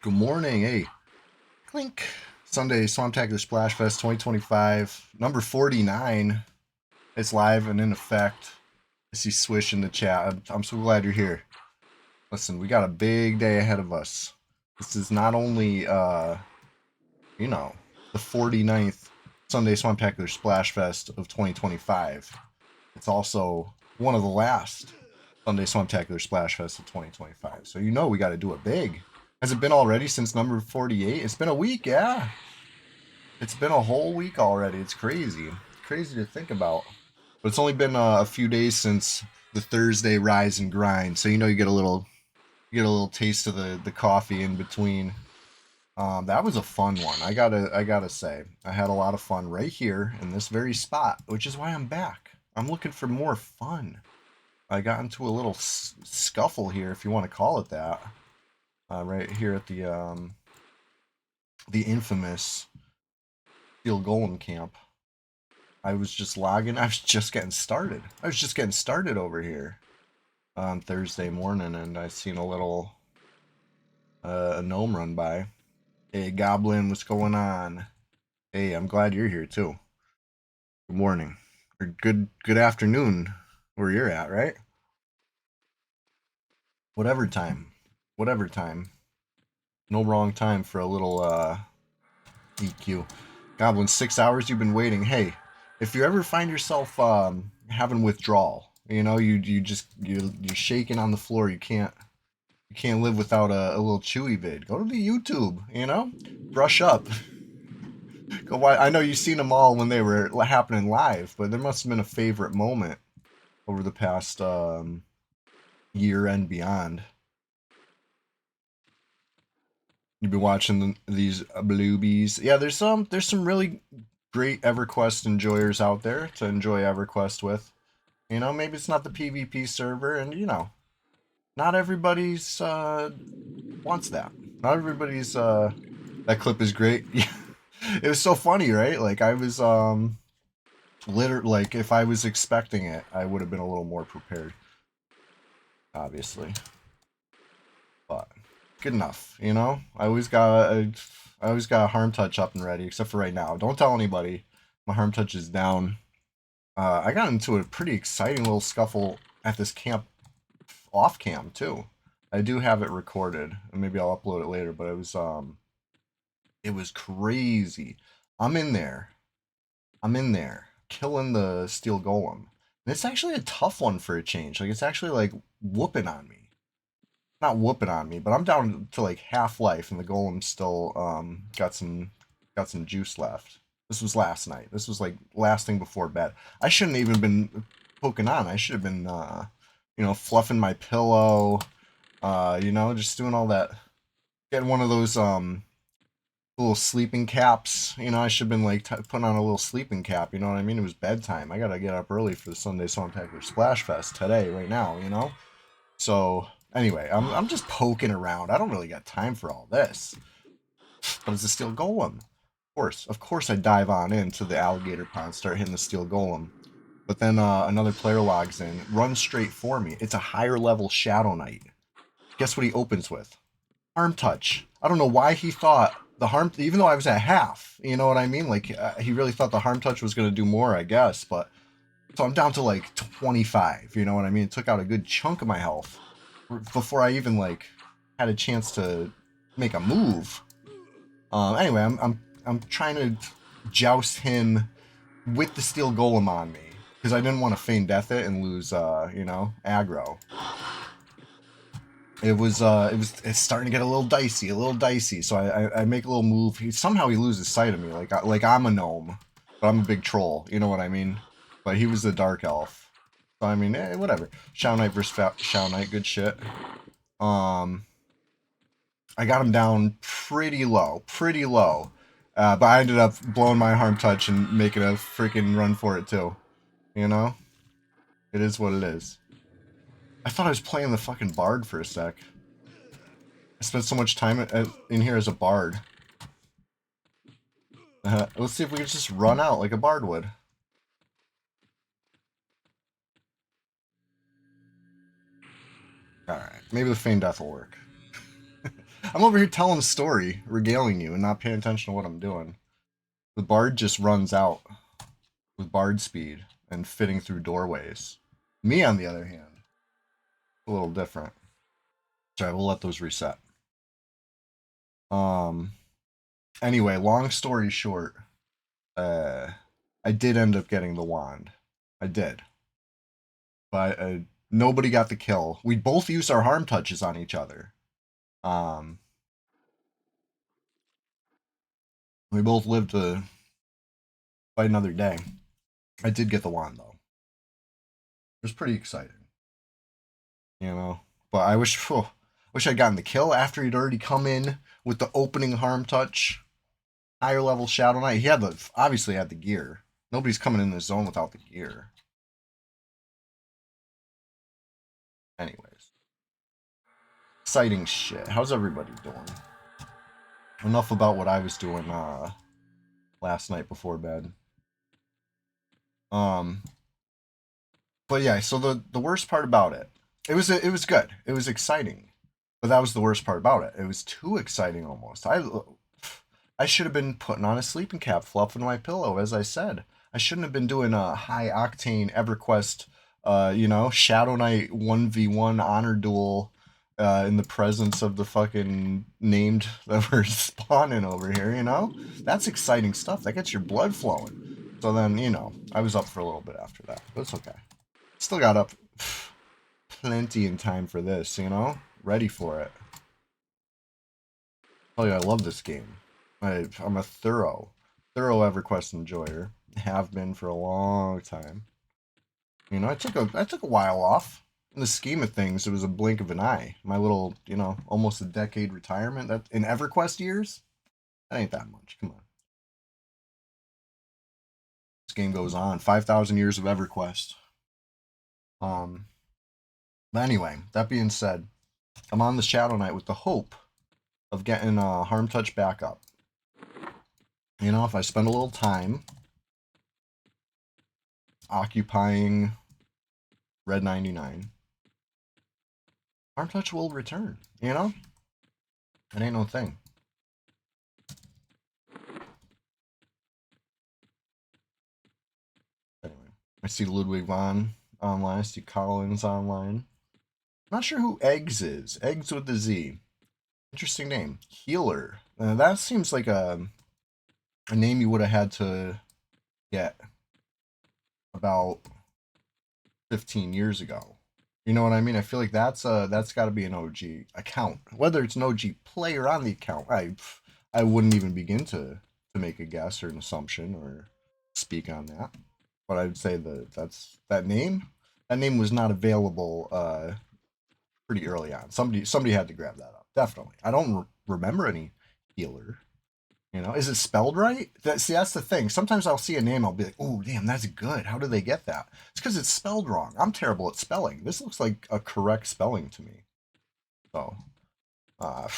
Good morning. Hey, clink. Sunday SWAMPTACULAR SPLASHFEST 2025, number 49. It's live and in effect. I see Swish in the chat. I'm so glad you're here. Listen, we got a big day ahead of us. This is not only, you know, the 49th Sunday SWAMPTACULAR SPLASHFEST of 2025. It's also one of the last Sunday SWAMPTACULAR SPLASHFEST of 2025. So you know we got to do it big. Has it been already since number 48? It's been a week, yeah. It's been a whole week already. It's crazy. Crazy to think about. But it's only been a few days since the Thursday rise and grind. So you know you get a little taste of the coffee in between. That was a fun one. I gotta say. I had a lot of fun right here in this very spot, which is why I'm back. I'm looking for more fun. I got into a little scuffle here, if you want to call it that. Right here at the infamous Steel Golem camp. I was just logging. I was just getting started. I was just getting started over here on Thursday morning, and I seen a little a gnome run by. Hey, Goblin, what's going on? Hey, I'm glad you're here too. Good morning or good afternoon, where you're at, right? Whatever time, whatever time. No wrong time for a little EQ. Goblin, 6 hours you've been waiting. Hey, if you ever find yourself having withdrawal, you're shaking on the floor. You can't live without a little Chewy vid. Go to the YouTube. Brush up. Go. I know you've seen them all when they were happening live, but there must have been a favorite moment over the past year and beyond. You've been watching these bluebies. Yeah, there's some really great EverQuest enjoyers out there to enjoy EverQuest with. Maybe it's not the PvP server, and not everybody's wants that. Not everybody's that clip is great. Yeah. It was so funny, right? Like I was literally like if I was expecting it, I would have been a little more prepared, obviously. But good enough. I always got a harm touch up and ready, except for right now. Don't tell anybody. My harm touch is down. I got into a pretty exciting little scuffle at this camp, off cam too. I do have it recorded, and maybe I'll upload it later. But it was crazy. I'm in there. I'm in there, killing the steel golem. And it's actually a tough one for a change. Like it's actually like whooping on me. Not whooping on me, but I'm down to like half life, and the golem still got some juice left. This was last night. This was like last thing before bed. I shouldn't even been poking on. I should have been fluffing my pillow, just doing all that. Getting one of those little sleeping caps. I should have been like putting on a little sleeping cap. You know what I mean? It was bedtime. I gotta get up early for the Sunday Spectacular Splash Fest today, right now. So anyway, I'm just poking around. I don't really got time for all this. But it's a steel golem. Of course, I dive on into the alligator pond, start hitting the steel golem. But then another player logs in, runs straight for me. It's a higher level Shadow Knight. Guess what he opens with? Harm touch. I don't know why he thought the harm, even though I was at half. You know what I mean? Like he really thought the harm touch was going to do more, I guess. But so I'm down to like 25. You know what I mean? It took out a good chunk of my health before I even like had a chance to make a move. Anyway, I'm trying to joust him with the steel golem on me because I didn't want to feign death it and lose aggro. It's starting to get a little dicey, a little dicey. So I make a little move. Somehow he loses sight of me, like I'm a gnome, but I'm a big troll. You know what I mean? But he was the dark elf. So I mean, whatever. Shadow Knight versus Shadow Knight, good shit. Um, I got him down pretty low, pretty low. But I ended up blowing my harm touch and making a freaking run for it too. You know, it is what it is. I thought I was playing the fucking bard for a sec. I spent so much time in here as a bard. Let's see if we can just run out like a bard would. Alright, maybe the Feign Death will work. I'm over here telling a story, regaling you, and not paying attention to what I'm doing. The bard just runs out with bard speed and fitting through doorways. Me, on the other hand, a little different. Sorry, we'll let those reset. Um. Anyway, long story short, uh, I did end up getting the wand. I did, but nobody got the kill. We both used our harm touches on each other. Um, we both lived to fight another day. I did get the wand though. It was pretty exciting, you know. But I wish I'd gotten the kill after he'd already come in with the opening harm touch. Higher level Shadow Knight. He had obviously had the gear. Nobody's coming in the zone without the gear. Anyways, exciting shit. How's everybody doing? Enough about what I was doing last night before bed. Um, but yeah, so the worst part about it, it was good. It was exciting, but that was the worst part about it. It was too exciting almost. I should have been putting on a sleeping cap, fluffing my pillow, as I said. I shouldn't have been doing a high octane EverQuest, Shadow Knight 1v1 honor duel in the presence of the fucking named that we're spawning over here, you know? That's exciting stuff. That gets your blood flowing. So then, I was up for a little bit after that, but it's okay. Still got up plenty in time for this, Ready for it. Oh yeah, I love this game. I'm a thorough EverQuest enjoyer. Have been for a long time. I took a while off. In the scheme of things, it was a blink of an eye. My little, almost a decade retirement. That in EverQuest years, that ain't that much. Come on. This game goes on. 5,000 years of EverQuest. Um, but anyway, that being said, I'm on the Shadow Knight with the hope of getting Harm Touch back up. If I spend a little time occupying Red 99, Harm Touch will return, It ain't no thing. Anyway, I see Ludwig von online. I see Collins online. Not sure who Eggs is. Eggs with a Z. Interesting name. Healer. That seems like a name you would have had to get about 15 years ago. You know what I mean? I feel like that's got to be an OG account. Whether it's an OG player on the account, I wouldn't even begin to make a guess or an assumption or speak on that. But I'd say that name was not available pretty early on. Somebody had to grab that up. Definitely. I don't remember any healer. Is it spelled right? That's the thing. Sometimes I'll see a name, I'll be like, "Oh, damn, that's good. How did they get that?" It's because it's spelled wrong. I'm terrible at spelling. This looks like a correct spelling to me. So, uh,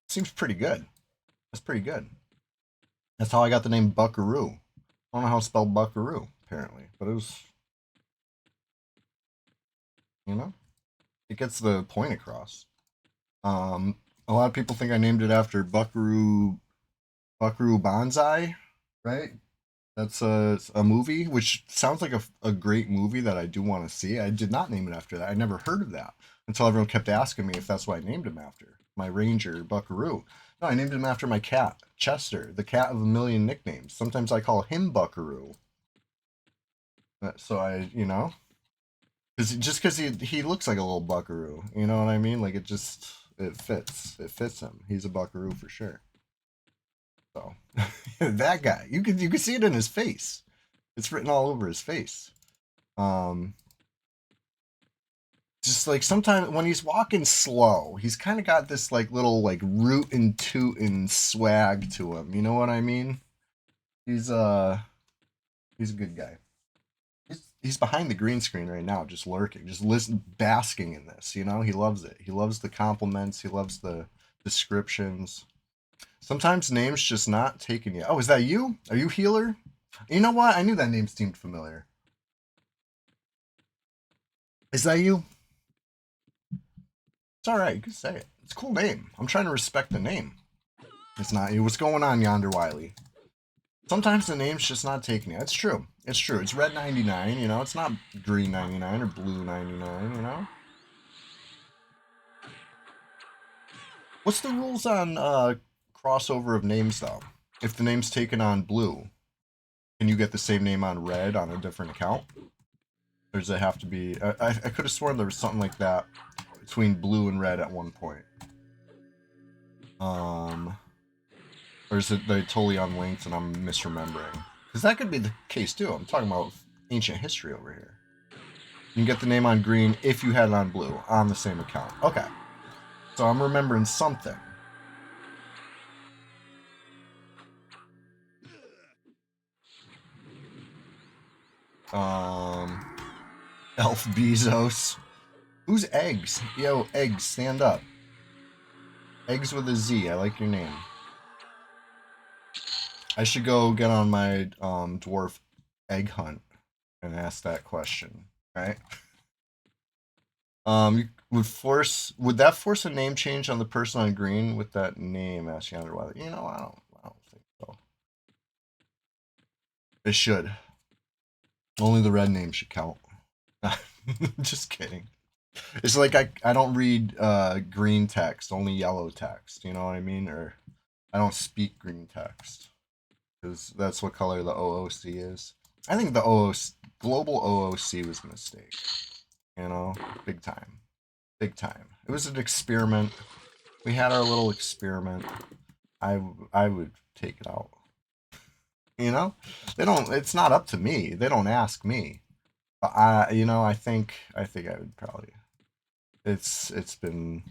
seems pretty good. That's pretty good. That's how I got the name Buckaroo. I don't know how to spell Buckaroo, apparently, but it was, it gets the point across. A lot of people think I named it after Buckaroo Banzai, right? That's a movie, which sounds like a great movie that I do want to see. I did not name it after that. I never heard of that until everyone kept asking me if that's what I named him after. My ranger, Buckaroo. No, I named him after my cat, Chester, the cat of a million nicknames. Sometimes I call him Buckaroo. So because he looks like a little Buckaroo. You know what I mean? Like it fits. It fits him. He's a Buckaroo for sure. So that guy, you can see it in his face. It's written all over his face. Just like sometimes when he's walking slow, he's kind of got this like little like rootin' tootin' swag to him. You know what I mean? He's a good guy. He's behind the green screen right now, just lurking, just basking in this. He loves it. He loves the compliments. He loves the descriptions. Sometimes names just not taking you. Oh, is that you? Are you Healer? You know what? I knew that name seemed familiar. Is that you? It's all right. You can say it. It's a cool name. I'm trying to respect the name. It's not. What's going on, Yonder Wiley? Sometimes the name's just not taking it. It's true. It's true. It's red 99, you know. It's not green 99 or blue 99, you know. What's the rules on crossover of names, though? If the name's taken on blue, can you get the same name on red on a different account? Or does it have to be... I could have sworn there was something like that between blue and red at one point. Or is it they totally unlinked and I'm misremembering? Because that could be the case too. I'm talking about ancient history over here. You can get the name on green if you had it on blue on the same account. Okay. So I'm remembering something. Elf Bezos. Who's Eggs? Yo, Eggs, stand up. Eggs with a Z. I like your name. I should go get on my dwarf egg hunt and ask that question, right? Would that force a name change on the person on green with that name? Ask Yonder Wiley. You know, I don't think so. It should. Only the red name should count. Just kidding. It's like I don't read green text, only yellow text. You know what I mean? Or I don't speak green text because that's what color the OOC is. I think the global OOC was a mistake. You know, big time, big time. It was an experiment. We had our little experiment. I would take it out. You know, they don't. It's not up to me. They don't ask me. But I think I would probably. It's been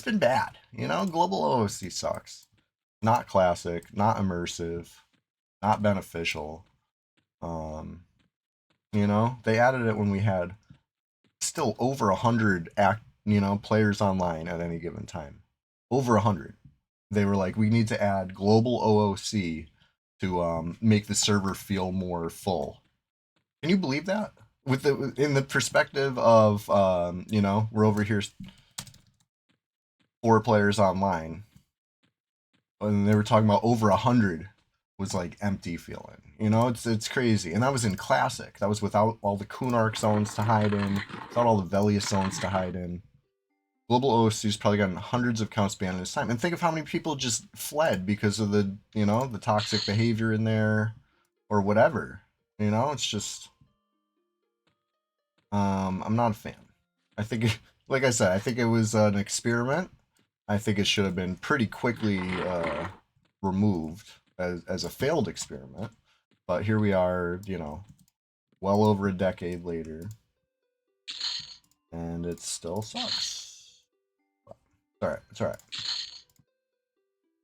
bad. You know, global OOC sucks. Not classic. Not immersive. Not beneficial. You know, they added it when we had still over 100 players online at any given time. Over 100. They were like, we need to add global OOC to make the server feel more full. Can you believe that? In the perspective of we're over here 4 players online, and they were talking about over 100 was like empty feeling. You know, it's crazy. And that was in classic. That was without all the Kunark zones to hide in, without all the Velius zones to hide in. Global OOC's probably gotten hundreds of counts banned in this time. And think of how many people just fled because of the toxic behavior in there or whatever. You know, it's just I'm not a fan. I think like I said, I think it was an experiment. I think it should have been pretty quickly removed as a failed experiment. But here we are, well over a decade later. And it still sucks. It's alright, it's alright.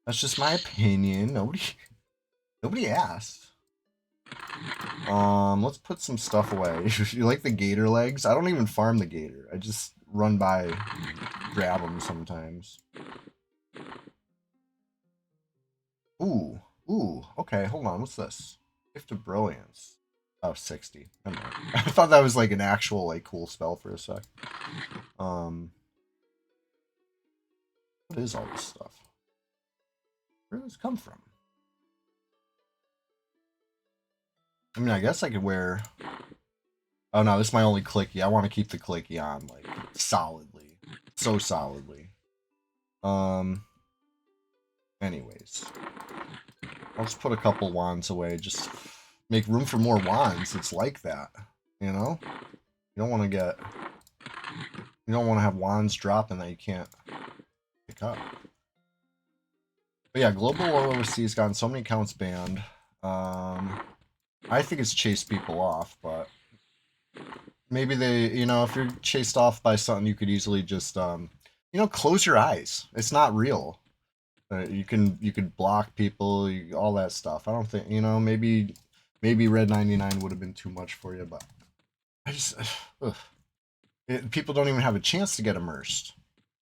That's just my opinion. Nobody asked. Let's put some stuff away. You like the gator legs? I don't even farm the gator. I just run by, grab them sometimes. Ooh, okay, hold on, what's this? Gift of Brilliance. Oh, 60. I thought that was like an actual, like, cool spell for a sec. What is all this stuff? Where did this come from? I mean, I guess I could wear... Oh no, this is my only clicky. I want to keep the clicky on, like, solidly. So solidly. Anyways. I'll just put a couple wands away, just make room for more wands. It's like that, you know? You don't want to have wands dropping that you can't pick up. But yeah, global OOC's gotten so many accounts banned. I think it's chased people off, but maybe they, if you're chased off by something, you could easily just, close your eyes. It's not real. You could block people, all that stuff. I don't think, maybe red 99 would have been too much for you, but I just, people don't even have a chance to get immersed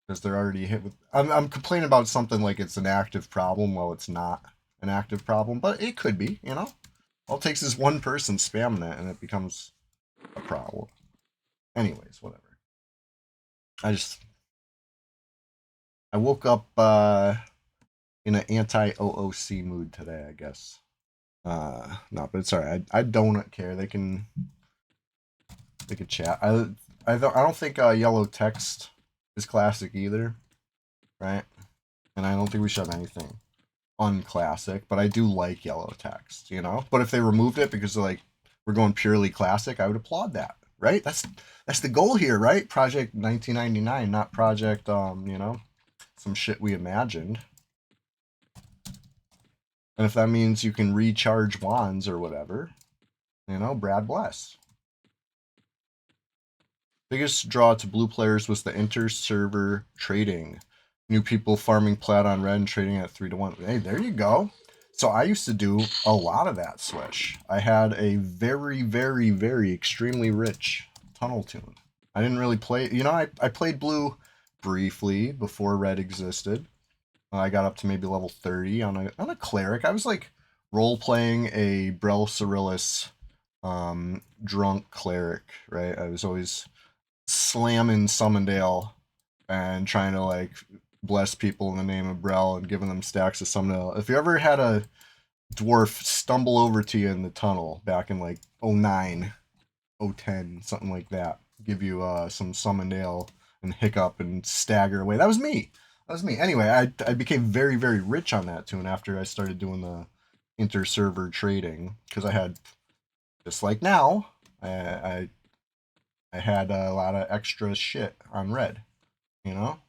because they're already hit with. I'm complaining about something like it's an active problem. Well, it's not an active problem, but it could be. All it takes is one person spamming it, and it becomes a problem. Anyways, whatever. I woke up in an anti-OOC mood today, I guess. No, but it's alright. I don't care. They can chat. I don't think yellow text is classic either, right? And I don't think we should have anything unclassic, but I do like yellow text, you know? But if they removed it because like we're going purely classic, I would applaud that, right? That's the goal here, right? Project 1999, not project some shit we imagined. And if that means you can recharge wands or whatever, Brad bless. Biggest draw to blue players was the inter-server trading. New people farming plat on red and trading at 3-1. Hey, there you go. So I used to do a lot of that swish. I had a very, very, very extremely rich tunnel tune. I didn't really play, I played blue briefly before red existed. I got up to maybe level 30 on a cleric. I was like role playing a Brel Cyrillus drunk cleric, right? I was always slamming Summondale and trying to like bless people in the name of Brel and giving them stacks of Summondale. If you ever had a dwarf stumble over to you in the tunnel back in like '09, '10, something like that, give you some Summondale and hiccup and stagger away. That was me. That was me. Anyway, I became very, very rich on that tune after I started doing the inter-server trading because I had, just like now, I had a lot of extra shit on red, you know?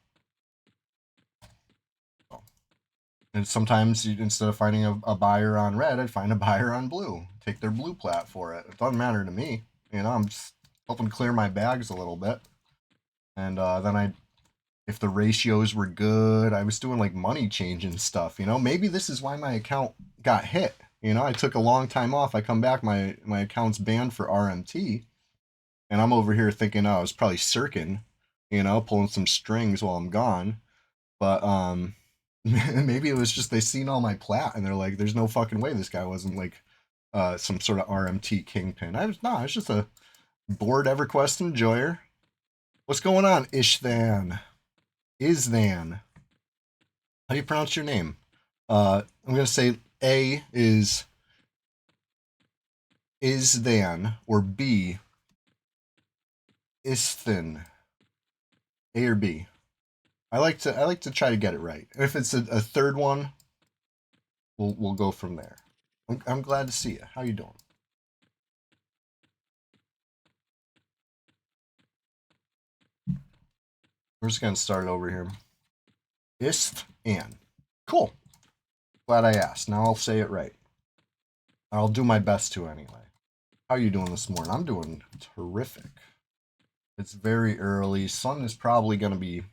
And sometimes instead of finding a buyer on red, I'd find a buyer on blue. Take their blue plat for it. It doesn't matter to me. I'm just helping clear my bags a little bit. And then if the ratios were good, I was doing like money changing stuff. Maybe this is why my account got hit. I took a long time off. I come back, my account's banned for RMT. And I'm over here thinking, oh, I was probably circing, pulling some strings while I'm gone. But maybe it was just they seen all my plat and they're like, there's no fucking way this guy wasn't like some sort of RMT kingpin. I was just a bored EverQuest enjoyer. What's going on, Ishthan? Isthan. How do you pronounce your name? I'm gonna say A is Isthan or B Isthan. A or B. I like to try to get it right. If it's a third one, we'll go from there. I'm glad to see you. How you doing? We're just gonna start over here. Isthan. Cool. Glad I asked. Now I'll say it right. I'll do my best to anyway. How you doing this morning? I'm doing terrific. It's very early. Sun is probably gonna be,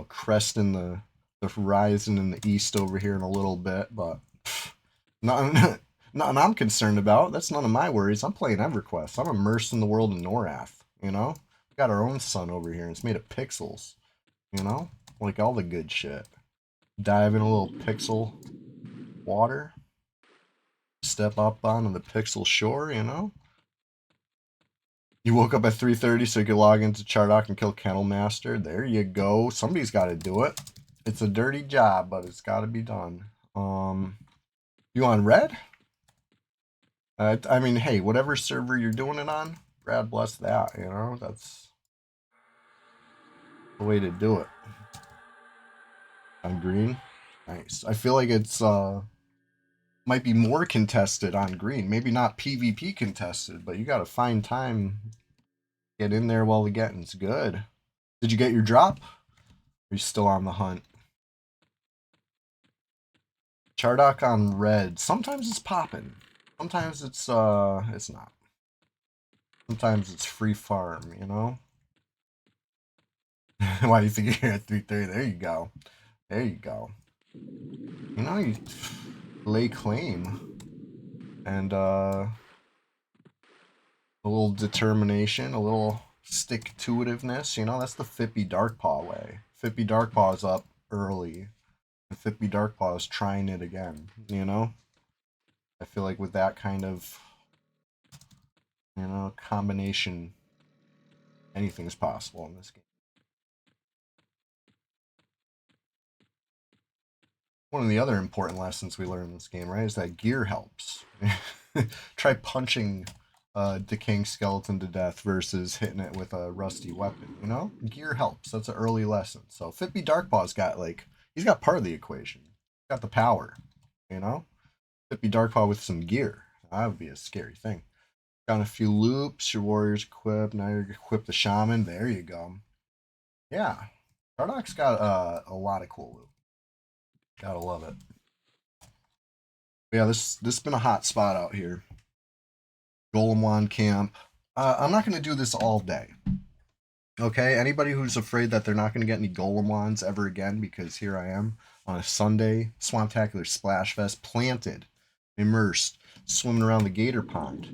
cresting the horizon in the east over here in a little bit, but nothing, nothing I'm concerned about. That's none of my worries. I'm playing EverQuest. I'm immersed in the world of Norath. We got our own sun over here. And it's made of pixels. Like all the good shit. Dive in a little pixel water. Step up onto the pixel shore. You woke up at 3:30 so you could log into Chardock and kill Kennel Master. There you go. Somebody's got to do it. It's a dirty job, but it's got to be done. You on red? I mean, hey, whatever server you're doing it on, Brad bless that. That's the way to do it. On green, nice. I feel like it's might be more contested on green. Maybe not PvP contested, but you got to find time, get in there while the getting's good. Did you get your drop? Or are you still on the hunt? Chardock on red. Sometimes it's popping. Sometimes it's not. Sometimes it's free farm. Why do you think you're here at 3:30? There you go. There you go. You lay claim. And a little determination, a little stick-to-itiveness, that's the Fippy Darkpaw way. Fippy Darkpaw's up early. And Fippy Darkpaw is trying it again. I feel like with that kind of, combination, anything's possible in this game. One of the other important lessons we learn in this game, right, is that gear helps. Try punching a decaying skeleton to death versus hitting it with a rusty weapon, you know? Gear helps. That's an early lesson. So Fitby Darkpaw's got, like, he's got part of the equation. He's got the power, you know? Fitby Darkpaw with some gear. That would be a scary thing. Got a few loops, your warrior's equipped, now you're equipped the shaman. There you go. Yeah. Cardoc's got a lot of cool loot. Gotta love it. Yeah, this has been a hot spot out here. Golem Wand Camp. I'm not going to do this all day. Okay, anybody who's afraid that they're not going to get any Golem Wands ever again, because here I am on a Sunday, Swamptacular Splashfest, planted, immersed, swimming around the gator pond.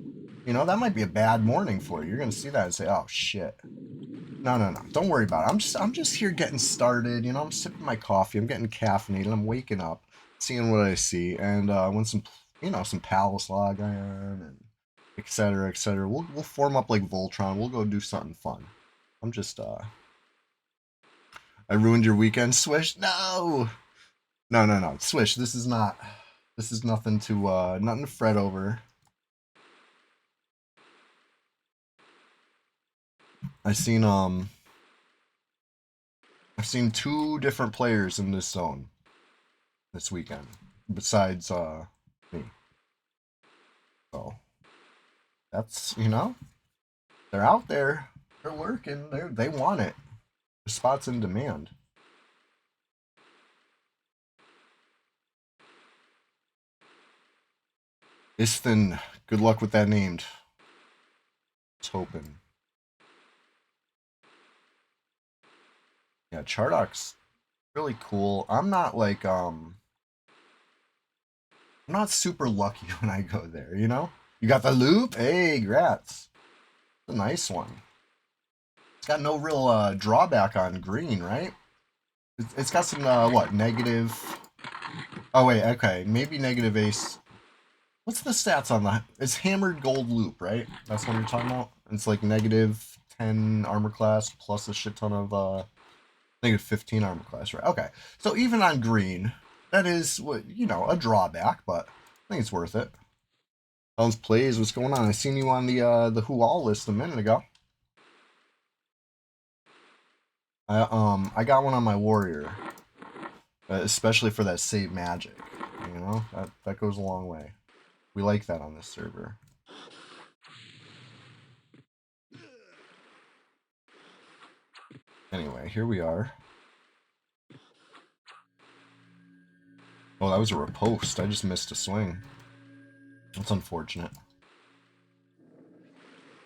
You know, that might be a bad morning for you. You're going to see that and say, oh, shit. No, no, no. Don't worry about it. I'm just here getting started. You know, I'm sipping my coffee. I'm getting caffeinated. I'm waking up, seeing what I see, and when some, you know, some Palace Log Iron and etc. etc. We'll form up like Voltron. We'll go do something fun. I'm just I ruined your weekend, Swish. No, no, no, no, Swish. This is not. This is nothing to nothing to fret over. I seen I've seen two different players in this zone this weekend besides me. So that's, you know, they're out there, they're lurking, they want it. The spot's in demand. Isthin, good luck with that named. It's hoping. Yeah, Chardoc's really cool. I'm not like I'm not super lucky when I go there, you know? You got the loop? Hey, grats. It's a nice one. It's got no real drawback on green, right? It's got some what, negative. Oh wait, okay, maybe negative ace. What's the stats on that? It's hammered gold loop, right? That's what you're talking about. It's like negative 10 armor class plus a shit ton of negative 15 armor class, right? Okay, so even on green, that is what, you know, a drawback, but I think it's worth it. Bones plays. What's going on? I seen you on the Who All list a minute ago. I got one on my warrior, especially for that save magic. You know, that goes a long way. We like that on this server. Anyway, here we are. Oh, that was a riposte. I just missed a swing. That's unfortunate.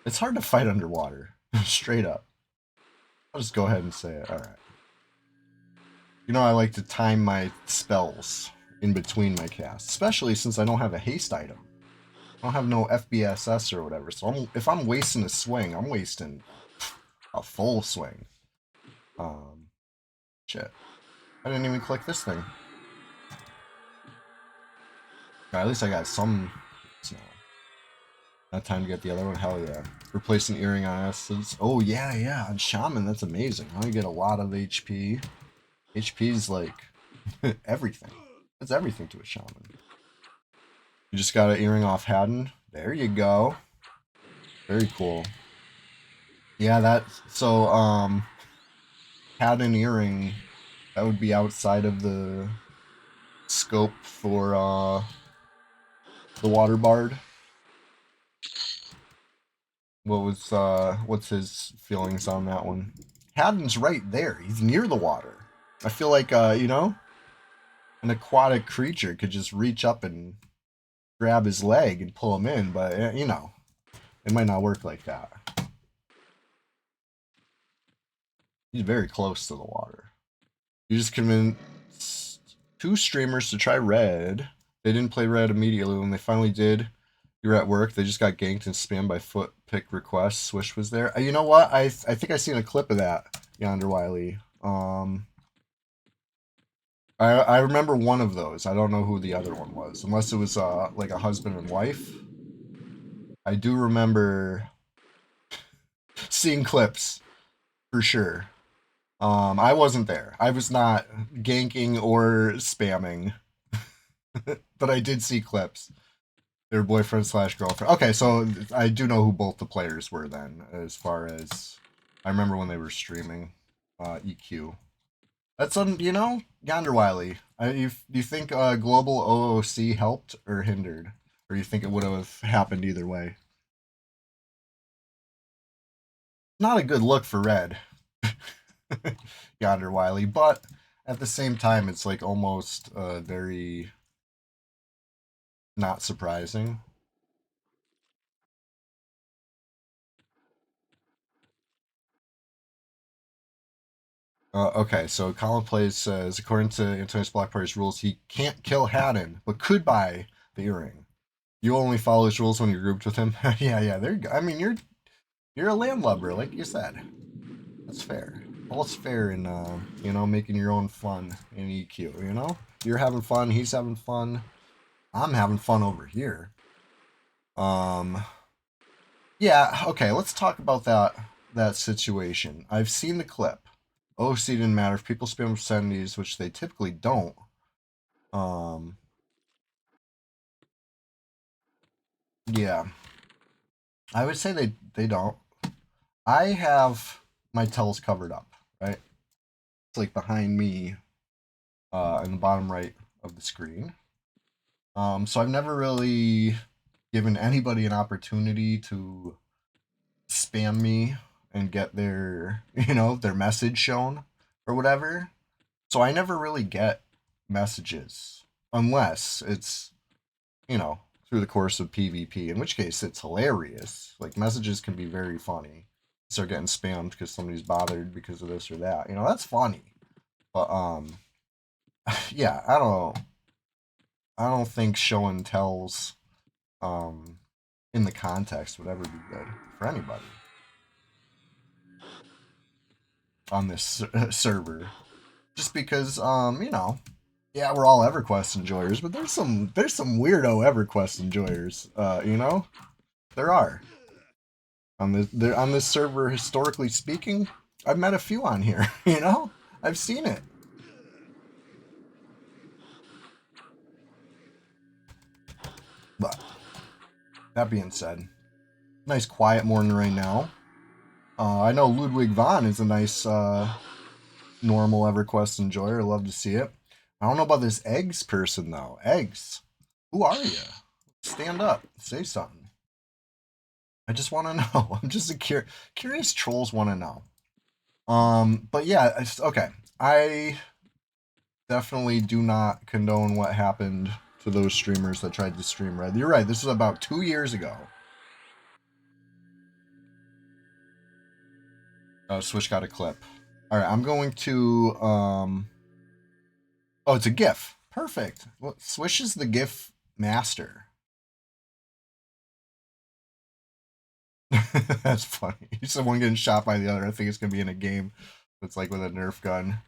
It's hard to fight underwater. Straight up. I'll just go ahead and say it. Alright. You know, I like to time my spells in between my casts, especially since I don't have a haste item. I don't have no FBSS or whatever, so if I'm wasting a swing, I'm wasting a full swing. Shit. I didn't even click this thing. At least I got some snow. Not time to get the other one? Hell yeah. Replace an earring on acids. Oh yeah, yeah. On Shaman, that's amazing. I get a lot of HP. HP is like everything. That's everything to a Shaman. You just got an earring off Haddon. There you go. Very cool. Yeah, that, so Haddon earring, that would be outside of the scope for the water bard. What's his feelings on that one? Haddon's right there. He's near the water. I feel like you know, an aquatic creature could just reach up and grab his leg and pull him in, but you know, it might not work like that. He's very close to the water. You just convinced two streamers to try red. They didn't play red immediately. When they finally did, you're at work. They just got ganked and spammed by foot pick requests. Swish was there. You know what? I think I seen a clip of that, Yonder Wiley. I remember one of those. I don't know who the other one was, unless it was like a husband and wife. I do remember seeing clips for sure. I wasn't there. I was not ganking or spamming, but I did see clips. Their boyfriend slash girlfriend. Okay, so I do know who both the players were then, as far as I remember when they were streaming EQ. That's Yonder Wiley. Do you think global OOC helped or hindered, or you think it would have happened either way? Not a good look for Red, Yonder Wiley, but at the same time, it's like almost very not surprising. Okay, so Colin Plays says, according to Antonio's Block Party's rules, he can't kill Haddon, but could buy the earring. You only follow his rules when you're grouped with him. Yeah, yeah. There. I mean, you're a landlubber, like you said. That's fair. All's fair in making your own fun in EQ. You're having fun. He's having fun. I'm having fun over here. Um. Yeah. Okay. Let's talk about that situation. I've seen the clip. OC didn't matter if people spam obscenities, which they typically don't. Um. Yeah. I would say they don't. I have my tells covered up, right? It's like behind me, in the bottom right of the screen. So I've never really given anybody an opportunity to spam me and get their message shown or whatever. So I never really get messages unless it's, you know, through the course of PvP, in which case it's hilarious. Like messages can be very funny. Start getting spammed because somebody's bothered because of this or that. That's funny. But yeah, I don't think show and tells in the context would ever be good for anybody on this server. Just because yeah, we're all EverQuest enjoyers, but there's some weirdo EverQuest enjoyers. There are on this server. Historically speaking, I've met a few on here. I've seen it. But that being said, nice quiet morning right now. I know Ludwig von is a nice normal EverQuest enjoyer. Love to see it. I don't know about this eggs person though. Eggs, who are you? Stand up, say something. I just want to know. I'm just curious. Trolls want to know. But yeah, okay. I definitely do not condone what happened to those streamers that tried to stream Red. You're right. This was about 2 years ago. Switch got a clip. All right, I'm going to. Oh, it's a GIF. Perfect. Well, Swish is the GIF master. That's funny. Someone getting shot by the other. I think it's gonna be in a game. It's like with a Nerf gun.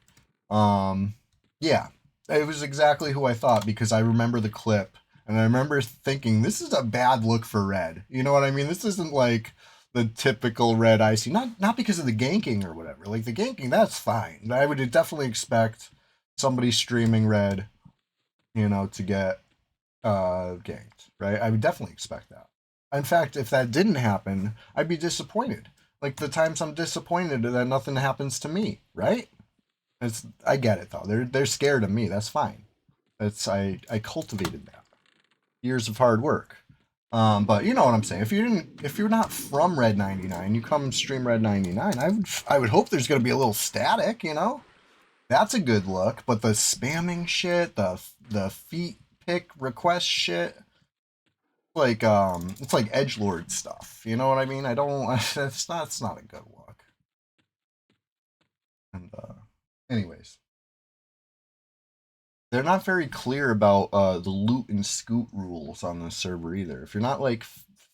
Um, yeah, it was exactly who I thought because I remember the clip and I remember thinking this is a bad look for Red. You know what I mean? This isn't like the typical Red I see. Not because of the ganking or whatever. Like the ganking, that's fine. I would definitely expect somebody streaming Red, to get ganked, right? I would definitely expect that. In fact, if that didn't happen, I'd be disappointed. Like the times I'm disappointed that nothing happens to me, right? I get it though. They're scared of me. That's fine. I cultivated that. Years of hard work. But you know what I'm saying. If you're not from Red 99, you come stream Red 99. I would hope there's gonna be a little static. That's a good look. But the spamming shit, the feet pick request shit, it's like edgelord stuff. You know what I mean? I don't. It's not a good look. And anyways, they're not very clear about the loot and scoot rules on this server either. If you're not like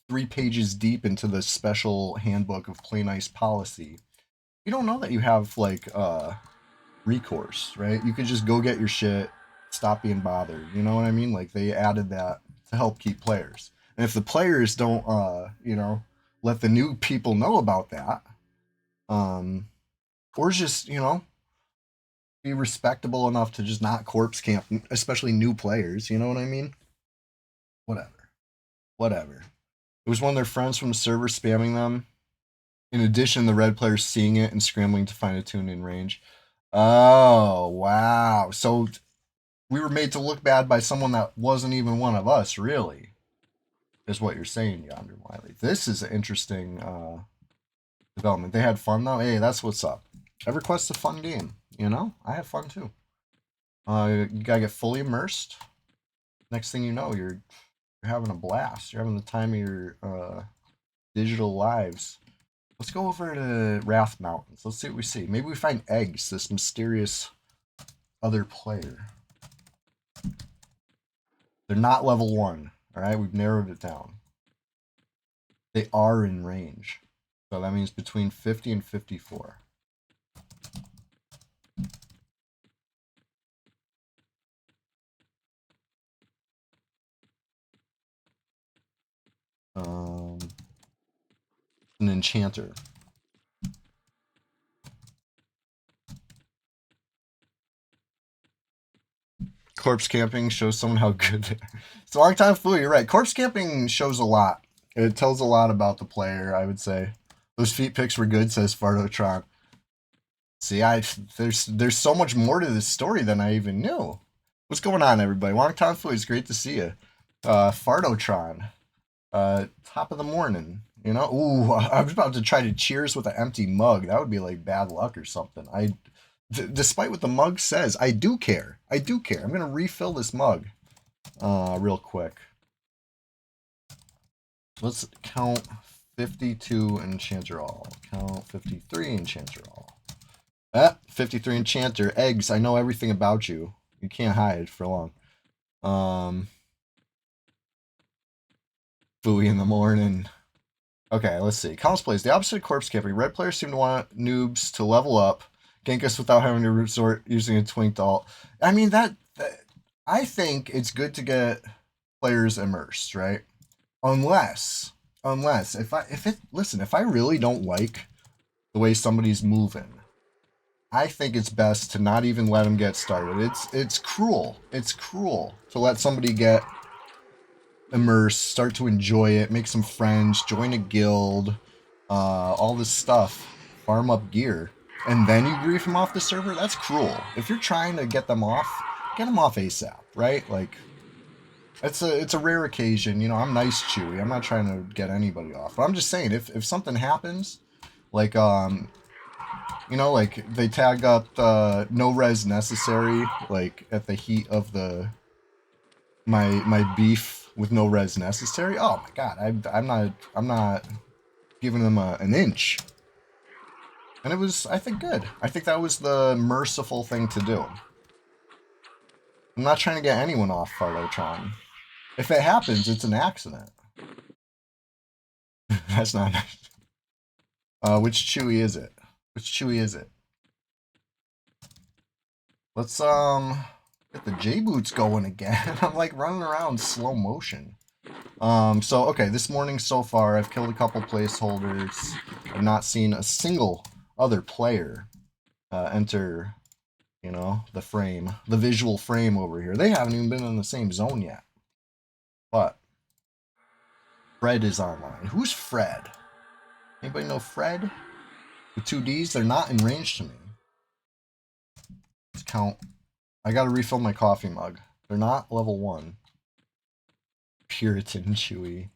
3 pages deep into the special handbook of play nice policy, you don't know that you have like recourse, right? You could just go get your shit, stop being bothered. You know what I mean? Like they added that to help keep players. And if the players don't let the new people know about that, um Or just, you know, be respectable enough to just not corpse camp, especially new players. You know what I mean? Whatever. Whatever. It was one of their friends from the server spamming them. In addition, the red players seeing it and scrambling to find a tune in range. Oh, wow. So we were made to look bad by someone that wasn't even one of us, really, is what you're saying, Yonder Wiley. This is an interesting development. They had fun, though. Hey, that's what's up. EverQuest's a fun game, you know? I have fun, too. You gotta get fully immersed. Next thing you know, you're having a blast. You're having the time of your digital lives. Let's go over to Wrath Mountains. Let's see what we see. Maybe we find eggs, this mysterious other player. They're not level 1. Alright, we've narrowed it down. They are in range. So that means between 50 and 54. An enchanter. Corpse camping shows someone how good they are. It's a long time fool, you're right. Corpse camping shows a lot. It tells a lot about the player, I would say. Those feet pics were good, says Fardotron. See, there's so much more to this story than I even knew. What's going on, everybody? Long time fool, it's great to see you. Fardotron. Top of the morning. You know? Ooh, I was about to try to cheers with an empty mug. That would be like bad luck or something. Despite what the mug says, I do care. I do care. I'm gonna refill this mug, real quick. Let's count 52 Enchanter all. Count 53 Enchanter all. 53 Enchanter. Eggs, I know everything about you. You can't hide for long. Fooey in the morning. Okay, let's see. Counts plays. The opposite of corpse camping. Red players seem to want noobs to level up, gank us without having to resort using a twinked ult. I mean, that I think it's good to get players immersed, right? Unless if I really don't like the way somebody's moving, I think it's best to not even let them get started. It's cruel. It's cruel to let somebody get immersed, start to enjoy it, make some friends, join a guild, all this stuff, farm up gear, and then you grief them off the server. That's cruel. If you're trying to get them off ASAP, right? Like it's a rare occasion. You know, I'm nice, Chewy. I'm not trying to get anybody off, but I'm just saying if something happens, like you know, like they tag up no res necessary, like at the heat of the my beef with no res necessary. Oh my god, I'm not giving them an inch, and it was, I think, good. I think that was the merciful thing to do. I'm not trying to get anyone off Farlotron. If it happens, it's an accident. That's not nice. Which Chewy is it? Which Chewy is it? Let's get the J boots going again. I'm like running around slow motion. So okay, this morning so far, I've killed a couple placeholders. I've not seen a single other player enter, you know, the frame, the visual frame over here. They haven't even been in the same zone yet. But Fred is online. Who's Fred? Anybody know Fred? The 2Ds, they're not in range to me. Let's count. I gotta refill my coffee mug. They're not level 1. Puritan Chewy.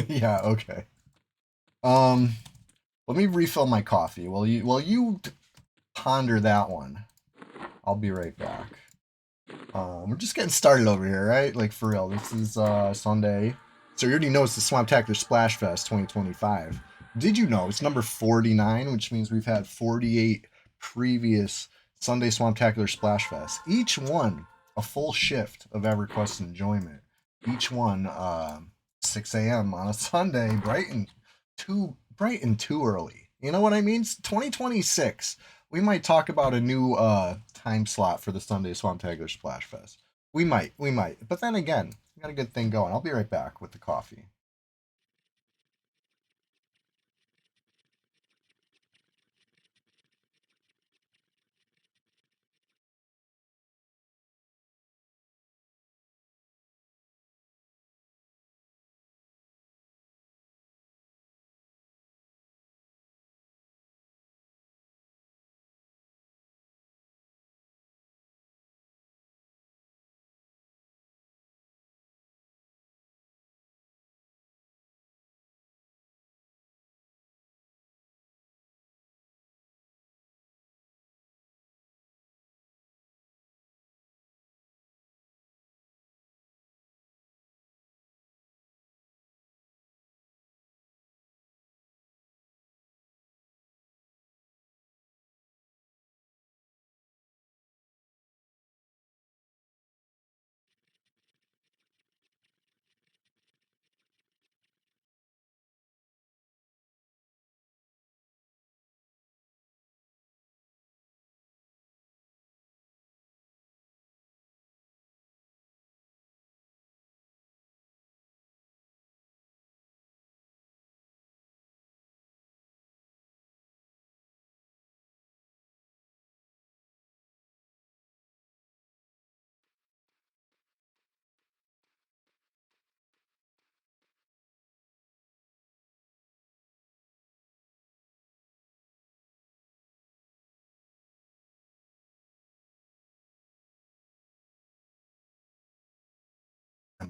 Yeah, okay. Let me refill my coffee. While you ponder that one, I'll be right back. We're just getting started over here, right? Like, for real. This is Sunday. So you already know it's the SWAMPTACULAR SPLASHFEST 2025. Did you know it's number 49, which means we've had 48 previous Sunday SWAMPTACULAR SPLASHFEST. Each one a full shift of EverQuest enjoyment. Each one 6 a.m. on a Sunday, bright and too early. You know what I mean? It's 2026. We might talk about a new time slot for the Sunday SWAMPTACULAR SPLASHFEST. We might. But then again, we got a good thing going. I'll be right back with the coffee.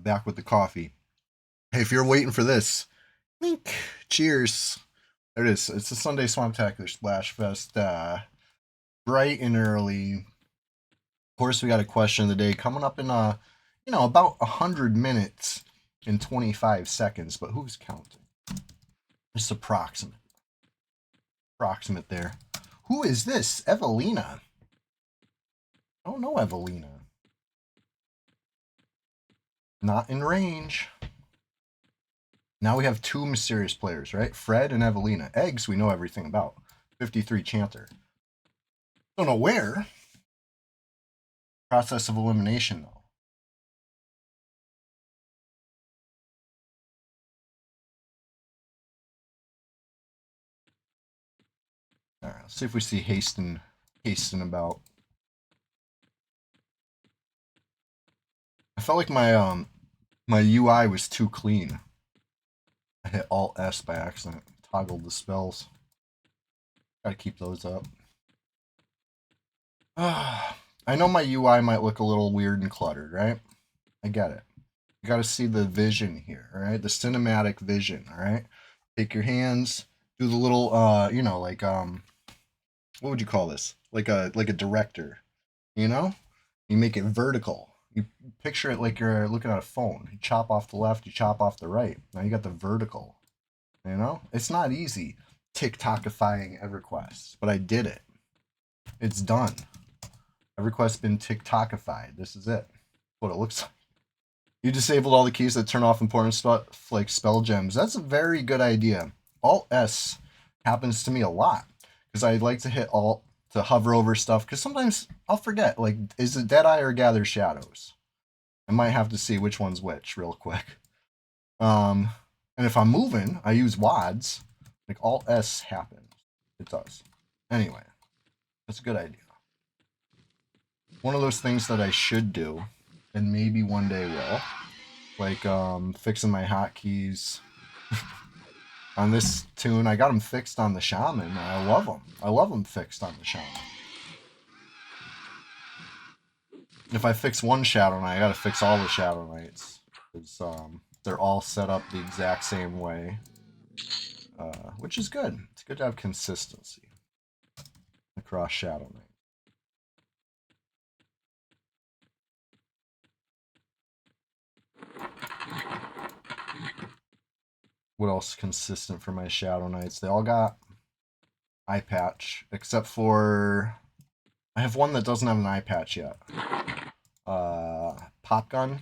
back with the coffee. Hey, if you're waiting for this, think, cheers. There it is. It's the Sunday Swamptacular Splash Fest. Bright and early. Of course, we got a question of the day coming up in about 100 minutes and 25 seconds. But who's counting? Just approximate. Approximate there. Who is this? Evelina. I don't know Evelina. Not in range. Now we have two mysterious players, right? Fred and Evelina. Eggs, we know everything about. 53 Chanter. Don't know where. Process of elimination, though. All right, let's see if we see Hasten about. I felt like my UI was too clean. I hit Alt S by accident. Toggled the spells. Gotta keep those up. I know my UI might look a little weird and cluttered, right? I get it. You gotta see the vision here, all right? The cinematic vision, all right? Take your hands, do the little like what would you call this? Like a director, you know? You make it vertical. You picture it like you're looking at a phone. You chop off the left, you chop off the right. Now you got the vertical. You know? It's not easy TikTokifying EverQuest, but I did it. It's done. EverQuest's been TikTokified. This is it. What it looks like. You disabled all the keys that turn off important stuff like spell gems. That's a very good idea. Alt S happens to me a lot because I like to hit Alt to hover over stuff because sometimes I'll forget. Like, is it Deadeye or Gather Shadows? I might have to see which one's which real quick. And if I'm moving, I use WADs. Like Alt S happens. It does. Anyway, that's a good idea. One of those things that I should do, and maybe one day will, like fixing my hotkeys on this tune. I got them fixed on the Shaman. I love them. I love them fixed on the Shaman. If I fix one Shadow Knight, I gotta fix all the Shadow Knights. Because they're all set up the exact same way. Which is good. It's good to have consistency across Shadow Knight. What else is consistent for my Shadow Knights? They all got eye patch, except for I have one that doesn't have an eye patch yet. Pop Gun. I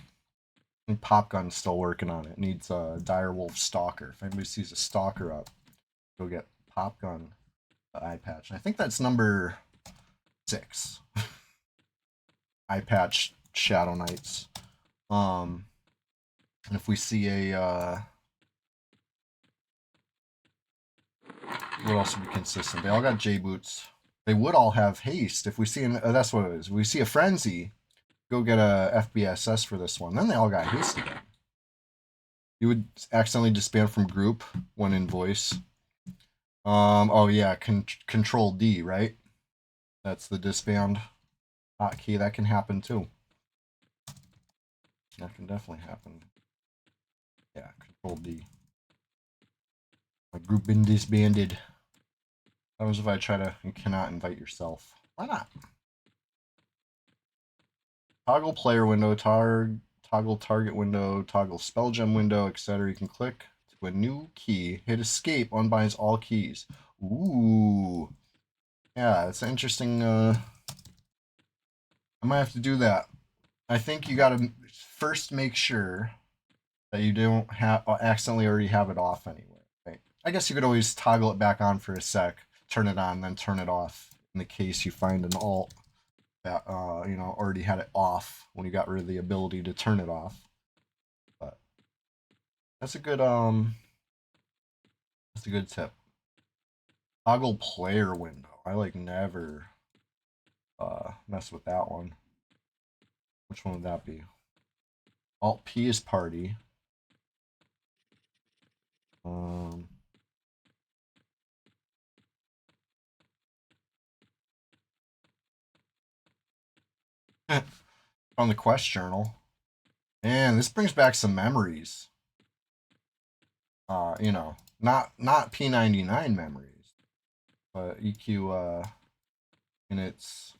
think Pop Gun's still working on it. Needs a Direwolf Stalker. If anybody sees a Stalker up, go get Pop Gun eye patch. And I think that's number 6. Eye patch Shadow Knights. And if we see a what else would be consistent? They all got J boots. They would all have haste. If we see that's what it is. If we see a frenzy, go get a FBSS for this one. Then they all got haste again. You would accidentally disband from group when in voice. Oh yeah, Control D, right? That's the disband hotkey. That can happen too. That can definitely happen. Yeah, Control D. My group been disbanded. That was if I try to. You cannot invite yourself. Why not? Toggle player window, toggle target window, toggle spell gem window, etc. You can click to a new key, hit escape, unbinds all keys. Ooh. Yeah, it's interesting. I might have to do that. I think you gotta first make sure that you don't have accidentally already have it off anyway. Right? I guess you could always toggle it back on for a sec, turn it on, then turn it off in the case you find an alt that already had it off when you got rid of the ability to turn it off. But that's a good tip. Toggle player window. I like never mess with that one. Which one would that be? Alt P is party. On the quest journal. And this brings back some memories. You know, not P99 memories, but EQ in its,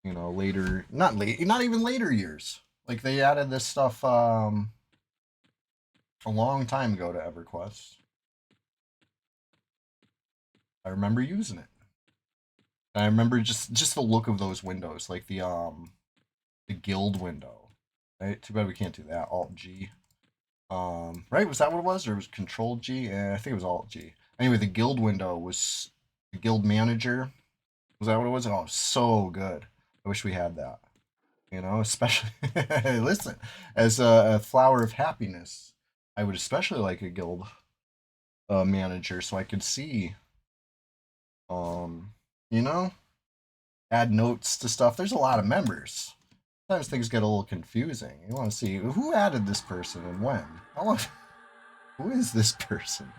you know, later, not even later years. Like they added this stuff a long time ago to EverQuest. I remember using it. I remember just the look of those windows, like the guild window. Right? Too bad we can't do that. Alt G. Right? Was that what it was? Or it was Control G? I think it was Alt G. Anyway, the guild window was the guild manager. Was that what it was? Oh, so good. I wish we had that. You know, especially listen, as a flower of happiness, I would especially like a guild manager so I could see, um, you know, add notes to stuff. There's a lot of members. Sometimes things get a little confusing. You want to see who added this person and when. Who is this person?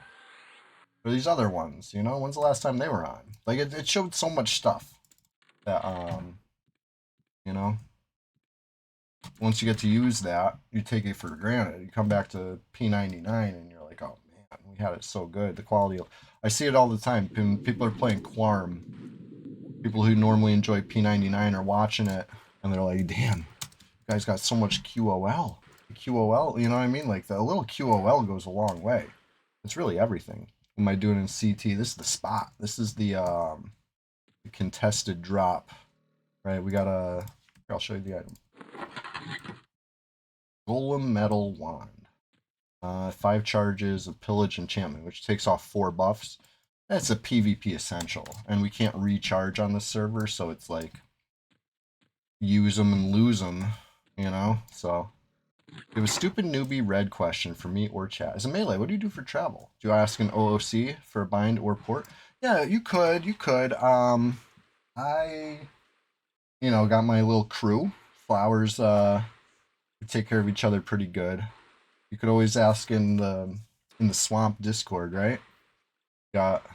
Or these other ones, you know? When's the last time they were on? Like it showed so much stuff that you know, once you get to use that, you take it for granted. You come back to P99 and you're like, oh man, we had it so good. The quality of, I see it all the time. People are playing Quarm. People who normally enjoy P99 are watching it and they're like, damn, you guys got so much QOL. QOL, you know what I mean? Like the little QOL goes a long way. It's really everything. What am I doing in CT? This is the spot. This is the contested drop. Right, we got a, I'll show you the item. Golem Metal Wand. 5 charges of Pillage Enchantment, which takes off 4 buffs. That's a PvP essential, and we can't recharge on the server, so it's like use them and lose them, you know? So, it was stupid newbie red question for me or chat. As a melee, what do you do for travel? Do you ask an OOC for a bind or port? Yeah, you could. I, you know, got my little crew. Flowers, we take care of each other pretty good. You could always ask in the swamp Discord, right? Got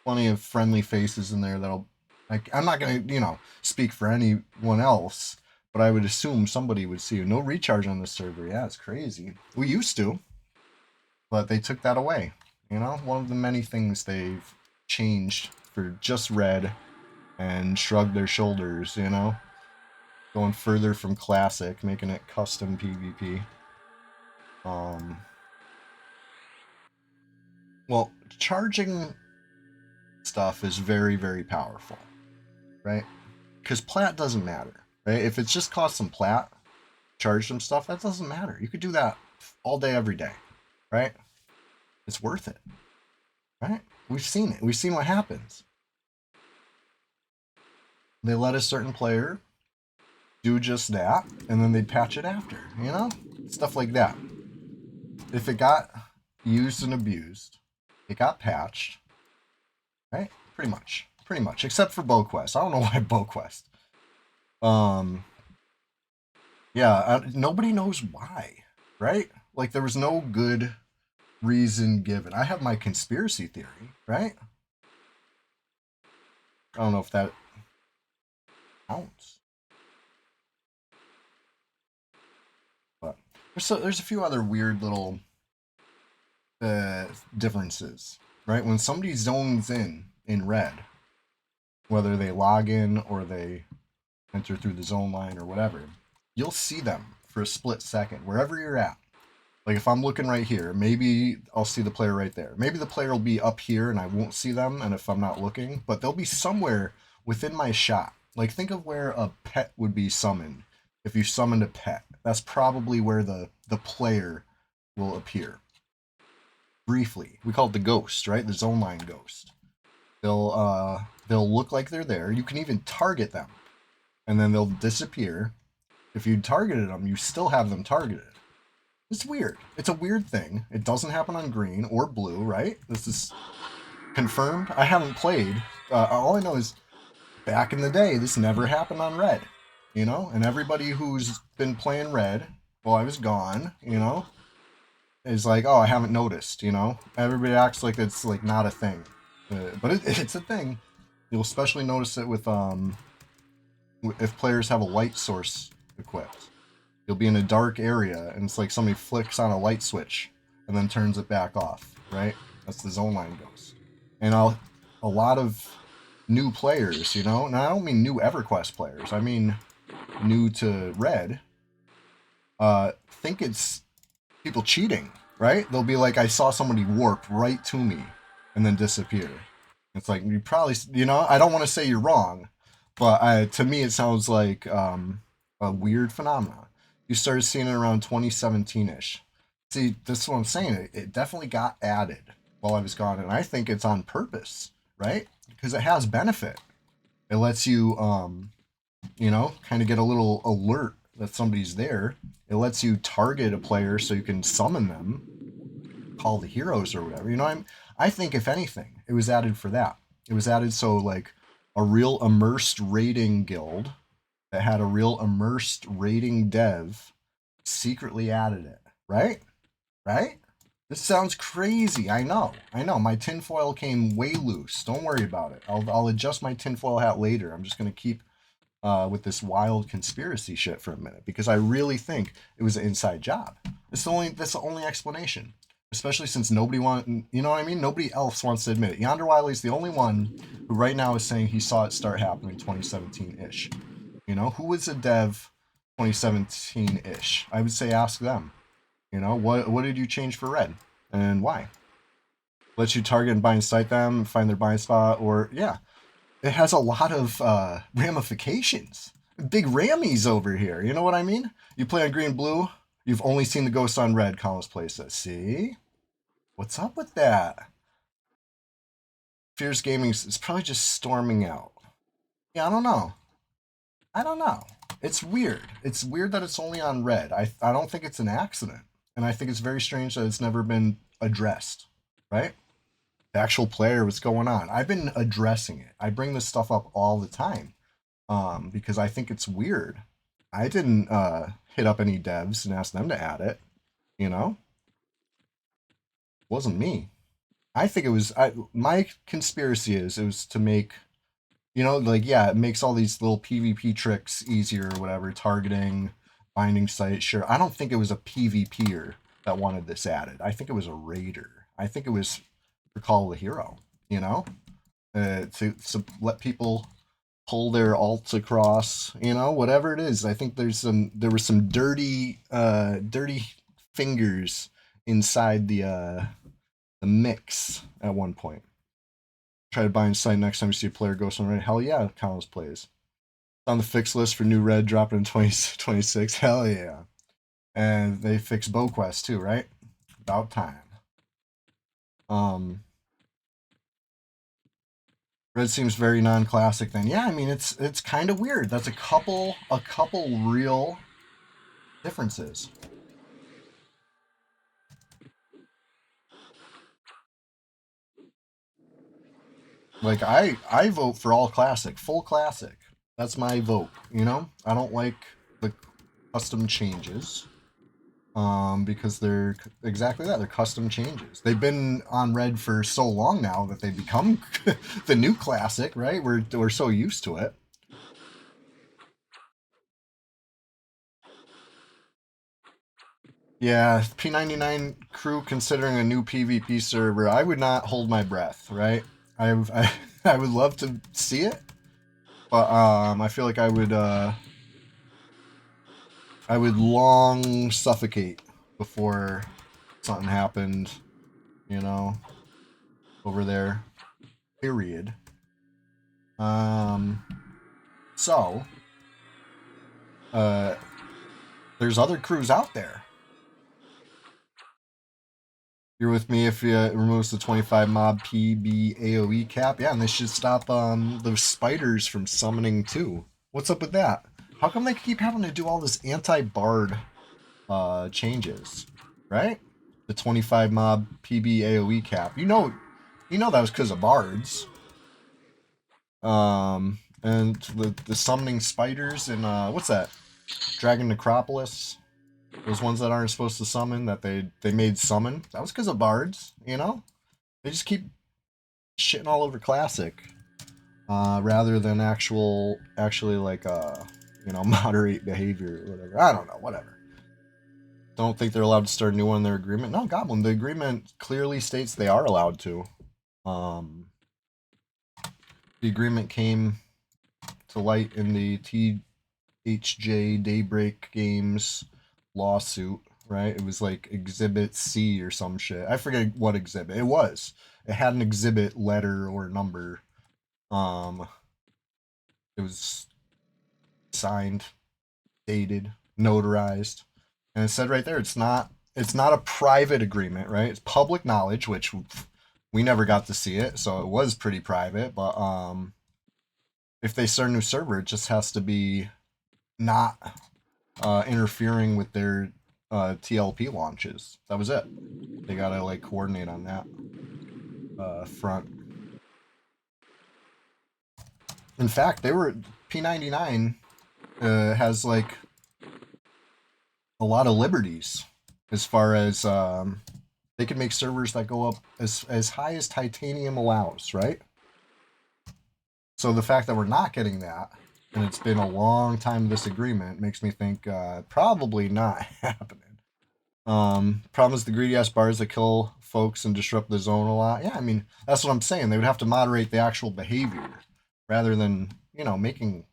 plenty of friendly faces in there that'll, like, I'm not gonna, you know, speak for anyone else, but I would assume somebody would see you. No recharge on the server. Yeah, it's crazy. We used to, but they took that away. You know, one of the many things they've changed for just red and shrugged their shoulders, you know? Going further from classic, making it custom PvP. Well, charging stuff is very, very powerful, right? Because plat doesn't matter, right? If it's just cost some plat, charge some stuff, that doesn't matter. You could do that all day, every day, right? It's worth it, right? We've seen it. We've seen what happens. They let a certain player do just that, and then they'd patch it after, you know? Stuff like that. If it got used and abused, it got patched, right? Pretty much, except for BowQuest. I don't know why BowQuest. Yeah, nobody knows why, right? Like there was no good reason given. I have my conspiracy theory, right? I don't know if that counts, but there's a few other weird little differences, right? When somebody zones in red, whether they log in or they enter through the zone line or whatever, you'll see them for a split second wherever you're at. Like if I'm looking right here, maybe I'll see the player right there. Maybe the player will be up here and I won't see them, and if I'm not looking, but they'll be somewhere within my shot. Like think of where a pet would be summoned. If you summoned a pet, that's probably where the player will appear. Briefly, we call it the ghost, right? The zone line ghost. They'll look like they're there. You can even target them, and then they'll disappear. If you targeted them, you still have them targeted. It's weird. It's a weird thing. It doesn't happen on green or blue, right? This is confirmed. I haven't played. All I know is back in the day, this never happened on red, you know? And everybody who's been playing red while I was gone, you know, is like, oh, I haven't noticed, you know? Everybody acts like it's like not a thing. But it's a thing. You'll especially notice it with if players have a light source equipped. You'll be in a dark area, and it's like somebody flicks on a light switch and then turns it back off, right? That's the zone line ghost. And a lot of new players, you know, and I don't mean new EverQuest players, I mean new to Red, think it's people cheating, right? They'll be like, I saw somebody warp right to me and then disappear. It's like, you probably, you know, I don't want to say you're wrong, but to me, it sounds like a weird phenomenon. You started seeing it around 2017-ish. See, this is what I'm saying. It definitely got added while I was gone, and I think it's on purpose, right? Because it has benefit. It lets you, you know, kind of get a little alert that somebody's there. It lets you target a player so you can summon them, call the heroes or whatever. You know, I think if anything, it was added for that. It was added so like a real immersed raiding guild that had a real immersed raiding dev secretly added it. Right? Right? This sounds crazy. I know. My tinfoil came way loose. Don't worry about it. I'll adjust my tinfoil hat later. I'm just gonna keep with this wild conspiracy shit for a minute because I really think it was an inside job. That's the only explanation. Especially since nobody wanted, you know what I mean? Nobody else wants to admit it. Yonder Wiley's the only one who right now is saying he saw it start happening 2017-ish. You know, who was a dev 2017-ish? I would say ask them. You know, what did you change for Red and why? Let you target and bind sight them, find their bind spot, or yeah, it has a lot of ramifications. Big rammies over here. You know what I mean? You play on green blue, you've only seen the ghost on red, Collins plays that. See? What's up with that? Fierce Gaming is probably just storming out. Yeah, I don't know. It's weird. It's weird that it's only on red. I don't think it's an accident. And I think it's very strange that it's never been addressed. Right? The actual player, what's going on? I've been addressing it. I bring this stuff up all the time. Because I think it's weird. I didn't hit up any devs and ask them to add it. You know? It wasn't me. I think it was my conspiracy is it was to make, you know, like yeah, it makes all these little PvP tricks easier or whatever, targeting, binding sight. Sure, I don't think it was a PvPer that wanted this added. I think it was a raider. I think it was for Call of the Hero. You know, to let people pull their alts across. You know, whatever it is. I think there were some dirty fingers inside the mix at one point. Try to bind sight next time you see a player ghost on red. Hell yeah, Collins plays. On the fix list for new red dropping in 2026. Hell yeah. And they fixed Bow Quest too, right? About time. Red seems very non-classic then. Yeah, I mean it's kind of weird. That's a couple real differences. Like I vote for all classic, full classic. That's my vote, you know? I don't like the custom changes. Because they're exactly that. They're custom changes. They've been on red for so long now that they become the new classic, right? We're so used to it. Yeah, P99 crew considering a new PvP server, I would not hold my breath, right? I would love to see it, but I feel like I would long suffocate before something happened, you know, over there. Period. So there's other crews out there. You're with me if it removes the 25 mob PB AoE cap. Yeah, and they should stop those spiders from summoning too. What's up with that? How come they keep having to do all this anti-bard changes? Right? The 25 mob PB AoE cap. You know that was because of bards. And the summoning spiders and what's that? Dragon Necropolis. Those ones that aren't supposed to summon that they made summon. That was because of bards, you know? They just keep shitting all over classic. Rather than actually like you know, moderate behavior or whatever. I don't know, whatever. don't think they're allowed to start a new one in their agreement. No, Goblin, the agreement clearly states they are allowed to. The agreement came to light in the THJ Daybreak Games lawsuit, right? It was like Exhibit C or some shit. I forget what exhibit it was. It had an exhibit letter or number. It was signed, dated, notarized, and it said right there it's not a private agreement, right? It's public knowledge, which we never got to see it, so it was pretty private. But if they start a new server, it just has to be not interfering with their TLP launches. That was it. They gotta like coordinate on that front. In fact, they were P99 has like a lot of liberties as far as they can make servers that go up as high as titanium allows, right? So the fact that we're not getting that, and it's been a long time this agreement, makes me think probably not happening. Problem is the greedy ass bars that kill folks and disrupt the zone a lot. Yeah, I mean that's what I'm saying. They would have to moderate the actual behavior rather than making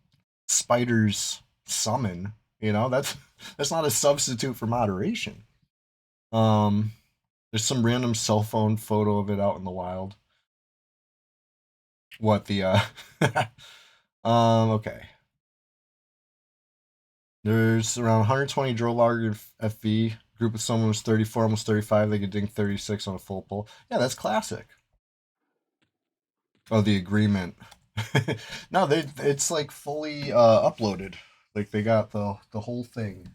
spiders summon. That's not a substitute for moderation. Um, there's some random cell phone photo of it out in the wild. What the okay. There's around 120 drill logger FV. Group of someone was 34, almost 35. They could dink 36 on a full pull. Yeah, that's classic. Oh, the agreement. No, it's like fully uploaded. Like they got the whole thing.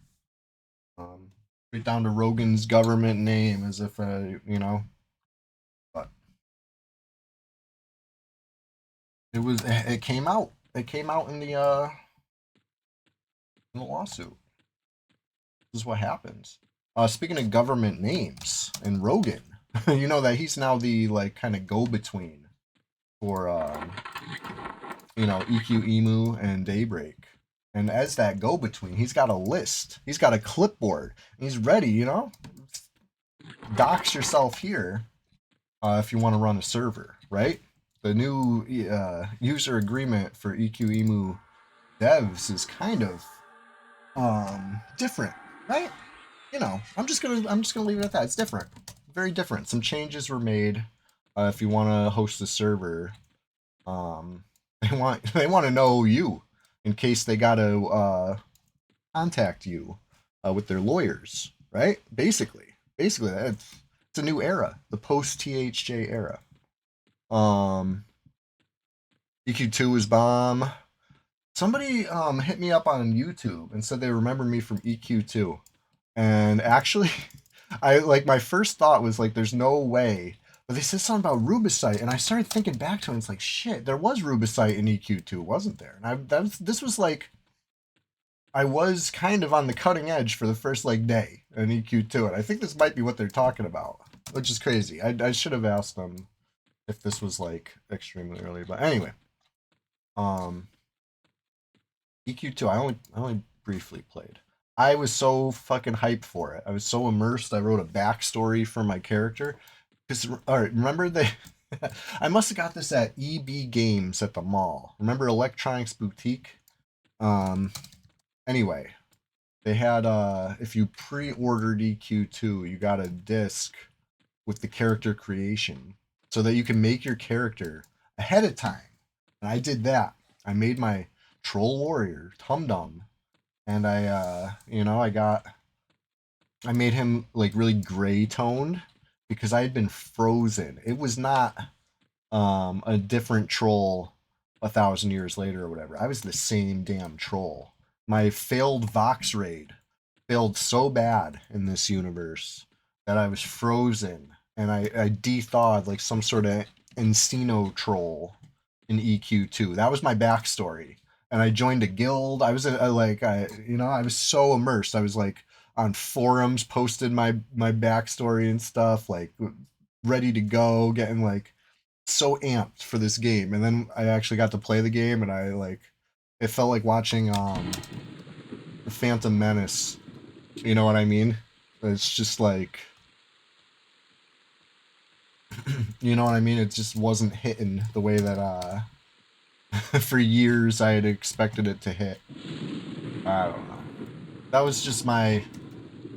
Right down to Rogan's government . As if but it came out in the lawsuit. This is what happens. Speaking of government names and Rogan, you know that he's now the like kind of go between for EQ Emu and Daybreak. And as that go between, he's got a list. He's got a clipboard. He's ready, dox yourself here if you want to run a server, right? The new user agreement for EQ Emu devs is kind of different, right? I'm just gonna leave it at that. It's different, very different. Some changes were made. If you want to host a server, um, they want to know you in case they gotta contact you with their lawyers, right? Basically, it's a new era, the post THJ era. EQ2 is bomb. Somebody hit me up on YouTube and said they remember me from EQ2. And actually, I like my first thought was like, there's no way. But they said something about rubicite, and I started thinking back to it. And it's like, shit, there was rubicite in EQ2, wasn't there? And this was like, I was kind of on the cutting edge for the first like day in EQ2, and I think this might be what they're talking about, which is crazy. I should have asked them if this was like extremely early, but anyway, um, EQ2, I only briefly played. I was so fucking hyped for it. I was so immersed. I wrote a backstory for my character. Because, all right, remember they. I must have got this at EB Games at the mall. Remember Electronics Boutique? Anyway, they had if you pre-ordered EQ2, you got a disc with the character creation so that you can make your character ahead of time. And I did that. I made my troll warrior, Tum Dum, and I made him like really gray toned because I had been frozen. It was not a different troll 1,000 years later or whatever. I was the same damn troll. My failed Vox raid failed so bad in this universe that I was frozen and I de-thawed like some sort of Encino troll in EQ2. That was my backstory. And I joined a guild. I was I was so immersed. I was like on forums, posted my backstory and stuff, like ready to go, getting like so amped for this game. And then I actually got to play the game, and it felt like watching the Phantom Menace. You know what I mean? It's just like, you know what I mean? It just wasn't hitting the way that for years I had expected it to hit. I don't know. That was just my,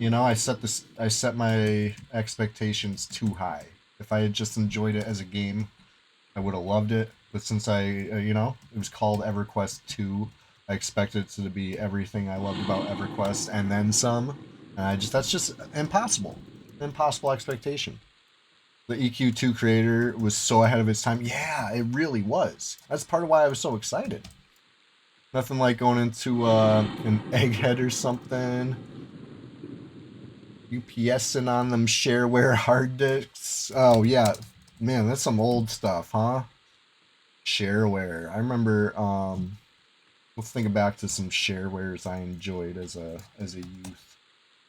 I set my expectations too high. If I had just enjoyed it as a game, I would have loved it. But since it was called EverQuest 2, I expected it to be everything I loved about EverQuest and then some. And that's just impossible. Impossible expectation. The EQ2 creator was so ahead of its time. Yeah, it really was. That's part of why I was so excited. Nothing like going into an egghead or something. UPSing on them shareware hard disks. Oh yeah, man, that's some old stuff, huh? Shareware. I remember. Let's think back to some sharewares I enjoyed as a youth.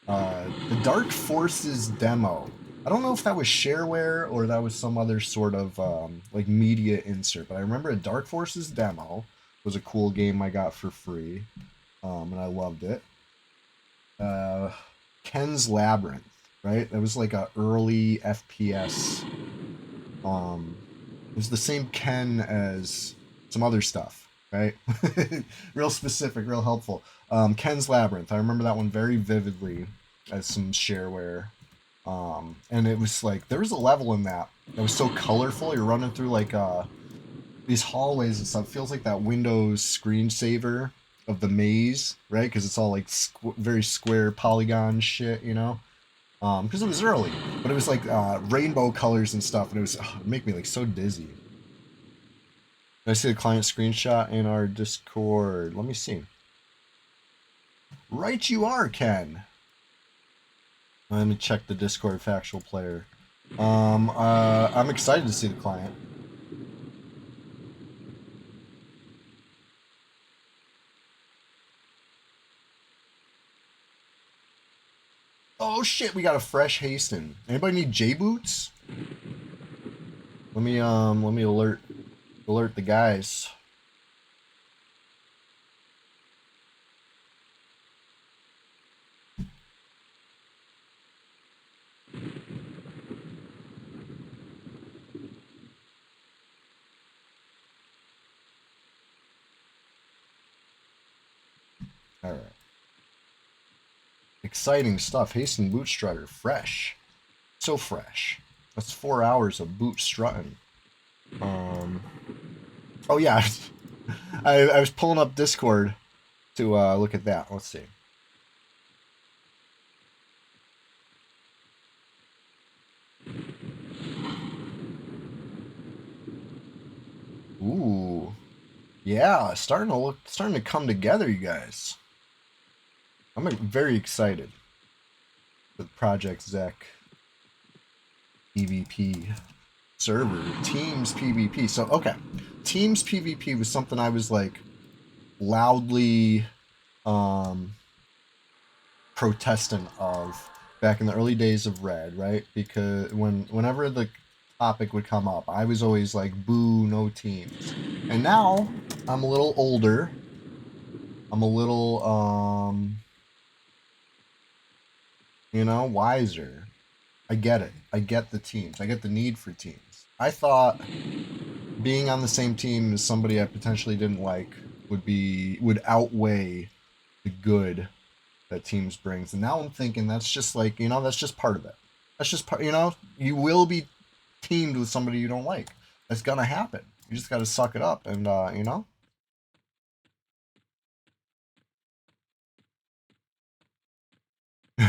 The Dark Forces demo. I don't know if that was shareware or that was some other sort of like media insert, but I remember a Dark Forces demo was a cool game I got for free, and I loved it. Uh, Ken's Labyrinth, right? That was like a early FPS. It was the same Ken as some other stuff, right? Real specific, real helpful. Ken's Labyrinth. I remember that one very vividly as some shareware. And it was like there was a level in that was so colorful. You're running through like these hallways and stuff. It feels like that Windows screensaver of the maze, right? Because it's all like very square polygon shit, you know. Because it was early, but it was like rainbow colors and stuff, and it make me like so dizzy. I see the client screenshot in our Discord. Let me see. Right, you are, Ken. Let me check the Discord factual player. I'm excited to see the client. Oh shit, we got a fresh Haston. Anybody need J boots? Let me alert the guys. All right. Exciting stuff. Haston boot strutter, fresh, so fresh. That's 4 hours of boot strutting. Oh yeah, I was pulling up Discord to look at that. Let's see. Ooh, yeah, starting to come together, you guys. I'm very excited with Project Zek PvP server, Teams PvP. So okay, Teams PvP was something I was like loudly protestant of back in the early days of Red, right? Because whenever the topic would come up, I was always like, boo, no teams. And now I'm a little older. I'm a little wiser. I get it. I get the teams. I get the need for teams. I thought being on the same team as somebody I potentially didn't like would outweigh the good that teams brings. And now I'm thinking that's just like, that's just part of it. That's just part, you will be teamed with somebody you don't like. That's gonna happen. You just gotta suck it up and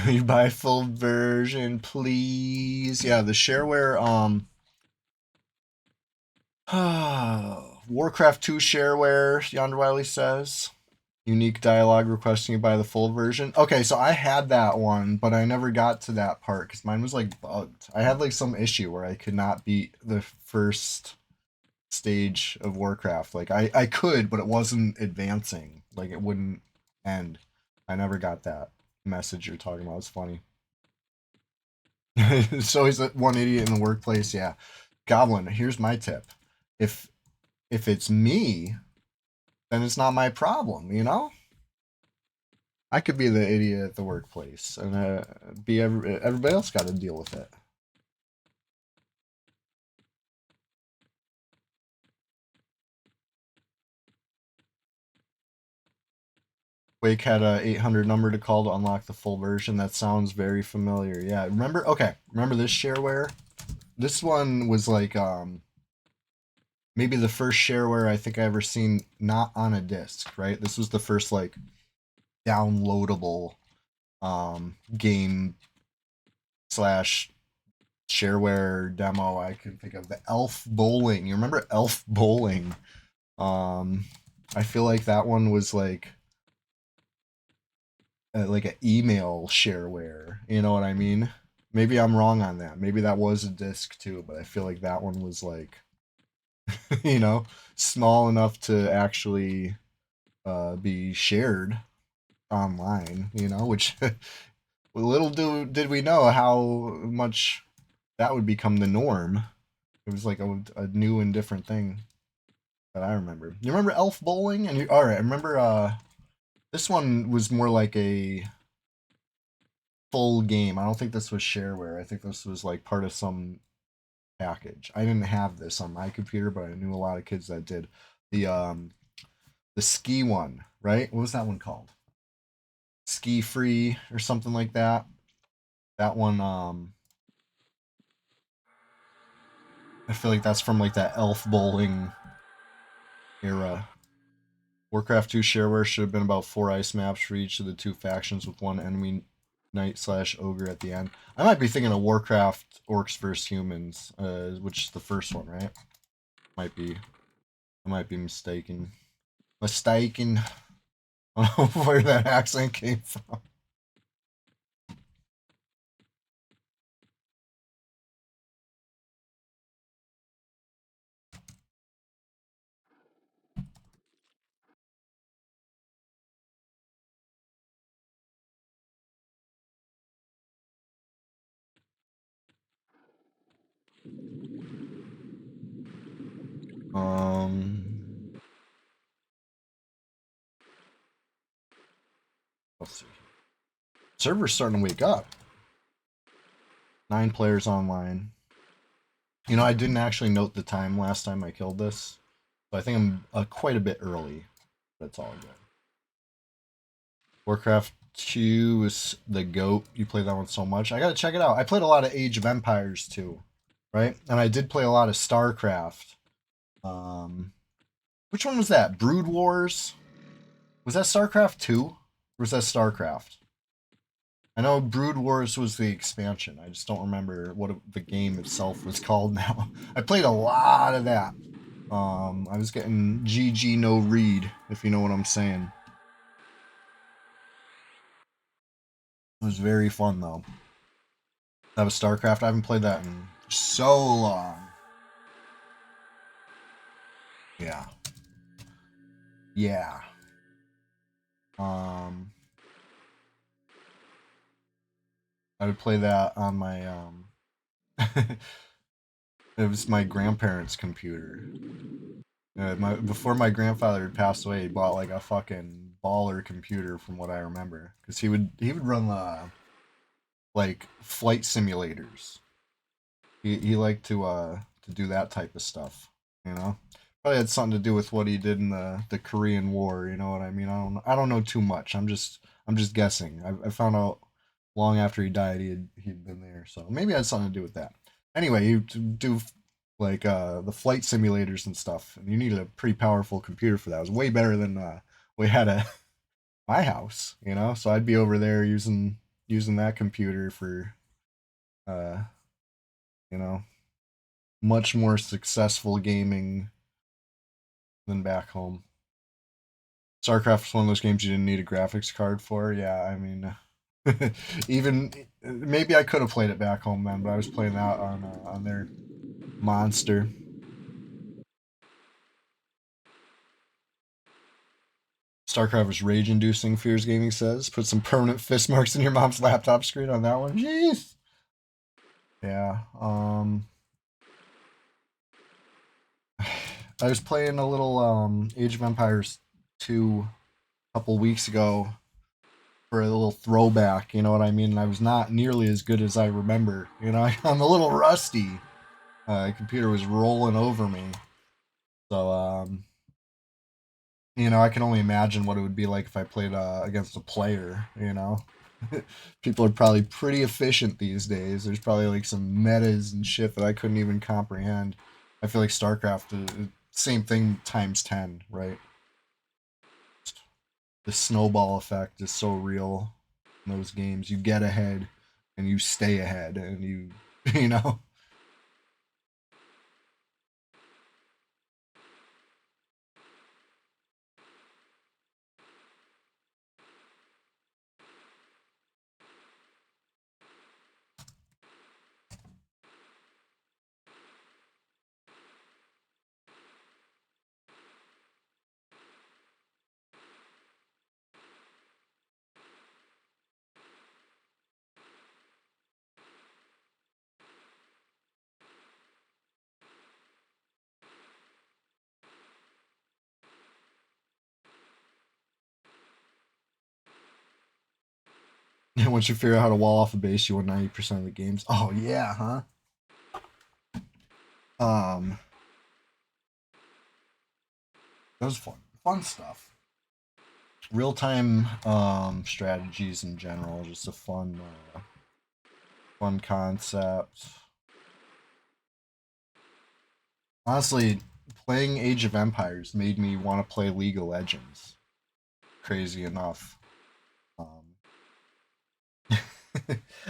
you buy full version, please. Yeah, the shareware Warcraft 2 shareware, Yonder Wiley says. Unique dialogue requesting you buy the full version. Okay, so I had that one, but I never got to that part because mine was like bugged. I had like some issue where I could not beat the first stage of Warcraft. Like I could, but it wasn't advancing. Like it wouldn't end. I never got that message you're talking about. It's funny. So he's one idiot in the workplace. Yeah. Goblin, here's my tip. If it's me, then it's not my problem, I could be the idiot at the workplace, and be everybody else got to deal with it. Wake had a 800 number to call to unlock the full version. That sounds very familiar. Yeah, remember? Okay, remember this shareware? This one was like maybe the first shareware I think I ever seen not on a disc. Right? This was the first like downloadable game slash shareware demo I can think of. The Elf Bowling. You remember Elf Bowling? Um, I feel like that one was like an email shareware. You know what I mean? Maybe I'm wrong on that. Maybe that was a disc too, but I feel like that one was like, you know, small enough to actually be shared online. You know, which little did we know how much that would become the norm. It was like a new and different thing that I remember. You remember Elf Bowling? And you, all right, I remember. This one was more like a full game. I don't think this was shareware. I think this was like part of some package. I didn't have this on my computer, but I knew a lot of kids that did. The um the ski one, right? What was that one called? Ski Free or something like that. That one I feel like that's from like that Elf Bowling era. Warcraft 2 shareware should have been about 4 ice maps for each of the two factions with one enemy knight slash ogre at the end. I might be thinking of Warcraft Orcs vs Humans, which is the first one, right? Might be. I might be mistaken. Mistaken. I don't know where that accent came from. Um, let's see. Server's starting to wake up. 9 players online. You know, I didn't actually note the time last time I killed this, so I think I'm quite a bit early. But it's all good. Warcraft 2 is the GOAT. You play that one so much. I gotta check it out. I played a lot of Age of Empires too, right? And I did play a lot of StarCraft. Um, which one was that? Brood Wars? Was that StarCraft 2? Or was that StarCraft? I know Brood Wars was the expansion. I just don't remember what the game itself was called now. I played a lot of that. I was getting GG no read, if you know what I'm saying. It was very fun though. That was StarCraft. I haven't played that in so long. Yeah. Yeah. Um, I would play that on my it was my grandparents' computer. Before my grandfather had passed away, he bought like a fucking baller computer from what I remember, because he would run like flight simulators. He liked to do that type of stuff, you know. Probably had something to do with what he did in the Korean War. You know what I mean? I don't know too much. I'm just guessing. I found out long after he died he'd been there, so maybe it had something to do with that. Anyway, you do like the flight simulators and stuff, and you needed a pretty powerful computer for that. It was way better than we had at my house, you know. So I'd be over there using that computer for uh you know much more successful gaming than back home. StarCraft was one of those games you didn't need a graphics card for. Yeah, I mean, even maybe I could have played it back home then, but I was playing that on their monster. StarCraft was rage-inducing. Fears Gaming says, "Put some permanent fist marks in your mom's laptop screen on that one." Jeez. Yeah. I was playing a little Age of Empires 2 a couple weeks ago. for a little throwback, you know what I mean? And I was not nearly as good as I remember. You know, I'm a little rusty. The computer was rolling over me. So, you know, I can only imagine what it would be like if I played against a player, you know? People are probably pretty efficient these days. There's probably like some metas and shit that I couldn't even comprehend. I feel like StarCraft is same thing times 10, right? The snowball effect is so real in those games. You get ahead and you stay ahead and you, you know? And once you figure out how to wall off a base, you win 90% of the games. Oh, yeah, huh? Um, that was fun. Fun stuff. Real time strategies in general, just a fun concept. Honestly, playing Age of Empires made me want to play League of Legends. Crazy enough. Um,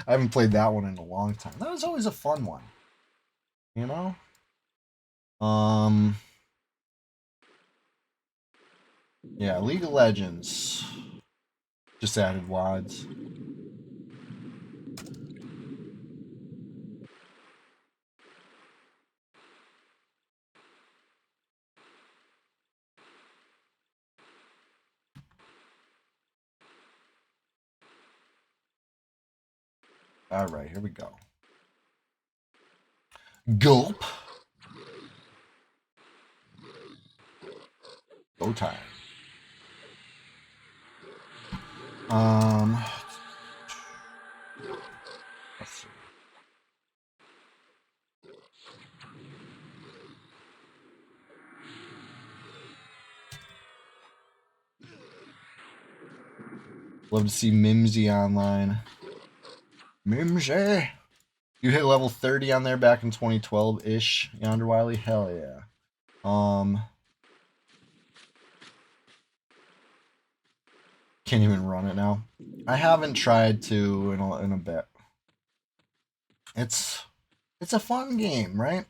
I haven't played that one in a long time. That was always a fun one, you know? Um, yeah, League of Legends. Just added WADs. Alright, here we go. Gulp. Go time. Um, let's see. Love to see Mimsy online. Mimsy! You hit level 30 on there back in 2012-ish, Yonder Wiley? Hell yeah. Can't even run it now. I haven't tried to in a bit. It's a fun game, right?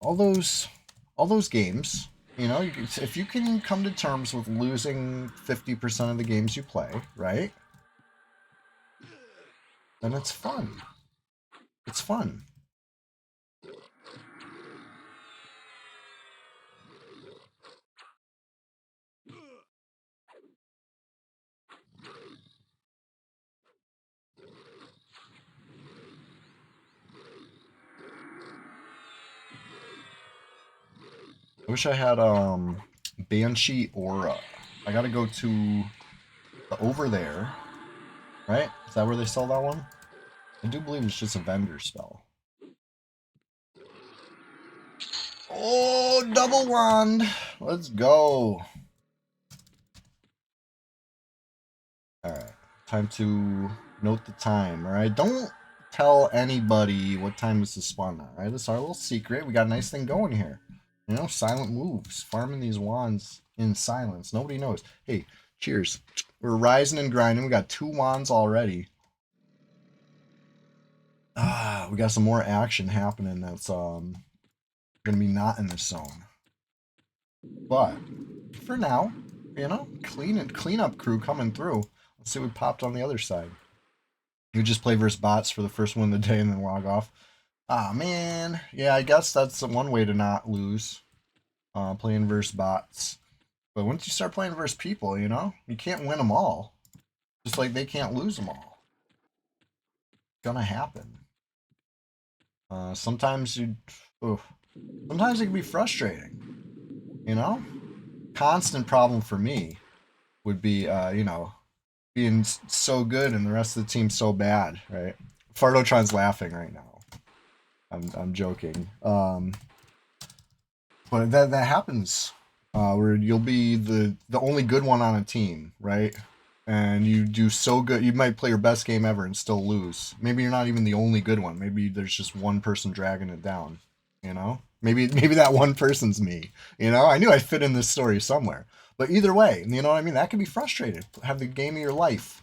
All those games, you know, if you can come to terms with losing 50% of the games you play, right? Then it's fun. It's fun. I wish I had Banshee Aura. I gotta go to over there, right? Is that where they sell that one? I do believe it's just a vendor spell. Oh, double wand. Let's go. Alright. Time to note the time, alright? Don't tell anybody what time this is spawned on, alright? This is our little secret. We got a nice thing going here. You know, silent moves. Farming these wands in silence. Nobody knows. Hey, cheers. We're rising and grinding. We got 2 wands already. We got some more action happening that's gonna be not in this zone. But for now, you know, cleanup crew coming through. Let's see what popped on the other side. You just play versus bots for the first one of the day and then log off. Ah man, yeah, I guess that's one way to not lose. Playing versus bots. But once you start playing versus people, you know, you can't win them all. Just like they can't lose them all. It's gonna happen. Sometimes sometimes it can be frustrating. You know, constant problem for me would be, you know, being so good and the rest of the team so bad, right? Fardotron's laughing right now. I'm joking. But that happens. Where you'll be the only good one on a team, right? And you do so good, you might play your best game ever and still lose. Maybe you're not even the only good one. Maybe there's just one person dragging it down. You know, maybe that one person's me. You know, I knew I fit in this story somewhere. But either way, you know what I mean. That can be frustrating. Have the game of your life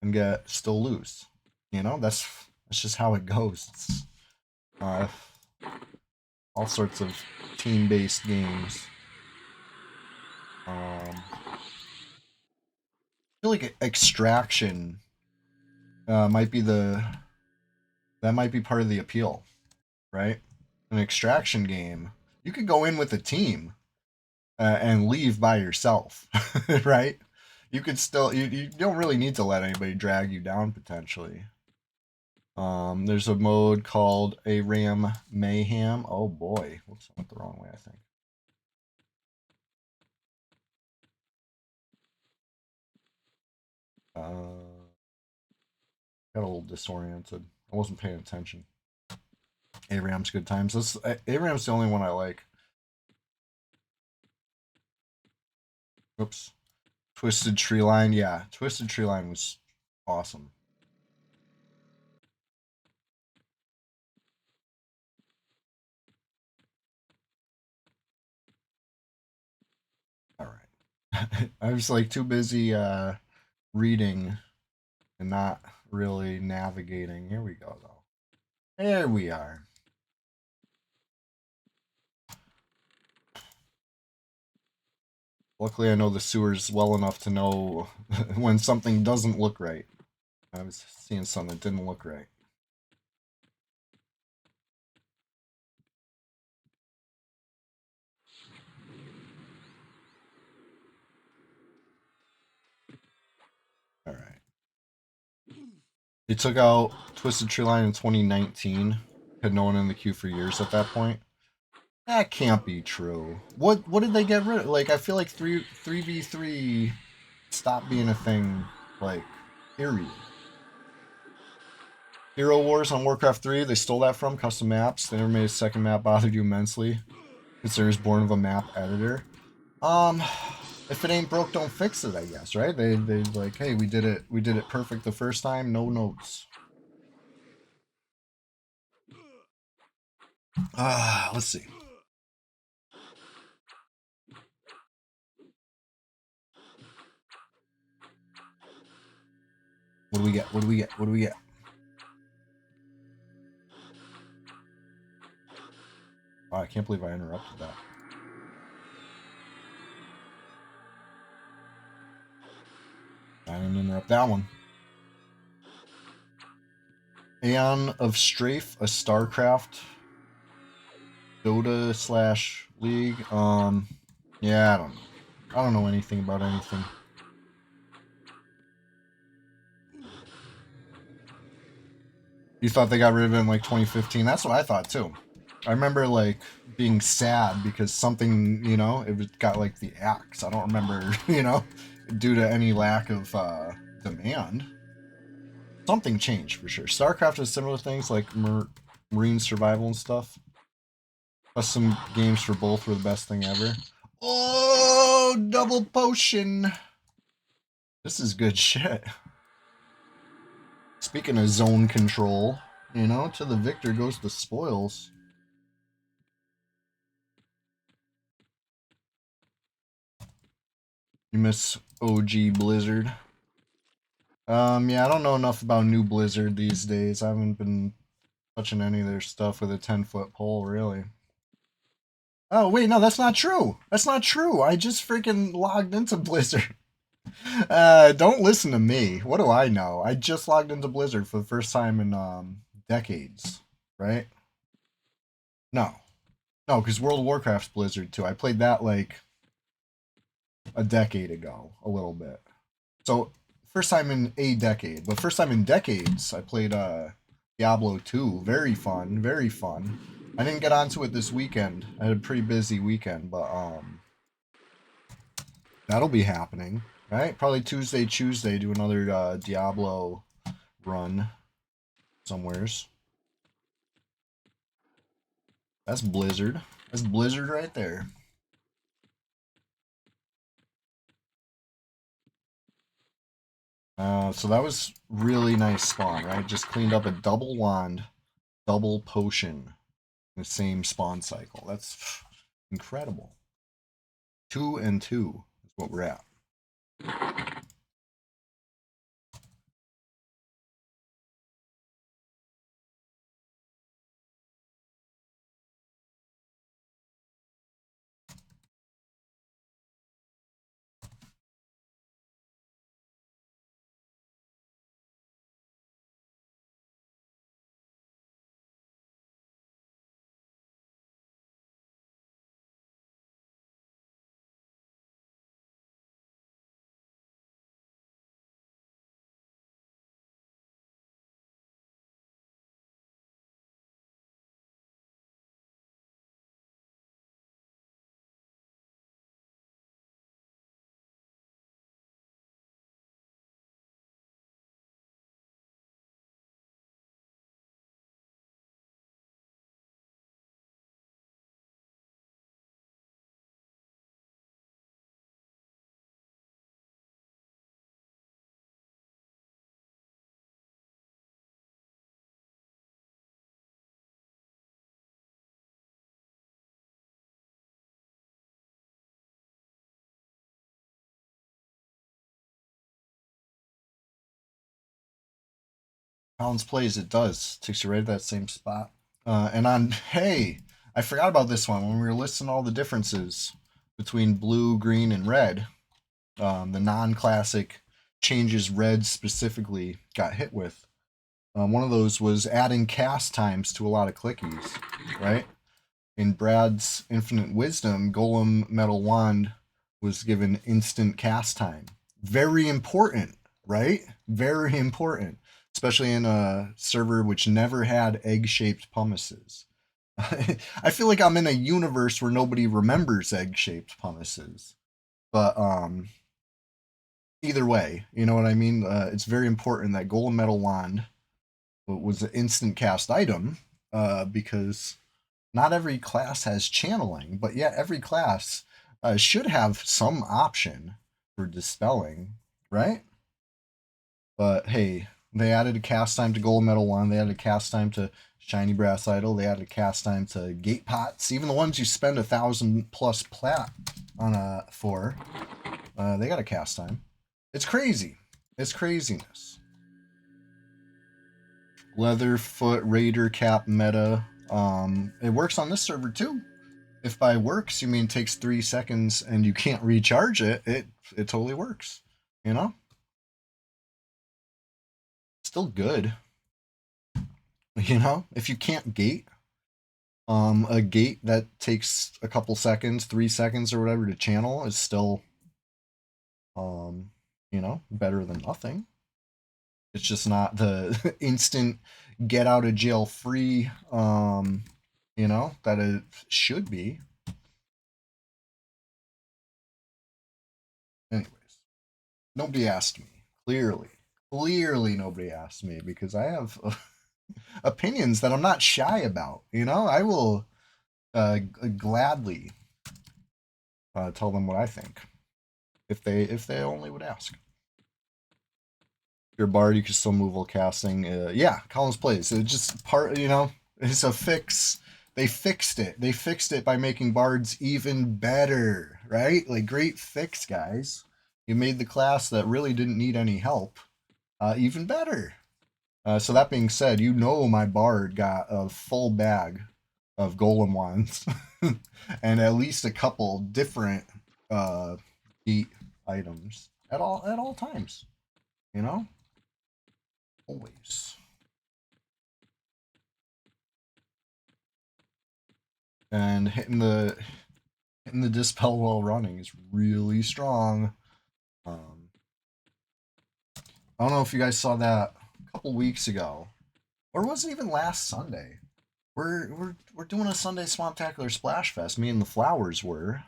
and get still lose. You know, that's just how it goes. It's, uh, all sorts of team-based games. I feel like extraction might be that might be part of the appeal, right? An extraction game, you could go in with a team and leave by yourself, right? You could still you don't really need to let anybody drag you down potentially. There's a mode called ARAM Mayhem. Oh boy, whoops, I went the wrong way, I think. Got a little disoriented. I wasn't paying attention. ARAM's good times. ARAM's the only one I like. Oops. Twisted Tree Line. Yeah, Twisted Tree Line was awesome. All right. I was like too busy reading and not really navigating. Here we go, though. There we are. Luckily, I know the sewers well enough to know when something doesn't look right. I was seeing something that didn't look right. All right. They took out Twisted Tree Line in 2019. Had no one in the queue for years at that point. That can't be true. What did they get rid of? Like, I feel like 3v3 stopped being a thing, like, period. Hero Wars on Warcraft 3, they stole that from custom maps. They never made a second map, bothered you immensely. Considers born of a map editor. If it ain't broke, don't fix it, I guess, right? They like, hey, we did it perfect the first time, no notes. Let's see. What do we get? What do we get? What do we get? Oh, I can't believe I interrupted that. I didn't interrupt that one. Aeon of Strafe, a StarCraft Dota / League. Yeah, I don't know. I don't know anything about anything. You thought they got rid of it in like 2015? That's what I thought too. I remember like being sad because something, you know, it got like the axe. I don't remember, you know, due to any lack of demand. Something changed for sure. StarCraft has similar things like marine survival and stuff. Custom games for both were the best thing ever. Oh, double potion. This is good shit. Speaking of zone control, you know, to the victor goes the spoils. You miss OG Blizzard. Yeah, I don't know enough about new Blizzard these days. I haven't been touching any of their stuff with a 10-foot pole, really. Oh, wait, no, that's not true. That's not true. I just freaking logged into Blizzard. Don't listen to me. What do I know? I just logged into Blizzard for the first time in decades, right? No. No, because World of Warcraft's Blizzard too. I played that like a decade ago, a little bit. So first time in a decade, but first time in decades, I played Diablo 2. Very fun, very fun. I didn't get onto it this weekend. I had a pretty busy weekend, but that'll be happening. Right? Probably Tuesday, do another Diablo run somewheres. That's Blizzard. That's Blizzard right there. So that was really nice spawn, right? Just cleaned up a double wand, double potion, in the same spawn cycle. That's incredible. 2 and 2 is what we're at. Collins plays, it does. Takes you right to that same spot. And on, hey, I forgot about this one when we were listing all the differences between blue, green, and red. The non-classic changes red specifically got hit with. One of those was adding cast times to a lot of clickies, right? In Brad's Infinite Wisdom, Golem Metal Wand was given instant cast time. Very important, right? Very important, especially in a server which never had egg-shaped pumices. I feel like I'm in a universe where nobody remembers egg-shaped pumices. But either way, you know what I mean? It's very important that Golem Metal Wand was an instant cast item because not every class has channeling, but yet every class should have some option for dispelling, right? But hey, they added a cast time to Gold Medal 1, they added a cast time to Shiny Brass Idol, they added a cast time to Gate Pots, even the ones you spend 1,000 plus plat on for, they got a cast time. It's crazy. It's craziness. Leatherfoot Raider Cap meta. It works on this server too. If by works you mean it takes 3 seconds and you can't recharge it, it totally works. You know? Still good. You know? If you can't gate, a gate that takes a couple seconds, 3 seconds or whatever to channel is still you know, better than nothing. It's just not the instant get out of jail free you know, that it should be. Anyways, nobody asked me. Clearly nobody asked me because I have opinions that I'm not shy about. You know, I will gladly tell them what I think if they only would ask. If you're a bard, you can still move while casting. Yeah, Collins plays. It's just part. You know, it's a fix. They fixed it. They fixed it by making bards even better. Right? Like great fix, guys. You made the class that really didn't need any help even better. So that being said, you know my bard got a full bag of golem wands and at least a couple different eat items at all times. You know, always. And hitting the dispel while running is really strong. I don't know if you guys saw that a couple weeks ago, or was it even last Sunday? We're doing a Sunday Swamptacular Splash Fest. Me and the Flowers were.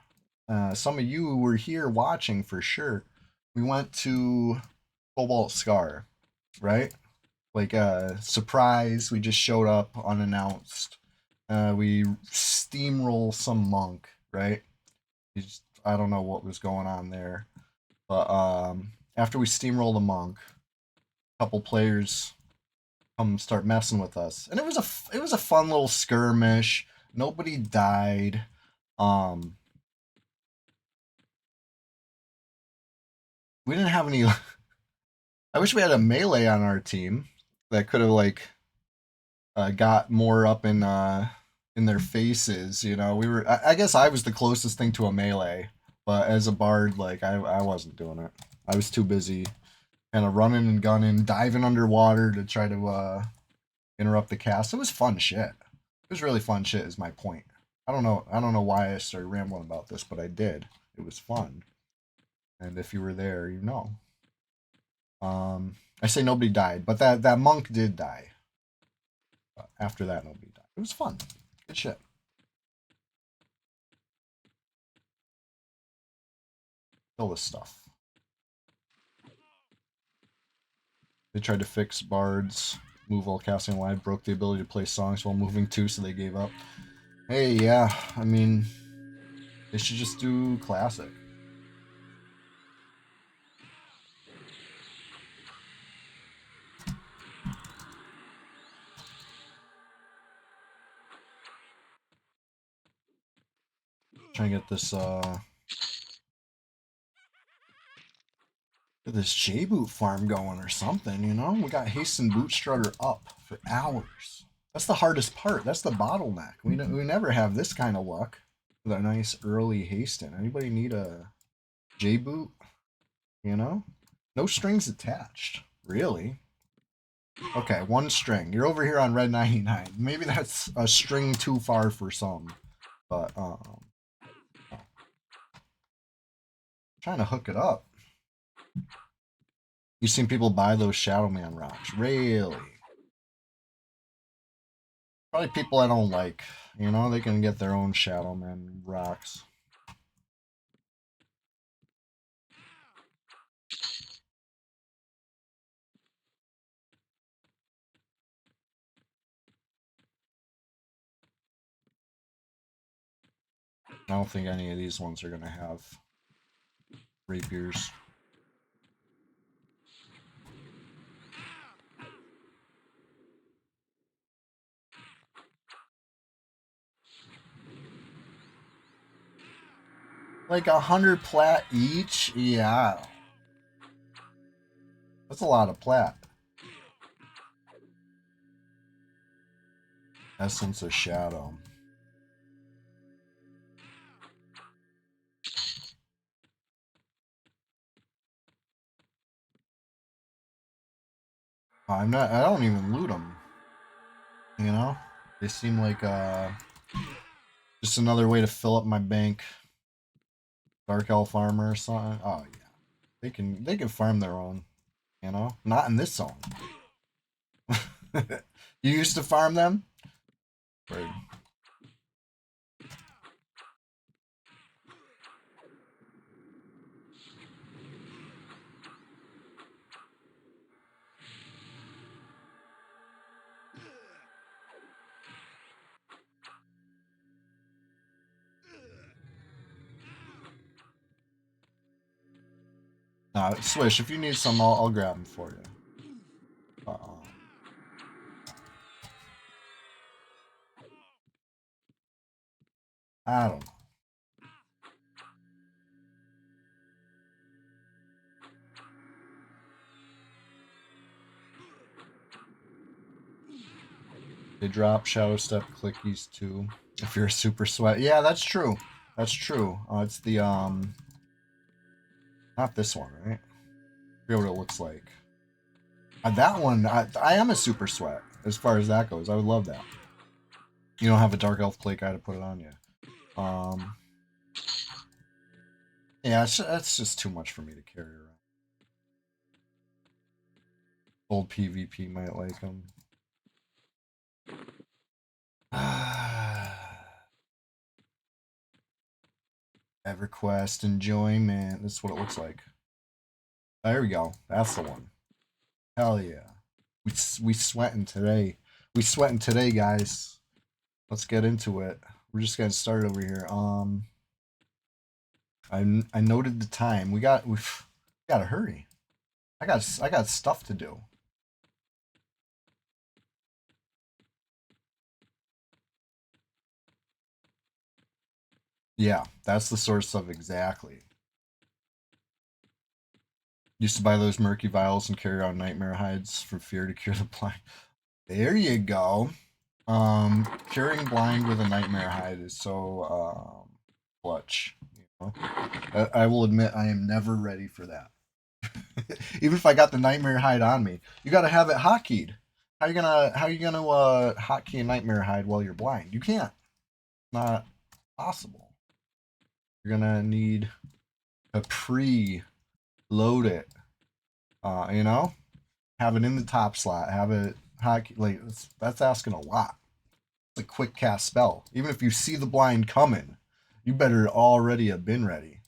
Some of you were here watching for sure. we went to Cobalt Scar, right? Like a surprise. We just showed up unannounced. We steamroll some monk, right? I don't know what was going on there, but after we steamroll the monk, a couple players come start messing with us, and it was a fun little skirmish. Nobody died. Um, we didn't have any. I wish we had a melee on our team that could have like got more up in their faces. You know, we were. I guess I was the closest thing to a melee, but as a bard, like I wasn't doing it. I was too busy kind of running and gunning, diving underwater to try to interrupt the cast. It was fun shit. It was really fun shit. Is my point. I don't know. I don't know why I started rambling about this, but I did. It was fun, and if you were there, you know. I say nobody died, but that monk did die. After that, nobody died. It was fun. Good shit. Kill this stuff. They tried to fix bards, move while casting live, broke the ability to play songs while moving too, so they gave up. Hey, yeah, I mean, they should just do classic. Trying to get this J-Boot farm going or something, you know? We got Hasten Boot Strutter up for hours. That's the hardest part. That's the bottleneck. We never have this kind of luck with a nice early Hasten. Anybody need a J-Boot? You know? No strings attached, really. Okay, one string. You're over here on red 99. Maybe that's a string too far for some, but trying to hook it up. You've seen people buy those Shadow Man rocks, really? Probably people I don't like. You know, they can get their own Shadow Man rocks. I don't think any of these ones are gonna have rapiers. Like 100 plat each? Yeah. That's a lot of plat. Essence of Shadow. I don't even loot them. You know? They seem like just another way to fill up my bank. Dark Elf armor or something. Oh yeah. They can farm their own, you know? Not in this zone. You used to farm them? Right. Swish, if you need some, I'll grab them for you. I don't know. They drop Shadow Step clickies too. If you're a super sweat. Yeah, that's true. That's true. It's the not this one, right? I forget what it looks like. That one, I am a super sweat as far as that goes. I would love that. You don't have a Dark Elf plate guy to put it on you. Yeah, that's just too much for me to carry around. Old PvP might like them. EverQuest enjoyment. That's what it looks like. There we go. That's the one. Hell yeah. We sweating today. We sweating today, guys. Let's get into it. We're just getting started over here. I noted the time. We gotta hurry. I got stuff to do. Yeah, that's the source of exactly. Used to buy those murky vials and carry around nightmare hides for fear to cure the blind. There you go. Curing blind with a nightmare hide is so clutch. You know? I will admit I am never ready for that. Even if I got the nightmare hide on me, you got to have it hotkeyed. How you gonna hotkey a nightmare hide while you're blind? You can't. Not possible. You're gonna need to pre-load it. You know, have it in the top slot. Have it hotkey. Like that's asking a lot. It's a quick cast spell. Even if you see the blind coming, you better already have been ready.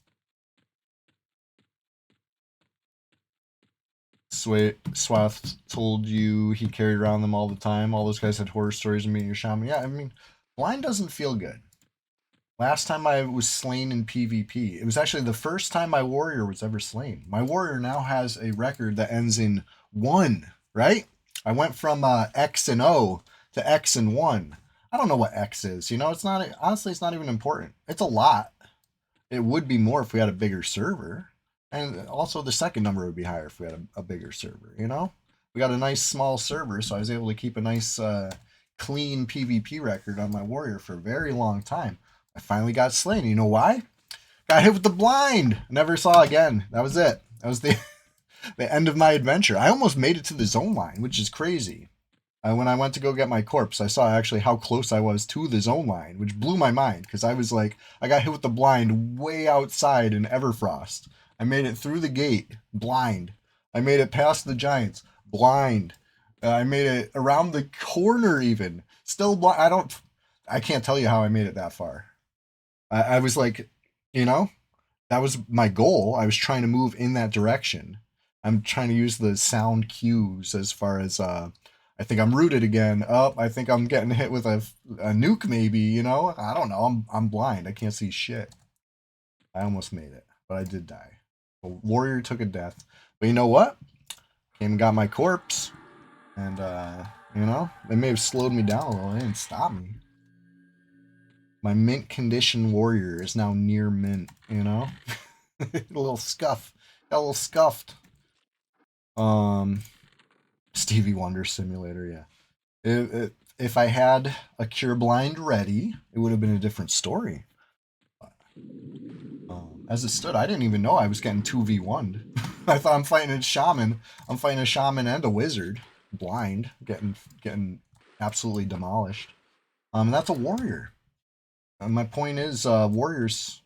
Swath told you he carried around them all the time. All those guys had horror stories of meeting your shaman. Yeah, I mean, blind doesn't feel good. Last time I was slain in PvP, it was actually the first time my warrior was ever slain. My warrior now has a record that ends in 1, right? I went from X and O to X and 1. I don't know what X is. You know, it's not, honestly, it's not even important. It's a lot. It would be more if we had a bigger server. And also the second number would be higher if we had a bigger server, you know? We got a nice small server, so I was able to keep a nice clean PvP record on my warrior for a very long time. I finally got slain. You know why? Got hit with the blind. Never saw again. That was it. That was the the end of my adventure. I almost made it to the zone line, which is crazy. When I went to go get my corpse, I saw actually how close I was to the zone line, which blew my mind because I was like, I got hit with the blind way outside in Everfrost. I made it through the gate, blind. I made it past the giants, blind. I made it around the corner even, still blind. I can't tell you how I made it that far. I was like, you know, that was my goal. I was trying to move in that direction. I'm trying to use the sound cues as far as I think I'm rooted again. Oh, I think I'm getting hit with a nuke maybe, you know? I don't know. I'm blind. I can't see shit. I almost made it, but I did die. A warrior took a death. But you know what? Came and got my corpse. And you know, they may have slowed me down a little. They didn't stop me. My mint condition warrior is now near mint, you know? A little scuff. Got a little scuffed. Stevie Wonder Simulator, yeah. If I had a Cure Blind ready, it would have been a different story. As it stood, I didn't even know I was getting 2v1'd. I thought I'm fighting a shaman. I'm fighting a shaman and a wizard. Blind. Getting absolutely demolished. And that's a warrior. My point is, warriors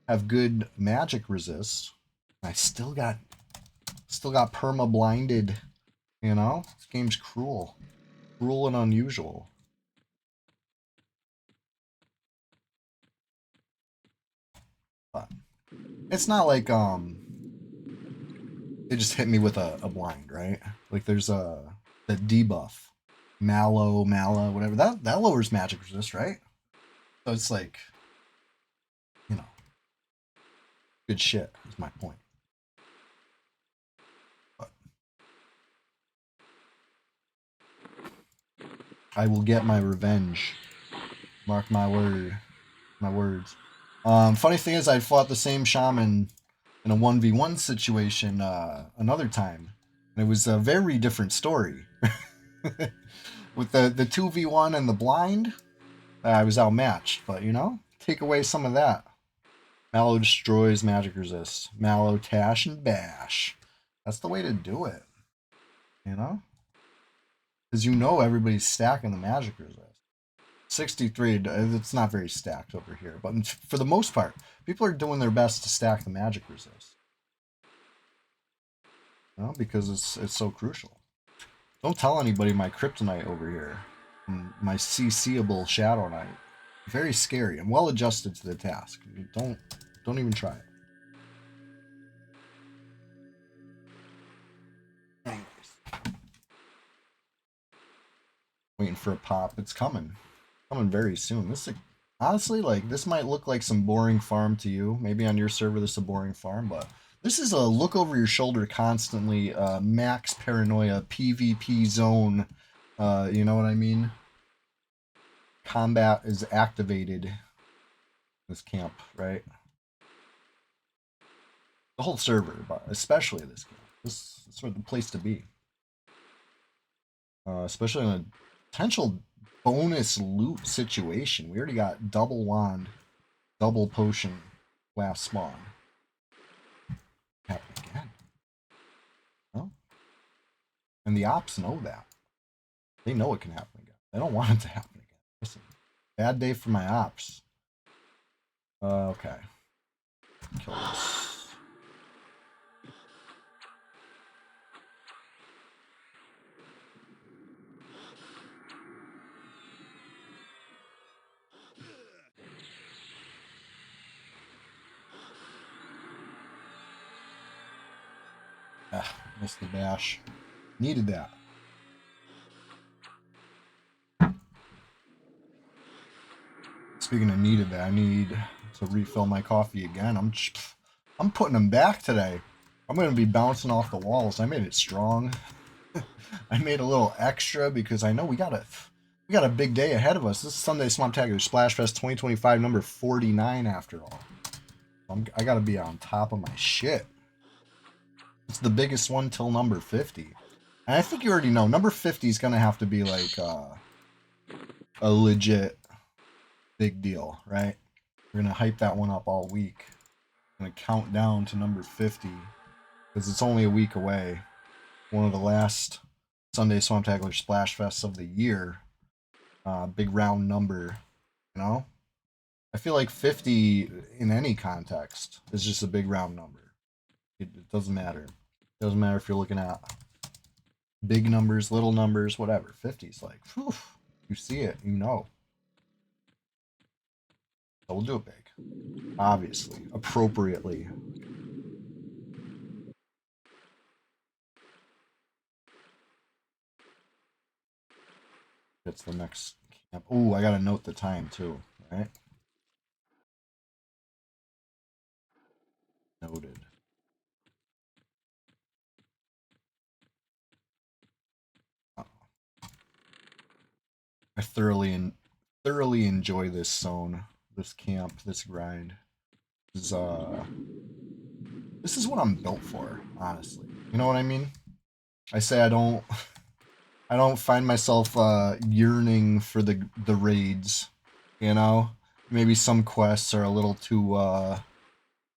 have good magic resist. I still got perma blinded. You know, this game's cruel, cruel and unusual. But it's not like they just hit me with a blind, right? Like there's the debuff, Mala, whatever that lowers magic resist, right? So it's like, you know, good shit is my point. But I will get my revenge. Mark my word, my words. Funny thing is, I fought the same shaman in a 1v1 situation another time. And it was a very different story. With the 2v1 and the blind, I was outmatched. But, you know, take away some of that. Mallow destroys magic resist. Mallow, Tash, and Bash. That's the way to do it. You know? Because you know everybody's stacking the magic resist. 63, it's not very stacked over here. But for the most part, people are doing their best to stack the magic resist. You know? Because it's so crucial. Don't tell anybody my kryptonite over here. My CCable Shadow Knight. Very scary. I'm well adjusted to the task. Don't even try it. Waiting for a pop. It's coming. Coming very soon. This is, honestly, like, this might look like some boring farm to you. Maybe on your server this is a boring farm, but this is a look over your shoulder constantly, max paranoia, PvP zone. You know what I mean? Combat is activated. This camp, right? The whole server, but especially this camp. This is sort of the place to be. Especially in a potential bonus loot situation. We already got double wand, double potion last spawn. Happen again. No? And the ops know that. They know it can happen again. They don't want it to happen again. Listen, bad day for my ops. Okay. Kill this. Ah, missed the dash. Needed that. Speaking of needed that, I need to refill my coffee again. I'm putting them back today. I'm gonna be bouncing off the walls. I made it strong. I made a little extra because I know we got a big day ahead of us. This is Sunday SWAMPTACULAR SPLASHFEST 2025, number 49 after all. I gotta be on top of my shit. It's the biggest one till number 50. And I think you already know, number 50 is gonna have to be like a legit big deal, right? We're gonna hype that one up all week. I'm gonna count down to number 50 because it's only a week away. One of the last Sunday SWAMPTACULAR SPLASHFests of the year. Big round number, you know? I feel like 50 in any context is just a big round number. It doesn't matter. It doesn't matter if you're looking at big numbers, little numbers, whatever. 50 is like, whew, you see it, you know. So we'll do it big. Obviously. Appropriately. It's the next camp. Ooh, I gotta note the time too, right? Noted. I thoroughly enjoy this zone, this camp, this grind. This is what I'm built for, honestly. You know what I mean? I say I don't find myself yearning for the raids, you know? Maybe some quests are a little too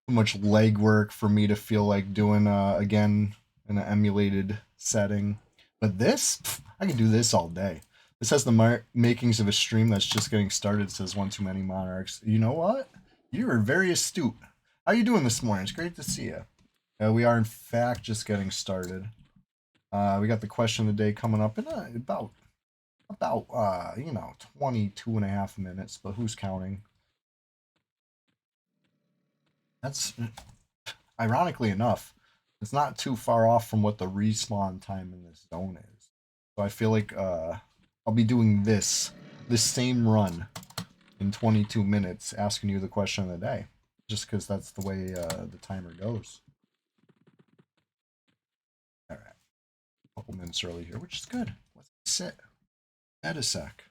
much legwork for me to feel like doing again in an emulated setting. But this, I can do this all day. This has the makings of a stream that's just getting started. It says one too many monarchs. You know what? You are very astute. How you doing this morning? It's great to see you. We are in fact just getting started. We got the question of the day coming up in about 22 and a half minutes, but who's counting? That's ironically enough, it's not too far off from what the respawn time in this zone is. So I feel like I'll be doing this same run in 22 minutes, asking you the question of the day, just because that's the way the timer goes. All right, a couple minutes early here, which is good. Let's sit. Add a sec.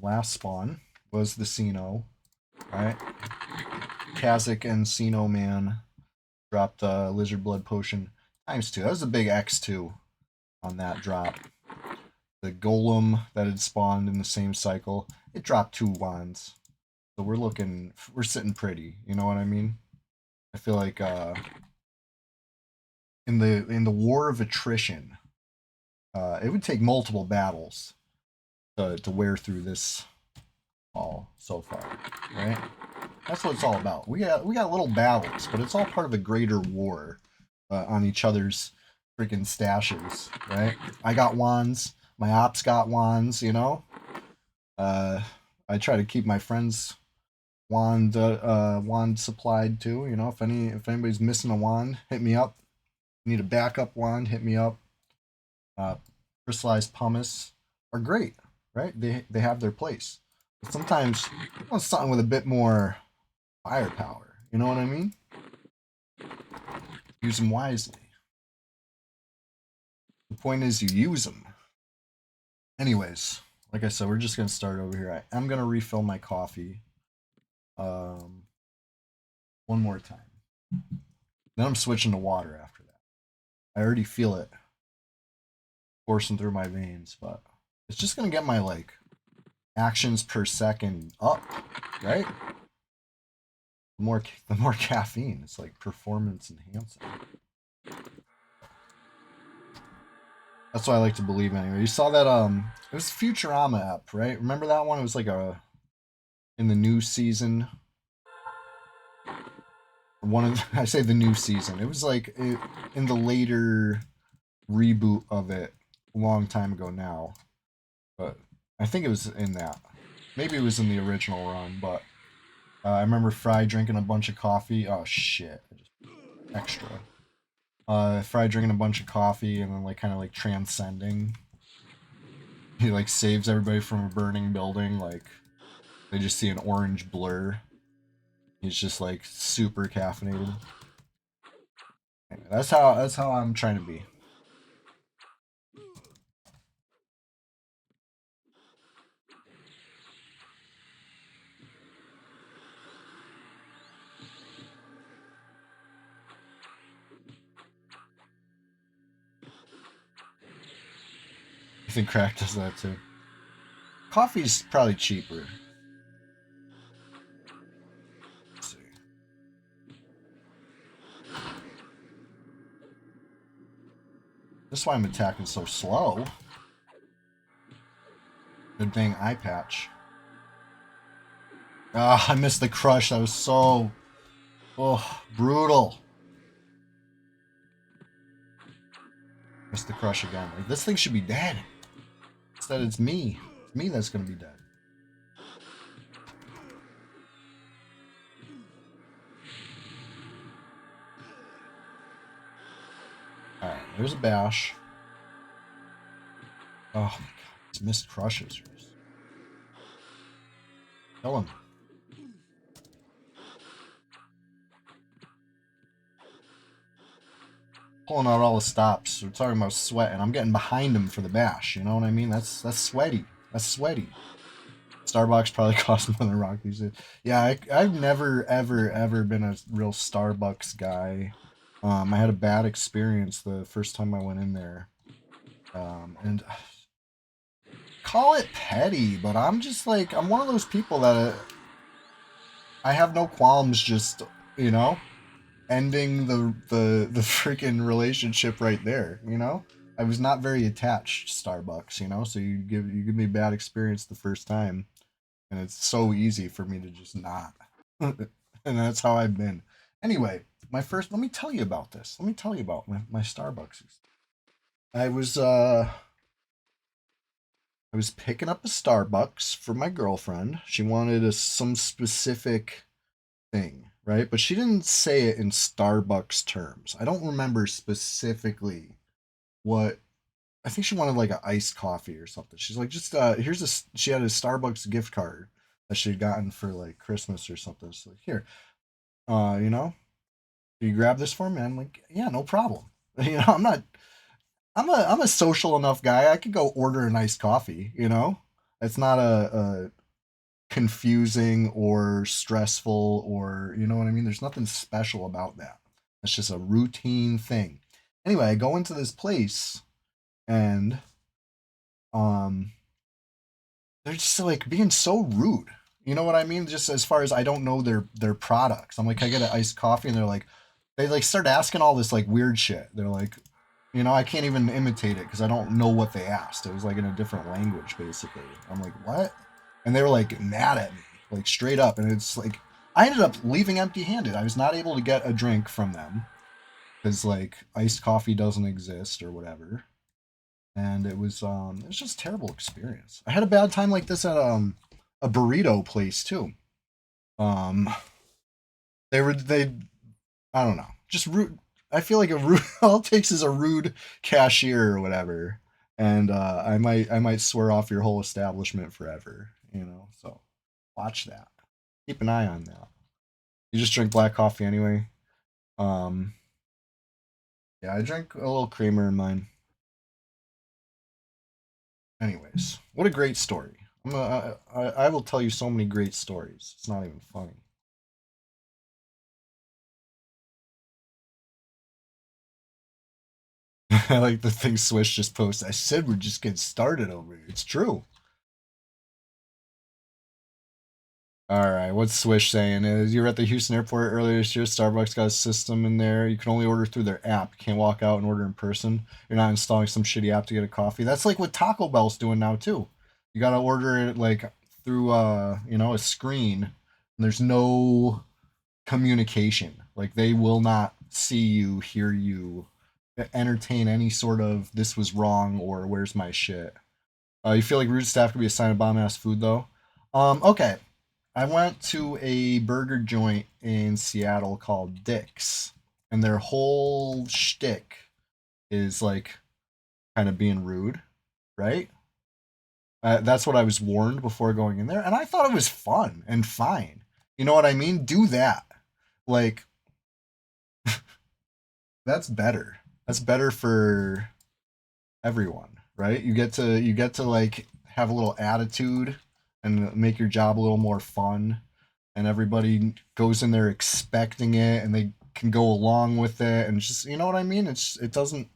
Last spawn was the Sino, right? Kazakh and Sino man dropped Lizard Blood Potion ×2. That was a big X2 on that drop. The Golem that had spawned in the same cycle, it dropped 2 wands. So we're sitting pretty, you know what I mean? I feel like in the war of attrition, it would take multiple battles to wear through this all so far, right? That's what it's all about. We got little battles, but it's all part of a greater war on each other's freaking stashes, right? I got wands, my ops got wands, you know. I try to keep my friends wand supplied too, you know. If anybody's missing a wand, hit me up. Need a backup wand, hit me up. Crystallized pumice are great, right? They have their place. But sometimes you want something with a bit more firepower. You know what I mean? Use them wisely. The point is you use them. Anyways, like I said, we're just gonna start over here. I'm gonna refill my coffee. Um, one more time. Then I'm switching to water after that. I already feel it coursing through my veins, but it's just gonna get my like actions per second up, right? The more caffeine, it's like performance enhancing. That's what I like to believe anyway. You saw that it was Futurama app, right? Remember that one? It was like a in the new season. One of I say the new season. It was like in the later reboot of it a long time ago now. But I think it was in that. Maybe it was in the original run, but I remember Fry drinking a bunch of coffee. Oh shit. Extra. Fry drinking a bunch of coffee and then like kind of like transcending. He like saves everybody from a burning building. Like they just see an orange blur. He's just like super caffeinated. Anyway, that's how I'm trying to be. I think crack does that too. Coffee's probably cheaper. Let's see. That's why I'm attacking so slow. Good thing eye patch. Ah, I missed the crush. That was so brutal. Missed the crush again. Like this thing should be dead. Instead, it's me. It's me that's gonna be dead. Alright, there's a bash. Oh my god, these missed crushes. Kill him. Pulling out all the stops. We're talking about sweat, and I'm getting behind him for the bash. You know what I mean? That's sweaty. That's sweaty. Starbucks probably costs more than Rock these days. Yeah, I've never ever been a real Starbucks guy. I had a bad experience the first time I went in there, and call it petty, but I'm just like I'm one of those people that I have no qualms just you know ending the freaking relationship right there. You know, I was not very attached to Starbucks. You know, so you give me a bad experience the first time, and it's so easy for me to just not. And that's how I've been. Anyway, my first. Let me tell you about this. Let me tell you about my Starbucks. I was uh I was picking up a Starbucks for my girlfriend. She wanted some specific thing, right? But she didn't say it in Starbucks terms. I don't remember specifically what. I think she wanted like an iced coffee or something. She's like, just here's a. She had a Starbucks gift card that she'd gotten for like Christmas or something. So like, here, you know, you grab this for me. I'm like, yeah, no problem. You know, I'm not. I'm a social enough guy. I could go order a nice coffee. You know, it's not a confusing or stressful or you know what I mean. There's nothing special about that. It's just a routine thing. Anyway, I go into this place and um they're just like being so rude. You know what I mean? Just as far as I don't know their products. I'm like, can I get an iced coffee? And they're like, they like start asking all this like weird shit. They're like, you know, I can't even imitate it because I don't know what they asked. It was like in a different language, basically. I'm like, what? And they were like mad at me, like straight up. And it's like, I ended up leaving empty handed. I was not able to get a drink from them because like iced coffee doesn't exist or whatever. And it was just a terrible experience. I had a bad time like this at a burrito place too. Um, they I don't know, just rude. I feel like a rude, all it takes is a rude cashier or whatever, and I might swear off your whole establishment forever. So watch that. Keep an eye on that. You just drink black coffee anyway. Um, yeah, I drink a little creamer in mine. Anyways, what a great story. I will tell you so many great stories. It's not even funny. I like the thing Swish just posted. I said we're just getting started over here. It's true. All right, what's Swish saying? Is you were at the Houston airport earlier this year. Starbucks got a system in there. You can only order through their app. You can't walk out and order in person. You're not installing some shitty app to get a coffee. That's like what Taco Bell's doing now too. You gotta order it like through a screen. And there's no communication. Like they will not see you, hear you, entertain any sort of this was wrong or where's my shit. You feel like rude staff could be assigned a bomb ass food though? Okay. I went to a burger joint in Seattle called Dick's, and their whole shtick is like kind of being rude, right? That's what I was warned before going in there, and I thought it was fun and fine. You know what I mean? Do that. Like, that's better. That's better for everyone, right? You get to like have a little attitude and make your job a little more fun, and everybody goes in there expecting it and they can go along with it, and just, you know what I mean? It doesn't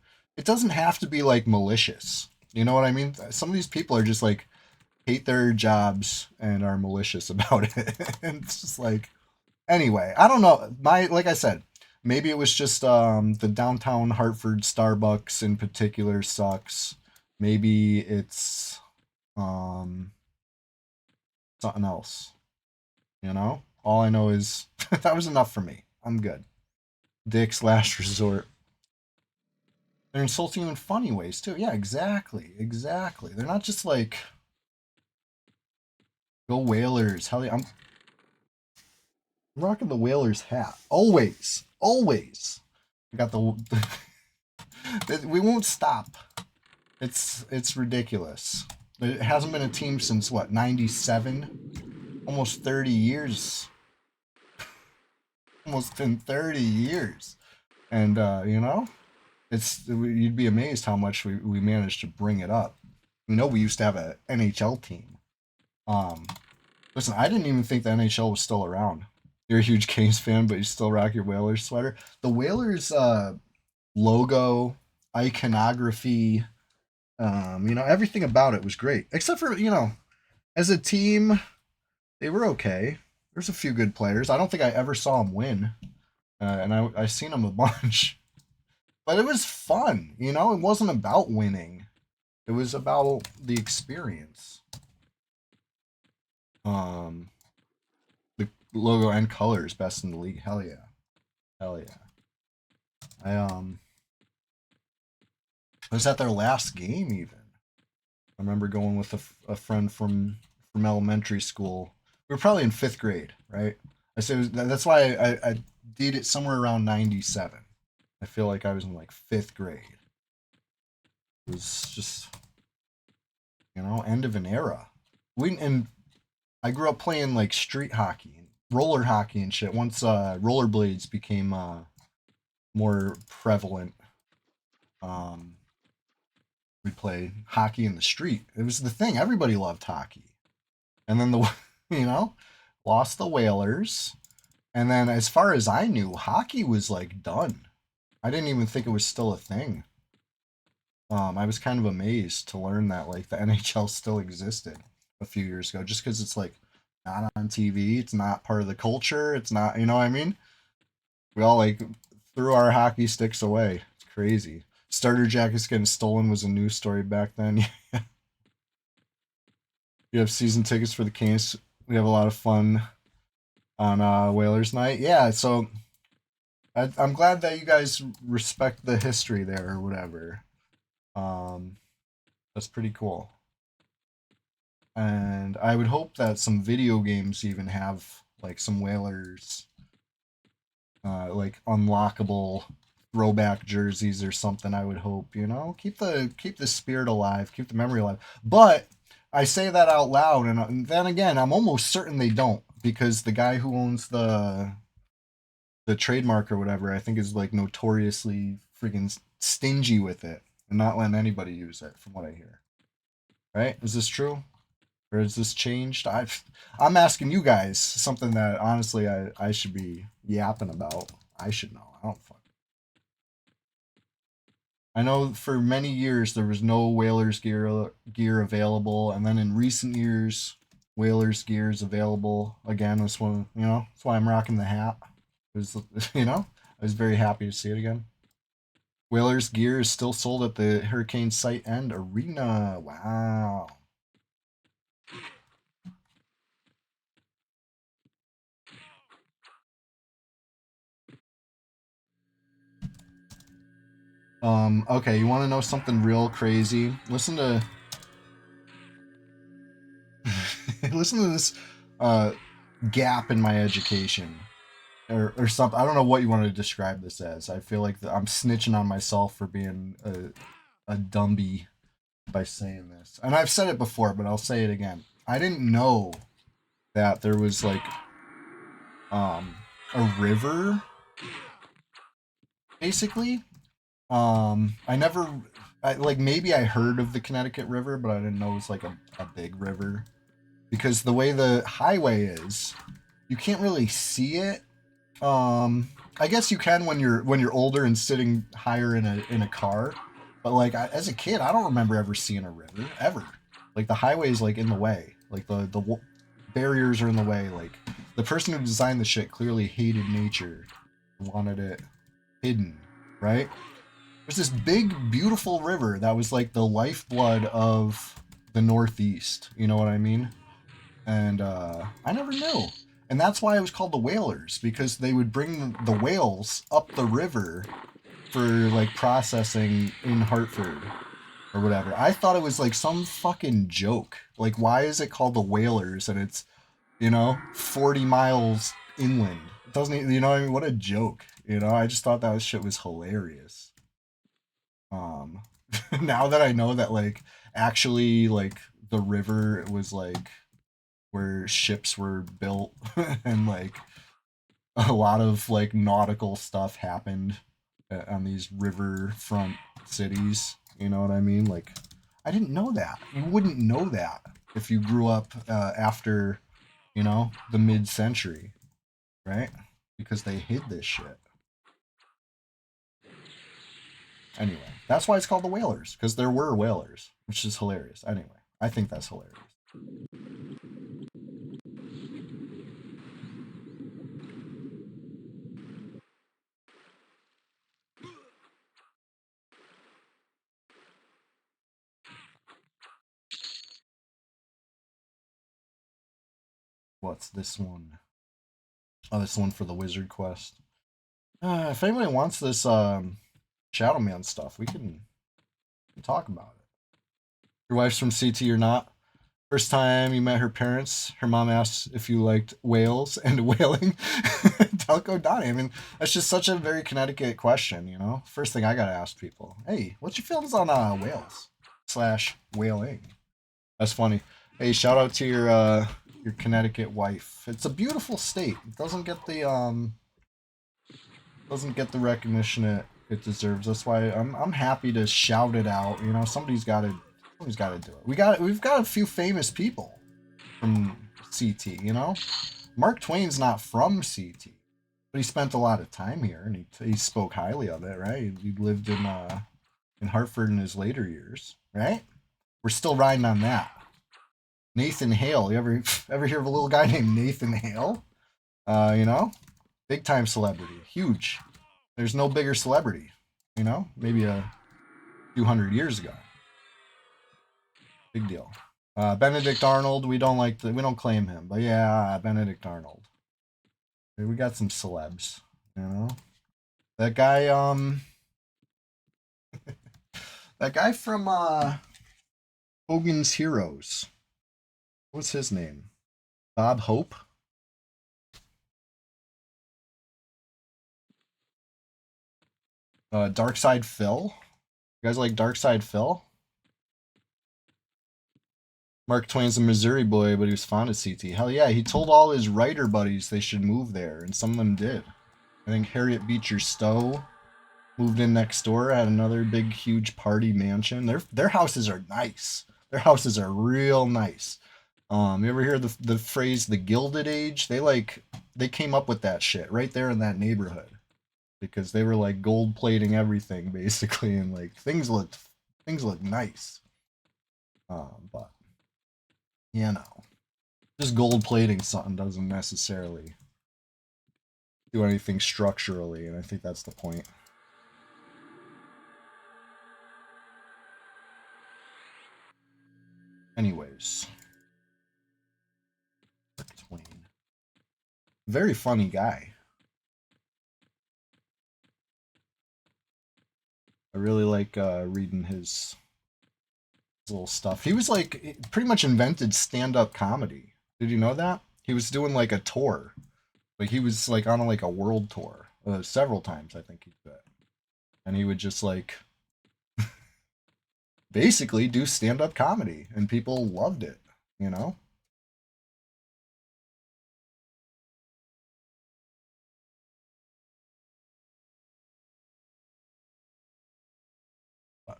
have to be like malicious. You know what I mean? Some of these people are just like hate their jobs and are malicious about it. And it's just like, anyway, I don't know. Like I said, maybe it was just the downtown Hartford Starbucks in particular sucks. Maybe it's um something else. All I know is that was enough for me. I'm good. Dick's last resort. They're insulting you in funny ways too. Yeah, exactly, exactly. They're not just like go Whalers. Hell yeah, I'm rocking the Whalers hat always, always. I got we won't stop. It's ridiculous. It hasn't been a team since what, 97? Almost 30 years. Almost been 30 years. And you'd be amazed how much we managed to bring it up. We used to have an NHL team. Um Listen, I didn't even think the NHL was still around. You're a huge Canes fan, but you still rock your Whalers sweater. The Whalers logo, iconography, everything about it was great. Except for, as a team, they were okay. There's a few good players. I don't think I ever saw them win. And I seen them a bunch. But it was fun, It wasn't about winning. It was about the experience. Um, the logo and colors best in the league. Hell yeah, hell yeah. I was at their last game even. I remember going with a friend from elementary school. We were probably in fifth grade, right? That's why I did it somewhere around 97. I feel like I was in like fifth grade. It was just end of an era. And I grew up playing like street hockey and roller hockey and shit. Once rollerblades became more prevalent, um, we played hockey in the street. It was the thing. Everybody loved hockey. And then you know, lost the Whalers. And then, as far as I knew, hockey was like done. I didn't even think it was still a thing. I was kind of amazed to learn that like the NHL still existed a few years ago, just because it's like not on TV, it's not part of the culture, it's not, you know what I mean? We all like threw our hockey sticks away. It's crazy. Starter jackets getting stolen was a news story back then. You have season tickets for the Canes. We have a lot of fun on Whalers night. Yeah, so I'm glad that you guys respect the history there or whatever. Um, that's pretty cool. And I would hope that some video games even have like some Whalers like unlockable throwback jerseys or something, I would hope, you know? Keep the spirit alive, keep the memory alive. But I say that out loud, and then again, I'm almost certain they don't, because the guy who owns the trademark or whatever, I think is like notoriously freaking stingy with it and not letting anybody use it, from what I hear. Right? Is this true? Or has this changed? I'm asking you guys something that honestly I should be yapping about. I should know. I don't fuck. I know for many years there was no Whalers gear available, and then in recent years, Whalers gear is available again. This one, you know, that's why I'm rocking the hat. It was, you know, I was very happy to see it again. Whalers gear is still sold at the Hurricane Site and Arena. Wow. Okay, you want to know something real crazy? Listen to listen to this uh gap in my education. Or something. I don't know what you want to describe this as. I feel like I'm snitching on myself for being a dumbie by saying this. And I've said it before, but I'll say it again. I didn't know that there was like a river basically. I never like maybe I heard of the Connecticut River, but I didn't know it was like a big river, because the way the highway is, you can't really see it. I guess you can when you're older and sitting higher in a car, but like as a kid, I don't remember ever seeing a river ever. Like the highway is like in the way, like the barriers are in the way. Like the person who designed the shit clearly hated nature, wanted it hidden, right? There's this big, beautiful river that was like the lifeblood of the Northeast. You know what I mean? And I never knew. And that's why it was called the Whalers, because they would bring the whales up the river for like processing in Hartford or whatever. I thought it was like some fucking joke. Like, why is it called the Whalers and it's, you know, 40 miles inland? It doesn't, you know what I mean? What a joke. You know, I just thought that shit was hilarious. Um, now that I know that, like, actually, like, the river was like where ships were built and like a lot of like nautical stuff happened on these riverfront cities. You know what I mean? Like, I didn't know that. You wouldn't know that if you grew up after, you know, the mid-century, right? Because they hid this shit. Anyway, that's why it's called the Whalers, because there were whalers, which is hilarious. Anyway, I think that's hilarious. What's this one? Oh, this one for the Wizard Quest. If anybody wants this Shadow Man stuff, we can talk about it. Your wife's from CT or not? First time you met her parents, her mom asked if you liked whales and whaling. Delco Donnie. I mean, that's just such a very Connecticut question, you know? First thing I gotta ask people. Hey, what's your feelings on whales slash whaling? That's funny. Hey, shout out to your Connecticut wife. It's a beautiful state. It doesn't get the recognition it deserves. That's why I'm happy to shout it out. You know, somebody's got to do it. We've got a few famous people from CT. You know, Mark Twain's not from CT, but he spent a lot of time here, and he spoke highly of it. Right? He lived in Hartford in his later years. Right? We're still riding on that. Nathan Hale. You ever hear of a little guy named Nathan Hale? You know, big time celebrity, huge. There's no bigger celebrity, you know, maybe a few hundred years ago. Big deal. Benedict Arnold, we don't claim him, but yeah, Benedict Arnold. We got some celebs, you know. That guy, that guy from Hogan's Heroes. What's his name? Bob Hope. Dark Side Phil. You guys like Dark Side Phil? Mark Twain's a Missouri boy, but he was fond of CT. Hell yeah, he told all his writer buddies they should move there, and some of them did. I think Harriet Beecher Stowe moved in next door, had another big, huge party mansion. Their houses are nice. Their houses are real nice. You ever hear the phrase "the Gilded Age"? They came up with that shit right there in that neighborhood because they were like gold plating everything basically, and like things looked nice. But you know, just gold plating something doesn't necessarily do anything structurally, and I think that's the point. Anyways, Mark Twain, very funny guy. I really like reading his little stuff. He was like pretty much invented stand-up comedy. Did you know that? He was doing like a tour. Like he was like on like a world tour several times. I think he did, and he would just like basically do stand-up comedy, and people loved it. You know. But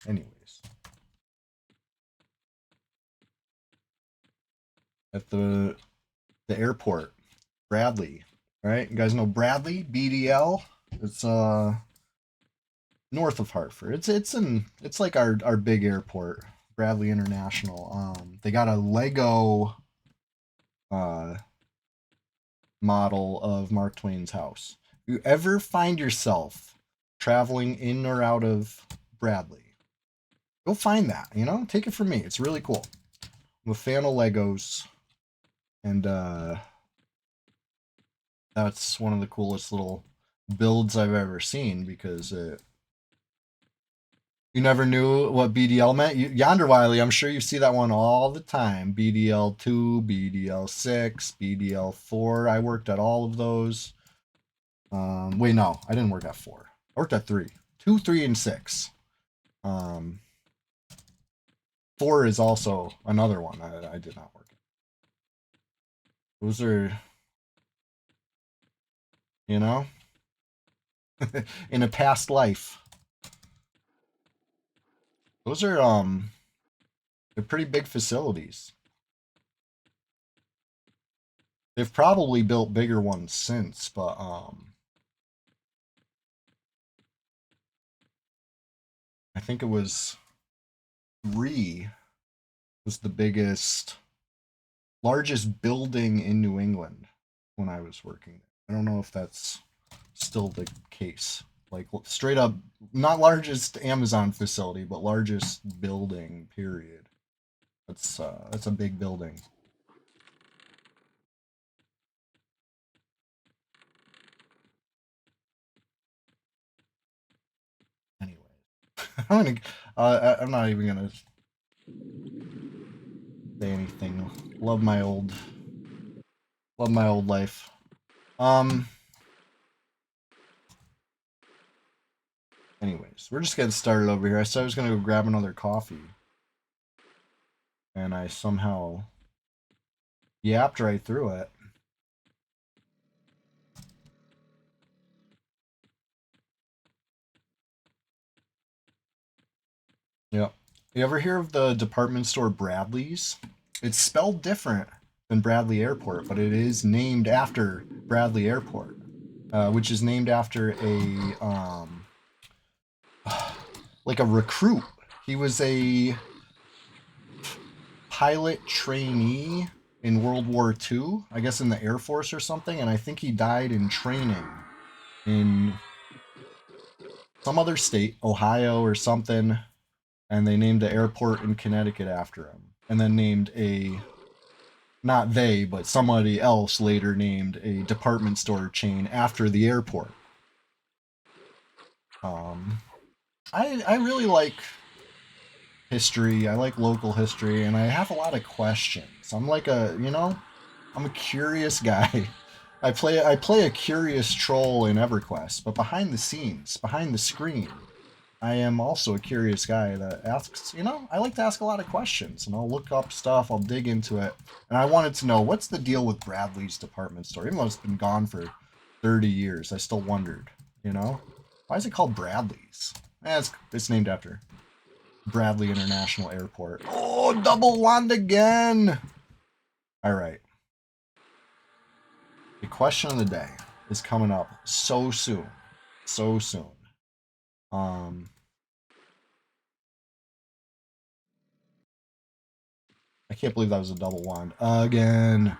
anyways, at the airport, Bradley. All right, you guys know Bradley BDL. It's north of Hartford. It's like our big airport, Bradley International. They got a Lego uh model of Mark Twain's house. If you ever find yourself traveling in or out of Bradley, go find that, take it from me. It's really cool. I'm a fan of Legos, and that's one of the coolest little builds I've ever seen because you never knew what BDL meant. Yonder Wiley, I'm sure you see that one all the time. BDL2, BDL6, BDL4. I worked at all of those. Wait, no, I didn't work at 4. I worked at 3. 2, 3, and 6. 4 is also another one I did not work at. Those are, you know, in a past life. Those are they're pretty big facilities. They've probably built bigger ones since, but I think it was 3 was the largest building in New England when I was working. I don't know if that's still the case. Like straight up, not largest Amazon facility, but largest building. Period. That's a big building. Anyway, I'm not even gonna say anything. Love my old life. Um. Anyways, we're just getting started over here. I said I was gonna go grab another coffee, and I somehow yapped right through it. Yep. You ever hear of the department store Bradley's? It's spelled different than Bradley Airport, but it is named after Bradley Airport, which is named after like a recruit. He was a pilot trainee in World War II, I guess in the Air Force or something, and I think he died in training in some other state, Ohio or something, and they named the airport in Connecticut after him. And then named not they, but somebody else later named a department store chain after the airport. I really like history. I like local history, and I have a lot of questions. I'm like I'm a curious guy. I play a curious troll in EverQuest, but behind the scenes, behind the screen, I am also a curious guy that asks, I like to ask a lot of questions and I'll look up stuff, I'll dig into it. And I wanted to know what's the deal with Bradley's department store? Even though it's been gone for 30 years, I still wondered, Why is it called Bradley's? It's named after Bradley International Airport. Oh, double wand again! Alright. The question of the day is coming up so soon. So soon. I can't believe that was a double wand. Again.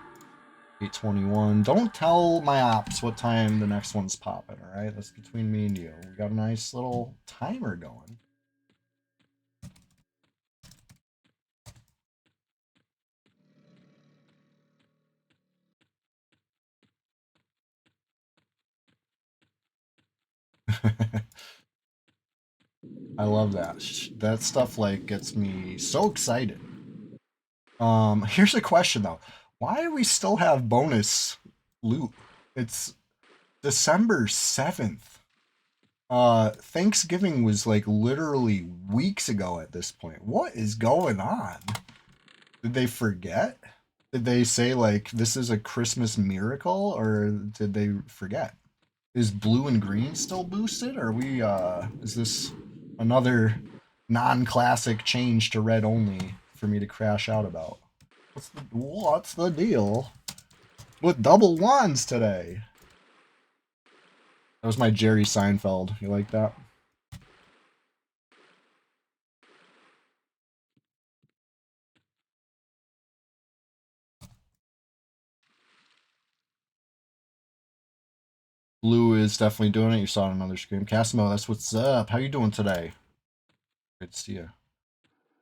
8:21. Don't tell my ops what time the next one's popping, alright? That's between me and you. We got a nice little timer going. I love that. That stuff like gets me so excited. Here's a question though. Why do we still have bonus loot? It's December 7th. Thanksgiving was like literally weeks ago at this point. What is going on? Did they forget? Did they say like this is a Christmas miracle or did they forget? Is blue and green still boosted? Or are we is this another non-classic change to red only for me to crash out about? What's the deal with double wands today? That was my Jerry Seinfeld. You like that? Blue is definitely doing it. You saw it on another screen. Casimo, that's what's up. How you doing today? Good to see you.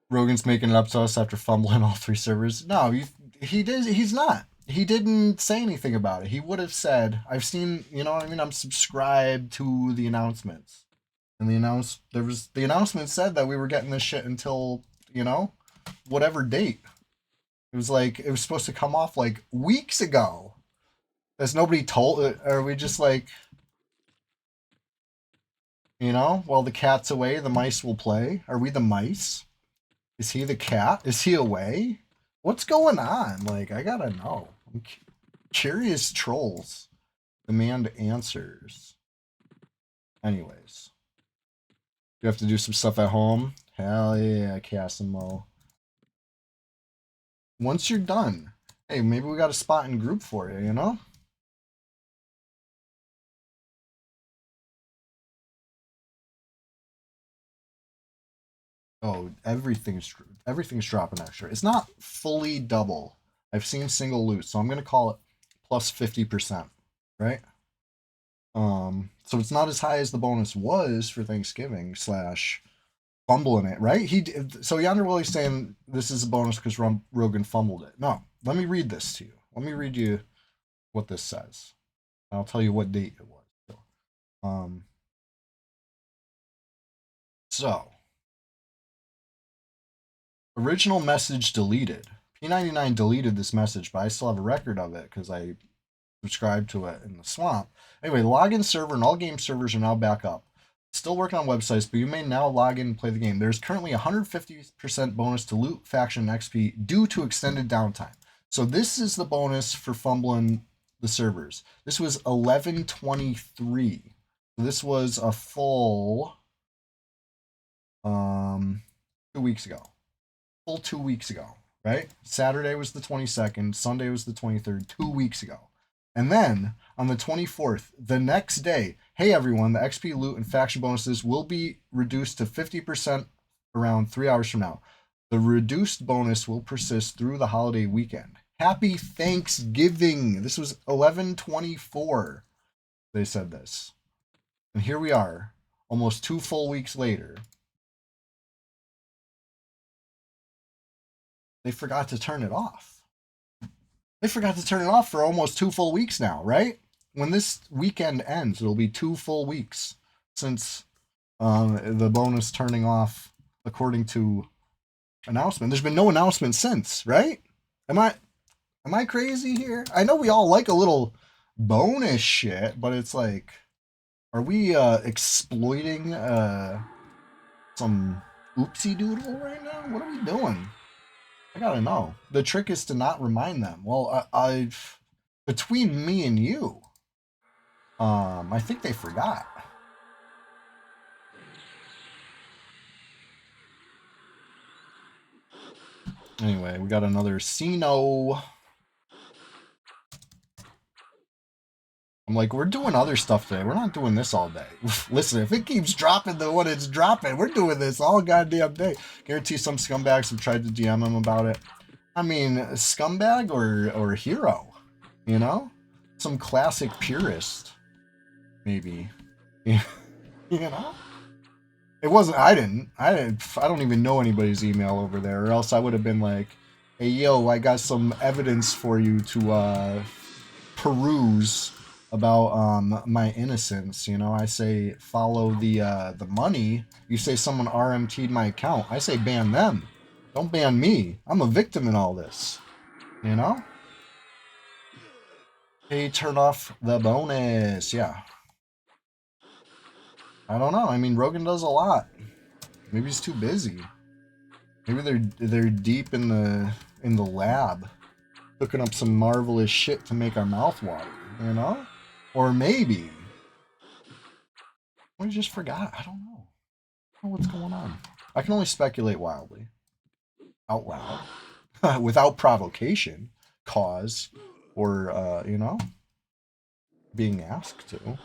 Rogan's making it up to us after fumbling all three servers. No, he did. He's not. He didn't say anything about it. He would have said, "I've seen." You know what I mean? I'm subscribed to the announcements, and the announcement said that we were getting this shit until whatever date. It was like it was supposed to come off like weeks ago. Has nobody told? Are we just like, while the cat's away, the mice will play? Are we the mice? Is he the cat? Is he away? What's going on? Like, I gotta know. I'm curious trolls demand answers. Anyways. You have to do some stuff at home? Hell yeah, Casimo. Once you're done, hey, maybe we got a spot in group for you, Oh, everything's dropping extra. It's not fully double. I've seen single loot, so I'm gonna call it plus 50%, right? So it's not as high as the bonus was for Thanksgiving / fumbling it, right? So Yonder Willie's saying this is a bonus because Rogan fumbled it. No, let me read this to you. Let me read you what this says. I'll tell you what date it was. So original message deleted. P99 deleted this message, but I still have a record of it because I subscribed to it in the swamp. Anyway, the login server and all game servers are now back up. Still working on websites, but you may now log in and play the game. There's currently 150% bonus to loot, faction, and XP due to extended downtime. So this is the bonus for fumbling the servers. This was 11/23. This was a full 2 weeks ago. Full 2 weeks ago, right? Saturday was the 22nd, Sunday was the 23rd, 2 weeks ago. And then on the 24th, the next day, hey everyone, the XP loot and faction bonuses will be reduced to 50% around 3 hours from now. The reduced bonus will persist through the holiday weekend. Happy Thanksgiving. This was 11/24. They said this. And here we are, almost 2 full weeks later. They forgot to turn it off. They forgot to turn it off for almost 2 full weeks now, right? When this weekend ends, it'll be 2 full weeks since the bonus turning off according to announcement. There's been no announcement since, right? Am I crazy here? I know we all like a little bonus shit, but it's like, are we exploiting some oopsie doodle right now? What are we doing? I gotta know. The trick is to not remind them. Well, I've between me and you, I think they forgot. Anyway, we got another Cino. I'm like, we're doing other stuff today. We're not doing this all day. Listen, if it keeps dropping the what it's dropping, we're doing this all goddamn day. Guarantee some scumbags have tried to DM him about it. I mean, scumbag or hero, you know? Some classic purist, maybe. you know? It wasn't. I don't even know anybody's email over there, or else I would have been like, "Hey, yo, I got some evidence for you to peruse about my innocence." You know, I say follow the money. You say someone RMT'd my account. I say ban them. Don't ban me. I'm a victim in all this. You know. Hey, turn off the bonus. Yeah. I don't know. I mean, Rogan does a lot. Maybe he's too busy. Maybe they're deep in the lab, cooking up some marvelous shit to make our mouth water, you know? Or maybe we just forgot. I don't know. I don't know what's going on. I can only speculate wildly, out loud, without provocation, cause, or being asked to.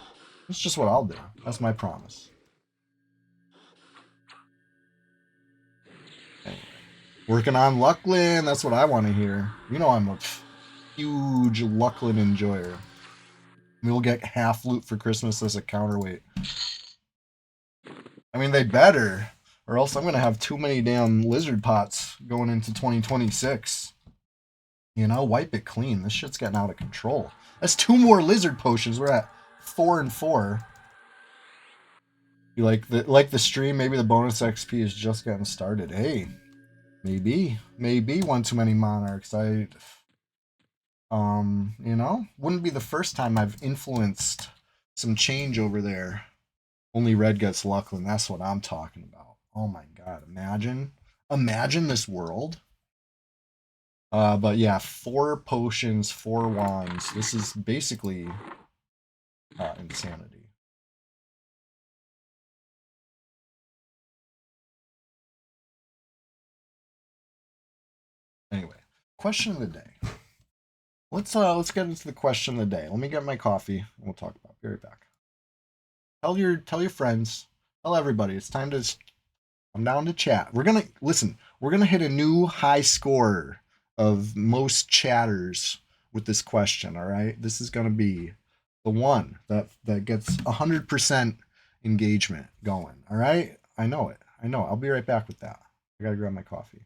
It's just what I'll do. That's my promise. Anyway, working on Lucklin. That's what I want to hear. You know I'm a huge Lucklin enjoyer. We'll get half loot for Christmas as a counterweight. I mean, they better, or else I'm gonna have too many damn lizard pots going into 2026. You know, wipe it clean. This shit's getting out of control. That's two more lizard potions. We're at 4 and 4. You like the stream? Maybe the bonus XP is just getting started. Hey, maybe one too many monarchs. Wouldn't be the first time I've influenced some change over there. Only red gets Lucklin. That's what I'm talking about. Oh my god, imagine this world. But yeah, 4 potions, 4 wands. This is basically insanity. Anyway, question of the day. Let's get into the question of the day. Let me get my coffee and we'll talk about it. Be right back. Tell your friends, tell everybody. It's time to come down to chat. We're gonna listen. We're gonna hit a new high score of most chatters with this question. All right, this is gonna be the one that gets 100% engagement going. All right, I know it. I know. I'll be right back with that. I gotta grab my coffee.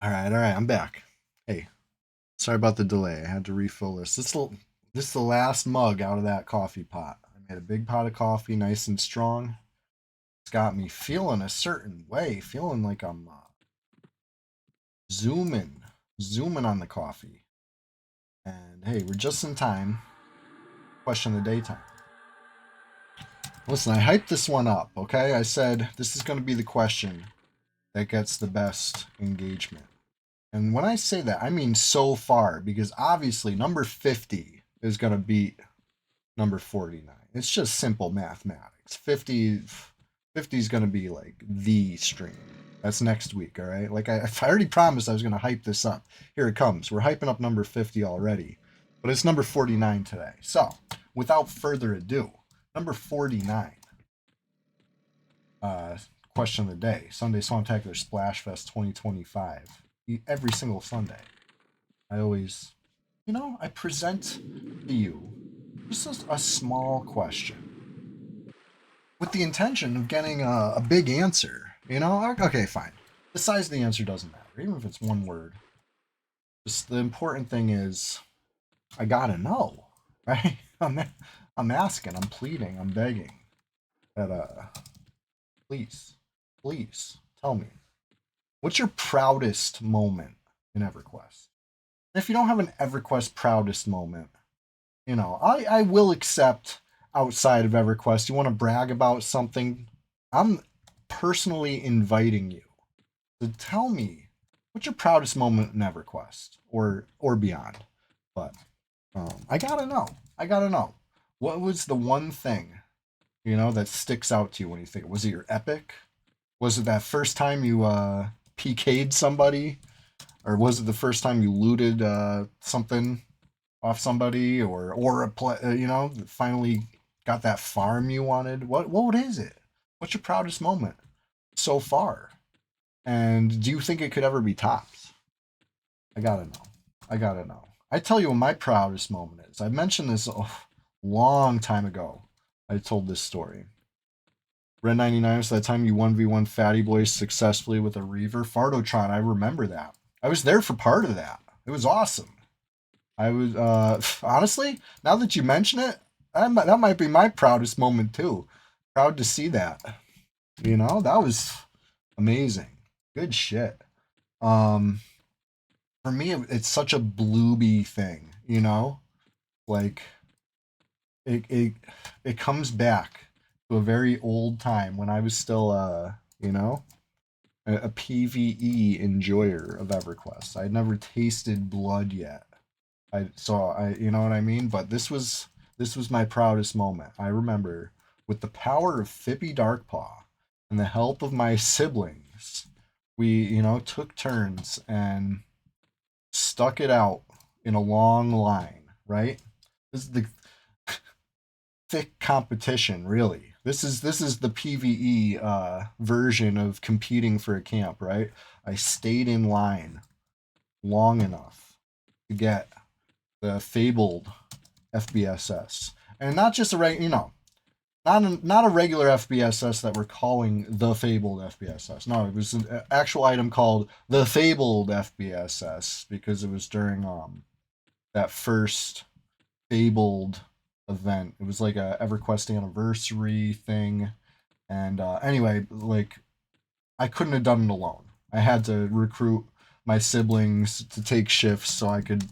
All right, I'm back. Hey, sorry about the delay. I had to refill this. This is the last mug out of that coffee pot. I made a big pot of coffee, nice and strong. It's got me feeling a certain way, feeling like I'm zooming, zooming on the coffee. And hey, we're just in time. Question of the day time. Listen, I hyped this one up, okay? I said this is going to be the question that gets the best engagement. And when I say that, I mean so far, because obviously number 50 is going to beat number 49. It's just simple mathematics. 50 is going to be like the stream. That's next week, all right? Like I already promised I was going to hype this up. Here it comes. We're hyping up number 50 already. But it's number 49 today. So, without further ado, number 49. Question of the day. Sunday SWAMPTACULAR SPLASHFEST 2025. Every single Sunday. I always, I present to you just a small question with the intention of getting a big answer. Okay, fine. The size of the answer doesn't matter, even if it's one word. Just the important thing is, I gotta know, right? I'm asking, I'm pleading, I'm begging that please tell me, what's your proudest moment in EverQuest? And if you don't have an EverQuest proudest moment, I will accept outside of EverQuest. You want to brag about something? I'm personally inviting you to tell me what's your proudest moment in EverQuest or beyond. But I gotta know. I gotta know. What was the one thing that sticks out to you when you think? Was it your epic? Was it that first time you PK'd somebody, or was it the first time you looted something off somebody, or finally got that farm you wanted? What is it? What's your proudest moment so far? And do you think it could ever be topped? I gotta know. I gotta know. I tell you what my proudest moment is. I mentioned this a long time ago. I told this story. Red 99 was that time you 1v1 Fatty Boys successfully with a Reaver. Fardotron, I remember that. I was there for part of that. It was awesome. I was, honestly, now that you mention it, that might be my proudest moment too. Proud to see that. That was amazing. Good shit. For me, it's such a blooby thing, Like, it comes back to a very old time when I was still, a PvE enjoyer of EverQuest. I'd never tasted blood yet. You know what I mean? But this was my proudest moment. I remember, with the power of Fippy Darkpaw and the help of my siblings, we, took turns and stuck it out in a long line, right? This is the thick competition, really. This is the PvE version of competing for a camp, right? I stayed in line long enough to get the fabled FBSS, and not just not a regular FBSS that we're calling the fabled FBSS. No, it was an actual item called the fabled FBSS because it was during that first fabled event. It was like a EverQuest anniversary thing, and anyway, like, I couldn't have done it alone. I had to recruit my siblings to take shifts so I could,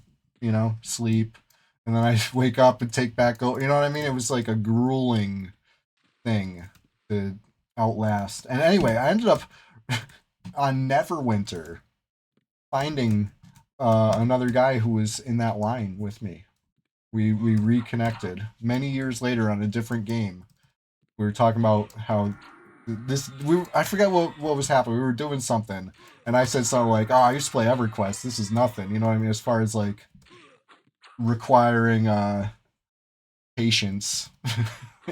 sleep, and then I wake up and take back. You know what I mean? It was like a grueling thing to outlast. And anyway, I ended up on Neverwinter finding another guy who was in that line with me. We reconnected many years later on a different game. We were talking about how I forget what was happening. We were doing something, and I said something like, "Oh, I used to play EverQuest. This is nothing." You know what I mean? As far as like requiring patience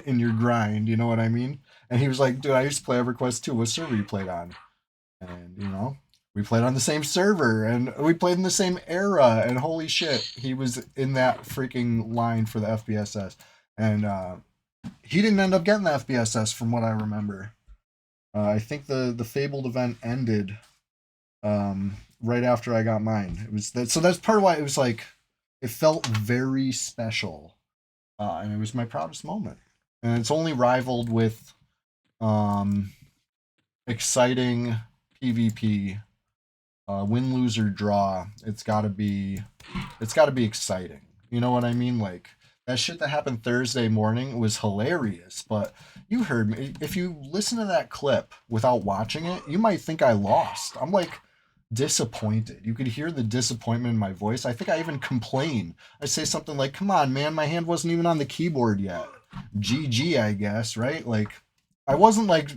in your grind, you know what I mean? And he was like, "Dude, I used to play EverQuest too. What server you played on?" And we played on the same server, and we played in the same era. And holy shit, he was in that freaking line for the FBSS, and he didn't end up getting the FBSS from what I remember. I think the fabled event ended right after I got mine. It was that. So that's part of why it was like it felt very special, and it was my proudest moment. And it's only rivaled with um, exciting PvP, win, lose or draw. It's got to be exciting. You know what I mean? Like that shit that happened Thursday morning was hilarious, but you heard me. If you listen to that clip without watching it, you might think I lost. I'm like disappointed. You could hear the disappointment in my voice. I think I even complain. I say something like, "Come on, man, my hand wasn't even on the keyboard yet." GG, I guess, right? Like I wasn't like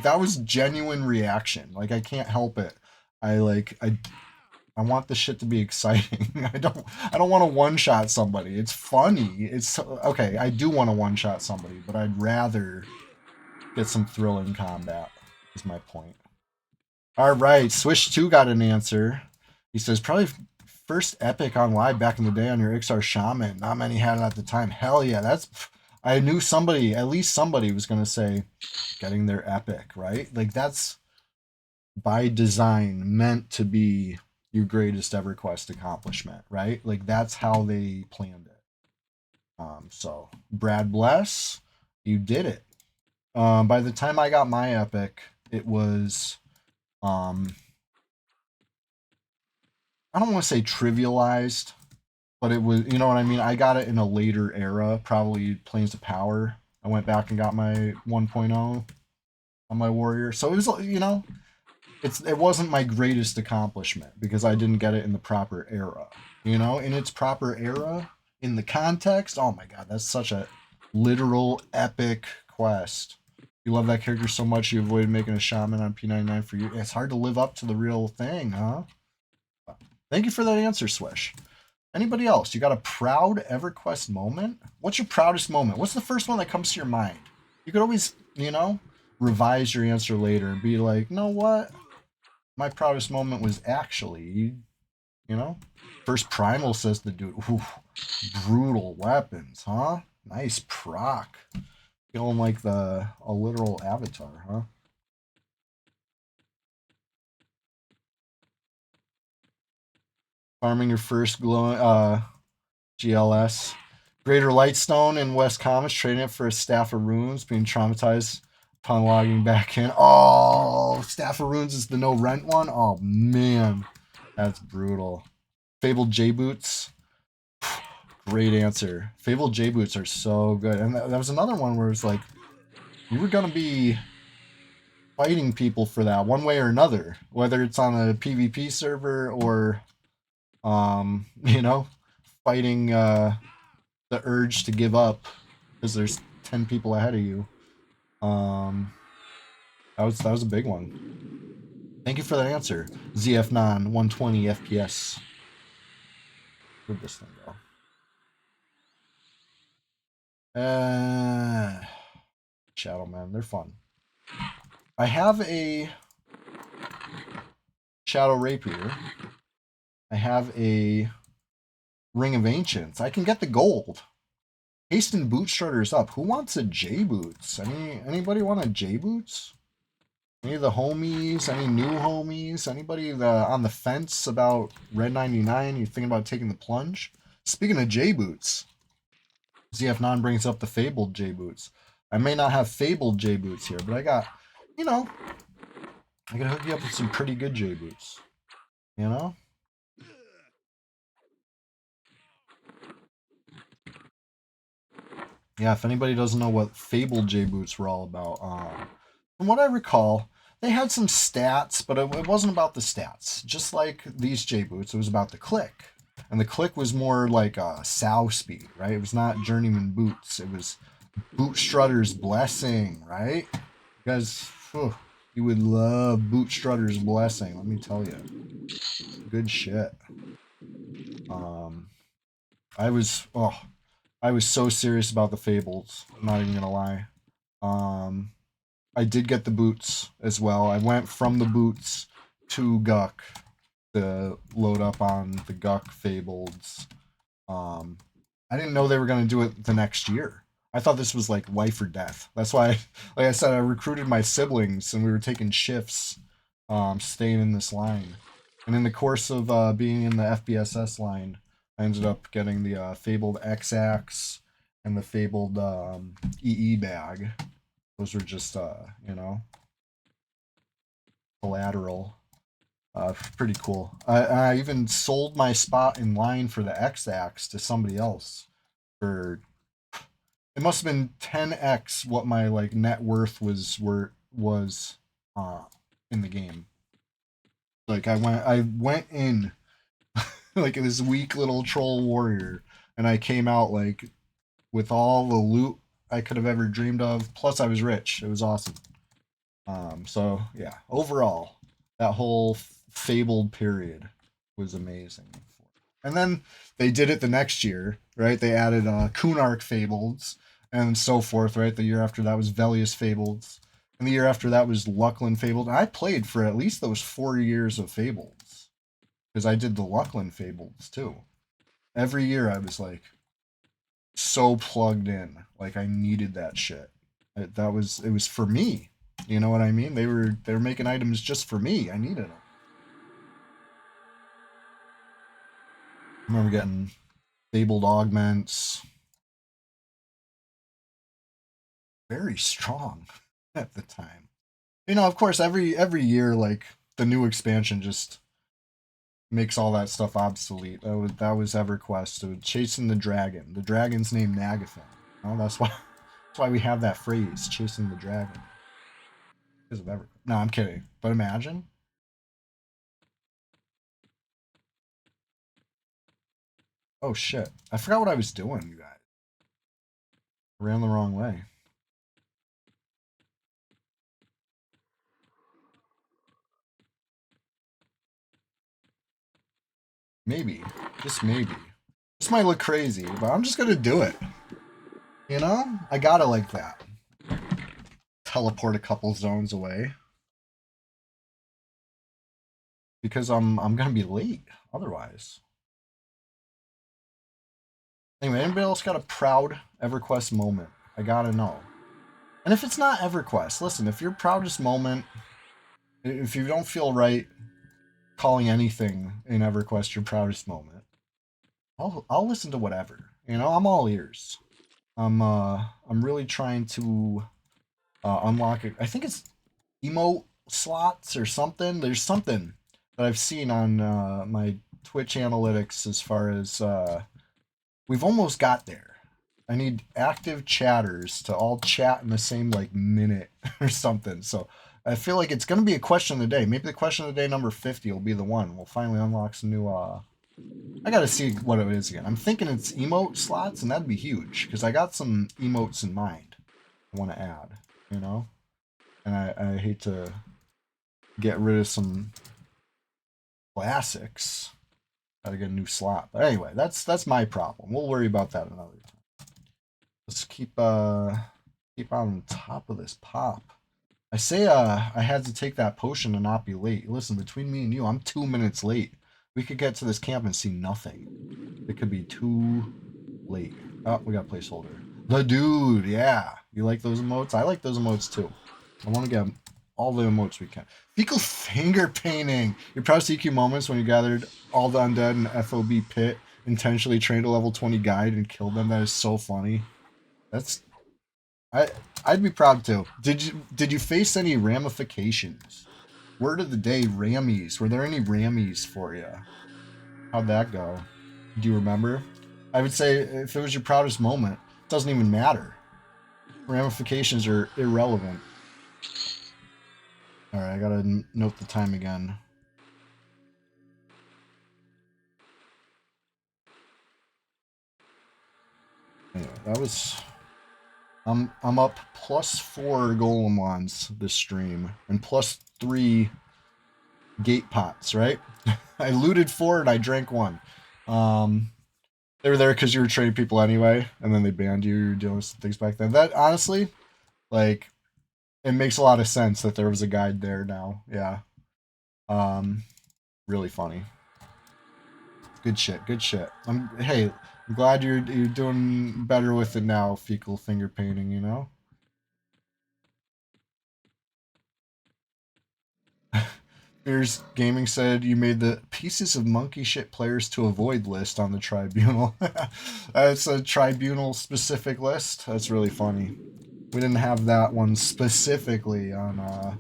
that was genuine reaction. Like I can't help it. I want the shit to be exciting. I don't want to one shot somebody. It's funny. It's okay. I do want to one shot somebody, but I'd rather get some thrilling combat. Is my point. All right, Swish 2 got an answer. He says probably first epic on live back in the day on your XR Shaman. Not many had it at the time. Hell yeah, that's. I knew somebody, at least somebody, was gonna say getting their epic, right? Like that's by design meant to be your greatest ever quest accomplishment, right? Like that's how they planned it. So Brad Bless, you did it. By the time I got my epic, it was I don't want to say trivialized, but it was, you know what I mean? I got it in a later era, probably Planes of Power. I went back and got my 1.0 on my warrior. So it was, you know, it wasn't my greatest accomplishment because I didn't get it in the proper era. You know, in its proper era, in the context, oh my god, that's such a literal epic quest. You love that character so much you avoided making a shaman on P99 for you. It's hard to live up to the real thing, huh? Thank you for that answer, Swish. Anybody else? You got a proud EverQuest moment? What's your proudest moment? What's the first one that comes to your mind? You could always, you know, revise your answer later and be like, you know what? My proudest moment was actually, you know, first primal, says the dude. Ooh, brutal weapons, huh? Nice proc. Feeling like a literal avatar, huh? Farming your first GLS. Greater Lightstone in West Commerce, trading it for a Staff of Runes, being traumatized upon logging back in. Oh, Staff of Runes is the no rent one? Oh, man. That's brutal. Fabled J Boots. Great answer. Fabled J Boots are so good. And that was another one where it's like, you were going to be fighting people for that one way or another, whether it's on a PvP server or, you know, fighting the urge to give up because there's 10 people ahead of you. That was a big one. Thank you for that answer. ZF9 120 FPS. Where'd this thing go? Shadow Man, they're fun. I have a Shadow Rapier. I have a Ring of Ancients. I can get the gold. Hasten Boot Strutters up. Who wants a J Boots? Anybody want a J Boots? Any of the homies? Any new homies? Anybody on the fence about Red 99? You thinking about taking the plunge? Speaking of J Boots, ZF9 brings up the Fabled J Boots. I may not have Fabled J Boots here, but I got, you know, I can hook you up with some pretty good J Boots. You know? Yeah, if anybody doesn't know what Fabled J Boots were all about, from what I recall, they had some stats, but it wasn't about the stats. Just like these J Boots, it was about the click. And the click was more like sow speed, right? It was not Journeyman Boots. It was Boot Strutter's Blessing, right? You guys, you would love Boot Strutter's Blessing, let me tell you. Good shit. I was so serious about the Fables. I'm not even gonna lie. I did get the boots as well. I went from the boots to Guck to load up on the Guck Fables. I didn't know they were gonna do it the next year. I thought this was like life or death. That's why, like I said, I recruited my siblings and we were taking shifts, staying in this line. And in the course of being in the FBSS line, I ended up getting the fabled X-Axe and the fabled EE bag. Those were just, you know, collateral. Pretty cool. I even sold my spot in line for the X-Axe to somebody else for, it must have been 10x what my like net worth was uh in the game. Like I went in like this weak little troll warrior, and I came out like with all the loot I could have ever dreamed of. Plus, I was rich. It was awesome. So yeah, overall, that whole fabled period was amazing. And then they did it the next year, right? They added Kunark Fables and so forth, right? The year after that was Velius Fables. And the year after that was Luckland Fabled. And I played for at least those 4 years of Fables. Because I did the Luckland Fables too. Every year I was like so plugged in. Like I needed that shit. It was for me. You know what I mean? They were making items just for me. I needed them. I remember getting Fabled Augments. Very strong at the time. You know, of course, every year, like the new expansion just makes all that stuff obsolete. That was EverQuest. So chasing the dragon. The dragon's named Nagathon. You know, that's why we have that phrase, chasing the dragon. Because of EverQuest. No, I'm kidding. But imagine. Oh shit! I forgot what I was doing, you guys. I ran the wrong way. Maybe, just maybe. This might look crazy, but I'm just gonna do it. You know, I gotta like that. Teleport a couple zones away because I'm gonna be late otherwise. Anyway, anybody else got a proud EverQuest moment? I gotta know. And if it's not EverQuest, listen, if your proudest moment, if you don't feel right calling anything in EverQuest your proudest moment, I'll listen to whatever. You know, I'm all ears. I'm really trying to unlock it. I think it's emote slots or something. There's something that I've seen on my Twitch analytics as far as we've almost got there. I need active chatters to all chat in the same like minute or something. So I feel like it's gonna be a question of the day. Maybe the question of the day number 50 will be the one. We'll finally unlock some new I gotta see what it is again. I'm thinking it's emote slots, and that'd be huge because I got some emotes in mind I want to add, you know? And I hate to get rid of some classics. Gotta get a new slot. But anyway, that's my problem. We'll worry about that another time. Let's keep on top of this pop. I say I had to take that potion to not be late. Listen, between me and you, I'm 2 minutes late. We could get to this camp and see nothing. It could be too late. Oh, we got a placeholder. The dude, yeah. You like those emotes? I like those emotes too. I want to get all the emotes we can. Fecal finger painting. Your proud CQ moments when you gathered all the undead in FOB pit, intentionally trained a level 20 guide and killed them. That is so funny. That's I I'd be proud too. Did you face any ramifications? Word of the day, Rammies. Were there any Rammies for you? How'd that go? Do you remember? I would say if it was your proudest moment, it doesn't even matter. Ramifications are irrelevant. All right, I gotta note the time again. Anyway, that was. I'm up +4 Golemons this stream and +3 gate pots. Right? I looted 4 and I drank 1. Um, they were there because you were trading people anyway, and then they banned you. You were doing some things back then. That honestly, like, it makes a lot of sense that there was a guide there now. Yeah. Um, really funny. Good shit. Good shit. Hey, I'm glad you're doing better with it now. Fecal finger painting, you know. Here's Gaming said you made the pieces of monkey shit players to avoid list on the tribunal. That's a tribunal specific list. That's really funny. We didn't have that one specifically on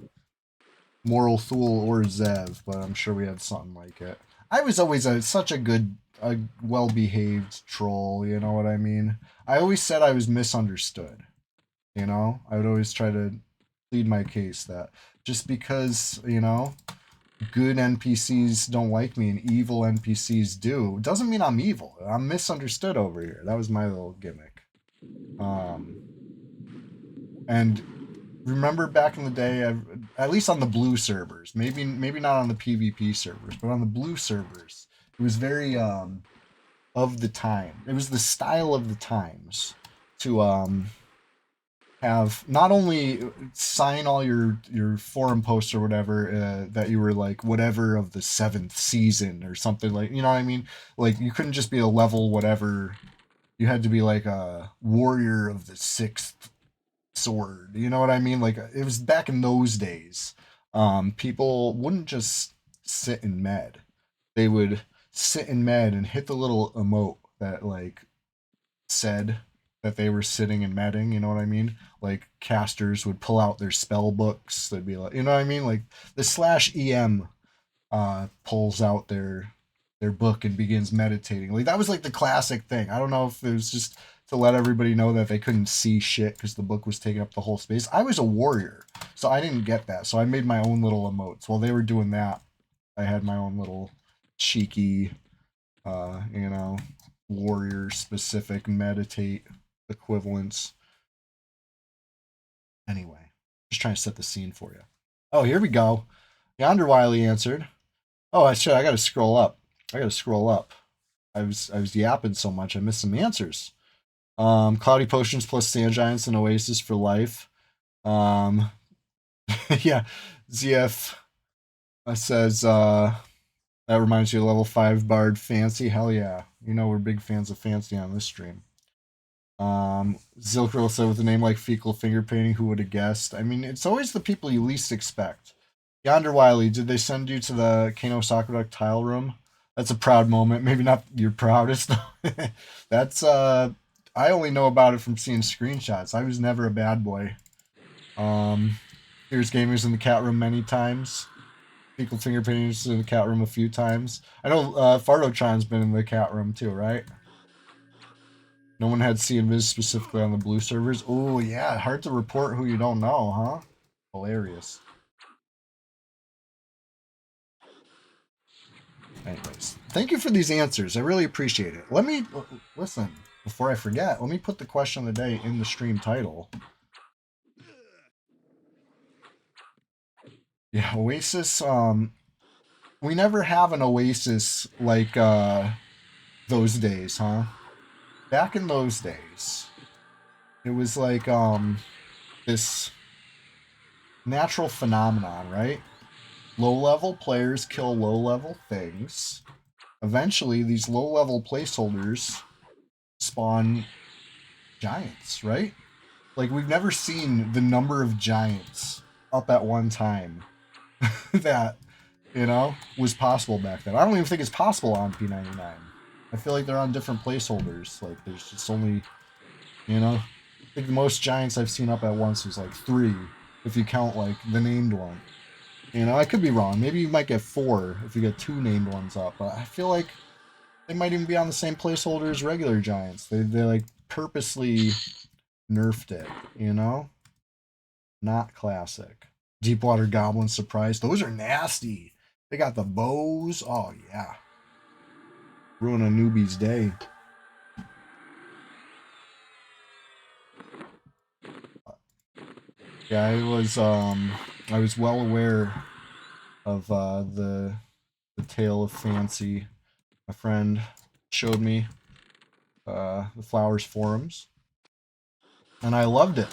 Moral Thule or Zev, but I'm sure we had something like it. I was always such a good, well-behaved troll. You know what I mean? I always said I was misunderstood. You know, I would always try to plead my case that just because good NPCs don't like me and evil NPCs do doesn't mean I'm evil. I'm misunderstood over here. That was my little gimmick. And remember back in the day, at least on the blue servers, maybe not on the PvP servers, but on the blue servers, it was very of the time. It was the style of the times to have not only sign all your forum posts or whatever that you were like whatever of the 7th season or something, like, you know what I mean? Like, you couldn't just be a level whatever. You had to be like a warrior of the 6th sword. You know what I mean? Like, it was back in those days. People wouldn't just sit in med. They would sit in med and hit the little emote that like said that they were sitting and medding, you know what I mean? Like, casters would pull out their spell books. They'd be like, you know what I mean? Like, the /EM pulls out their book and begins meditating. Like, that was like the classic thing. I don't know if it was just to let everybody know that they couldn't see shit because the book was taking up the whole space. I was a warrior, so I didn't get that. So I made my own little emotes. While they were doing that, I had my own little cheeky, warrior specific meditate equivalents. Anyway, just trying to set the scene for you. Oh, here we go. Yonder Wiley answered. Oh, I gotta scroll up. I was yapping so much I missed some answers. Cloudy potions plus sand giants and oasis for life. Yeah, ZF says that reminds you of level 5 bard fancy. Hell yeah. You know we're big fans of fancy on this stream. Zilkril said with a name like fecal finger painting, who would have guessed? I mean, it's always the people you least expect. Yonder Wiley, did they send you to the Kano Sakurak tile room? That's a proud moment. Maybe not your proudest. That's I only know about it from seeing screenshots. I was never a bad boy. Here's gamers in the cat room many times. Fecal finger paintings in the cat room a few times. I know Fardotron's been in the cat room too, right? No one had C and Viz specifically on the blue servers. Oh yeah, hard to report who you don't know, huh? Hilarious. Anyways, thank you for these answers. I really appreciate it. Let me listen before I forget. Let me put the question of the day in the stream title. Yeah, Oasis. We never have an Oasis like those days, huh? Back in those days, it was like this natural phenomenon, right? Low-level players kill low-level things. Eventually, these low-level placeholders spawn giants, right? Like, we've never seen the number of giants up at one time that, was possible back then. I don't even think it's possible on P99. I feel like they're on different placeholders. Like, there's just only, I think the most giants I've seen up at once was like 3, if you count, like, the named one. I could be wrong. Maybe you might get 4 if you get 2 named ones up. But I feel like they might even be on the same placeholder as regular giants. They like purposely nerfed it, Not classic. Deepwater Goblin Surprise. Those are nasty. They got the bows. Oh, yeah. Ruin a newbie's day. Yeah, I was well aware of the tale of fancy. My friend showed me the Flowers forums, and I loved it.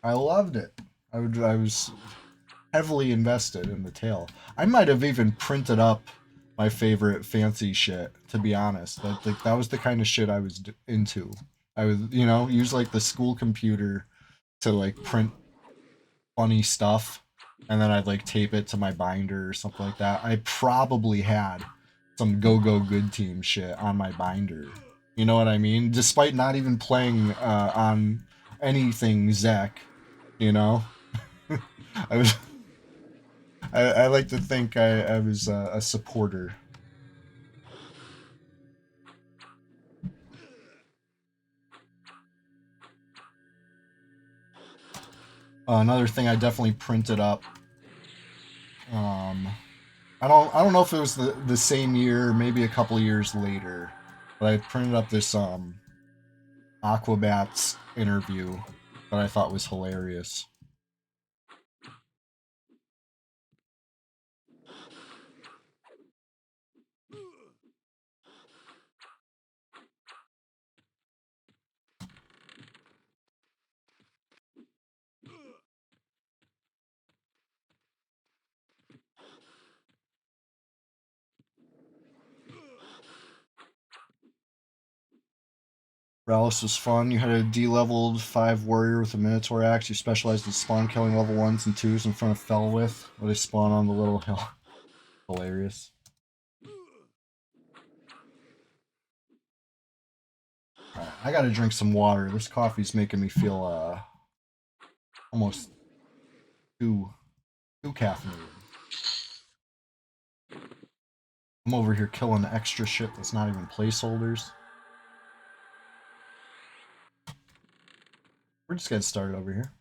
I was heavily invested in the tale. I might have even printed up my favorite fancy shit, to be honest. That was the kind of shit I was into. I would, use like the school computer to like print funny stuff, and then I'd like tape it to my binder or something like that. I probably had some Go Good Team shit on my binder. You know what I mean? Despite not even playing on anything Zek, you know, I was. I like to think I was a supporter. Another thing I definitely printed up. Um, I don't know if it was the same year, maybe a couple of years later, but I printed up this Aquabats interview that I thought was hilarious. Rallis was fun. You had a D-leveled 5 warrior with a Minotaur axe. You specialized in spawn killing level 1s and 2s in front of Felwith, where they spawn on the little hill. Hilarious. Alright, I gotta drink some water. This coffee's making me feel almost too caffeinated. I'm over here killing extra shit that's not even placeholders. We're just getting started over here.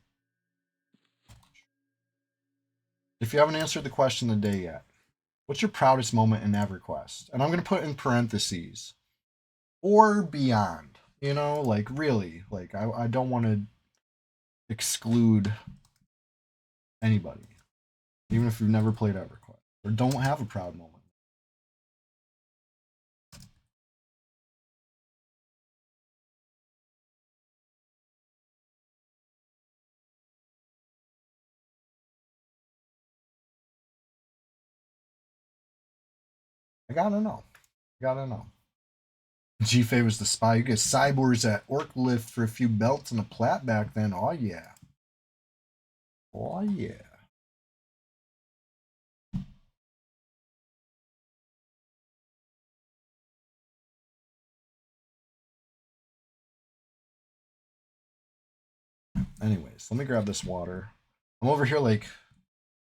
If you haven't answered the question of the day yet, what's your proudest moment in EverQuest? And I'm going to put in parentheses, or beyond. You know, like really, like I don't want to exclude anybody, even if you've never played EverQuest or don't have a proud moment. I gotta know. Gotta know. G-Fay was the spy. You get cyborgs at Orc Lift for a few belts and a plat back then. Oh yeah. Oh yeah. Anyways, let me grab this water. I'm over here like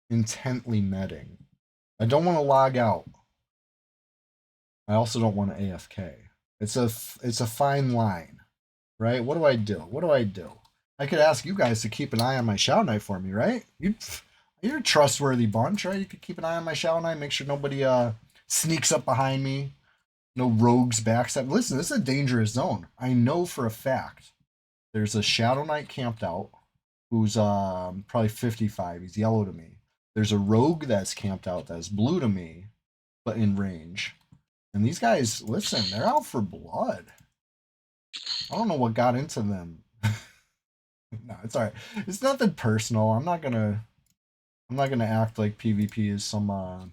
intently netting. I don't want to log out. I also don't want to AFK. It's a fine line, right? What do I do? What do I do? I could ask you guys to keep an eye on my Shout Knight for me, right? You're a trustworthy bunch, right? You could keep an eye on my Shout Knight, make sure nobody sneaks up behind me. No rogues backstab. Listen, this is a dangerous zone. I know for a fact. There's a Shadow Knight camped out who's probably 55. He's yellow to me. There's a rogue that's camped out that's blue to me, but in range. And these guys, listen, they're out for blood. I don't know what got into them. No, it's alright. It's nothing personal. I'm not gonna act like PvP is some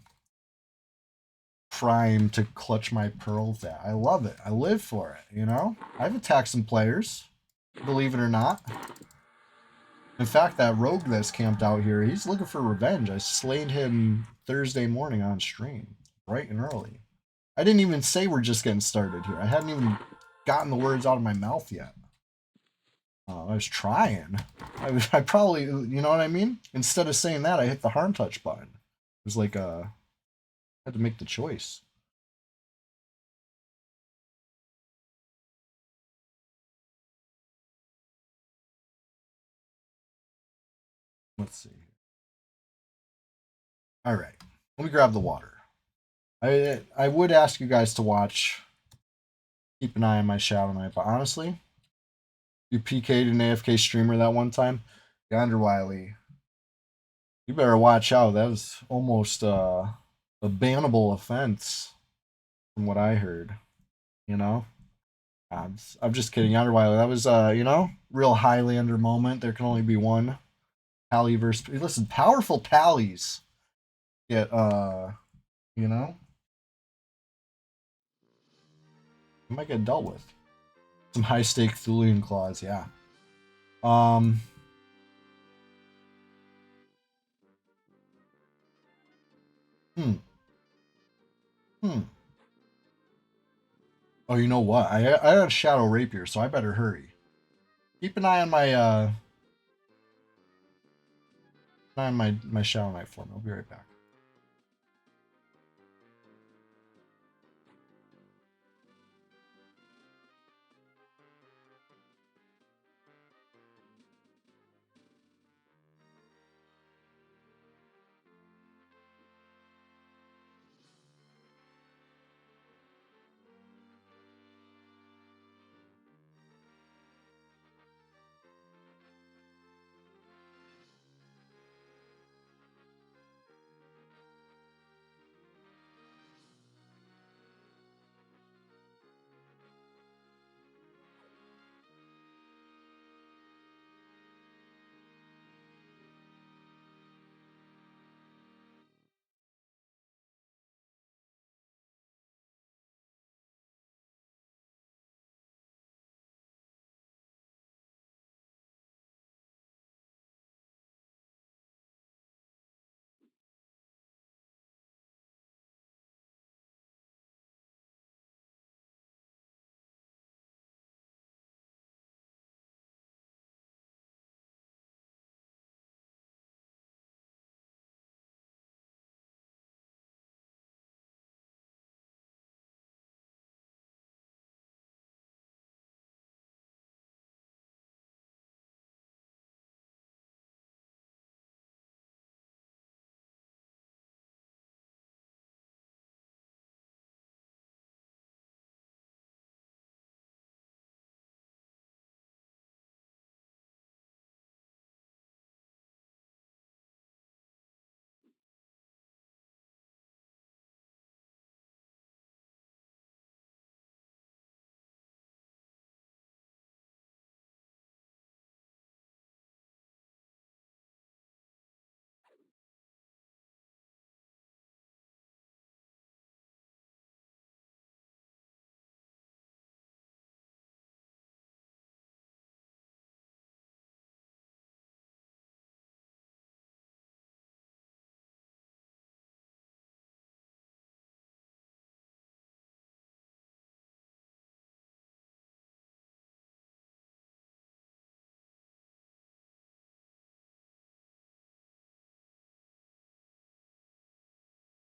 crime to clutch my pearls at. I love it. I live for it, you know? I've attacked some players, believe it or not. In fact, that rogue that's camped out here, he's looking for revenge. I slayed him Thursday morning on stream, bright and early. I didn't even say we're just getting started here. I hadn't even gotten the words out of my mouth yet. I was trying. I probably, you know what I mean? Instead of saying that, I hit the harm touch button. It was like, I had to make the choice. Let's see. All right. Let me grab the water. I would ask you guys to watch, keep an eye on my Shadow Knight, but honestly, you PK'd an AFK streamer that one time, Yonder Wiley, you better watch out. That was almost a bannable offense, from what I heard. You know, I'm just kidding, Yonder Wiley. That was you know, real Highlander moment. There can only be one. Pally versus listen, powerful pallies get you know, might get dealt with. Some high stake Thulian claws, yeah. Um Hmm. Hmm. Oh, you know what? I had a shadow rapier, so I better hurry. Keep an eye on my shadow knife for me. I'll be right back.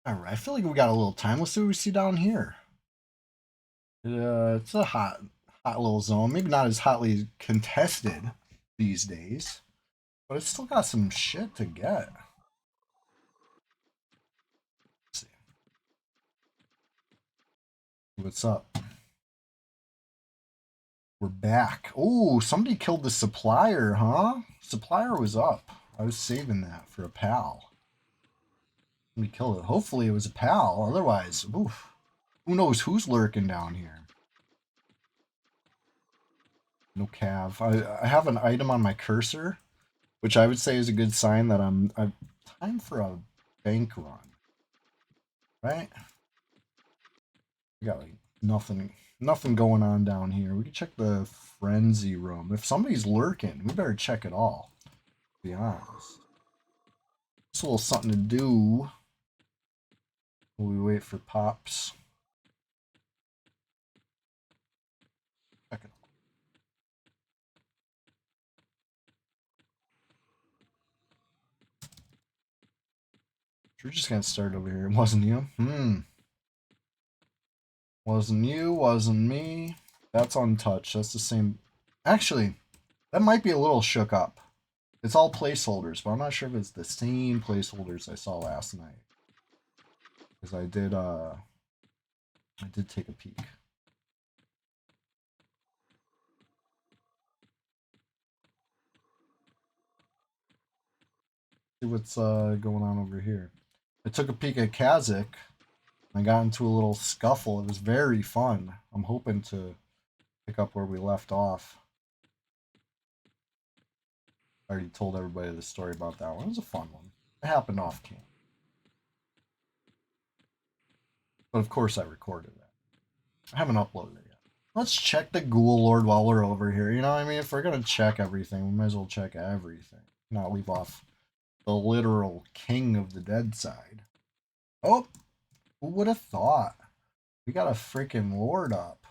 All right, I feel like we got a little time. Let's see what we see down here. It's a hot little zone. Maybe not as hotly contested these days, but it's still got some shit to get. Let's see what's up. We're back. Oh, somebody killed the supplier, huh? Supplier was up. I was saving that for a pal. Somebody killed it. Hopefully it was a pal. Otherwise, oof. Who knows who's lurking down here? No cav. I have an item on my cursor, which I would say is a good sign that I'm time for a bank run. Right? We got like nothing going on down here. We can check the frenzy room. If somebody's lurking, we better check it all. To be honest. It's a little something to do while we wait for pops. Check it. We're just gonna start over here. It wasn't you. Wasn't you, wasn't me. That's untouched. That's the same. Actually, that might be a little shook up. It's all placeholders, but I'm not sure if it's the same placeholders I saw last night. Because I did take a peek. See what's going on over here. I took a peek at Kazakh. I got into a little scuffle. It was very fun. I'm hoping to pick up where we left off. I already told everybody the story about that one. It was a fun one. It happened off cam. But of course I recorded it. I haven't uploaded it yet. Let's check the Ghoul Lord while we're over here. You know what I mean? If we're going to check everything, we might as well check everything. Not leave off the literal king of the dead side. Oh, who would have thought? We got a freaking lord up.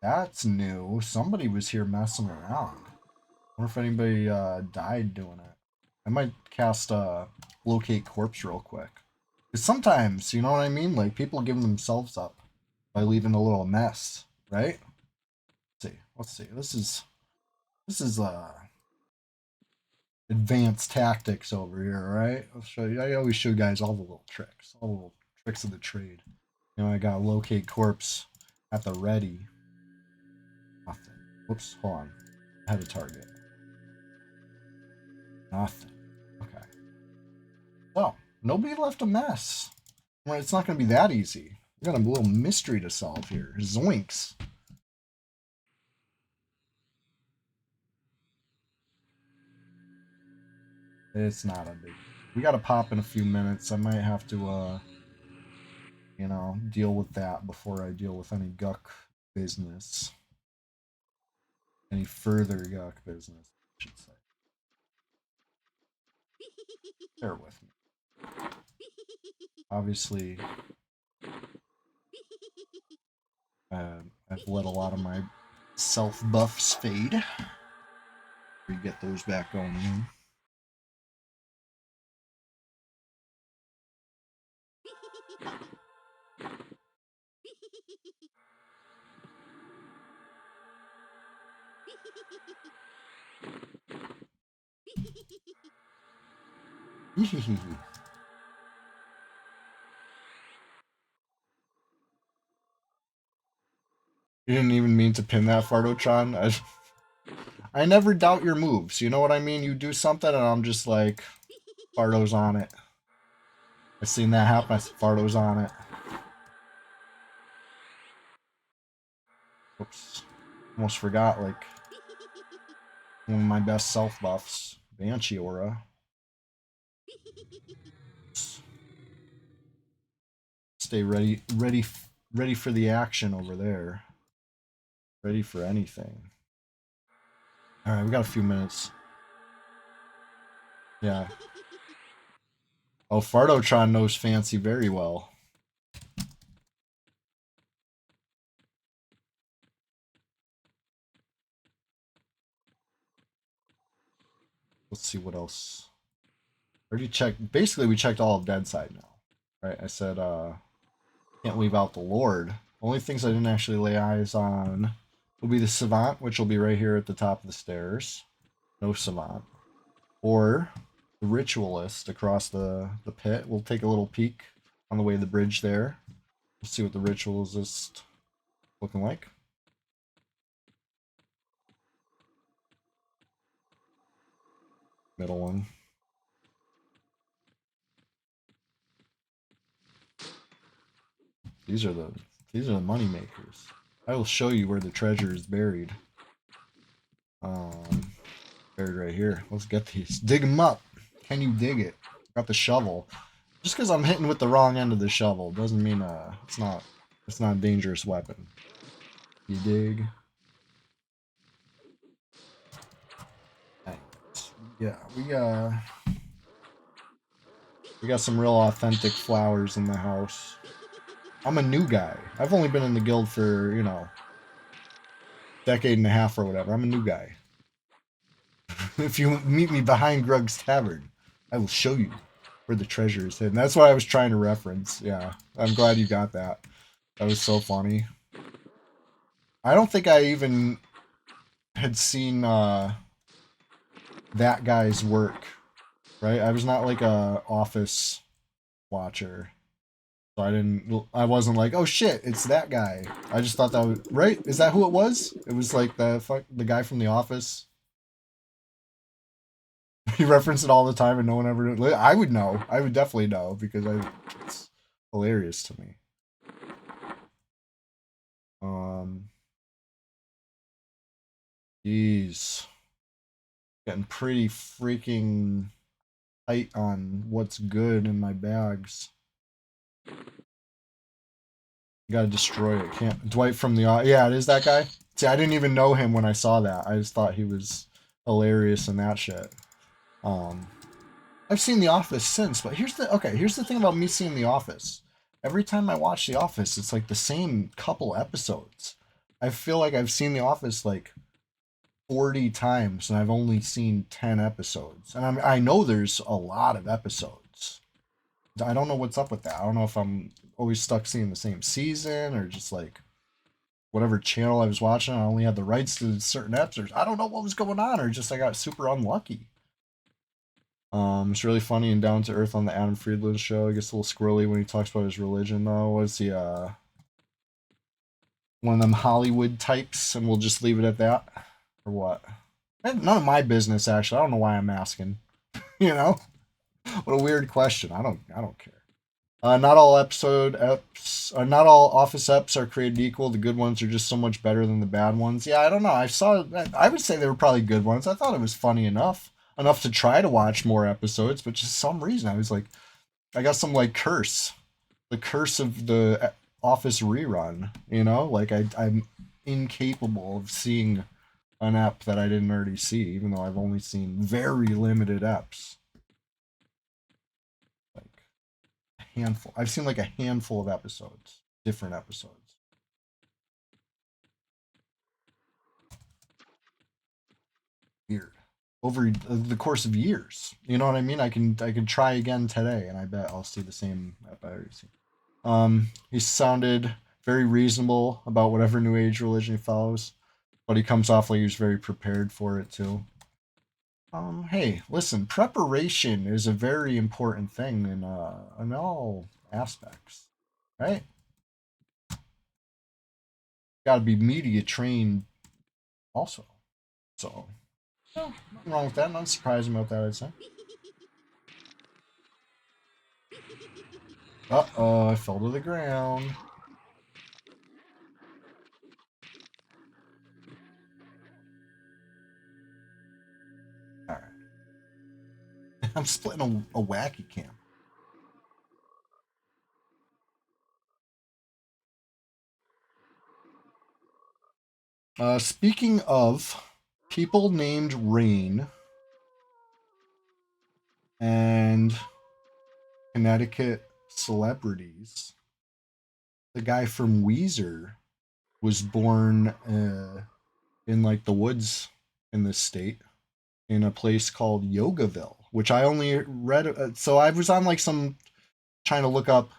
That's new. Somebody was here messing around. I wonder if anybody died doing it. I might cast locate corpse real quick. Because sometimes, you know what I mean? Like, people give themselves up by leaving a little mess, right? Let's see. This is advanced tactics over here, right? I'll show you. I always show you guys all the little tricks, all the little tricks of the trade. You know, I got locate corpse at the ready. Nothing. Whoops, hold on. I had a target. Nothing. Okay. So, nobody left a mess. Well, it's not going to be that easy. We got a little mystery to solve here. Zoinks. It's not a big. We got to pop in a few minutes. I might have to, you know, deal with that before I deal with any guck business. Any further guck business, I should say. Bear with me. Obviously, I've let a lot of my self buffs fade. We get those back going in. You didn't even mean to pin that, Fardotron. I never doubt your moves. You know what I mean? You do something, and I'm just like, Fardo's on it. I've seen that happen. I said, Fardo's on it. Oops. Almost forgot, like, one of my best self buffs. Banshee Aura. Stay ready for the action over there. Ready for anything. Alright, we got a few minutes. Yeah. Oh, Fardotron knows Fancy very well. Let's see what else. Already checked. Basically, we checked all of Deadside now. Right? I said, can't leave out the Lord. Only things I didn't actually lay eyes on will be the Savant, which will be right here at the top of the stairs. No Savant. Or the Ritualist across the pit. We'll take a little peek on the way to the bridge there. We'll see what the Ritualist is looking like. Middle one. These are the money makers. I will show you where the treasure is buried. Buried right here. Let's get these. Dig them up. Can you dig it? Got the shovel. Just because I'm hitting with the wrong end of the shovel doesn't mean it's not a dangerous weapon. You dig? Yeah, we got some real authentic flowers in the house. I'm a new guy. I've only been in the guild for, you know, decade and a half or whatever. I'm a new guy. If you meet me behind Grug's Tavern, I will show you where the treasure is hidden. That's what I was trying to reference. Yeah, I'm glad you got that. That was so funny. I don't think I even had seen that guy's work, right? I was not like a Office watcher. So I wasn't like, oh shit, it's that guy. I just thought that was, right? Is that who it was? It was like the guy from The Office. He referenced it all the time and no one ever, I would know. I would definitely know because it's hilarious to me. Jeez. Getting pretty freaking tight on what's good in my bags. Gotta destroy it. Can't. Dwight from the. Yeah, it is that guy. See, I didn't even know him when I saw that. I just thought he was hilarious in that shit. I've seen The Office since, but here's the thing about me seeing The Office. Every time I watch The Office, it's like the same couple episodes. I feel like I've seen The Office like 40 times and I've only seen 10 episodes. And I know there's a lot of episodes. I don't know what's up with that. I don't know if I'm always stuck seeing the same season or just like whatever channel I was watching, I only had the rights to certain episodes. I don't know what was going on, or just I got super unlucky. It's really funny and down to earth on the Adam Friedland show. It gets a little squirrely when he talks about his religion, though. Was he one of them Hollywood types? And we'll just leave it at that, or what? None of my business, actually. I don't know why I'm asking. You know, what a weird question. I don't care. Not all Office eps are created equal. The good ones are just so much better than the bad ones. Yeah, I don't know. I would say they were probably good ones. I thought it was funny enough to try to watch more episodes, but just some reason I was like, I got some like the curse of the Office rerun. You know, like I'm incapable of seeing an ep that I didn't already see, even though I've only seen very limited eps. Like a handful. I've seen like a handful of episodes, different episodes. Weird. Over the course of years, you know what I mean. I can try again today, and I bet I'll see the same ep I already seen. He sounded very reasonable about whatever New Age religion he follows, but he comes off like he was very prepared for it too. Hey, listen, preparation is a very important thing in all aspects, right? Got to be media trained also. So, no, nothing wrong with that. Nothing surprising about that, I'd say. Uh-oh, I fell to the ground. Alright. I'm splitting a wacky cam. Speaking of people named Rain and Connecticut celebrities, the guy from Weezer was born in like the woods in this state in a place called Yogaville, which I only read. So I was on like some trying to look up,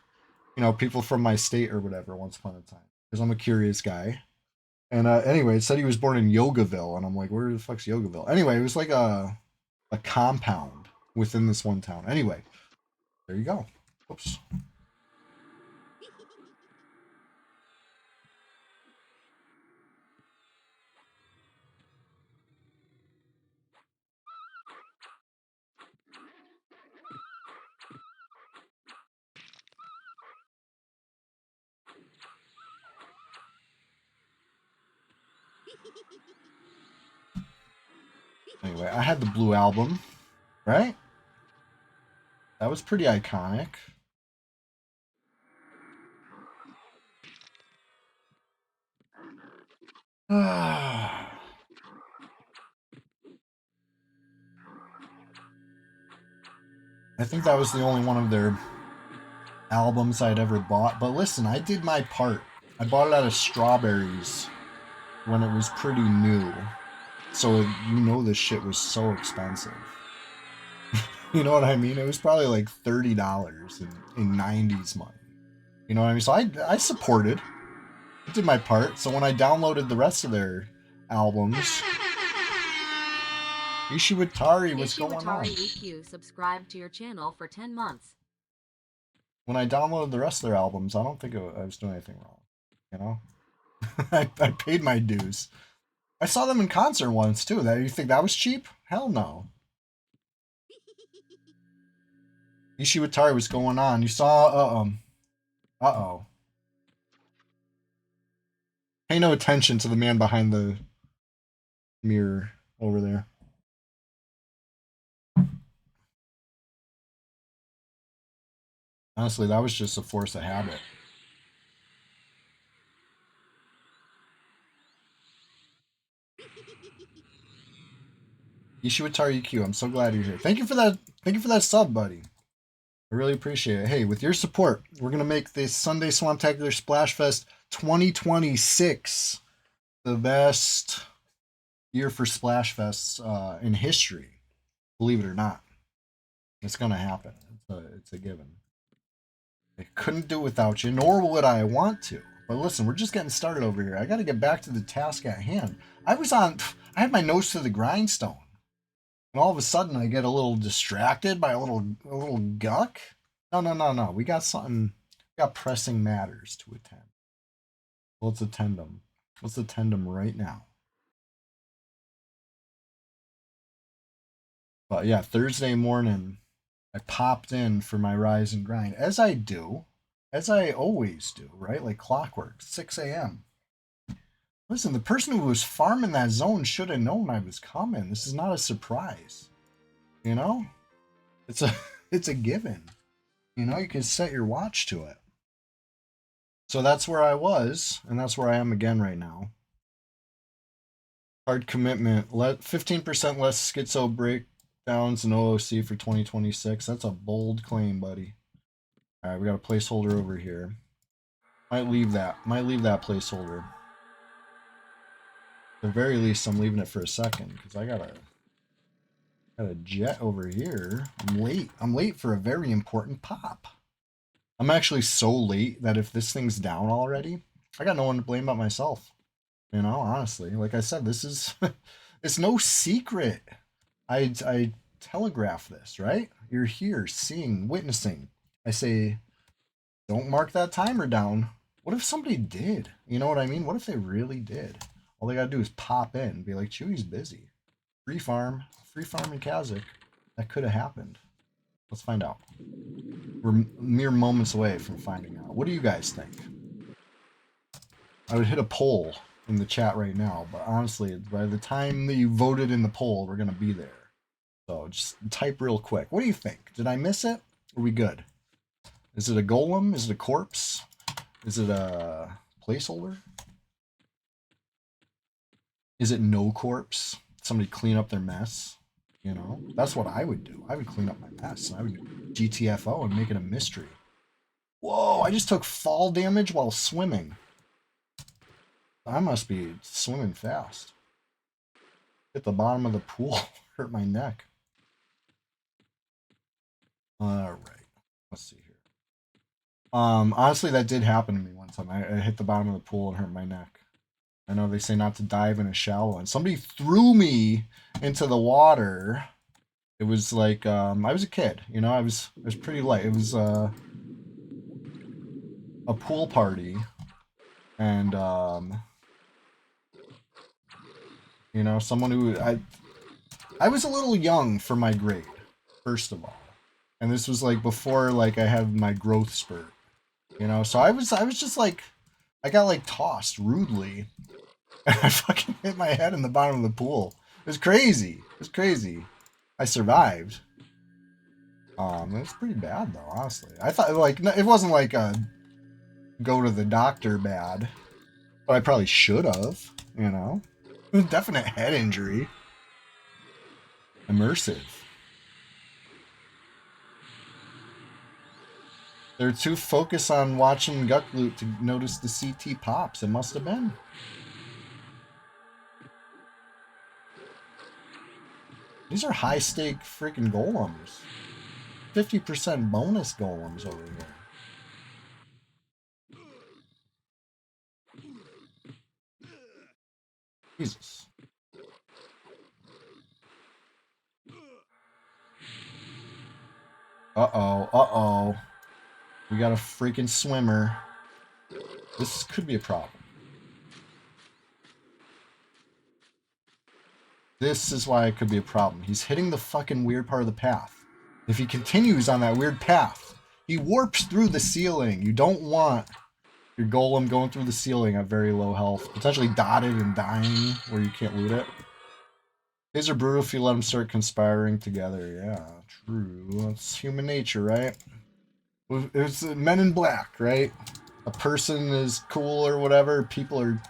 people from my state or whatever once upon a time because I'm a curious guy. And anyway, it said he was born in Yogaville, and I'm like, where the fuck's Yogaville? Anyway, it was like a compound within this one town. Anyway, there you go. Oops. Anyway, I had the Blue Album, right? That was pretty iconic. I think that was the only one of their albums I'd ever bought. But listen, I did my part. I bought it out of Strawberries when it was pretty new. So this shit was so expensive. You know what I mean? It was probably like $30 in 90s money. You know what I mean? So I supported. I did my part. So when I downloaded the rest of their albums, Ishiwatari, what's going on? EQ subscribed to your channel for 10 months. When I downloaded the rest of their albums, I don't think I was doing anything wrong. You know, I paid my dues. I saw them in concert once too. That you think that was cheap? Hell no. Ishiwatari, what's going on? You saw uh-oh. Pay no attention to the man behind the mirror over there. Honestly, that was just a force of habit. Yishiwatari EQ, I'm so glad you're here. Thank you for that. Thank you for that sub, buddy. I really appreciate it. Hey, with your support, we're gonna make this Sunday Swamptacular Splash Fest 2026 the best year for Splash Fests in history. Believe it or not, it's gonna happen. It's a given. I couldn't do it without you, nor would I want to. But listen, we're just getting started over here. I got to get back to the task at hand. I had my nose to the grindstone, and all of a sudden I get a little distracted by a little guck. No, no, no, no. We got something. We got pressing matters to attend. Let's attend them. Let's attend them right now. But yeah, Thursday morning, I popped in for my rise and grind, as I do, as I always do, right? Like clockwork, 6 a.m. Listen, the person who was farming that zone should have known I was coming. This is not a surprise. You know? It's a it's a given. You know, you can set your watch to it. So that's where I was, and that's where I am again right now. Hard commitment. 15% less schizo breakdowns in OOC for 2026. That's a bold claim, buddy. All right, we got a placeholder over here. Might leave that placeholder. At the very least, I'm leaving it for a second because I got a jet over here. I'm late for a very important pop. I'm actually so late that if this thing's down already, I got no one to blame but myself. You know, honestly, like I said, this is it's no secret. I telegraph this, right? You're here, seeing, witnessing. I say, don't mark that timer down. What if somebody did? You know what I mean? What if they really did? All they gotta do is pop in and be like, Chewy's busy. Free farm in Kazakh. That could have happened. Let's find out. We're mere moments away from finding out. What do you guys think? I would hit a poll in the chat right now, but honestly, by the time that you voted in the poll, we're gonna be there. So just type real quick. What do you think? Did I miss it? Are we good? Is it a golem? Is it a corpse? Is it a placeholder? Is it no corpse? Somebody clean up their mess? You know, that's what I would do. I would clean up my mess. I would GTFO and make it a mystery. Whoa, I just took fall damage while swimming. I must be swimming fast. Hit the bottom of the pool, hurt my neck. All right, let's see here. Honestly, that did happen to me one time. I hit the bottom of the pool and hurt my neck. I know they say not to dive in a shallow one. Somebody threw me into the water. It was like I was a kid, you know. I was pretty light. It was a pool party, and you know, someone who I was a little young for my grade, first of all, and this was like before like I had my growth spurt, you know. So I was just like I got like tossed rudely. And I fucking hit my head in the bottom of the pool. It was crazy. It was crazy. I survived. It was pretty bad though, honestly. I thought like it wasn't like a go to the doctor bad, but I probably should have. You know, definite head injury. Immersive. They're too focused on watching Gut Loot to notice the CT pops. It must have been. These are high stake freaking golems. 50% bonus golems over here. Jesus. Uh-oh, uh-oh. We got a freaking swimmer. This could be a problem. This is why it could be a problem. He's hitting the fucking weird part of the path. If he continues on that weird path, he warps through the ceiling. You don't want your golem going through the ceiling at very low health, potentially dotted and dying where you can't loot it. These are brutal if you let them start conspiring together. Yeah, true. It's human nature, right? It's Men in Black, right? A person is cool or whatever. People are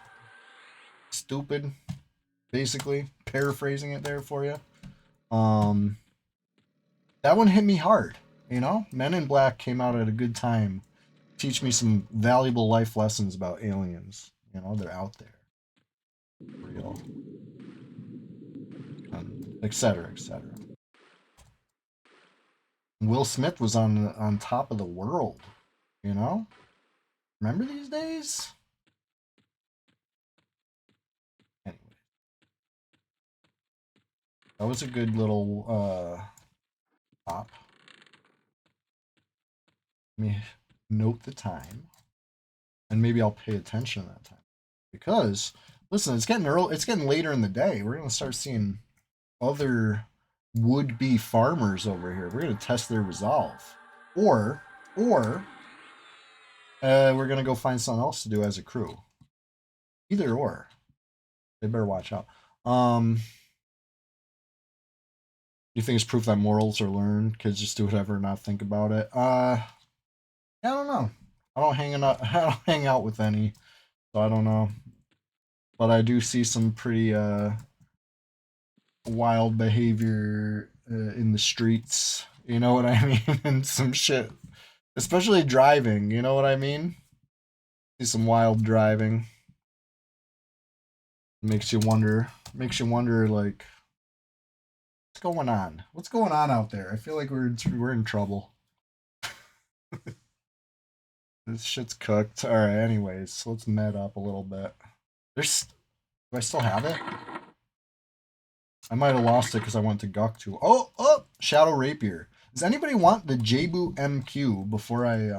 stupid, basically. Paraphrasing it there for you. That one hit me hard. You know, Men in Black came out at a good time. Teach me some valuable life lessons about aliens. You know, they're out there, real, etc., etc. Will Smith was on top of the world. You know, remember these days? Anyway, that was a good little pop. Let me note the time, and maybe I'll pay attention that time because listen, it's getting early. It's getting later in the day. We're gonna start seeing other would-be farmers over here. We're gonna test their resolve, or we're gonna go find something else to do as a crew. Either or, they better watch out. You think it's proof that morals are learned? Kids just do whatever and not think about it. Yeah, I don't know. I don't hang out. I don't hang out with any, so I don't know. But I do see some pretty wild behavior in the streets. You know what I mean? And some shit, especially driving. You know what I mean? See some wild driving. Makes you wonder. Makes you wonder, like, what's going on? What's going on out there? I feel like we're in trouble. This shit's cooked. All right. Anyways, let's net up a little bit. There's. Do I still have it? I might have lost it because I went to Guk too. Oh, Shadow Rapier. Does anybody want the J-Boot MQ before I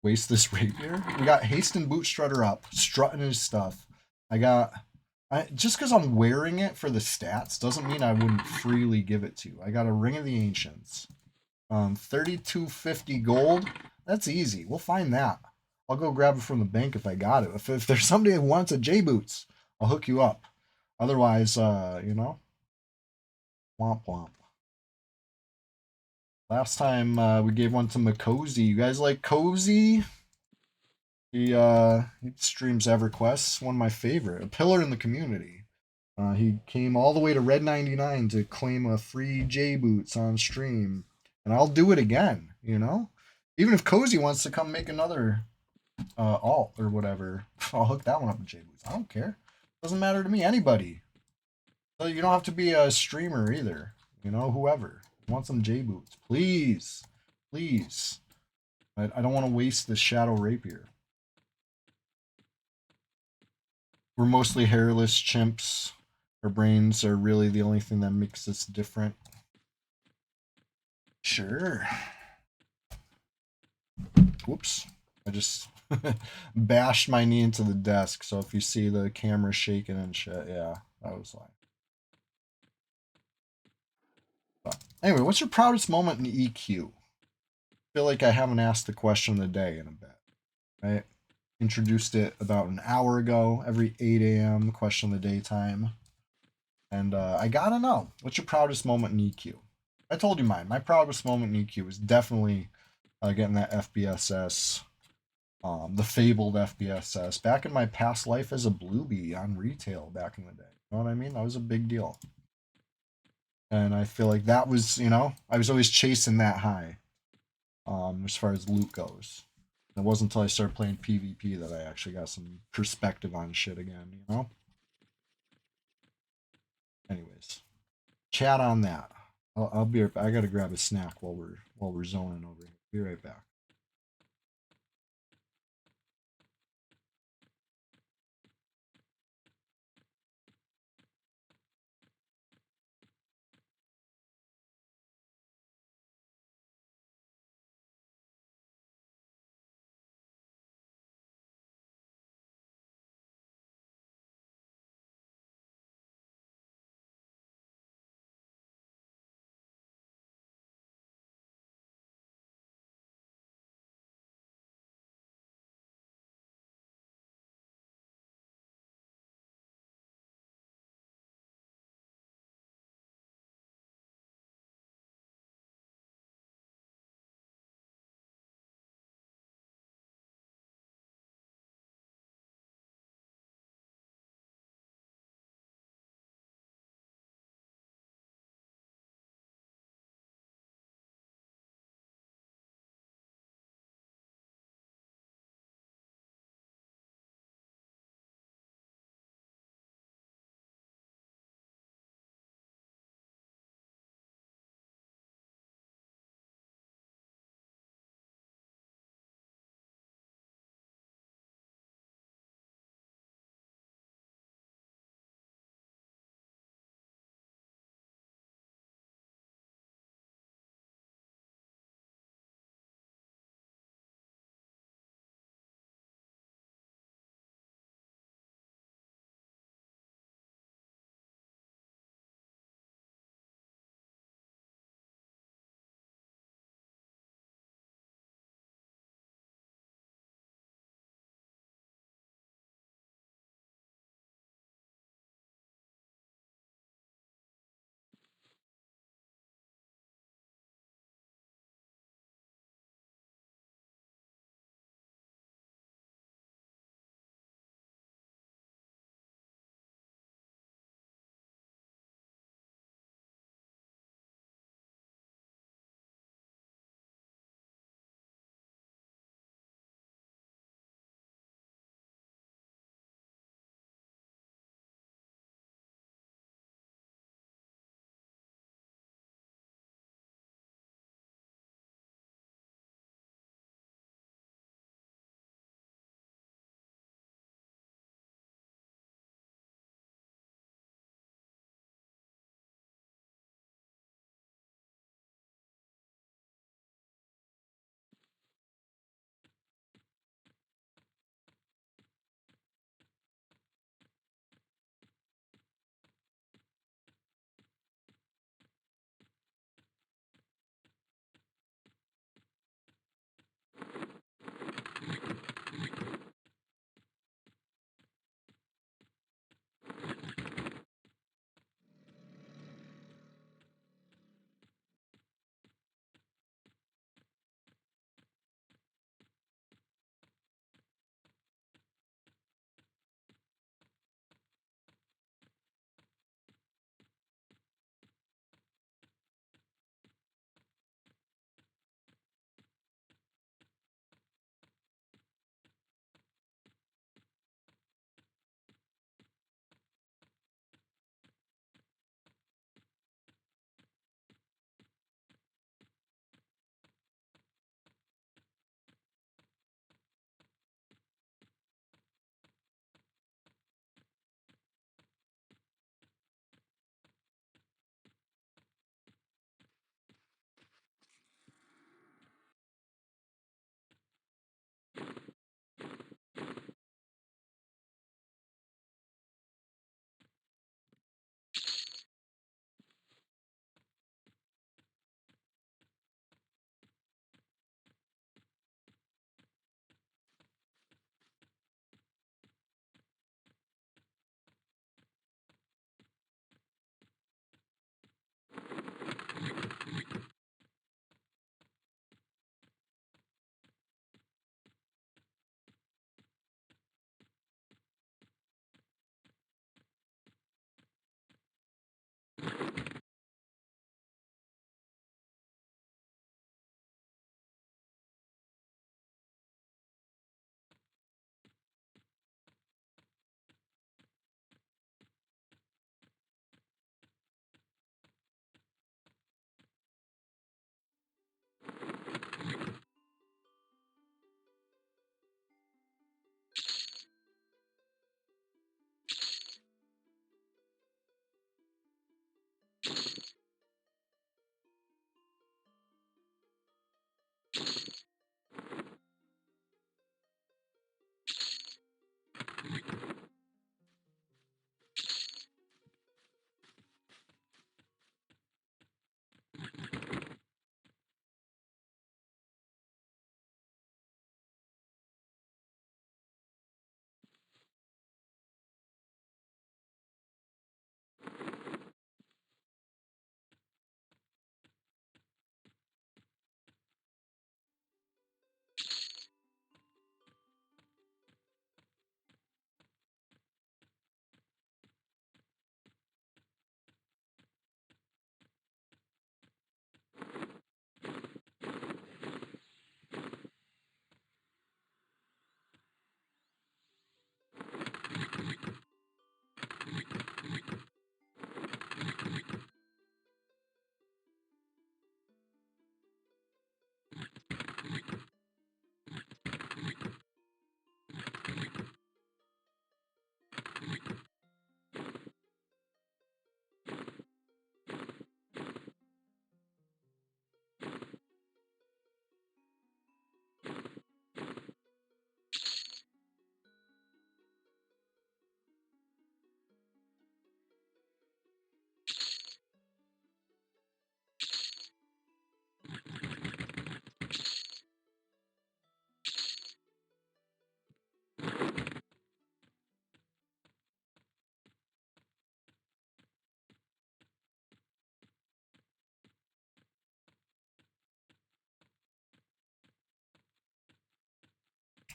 waste this rapier? We got Hasten Boot Strutter up, strutting his stuff. Just because I'm wearing it for the stats doesn't mean I wouldn't freely give it to you. I got a Ring of the Ancients. 3250 gold. That's easy. We'll find that. I'll go grab it from the bank if I got it. If there's somebody who wants a J-Boots, I'll hook you up. Otherwise, you know, womp womp. Last time we gave one to Makozy. You guys like Cozy? He streams EverQuest. One of my favorite. A pillar in the community. He came all the way to Red 99 to claim a free J Boots on stream, and I'll do it again. You know, even if Cozy wants to come make another alt or whatever, I'll hook that one up with J Boots. I don't care. Doesn't matter to me. Anybody. You don't have to be a streamer either. You know, whoever. I want some J Boots. Please. Please. I don't want to waste this Shadow Rapier. We're mostly hairless chimps. Our brains are really the only thing that makes us different. Sure. Whoops. I just bashed my knee into the desk. So if you see the camera shaking and shit, yeah, that was like. But anyway, what's your proudest moment in EQ? I feel like I haven't asked the question of the day in a bit. Right? Introduced it about an hour ago, every 8 a.m. question of the day time. And I gotta know, what's your proudest moment in EQ? I told you mine. My proudest moment in EQ was definitely getting that FBSS, the fabled FBSS, back in my past life as a Bluebee on retail back in the day. You know what I mean? That was a big deal. And I feel like that was, you know, I was always chasing that high as far as loot goes. It wasn't until I started playing PvP that I actually got some perspective on shit again, you know? Anyways, chat on that. I'll be right back. I gotta grab a snack while we're zoning over here. Be right back.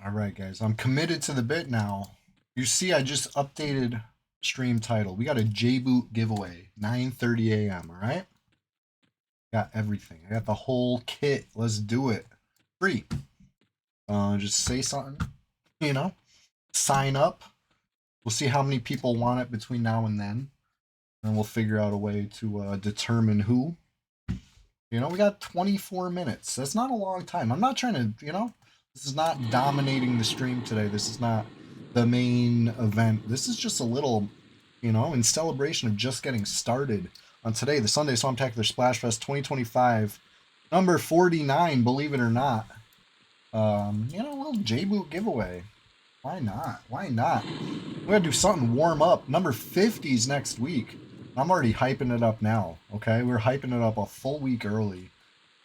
All right, guys, I'm committed to the bit now. You see, I just updated stream title. We got a J-Boot giveaway, 9:30 a.m. All right, got everything. I got the whole kit. Let's do it. Free. Just say something, you know. Sign up. We'll see how many people want it between now and then, and we'll figure out a way to determine who. You know, we got 24 minutes. That's not a long time. I'm not trying to, this is not dominating the stream today. This is not the main event. This is just a little, in celebration of just getting started on today, the Sunday SWAMPTACULAR SPLASHFEST 2025, number 49, believe it or not. A little J-Boot giveaway. Why not? Why not? We gotta do something warm up. Number 50's next week. I'm already hyping it up now, okay? We're hyping it up a full week early.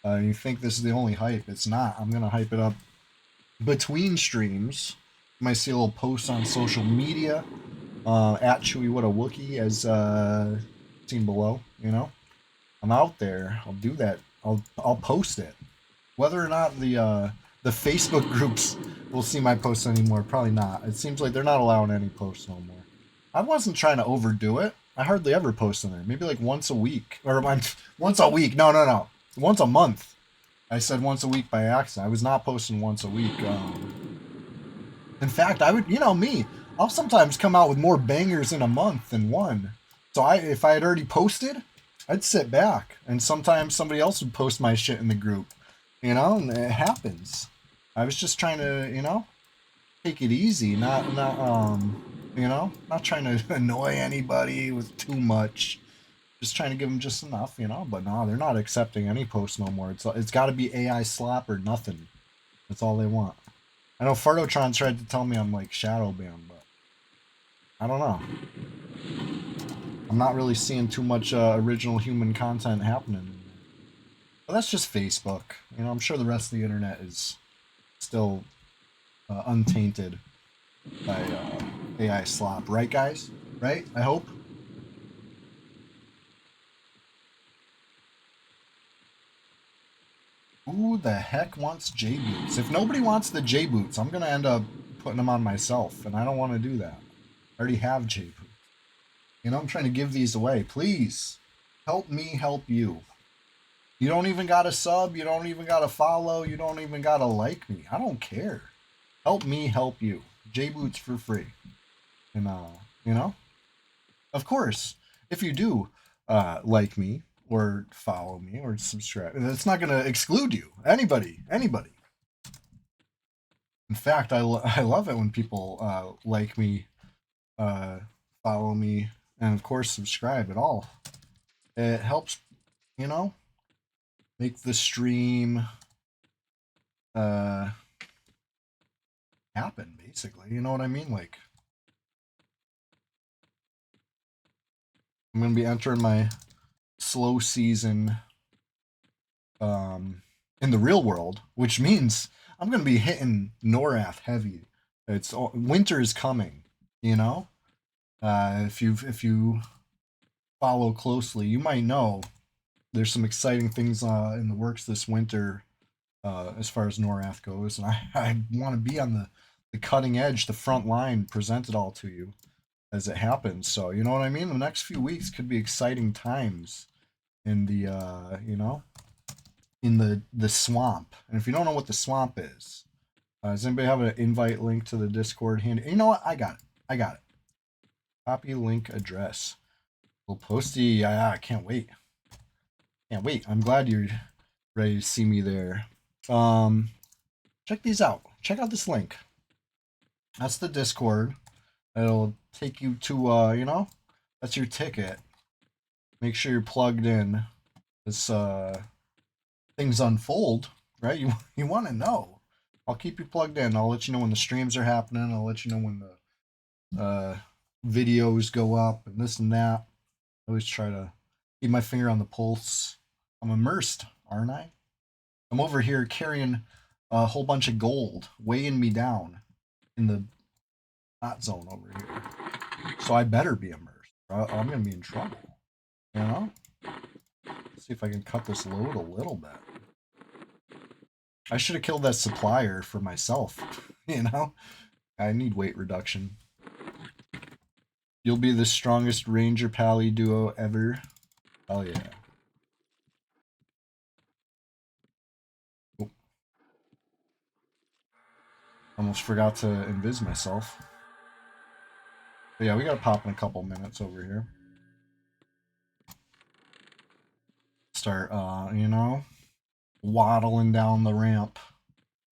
You think this is the only hype. It's not. I'm going to hype it up between streams. You might see a little post on social media at Chewy What a Wookie, as seen below, I'm out there. I'll do that. I'll post it. Whether or not the Facebook groups will see my posts anymore, probably not. It seems like they're not allowing any posts no more. I wasn't trying to overdo it. I hardly ever post on there. Maybe like once a week. Or once a week. No. Once a month. I said once a week by accident. I was not posting once a week. In fact, I would, me. I'll sometimes come out with more bangers in a month than one. So if I had already posted, I'd sit back. And sometimes somebody else would post my shit in the group. And it happens. I was just trying to, take it easy. Not trying to annoy anybody with too much. Just trying to give them just enough, But no, they're not accepting any posts no more. It's got to be AI slop or nothing. That's all they want. I know Fartotron tried to tell me I'm like shadow banned, but I don't know. I'm not really seeing too much original human content happening. But that's just Facebook. I'm sure the rest of the internet is still untainted by AI slop, right, guys? Right? I hope. Who the heck wants J-Boots? If nobody wants the J-Boots, I'm going to end up putting them on myself, and I don't want to do that. I already have J-Boots. I'm trying to give these away. Please, help me help you. You don't even got to sub. You don't even got to follow. You don't even got to like me. I don't care. Help me help you. J-Boots for free. And, of course, if you do like me or follow me or subscribe, that's not going to exclude you. Anybody. In fact, I love it when people like me, follow me, and, of course, subscribe at all. It helps, make the stream happen, basically. You know what I mean? Like, I'm going to be entering my slow season in the real world, which means I'm going to be hitting Norath heavy. Winter is coming, if you follow closely, you might know there's some exciting things in the works this winter as far as Norath goes, and I want to be on the cutting edge, the front line, present it all to you as it happens. So you know what I mean? The next few weeks could be exciting times in the in the swamp. And if you don't know what the swamp is, does anybody have an invite link to the Discord hand? You know what? I got it. Copy link address. We'll post the. I can't wait. I'm glad you're ready to see me there. Check these out. Check out this link. That's the Discord. It'll take you to that's your ticket. Make sure you're plugged in as things unfold, right? You want to know. I'll keep you plugged in. I'll let you know when the streams are happening. I'll let you know when the videos go up and this and that. I always try to keep my finger on the pulse. I'm immersed, aren't I? I'm over here carrying a whole bunch of gold, weighing me down in the hot zone over here. So I better be immersed. I'm going to be in trouble. Let's see if I can cut this load a little bit. I should have killed that supplier for myself. You know, I need weight reduction. You'll be the strongest Ranger Pally duo ever. Hell yeah. Oh, almost forgot to invis myself. But yeah, we gotta pop in a couple minutes over here. Start, you know, waddling down the ramp.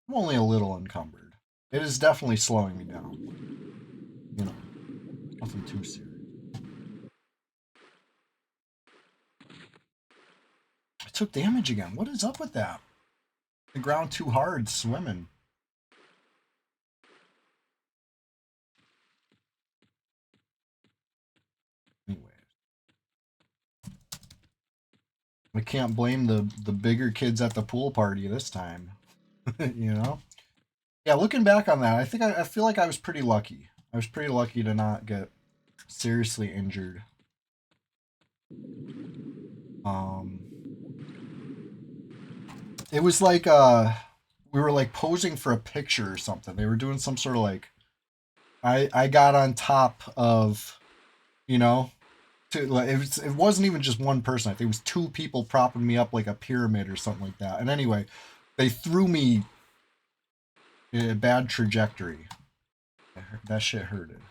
I'm only a little encumbered. It is definitely slowing me down. You know, nothing too serious. I took damage again. What is up with that? The ground too hard swimming. Anyway, I can't blame the bigger kids at the pool party this time. You know? Yeah, looking back on that, I feel like I was pretty lucky. I was pretty lucky to not get seriously injured. It was like we were like posing for a picture or something. They were doing some sort of like I got on top of, you know, like it wasn't even just one person. I think it was two people propping me up like a pyramid or something like that. And anyway, they threw me in a bad trajectory. That shit hurted.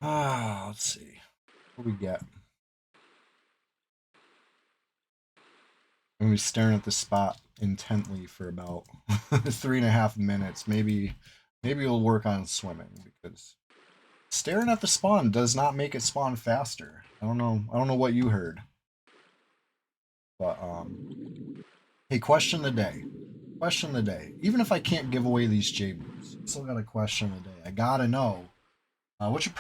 Let's see. What do we get? I'm gonna be staring at the spot intently for about 3.5 minutes. Maybe we'll work on swimming because staring at the spawn does not make it spawn faster. I don't know what you heard. But hey, question of the day. Question of the day. Even if I can't give away these J moves, I still got a question of the day. I gotta know. What's your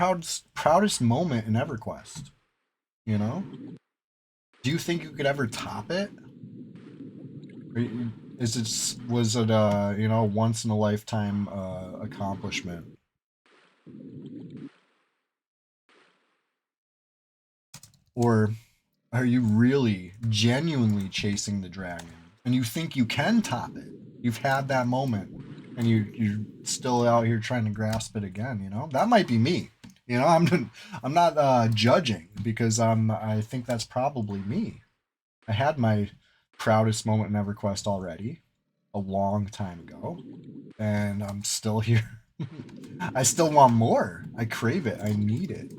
proudest moment in EverQuest? You know? Do you think you could ever top it? Was it you know, once in a lifetime accomplishment? Or are you really genuinely chasing the dragon and you think you can top it? You've had that moment and you're still out here trying to grasp it again, you know? That might be me. You know, I'm not judging because I think that's probably me. I had my proudest moment in EverQuest already a long time ago, and I'm still here. I still want more. I crave it. I need it.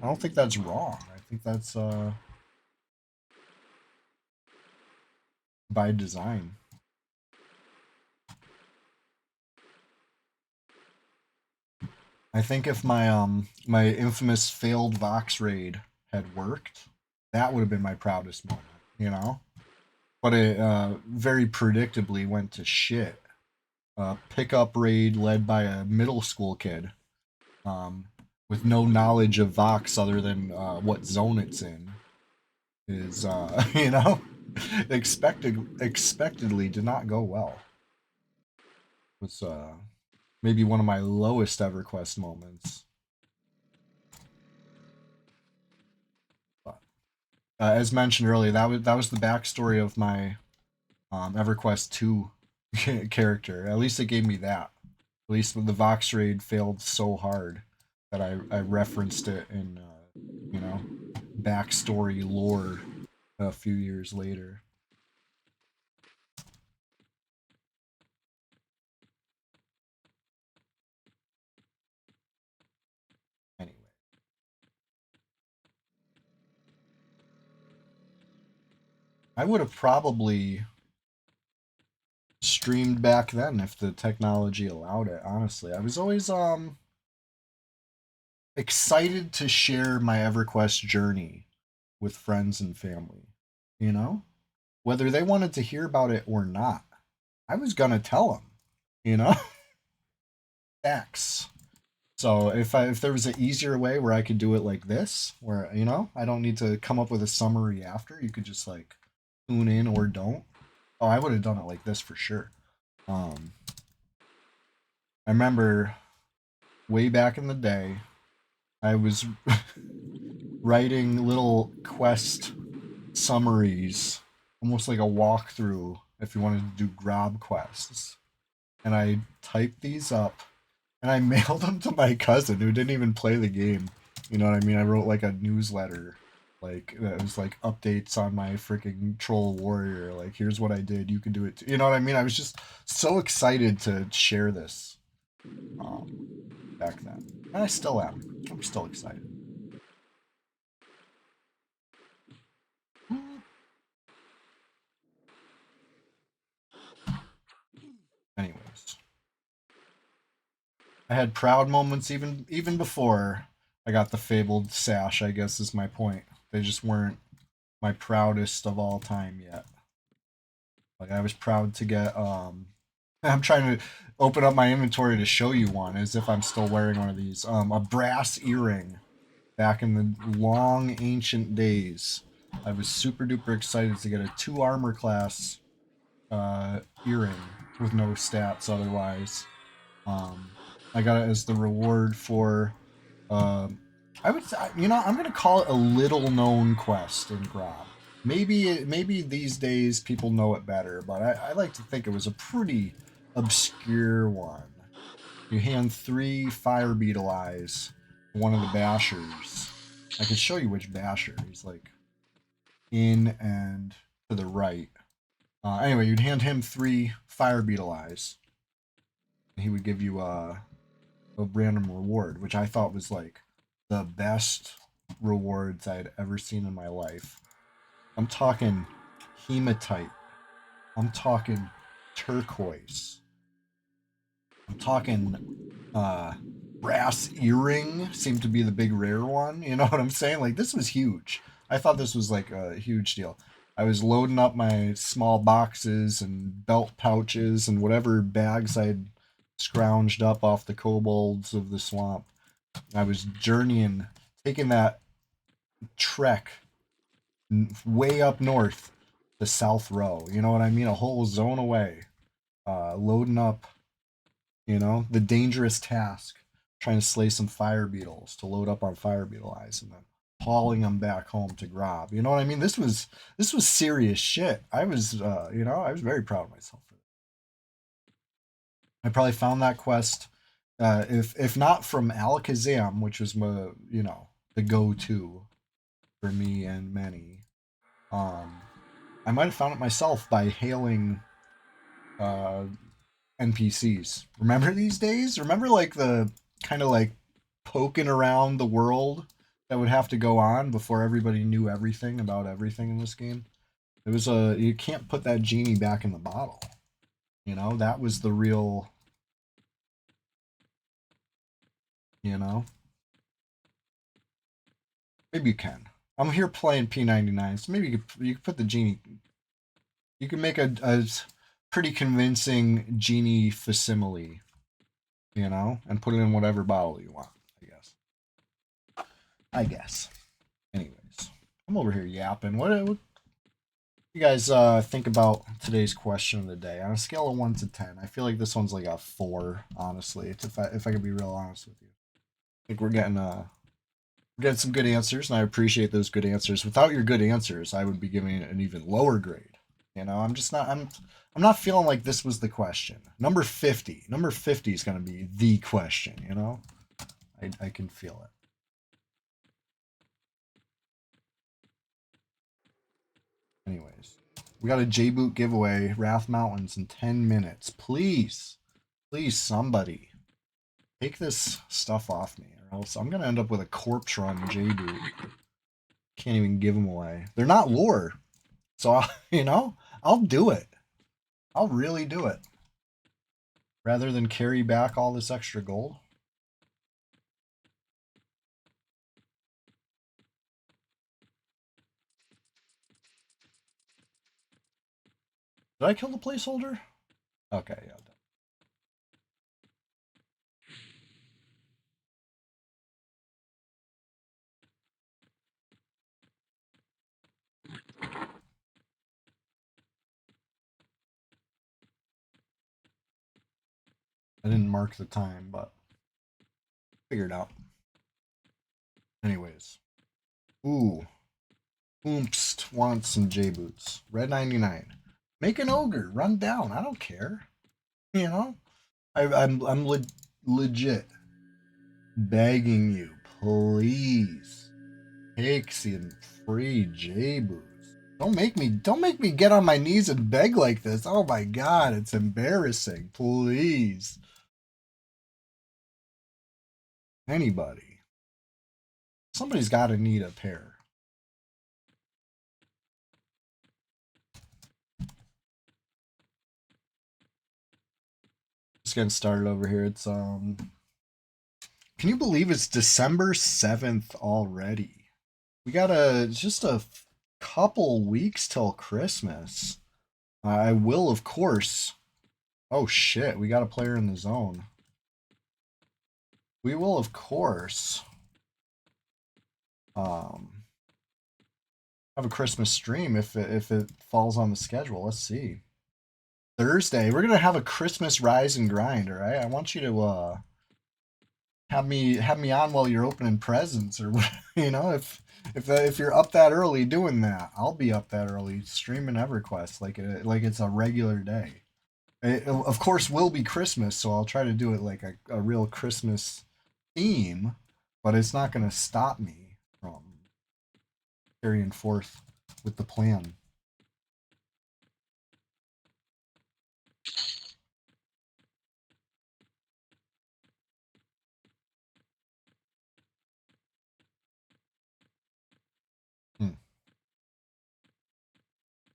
I don't think that's wrong. I think that's by design. I think if my infamous failed Vox raid had worked, that would have been my proudest moment, you know? But it very predictably went to shit. Pickup raid led by a middle school kid, with no knowledge of Vox other than what zone it's in, is you know, expectedly did not go well. It was maybe one of my lowest EverQuest moments. But as mentioned earlier, that was the backstory of my EverQuest 2 character. At least it gave me that. At least when the Vox raid failed so hard that I referenced it in you know, backstory lore a few years later. Anyway, I would have probably streamed back then if the technology allowed it. Honestly, I was always excited to share my EverQuest journey with friends and family. You know, whether they wanted to hear about it or not, I was gonna tell them. You know, X. So if there was an easier way where I could do it like this, where you know I don't need to come up with a summary after, you could just like tune in or don't. Oh, I would have done it like this for sure. I remember way back in the day, I was writing little quest summaries, almost like a walkthrough if you wanted to do grob quests. And I typed these up and I mailed them to my cousin who didn't even play the game. You know what I mean? I wrote like a newsletter, like that was like updates on my freaking troll warrior. Like, here's what I did. You can do it too. You know what I mean? I was just so excited to share this um, back then, and I still am. I'm still excited. Anyways, I had proud moments even before I got the fabled sash. I guess is my point. They just weren't my proudest of all time yet. Like I was proud to get I'm trying to open up my inventory to show you one as if I'm still wearing one of these. A brass earring back in the long ancient days. I was super duper excited to get a 2 armor class earring with no stats otherwise. Um I got it as the reward for um I would say, you know, I'm gonna call it a little known quest in Grob. Maybe these days people know it better, but I like to think it was a pretty obscure one. You hand 3 fire beetle eyes to one of the bashers. I can show you which basher. He's like in and to the right. Anyway, you'd hand him 3 fire beetle eyes. And he would give you a random reward, which I thought was like the best rewards I'd ever seen in my life. I'm talking hematite. I'm talking turquoise. I'm talking brass earring seemed to be the big rare one. You know what I'm saying? Like this was huge. I thought this was like a huge deal. I was loading up my small boxes and belt pouches and whatever bags I'd scrounged up off the kobolds of the swamp. I was journeying, taking that trek way up north to South Row. You know what I mean? A whole zone away, loading up. You know, the dangerous task, trying to slay some fire beetles to load up on fire beetle eyes and then hauling them back home to Grob. You know what I mean? This was serious shit. I was, I was very proud of myself for that. I probably found that quest, if not from Alakazam, which was my, the go-to for me and many. Um, I might have found it myself by hailing uh, NPCs. Remember these days? Remember like the kind of like poking around the world that would have to go on before everybody knew everything about everything in this game? It was you can't put that genie back in the bottle. You know, that was the real, you know. Maybe you can. I'm here playing P99, so maybe you could put the genie. You can make a pretty convincing genie facsimile, and put it in whatever bottle you want. I guess. I guess. Anyways, I'm over here yapping. What you guys think about today's question of the day? On a scale of 1 to 10, I feel like this one's like a 4. Honestly, if I could be real honest with you, I think we're getting some good answers, and I appreciate those good answers. Without your good answers, I would be giving it an even lower grade. I'm just not. I'm not feeling like this was the question. Number 50. Number 50 is going to be the question. I can feel it. Anyways, we got a J Boot giveaway, Wrath Mountains, in 10 minutes. Please, please, somebody, take this stuff off me, or else I'm gonna end up with a corpse run J Boot. Can't even give them away. They're not lore, so I'll do it. I'll really do it, rather than carry back all this extra gold. Did I kill the placeholder? Okay, yeah. I didn't mark the time, but figured out. Anyways. Ooh. Oomst wants some J boots. Red 99. Make an ogre. Run down. I don't care. You know? I'm legit begging you, please take some free J boots. Don't make me get on my knees and beg like this. Oh my god, it's embarrassing. Please. Anybody. Somebody's gotta need a pair. Just getting started over here. It's can you believe it's December 7th already? We got just a couple weeks till Christmas. I will, of course. Oh shit, we got a player in the zone. We will, of course, have a Christmas stream if it falls on the schedule. Let's see. Thursday, we're gonna have a Christmas rise and grind. All right, I want you to have me on while you're opening presents, or you know, if you're up that early doing that, I'll be up that early streaming EverQuest like it's a regular day. It, of course, will be Christmas, so I'll try to do it like a real Christmas theme, but it's not going to stop me from carrying forth with the plan.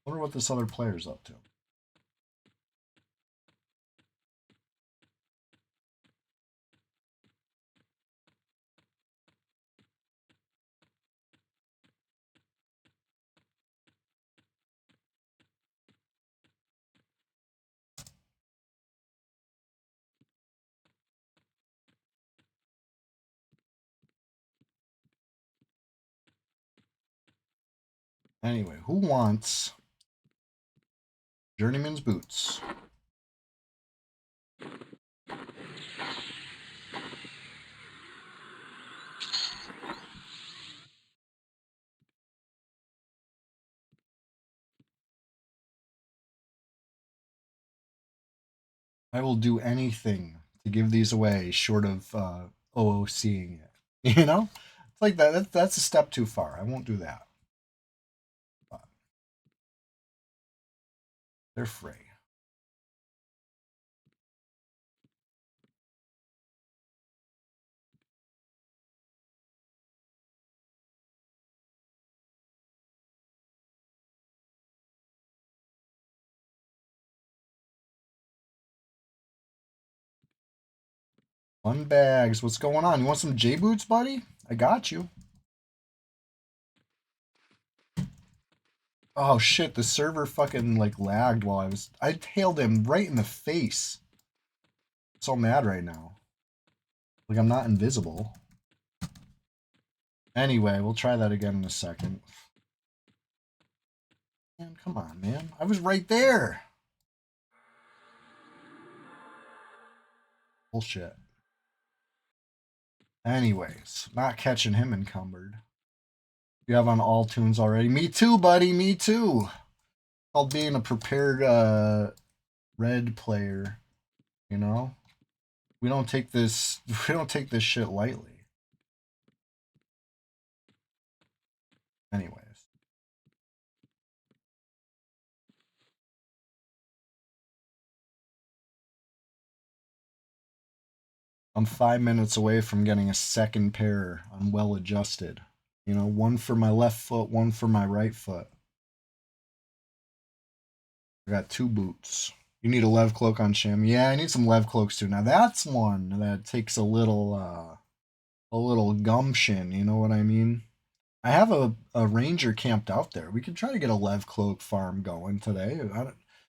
Wonder what this other player's up to. Anyway, who wants Journeyman's boots? I will do anything to give these away short of OOCing it. You know? It's like that's a step too far. I won't do that. But they're free. Fun bags. What's going on? You want some J boots, buddy? I got you. Oh shit, the server fucking like lagged while I tailed him right in the face. I'm so mad right now. Like I'm not invisible. Anyway, we'll try that again in a second. Man, come on, man. I was right there. Bullshit. Anyways, not catching him encumbered. You have on all tunes already. Me too, buddy. Me too. Called being a prepared red player. You know? We don't take this shit lightly. Anyways. I'm 5 minutes away from getting a second pair. I'm well adjusted. You know, one for my left foot, one for my right foot. I got two boots. You need a lev cloak on Shim. Yeah, I need some lev cloaks too. Now that's one that takes a little gumption, you know what I mean? I have a ranger camped out there. We could try to get a lev cloak farm going today.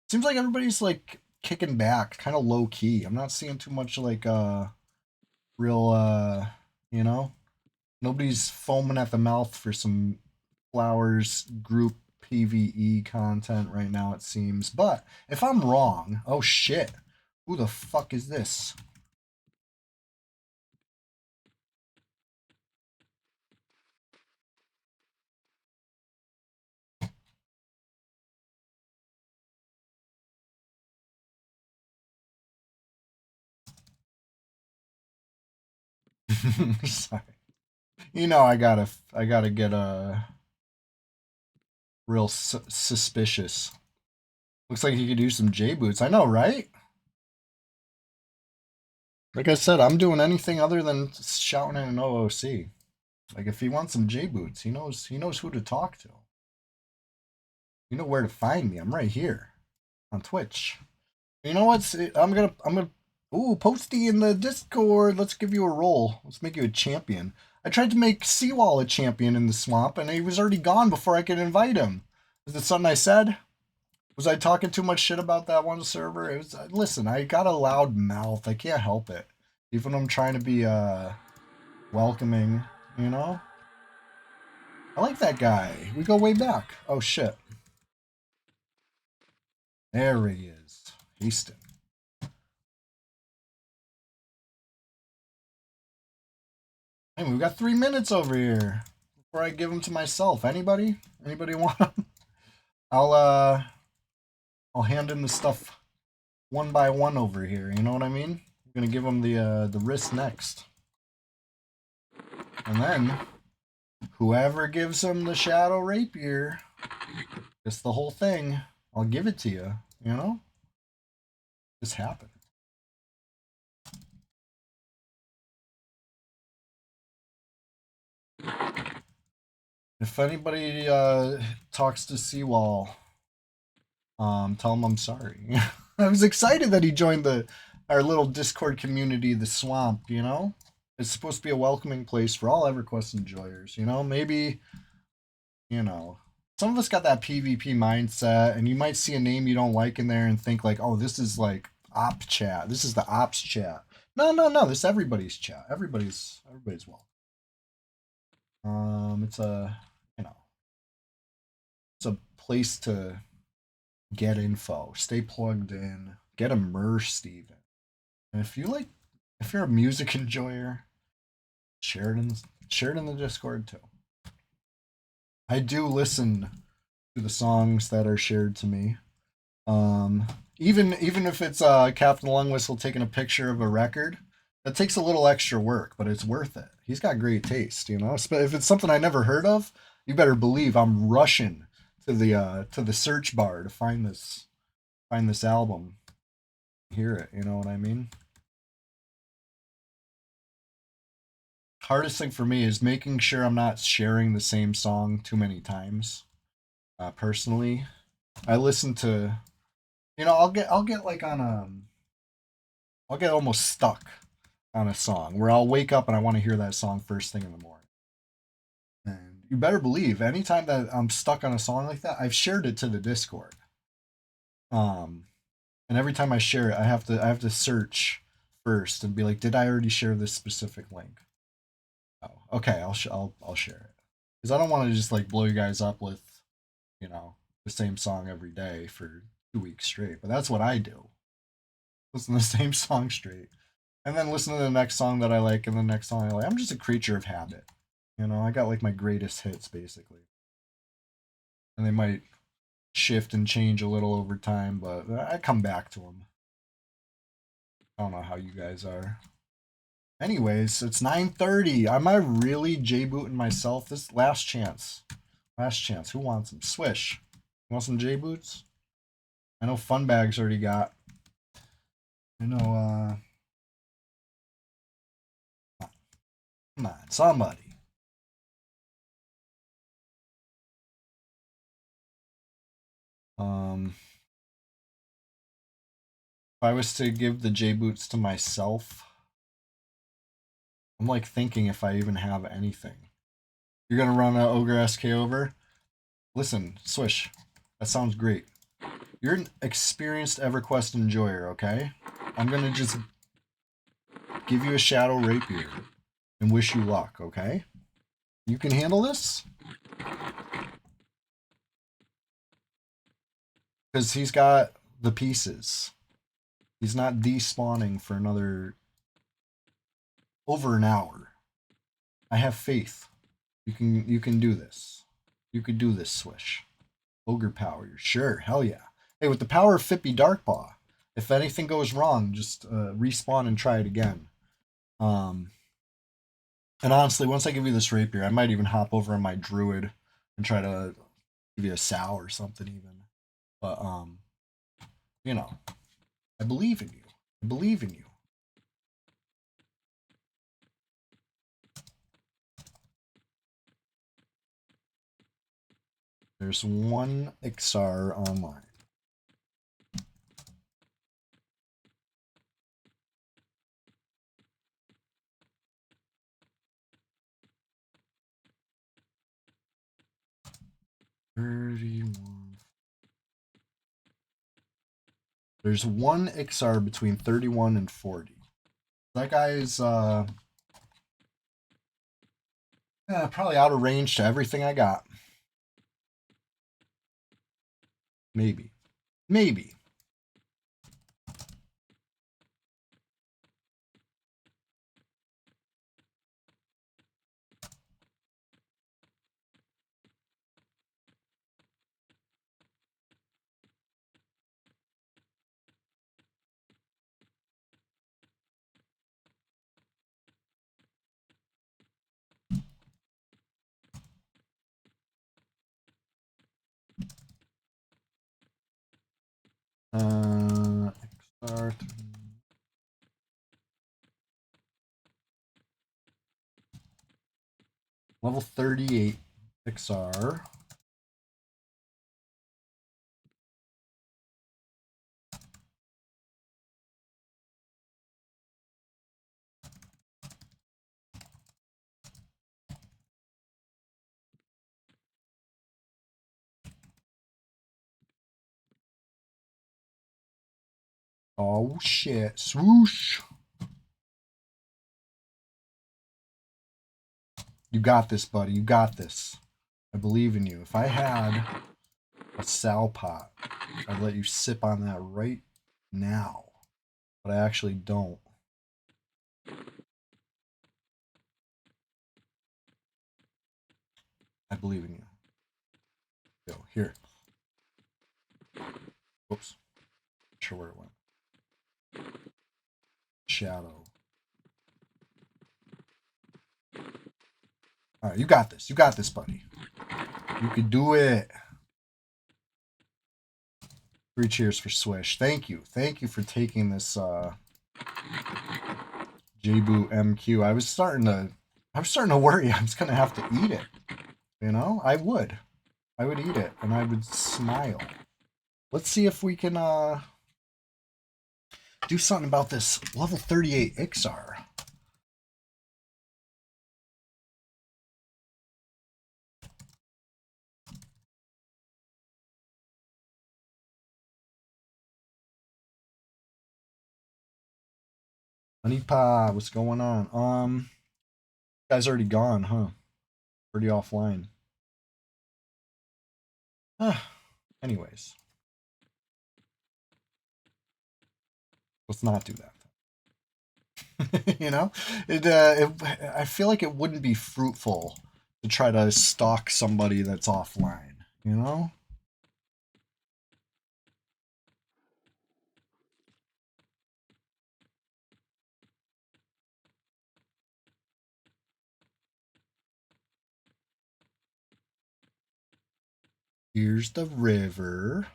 Seems like everybody's like kicking back, kind of low key. I'm not seeing too much like real you know, nobody's foaming at the mouth for some flowers group PvE content right now, it seems. But if I'm wrong, oh shit, Who the fuck is this? Sorry. You know I gotta get real suspicious. Looks like he could use some J boots. I know, right? Like I said, I'm doing anything other than shouting at an OOC. Like if he wants some J boots, he knows who to talk to. You know where to find me. I'm right here on Twitch. You know what? I'm gonna ooh, Posty in the Discord. Let's give you a roll. Let's make you a champion. I tried to make Seawall a champion in the swamp, and he was already gone before I could invite him. Is it something I said? Was I talking too much shit about that one server? It was. Listen, I got a loud mouth. I can't help it. Even when I'm trying to be welcoming, you know. I like that guy. We go way back. Oh shit. There he is. Haston. Hey, we've got 3 minutes over here before I give them to myself. Anybody? Anybody want them? I'll hand in the stuff one by one over here. You know what I mean? I'm gonna give them the wrist next, and then whoever gives him the shadow rapier, it's the whole thing. I'll give it to you. You know, this happened. If anybody talks to Seawall, tell him I'm sorry. I was excited that he joined our little Discord community, the Swamp. You know, it's supposed to be a welcoming place for all EverQuest enjoyers. You know, maybe you know some of us got that PvP mindset, and you might see a name you don't like in there and think like, oh, this is like op chat. This is the ops chat. No, no, no. This is everybody's chat. Everybody's welcome. It's a you know, it's a place to get info, stay plugged in, get immersed even. And if you're a music enjoyer, share it in the Discord too. I do listen to the songs that are shared to me. Um, even if it's Captain Lungwhistle taking a picture of a record, that takes a little extra work, but it's worth it. He's got great taste, you know. If it's something I never heard of, you better believe I'm rushing to the search bar to find this album, hear it. You know what I mean? Hardest thing for me is making sure I'm not sharing the same song too many times. Personally, I listen to, I'll get like on I'll get almost stuck on a song where I'll wake up and I want to hear that song first thing in the morning. And you better believe anytime that I'm stuck on a song like that, I've shared it to the Discord. Um, and every time I share it, I have to search first and be like, did I already share this specific link? Oh, okay, I'll share it because I don't want to just like blow you guys up with, you know, the same song every day for 2 weeks straight. But that's what I do. Listen to the same song straight, and then listen to the next song that I like, and the next song I like. I'm just a creature of habit. You know, I got like my greatest hits basically, and they might shift and change a little over time, but I come back to them. I don't know how you guys are. Anyways, it's 9:30. Am I really J-booting myself? This last chance. Last chance. Who wants them? Swish. You want some J-boots? I know Funbag's already got. I know, come on, somebody. If I was to give the J-boots to myself, I'm like thinking if I even have anything. You're gonna run a Ogre SK over? Listen, Swish, that sounds great. You're an experienced EverQuest enjoyer, okay? I'm gonna just give you a Shadow Rapier and wish you luck, okay? You can handle this? Because he's got the pieces. He's not despawning for another over an hour. I have faith. You can do this. You could do this, Swish. Ogre power, sure, hell yeah. Hey, with the power of Fippy Darkpaw, if anything goes wrong, just respawn and try it again. And honestly, once I give you this rapier, I might even hop over on my druid and try to give you a sow or something even. But you know, I believe in you. I believe in you. There's one Ixar online. There's one Ixar between 31 and 40. That guy is probably out of range to everything I got. Maybe. Maybe. XR level 38 XR. Oh shit. Swoosh. You got this, buddy. You got this. I believe in you. If I had a sal pot, I'd let you sip on that right now. But I actually don't. I believe in you. Go. Here. Whoops. Not sure where it went. Shadow. Alright, you got this. You got this, buddy. You could do it. 3 cheers for Swish. Thank you. Thank you for taking this J-Boot MQ. I was starting to worry I was gonna have to eat it. You know? I would eat it and I would smile. Let's see if we can do something about this level 38 Ixar. Honeypot, what's going on? Guy's already gone, huh? Pretty offline. Anyways. Let's not do that. You know? I feel like it wouldn't be fruitful to try to stalk somebody that's offline, you know? Here's the river.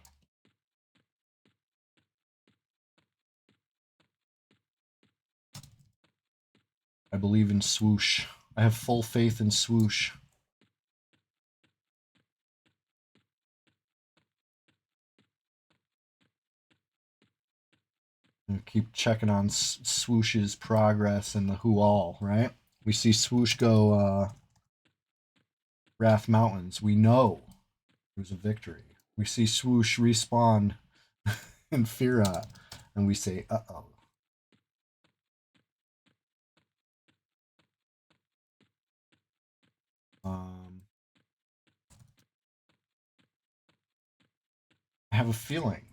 I believe in Swoosh. I have full faith in Swoosh. And keep checking on Swoosh's progress in the Who All, right? We see Swoosh go Wrath Mountains. We know it was a victory. We see Swoosh respawn in Fira, and we say, uh-oh. I have a feeling.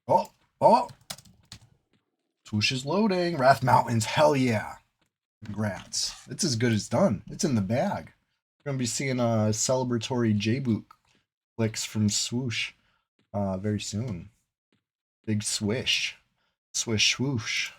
Oh, oh! Swoosh is loading. Wrath Mountains, hell yeah. Congrats. It's as good as done. It's in the bag. We're going to be seeing celebratory J-Boot clicks from Swoosh very soon. Big swish. Swish swoosh.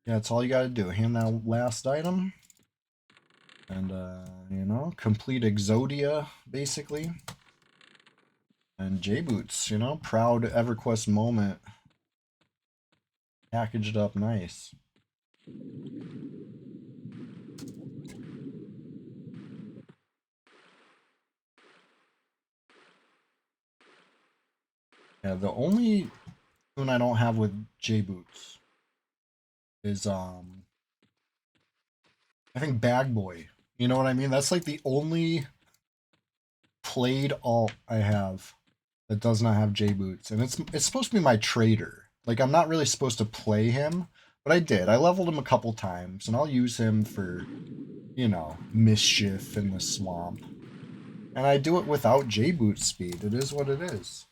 Yeah, that's all you gotta do. Hand that last item. And, you know, complete Exodia, basically. And J-Boots, you know, proud EverQuest moment. Packaged up nice. Yeah, the only one I don't have with J-Boots is, I think Bag Boy. You know what I mean? That's like the only played alt I have that does not have J-Boots. And it's supposed to be my trader. Like, I'm not really supposed to play him, but I did. I leveled him a couple times, and I'll use him for, you know, mischief in the swamp. And I do it without J-Boot speed. It is what it is.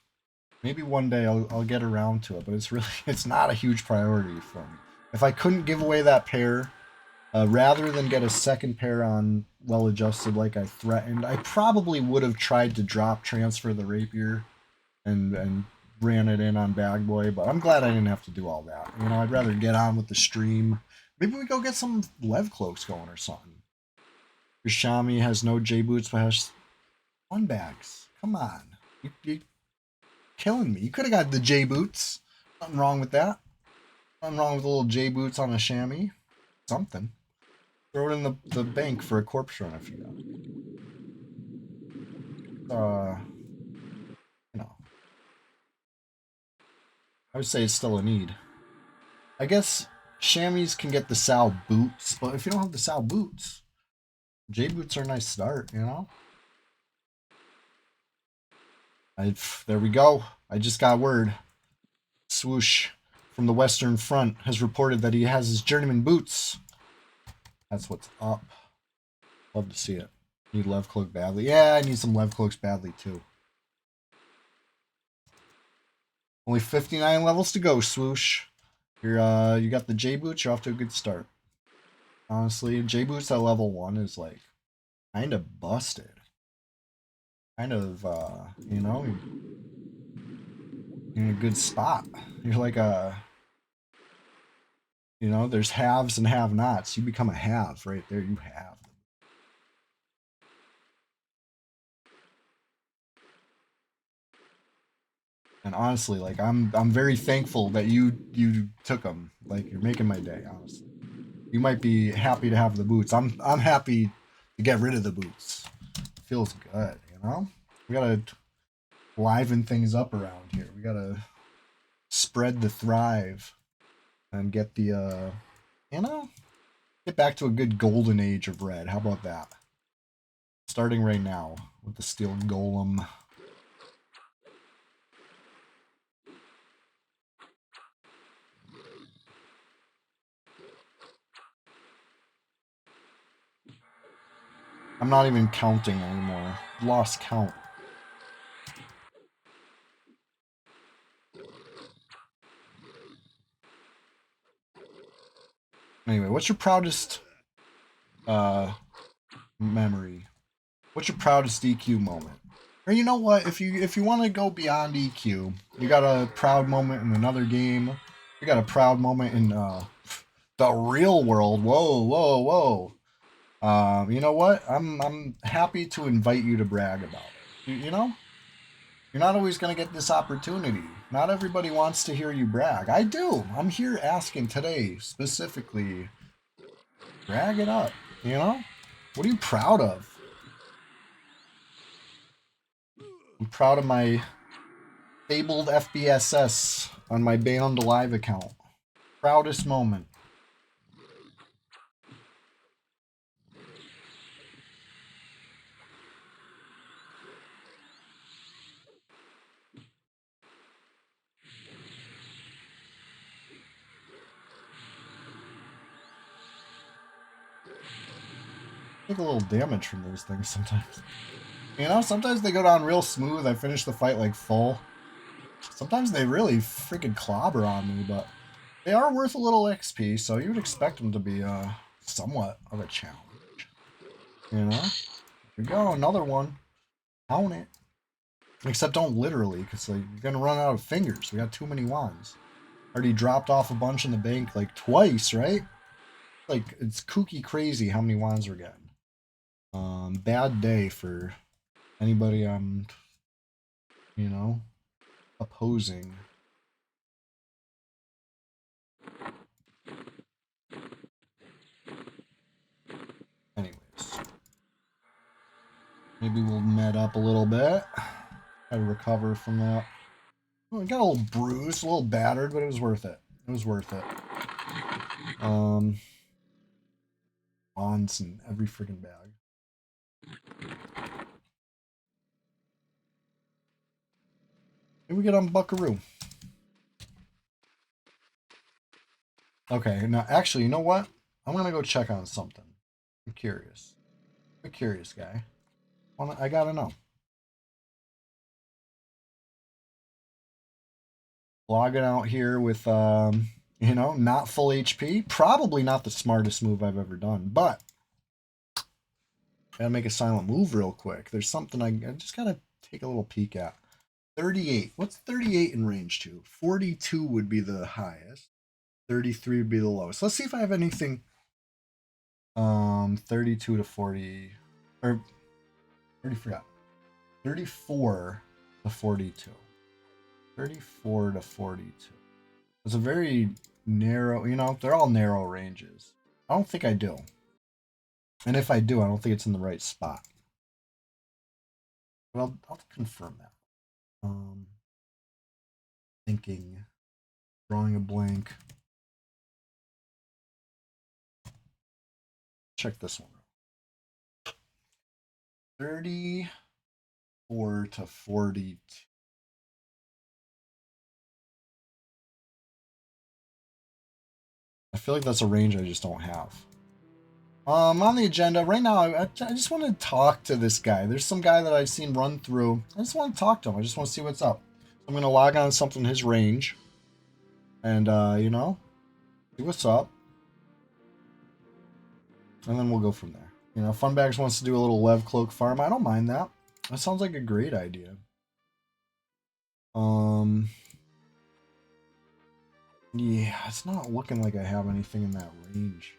Maybe one day I'll get around to it, but it's not a huge priority for me. If I couldn't give away that pair, rather than get a second pair on well adjusted like I threatened, I probably would have tried to drop transfer the rapier and ran it in on Bag Boy, but I'm glad I didn't have to do all that. You know, I'd rather get on with the stream. Maybe we go get some Lev cloaks going or something. Shami has no J boots, but has one bags. Come on, you killing me. You could have got the J boots. Nothing wrong with that. Nothing wrong with a little J boots on a chamois. Something. Throw it in the bank for a corpse run if you got. You know, I would say it's still a need. I guess chamois can get the Sal boots, but if you don't have the Sal boots, J boots are a nice start. You know. There we go. I just got word. Swoosh from the Western Front has reported that he has his journeyman boots. That's what's up. Love to see it. Need Lev Cloak badly. Yeah, I need some Lev Cloaks badly too. Only 59 levels to go, Swoosh. You got the J boots. You're off to a good start. Honestly, J boots at level 1 is like kind of busted. Kind of, you know, in a good spot. You're like you know, there's haves and have-nots. You become a have right there. You have. And honestly, like I'm very thankful that you took them. Like you're making my day. Honestly, you might be happy to have the boots. I'm happy to get rid of the boots. Feels good, you know. We gotta liven things up around here. We gotta spread the thrive and get the you know, get back to a good golden age of red. How about that? Starting right now with the steel golem. I'm not even counting anymore. Lost count. Anyway, what's your proudest memory? What's your proudest EQ moment? Or you know what? If you want to go beyond EQ, you got a proud moment in another game. You got a proud moment in the real world. Whoa, whoa, whoa. You know what? I'm happy to invite you to brag about it. You know, you're not always gonna get this opportunity. Not everybody wants to hear you brag. I do. I'm here asking today specifically. Brag it up. You know, what are you proud of? I'm proud of my fabled FBSS on my Beyond Live account. Proudest moment. take a little damage from those things sometimes. You know, sometimes they go down real smooth. I finish the fight like full. Sometimes they really freaking clobber on me, but they are worth a little XP, so you would expect them to be somewhat of a challenge. You know? Here we go, another one. Count it. Except don't literally, because like, you're gonna run out of fingers. We got too many wands. Already dropped off a bunch in the bank like twice, right? Like it's kooky crazy how many wands we're getting. Bad day for anybody I'm, you know, opposing. Anyways, maybe we'll med up a little bit. Try to recover from that. Well, I got a little bruised, a little battered, but it was worth it. It was worth it. Wands in every freaking bag. Here we get on Buckaroo. Okay, now actually, you know what? I'm gonna go check on something. I'm curious. I'm a curious guy. I gotta know. Logging out here with you know, not full HP. Probably not the smartest move I've ever done, but gotta make a silent move real quick. There's something I just gotta take a little peek at. 38. What's 38 in range to? 42 would be the highest. 33 would be the lowest. Let's see if I have anything 32 to 40 or I already forgot. 34 to 42. 34 to 42. It's a very narrow, you know, they're all narrow ranges. I don't think I do. And if I do, I don't think it's in the right spot. But I'll confirm that. Thinking, drawing a blank. Check this one. 34 to 42. I feel like that's a range I just don't have. On the agenda right now, I just want to talk to this guy. There's some guy that I've seen run through. I just want to talk to him. I just want to see what's up. I'm going to log on something in his range. And, you know, see what's up. And then we'll go from there. You know, Funbags wants to do a little Lev Cloak farm. I don't mind that. That sounds like a great idea. Yeah, it's not looking like I have anything in that range.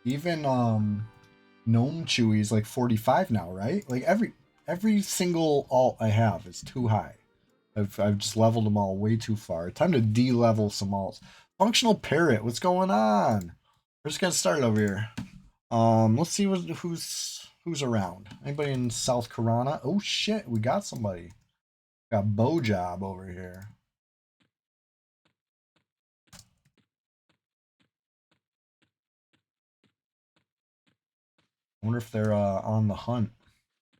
Even Gnome Chewy's like 45 now, right? Like every single alt I have is too high. I've just leveled them all way too far. Time to de-level some alts. Functional Parrot, what's going on? We're just getting started over here. Let's see who's around. Anybody in South Karana? Oh shit, we got somebody. Got Bojob over here. I wonder if they're on the hunt.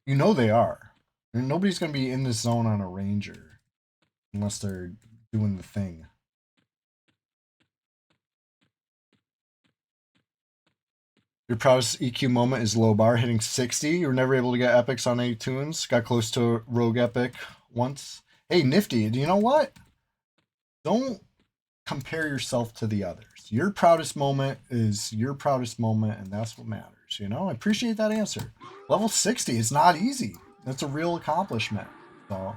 You know they are. Nobody's gonna be in this zone on a ranger unless they're doing the thing. Your proudest EQ moment is low bar hitting 60. You were never able to get epics on any tunes. Got close to a rogue epic once. Hey, Nifty, do you know what? Don't compare yourself to the others. Your proudest moment is your proudest moment, and that's what matters. You know, I appreciate that answer. Level 60 is not easy. That's a real accomplishment. So,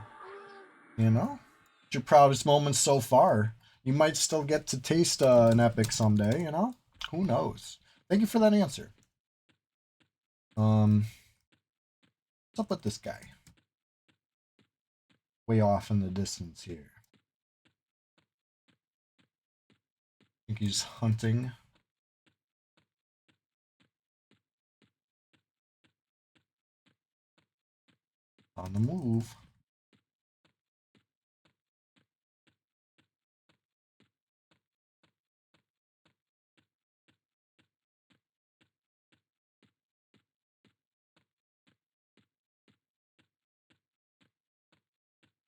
you know, it's your proudest moment so far. You might still get to taste an epic someday, you know? Who knows? Thank you for that answer. What's up with this guy? Way off in the distance here. I think he's hunting. On the move.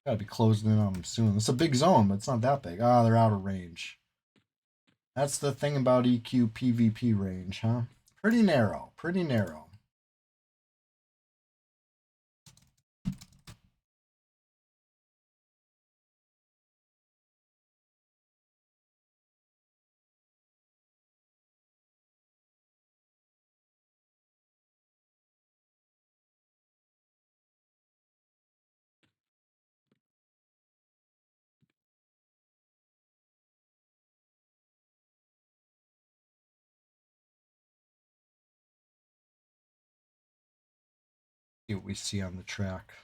Gotta be closing in on them soon. It's a big zone, but it's not that big. Ah, they're out of range. That's the thing about EQ PvP range, huh? Pretty narrow. Pretty narrow. See what we see on the track.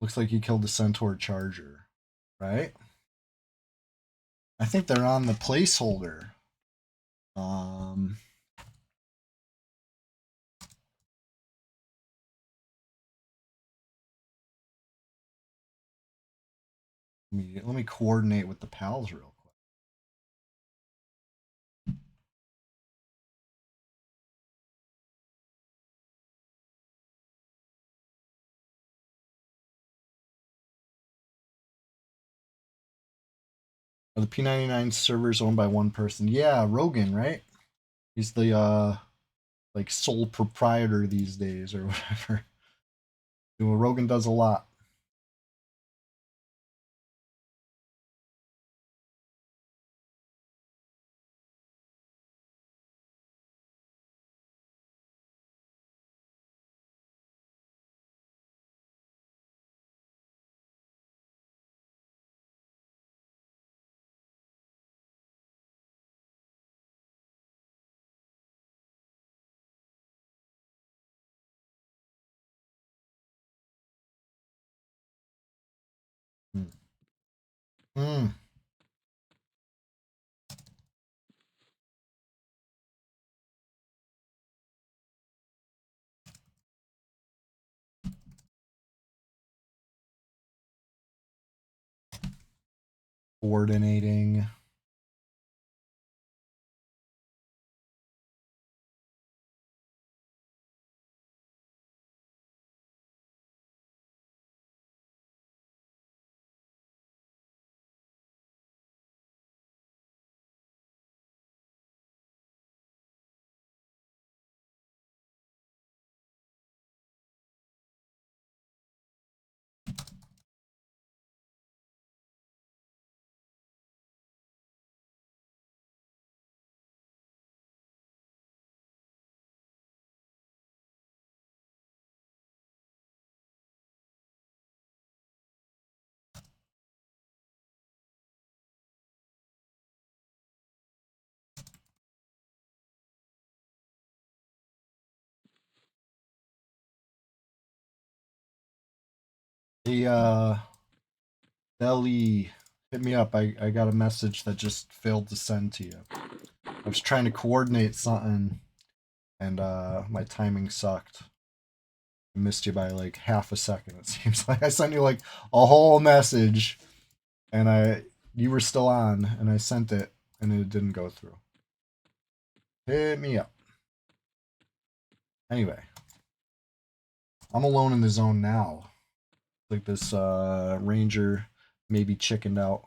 Looks like he killed the Centaur Charger, right? I think they're on the placeholder. Let me coordinate with the pals real quick. Are the P99 servers owned by one person? Yeah, Rogan, right? He's the like sole proprietor these days or whatever. Rogan does a lot. Hmm. Mm. Coordinating. Hey, Belly, hit me up. I got a message that just failed to send to you. I was trying to coordinate something and my timing sucked. I missed you by like half a second. It seems like I sent you like a whole message and you were still on and I sent it and it didn't go through. Hit me up. Anyway, I'm alone in the zone now. Like this ranger maybe chickened out.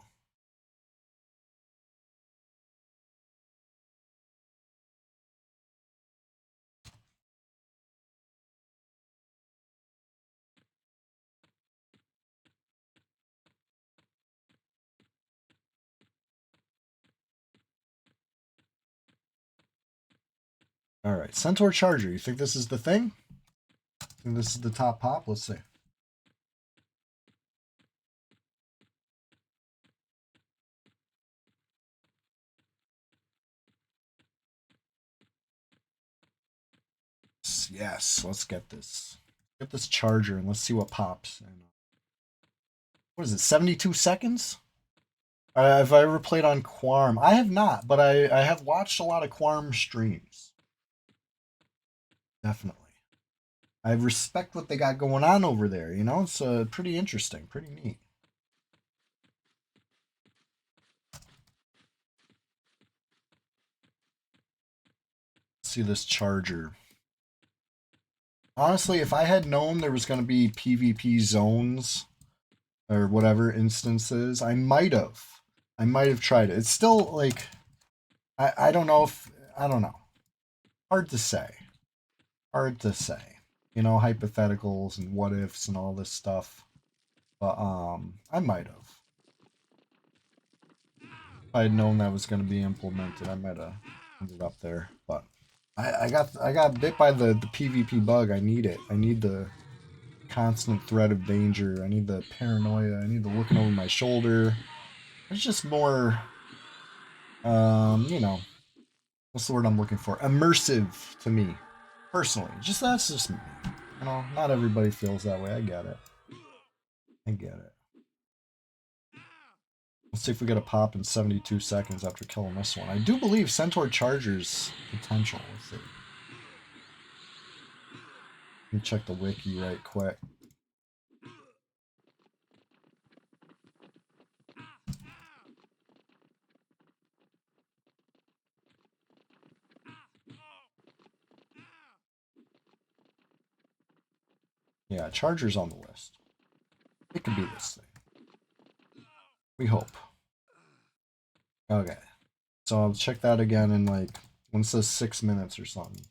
All right, Centaur Charger. You think this is the thing? Think this is the top pop? Let's see. Yes, let's get this. Get this charger and let's see what pops. And what is it? 72 seconds? Have I ever played on Quarm? I have not, but I have watched a lot of Quarm streams. Definitely. I respect what they got going on over there. You know, it's pretty interesting, pretty neat. Let's see this charger. Honestly, if I had known there was going to be PvP zones or whatever instances, I might have. I might have tried it. It's still like I don't know if I don't know. Hard to say. Hard to say. You know, hypotheticals and what ifs and all this stuff. But I might have. If I had known that was going to be implemented, I might have ended up there. But I got bit by the PvP bug. I need it. I need the constant threat of danger. I need the paranoia. I need the looking over my shoulder. It's just more you know, what's the word I'm looking for? Immersive to me. Personally. Just that's just me. You know, not everybody feels that way. I get it. I get it. Let's see if we get a pop in 72 seconds after killing this one. I do believe Centaur Charger's potential. Let's see. Let me check the wiki right quick. Yeah, Charger's on the list. It could be this thing. We hope. Okay. So I'll check that again in like, when it says 6 minutes or something.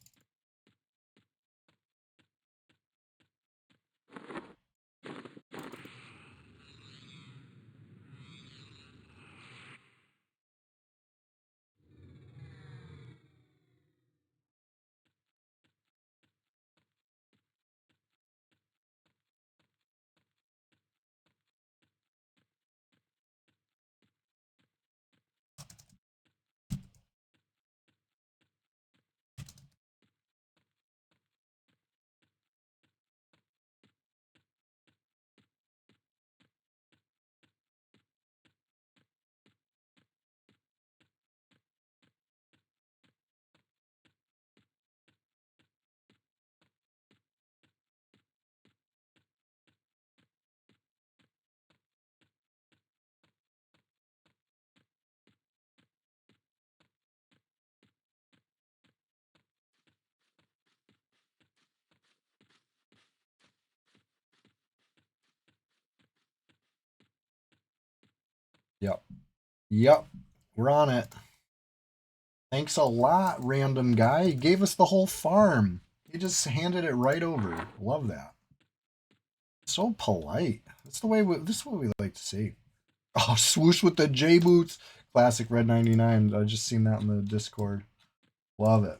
Yep. Yep. We're on it. Thanks a lot, random guy. He gave us the whole farm. He just handed it right over. Love that. So polite. That's the way this is what we like to see. Oh, swoosh with the J boots. Classic Red 99. I just seen that in the Discord. Love it.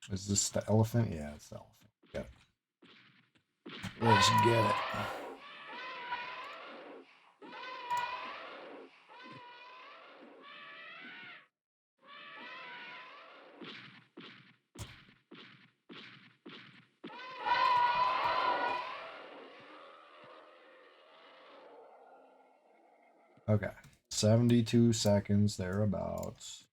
Is this the elephant? Yeah, it's the elephant. Get it. Let's get it. Okay. 72 seconds thereabouts.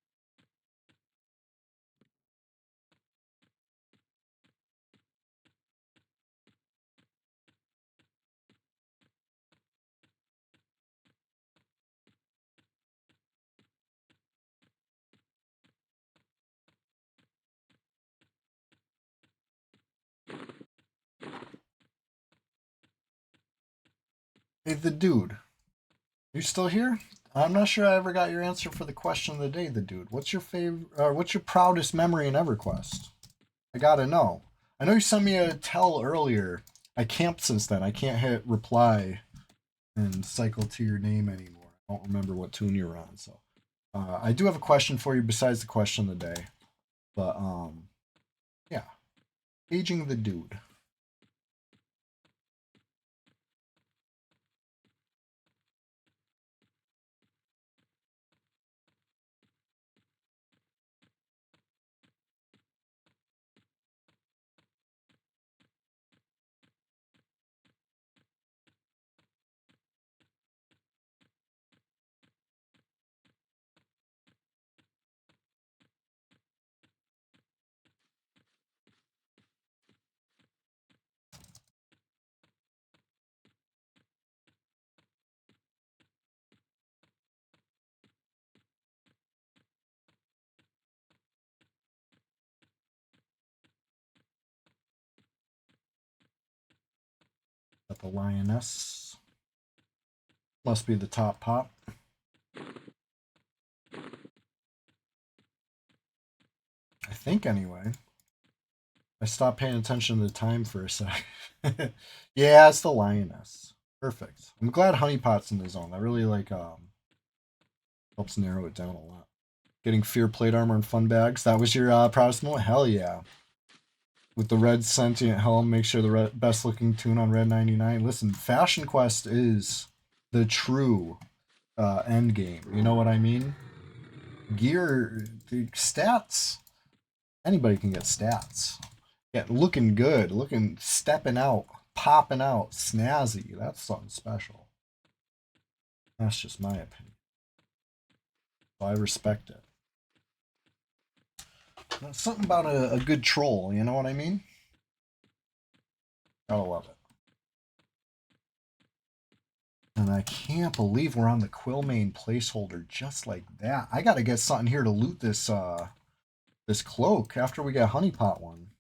Hey, the dude. You still here? I'm not sure I ever got your answer for the question of the day, the dude. What's your favorite? What's your proudest memory in EverQuest? I gotta know. I know you sent me a tell earlier. I camped since then. I can't hit reply and cycle to your name anymore. I don't remember what tune you're on. So I do have a question for you besides the question of the day. But yeah, aging the dude. Got the lioness. Must be the top pop. I think anyway. I stopped paying attention to the time for a sec. Yeah, it's the lioness. Perfect. I'm glad honeypot's in the zone. That really like helps narrow it down a lot. Getting fear plate armor and fun bags. That was your proudest moment? Hell yeah. With the red sentient helm, make sure the best looking tune on red 99. Listen, Fashion Quest is the true end game. You know what I mean? Gear, the stats. Anybody can get stats. Yeah, looking good, stepping out, popping out, snazzy. That's something special. That's just my opinion. So I respect it. Something about a good troll, you know what I mean? Gotta love it. And I can't believe we're on the Quillmane placeholder just like that. I gotta get something here to loot this this cloak after we get honeypot one.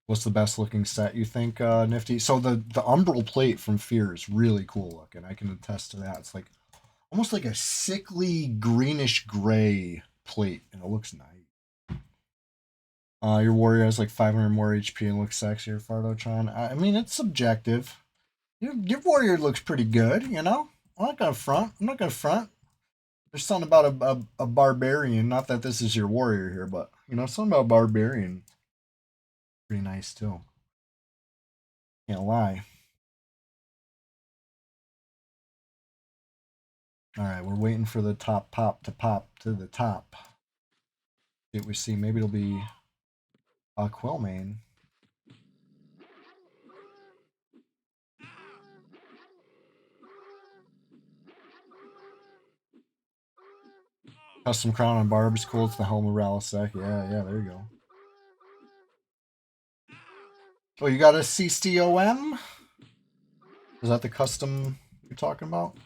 What's the best looking set you think, Nifty? So the umbral plate from Fear is really cool looking. I can attest to that. It's like almost like a sickly greenish gray plate, and it looks nice. Your warrior has like 500 more HP and looks sexier, Fardotron. I mean, it's subjective. Your warrior looks pretty good, you know? I'm not gonna front. I'm not gonna front. There's something about a barbarian. Not that this is your warrior here, but you know, something about barbarian. Pretty nice too. Can't lie. Alright, we're waiting for the top pop to pop to the top. See what we see. Maybe it'll be a Quillmane. Custom crown on Barb is cool. It's the helm of Ralisec. Yeah, there you go. Oh, you got a CSTOM? Is that the custom you're talking about?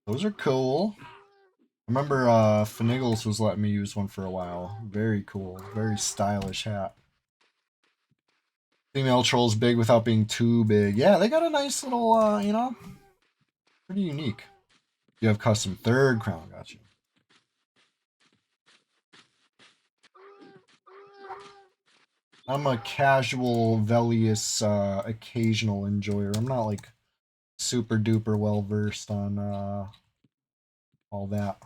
Those are cool. I remember Finagles was letting me use one for a while. Very cool. Very stylish hat. Female trolls big without being too big. Yeah, they got a nice little, you know, pretty unique. You have custom third crown. Got you. I'm a casual, Velius, occasional enjoyer. I'm not like super duper well versed on all that.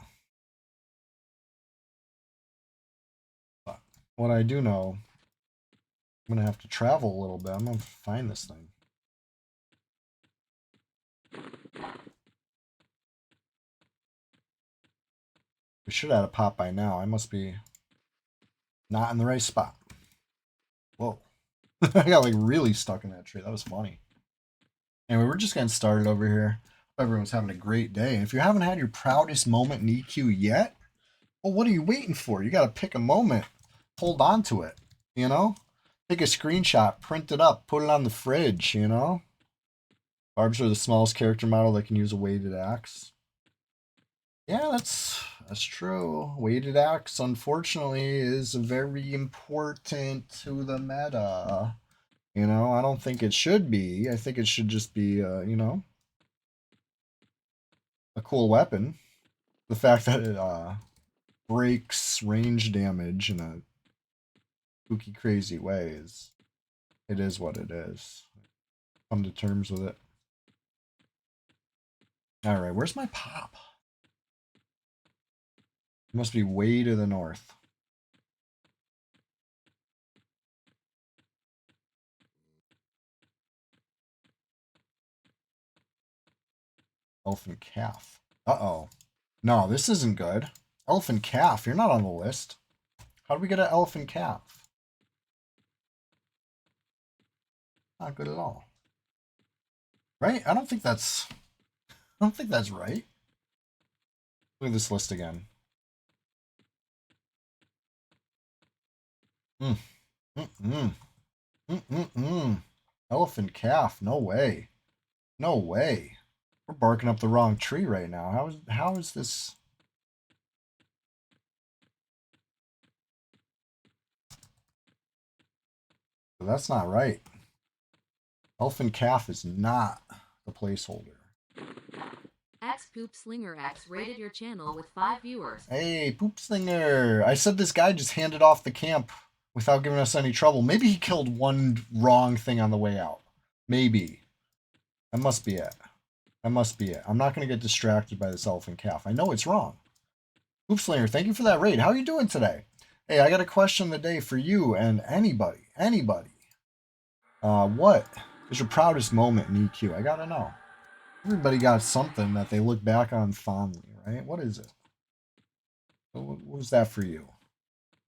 But what I do know, I'm gonna have to travel a little bit. I'm gonna find this thing. We should have had a pop by now. I must be not in the right spot. Whoa. I got like really stuck in that tree. That was funny. Anyway, we're just getting started over here. Hope everyone's having a great day. And if you haven't had your proudest moment in EQ yet, well, what are you waiting for? You got to pick a moment, hold on to it, you know? Take a screenshot, print it up, put it on the fridge, you know? Barbs are the smallest character model that can use a weighted axe. Yeah, that's true. Weighted axe, unfortunately, is very important to the meta. You know, I don't think it should be. I think it should just be, you know, a cool weapon. The fact that it breaks range damage in a spooky, crazy way it is what it is. Come to terms with it. All right, where's my pop? It must be way to the north. Elephant calf. Uh-oh. No, this isn't good. Elephant calf, you're not on the list. How do we get an elephant calf? Not good at all. Right? I don't think that's right. Look at this list again. Mm. Mm-mm. Mm-mm-mm. Elephant calf. No way. No way. We're barking up the wrong tree right now. How is this? That's not right. Elephant calf is not the placeholder. X Poop Slinger X rated your channel with 5 viewers. Hey, Poop Slinger. I said this guy just handed off the camp without giving us any trouble. Maybe he killed one wrong thing on the way out. Maybe. That must be it. That must be it. I'm not going to get distracted by this elephant calf. I know it's wrong. Hoopslinger, thank you for that raid. How are you doing today? Hey, I got a question of the day for you and anybody. Anybody. What is your proudest moment in EQ? I gotta know. Everybody got something that they look back on fondly, right? What is it? What was that for you?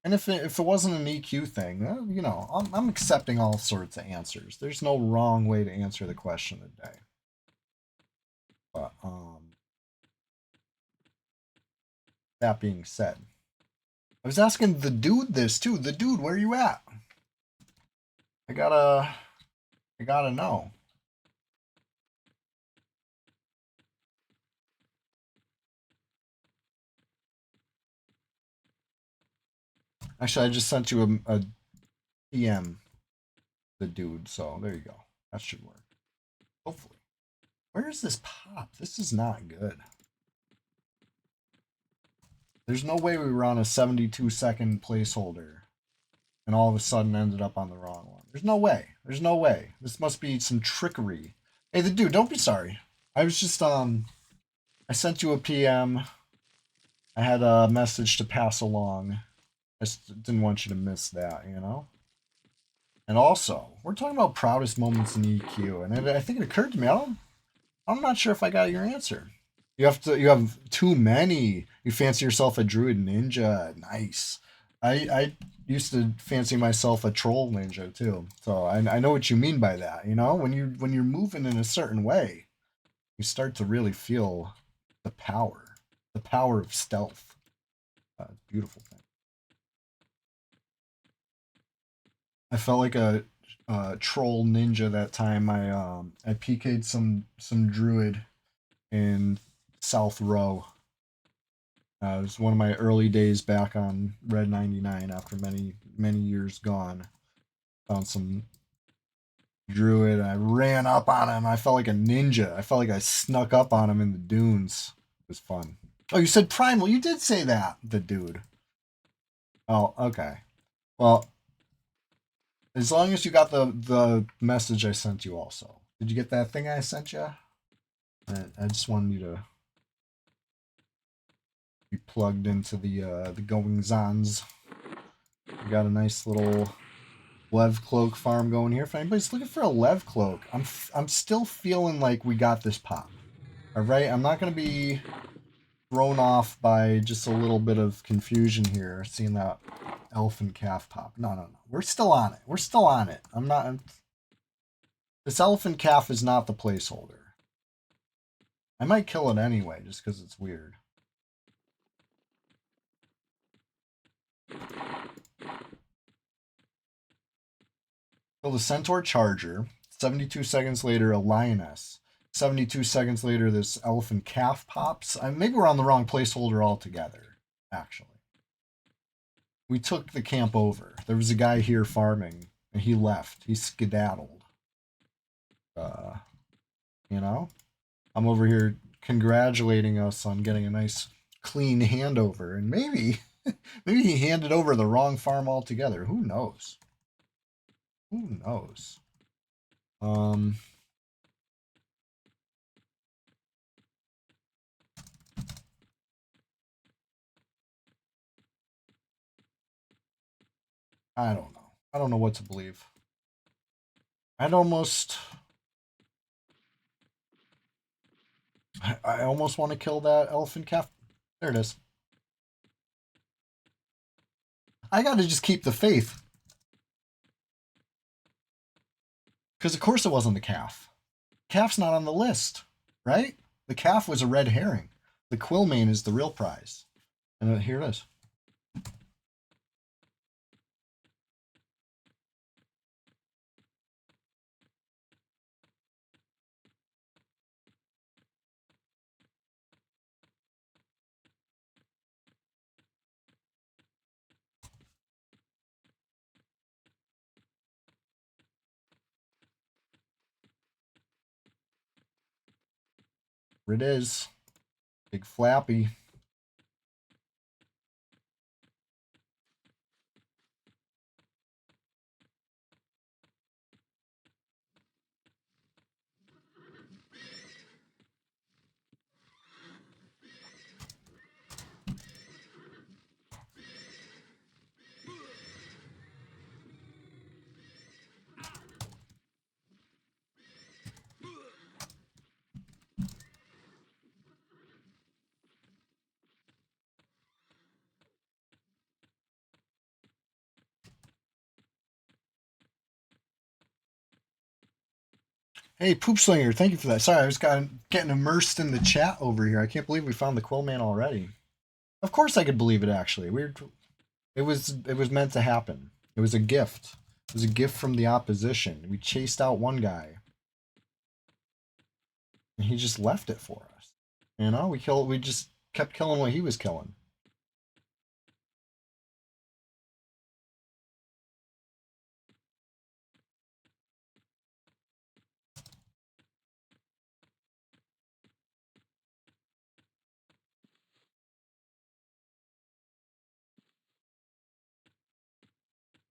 And if it wasn't an EQ thing, you know, I'm accepting all sorts of answers. There's no wrong way to answer the question today. But that being said, I was asking the dude this too. The dude, where you at? I gotta know. Actually, I just sent you a DM, the dude. So there you go. That should work. Hopefully. Where is this pop? This is not good. There's no way we were on a 72-second placeholder and all of a sudden ended up on the wrong one. There's no way. There's no way. This must be some trickery. Hey, the dude, don't be sorry. I was just I sent you a PM. I had a message to pass along. I just didn't want you to miss that, you know? And also, we're talking about proudest moments in EQ, and I think it occurred to me, I'm not sure if I got your answer. You have too many. You fancy yourself a druid ninja. Nice. I used to fancy myself a troll ninja too. So I know what you mean by that. You know, when you're moving in a certain way, you start to really feel the power of stealth. Beautiful thing. I felt like a troll ninja that time. I PK'd some druid in South Row. It was one of my early days back on Red 99 after many years gone. Found some druid. I ran up on him. I felt like a ninja. I felt like I snuck up on him in the dunes. It was fun. Oh, you said primal. You did say that, the dude. Oh, okay. Well, as long as you got the message I sent you also. Did you get that thing I sent you? I just wanted you to be plugged into the goings-ons. We got a nice little Lev Cloak farm going here. If anybody's looking for a Lev Cloak, I'm still feeling like we got this pop. All right, I'm not gonna be thrown off by just a little bit of confusion here, seeing that elf and calf pop. No. We're still on it. We're still on it. This elephant calf is not the placeholder. I might kill it anyway, just because it's weird. Kill the Centaur Charger. 72 seconds later, a Lioness. 72 seconds later, this elephant calf pops. Maybe we're on the wrong placeholder altogether, actually. We took the camp over. There was a guy here farming, and he left. He skedaddled. You know? I'm over here congratulating us on getting a nice clean handover, and maybe he handed over the wrong farm altogether. Who knows? Who knows? I don't know. I don't know what to believe. I'd almost I almost want to kill that elephant calf. There it is. I got to just keep the faith. Because of course it wasn't the calf. Calf's not on the list, right? The calf was a red herring. The Quillmane is the real prize. And here it is. Here it is. Big Flappy. Hey, Poop Slinger, thank you for that. Sorry, I was getting immersed in the chat over here. I can't believe we found the Quill Man already. Of course I could believe it, actually. It was meant to happen. It was a gift. It was a gift from the opposition. We chased out one guy. And he just left it for us. You know, we just kept killing what he was killing.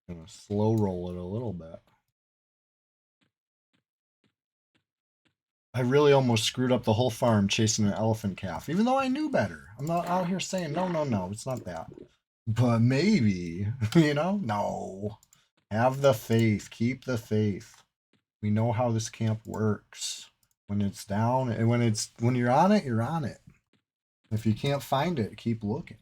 Gonna slow roll it a little bit. I really almost screwed up the whole farm chasing an elephant calf, even though I knew better. I'm not out here saying, no, no, no, it's not that. But maybe, you know? No. Have the faith. Keep the faith. We know how this camp works. When it's down, and when you're on it, you're on it. If you can't find it, keep looking.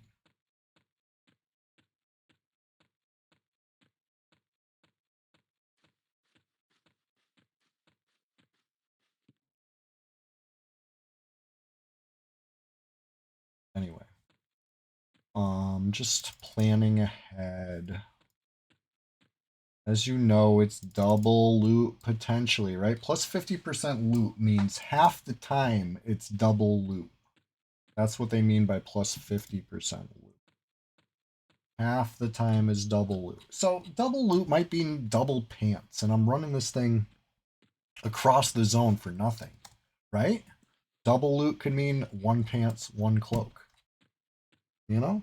Anyway. Just planning ahead. As you know, it's double loot potentially, right? Plus 50% loot means half the time it's double loot. That's what they mean by plus 50% loot. Half the time is double loot. So double loot might be double pants, and I'm running this thing across the zone for nothing, right? Double loot could mean one pants, one cloak. You know?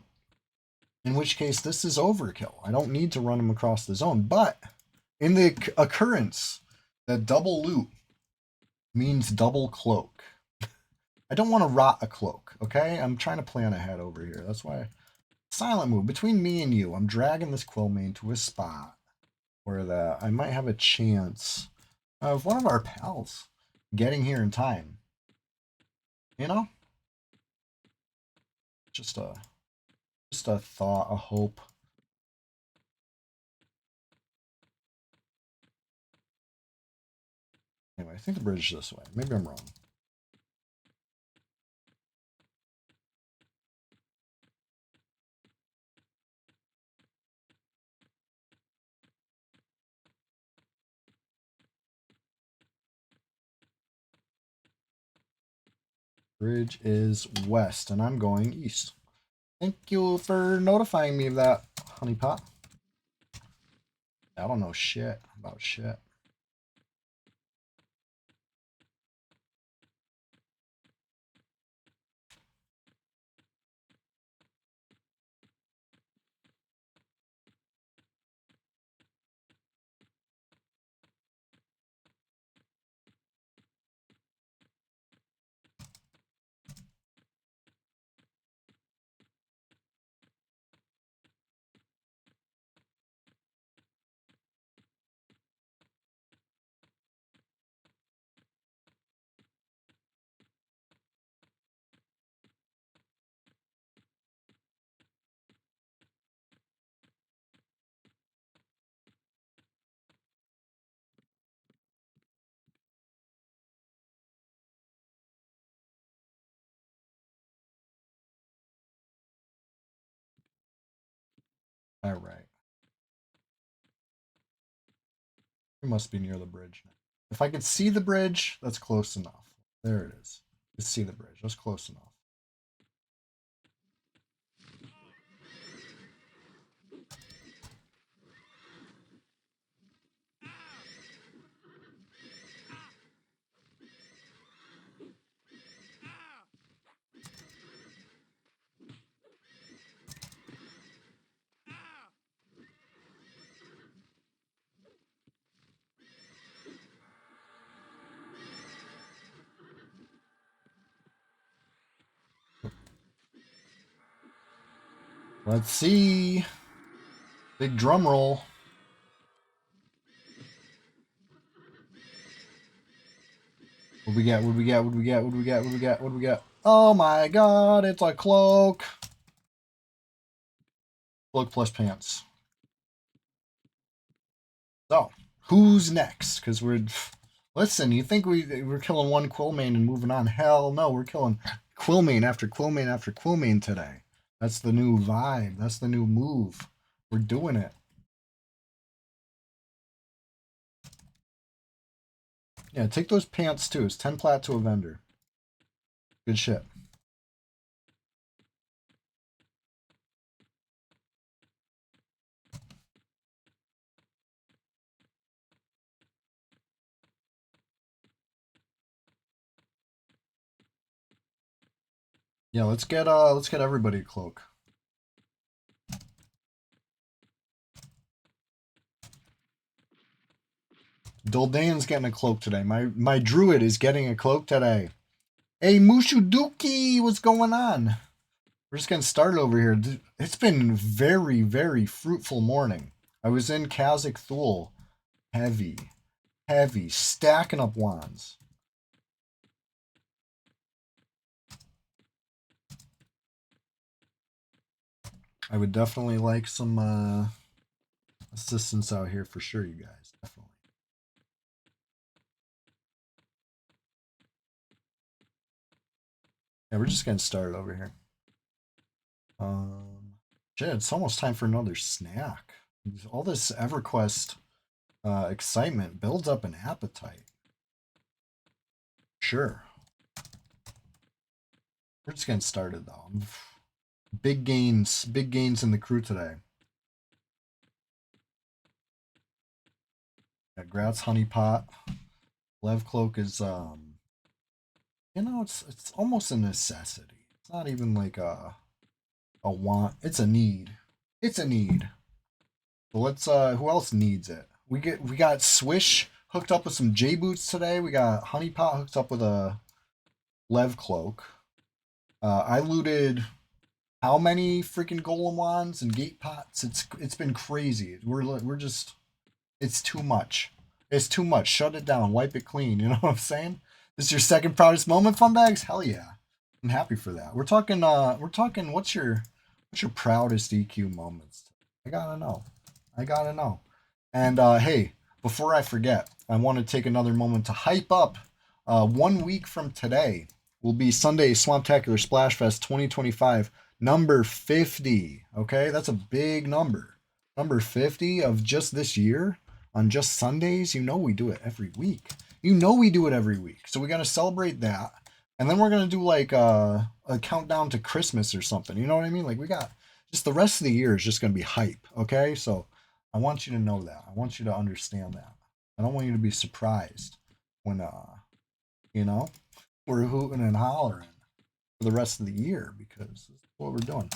In which case, this is overkill. I don't need to run them across the zone. But in the occurrence that double loot means double cloak, I don't want to rot a cloak, okay? I'm trying to plan ahead over here. That's why silent move. Between me and you, I'm dragging this Quillmane to a spot where I might have a chance of one of our pals getting here in time. You know? Just a thought, a hope. Anyway, I think the bridge is this way. Maybe I'm wrong. Bridge is west, and I'm going east. Thank you for notifying me of that, honeypot. I don't know shit about shit. All right. We must be near the bridge now. If I could see the bridge, that's close enough. There it is. You see the bridge. That's close enough. Let's see. Big drum roll. What we get? What we get? What we get? What we get? What we get? What we get? Oh my god, it's a cloak. Cloak plus pants. So, who's next? Because Listen, you think we're killing one Quillmane and moving on? Hell no, we're killing Quillmane after Quillmane after Quillmane today. That's the new vibe. That's the new move. We're doing it. Yeah, take those pants too. It's 10 plat to a vendor. Good shit. Yeah, let's get everybody a cloak. Doldane's getting a cloak today. My druid is getting a cloak today. Hey Mushuduki, what's going on? We're just getting started over here. It's been very, very fruitful morning. I was in Kazakh Thule. Heavy, stacking up wands. I would definitely like some assistance out here for sure, you guys. Definitely. Yeah, we're just getting started over here. Shit, it's almost time for another snack. All this EverQuest excitement builds up an appetite. Sure. We're just getting started though. Big gains in the crew today. Yeah, Gratz Honeypot. Lev Cloak is you know, it's almost a necessity. It's not even like a want. It's a need. It's a need. But let's who else needs it? We got Swish hooked up with some J boots today. We got Honeypot hooked up with a Lev Cloak. I looted how many freaking golem wands and gate pots? It's been crazy. We're just it's too much. It's too much. Shut it down. Wipe it clean. You know what I'm saying? This is your second proudest moment, fun bags? Hell yeah. I'm happy for that. We're talking what's your proudest EQ moments? I gotta know. I gotta know. And hey, before I forget, I want to take another moment to hype up 1 week from today will be Sunday Swamptacular Splashfest 2025, number 50. Okay, that's a big number. Number 50 of just this year on just Sundays. You know we do it every week. You know we do it every week. So we got to celebrate that. And then we're going to do like a countdown to Christmas or something. You know what I mean? Like we got just the rest of the year is just going to be hype. Okay. So I want you to know that. I want you to understand that. I don't want you to be surprised when, you know, we're hooting and hollering for the rest of the year because this is what we're doing.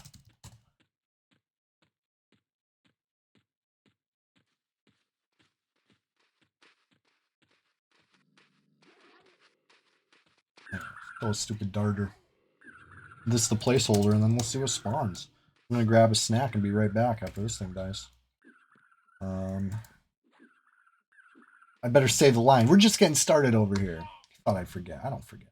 Oh, stupid darter. This is the placeholder, and then we'll see what spawns. I'm gonna grab a snack and be right back after this thing dies. I better say the line. We're just getting started over here. Thought I'd forget. I don't forget.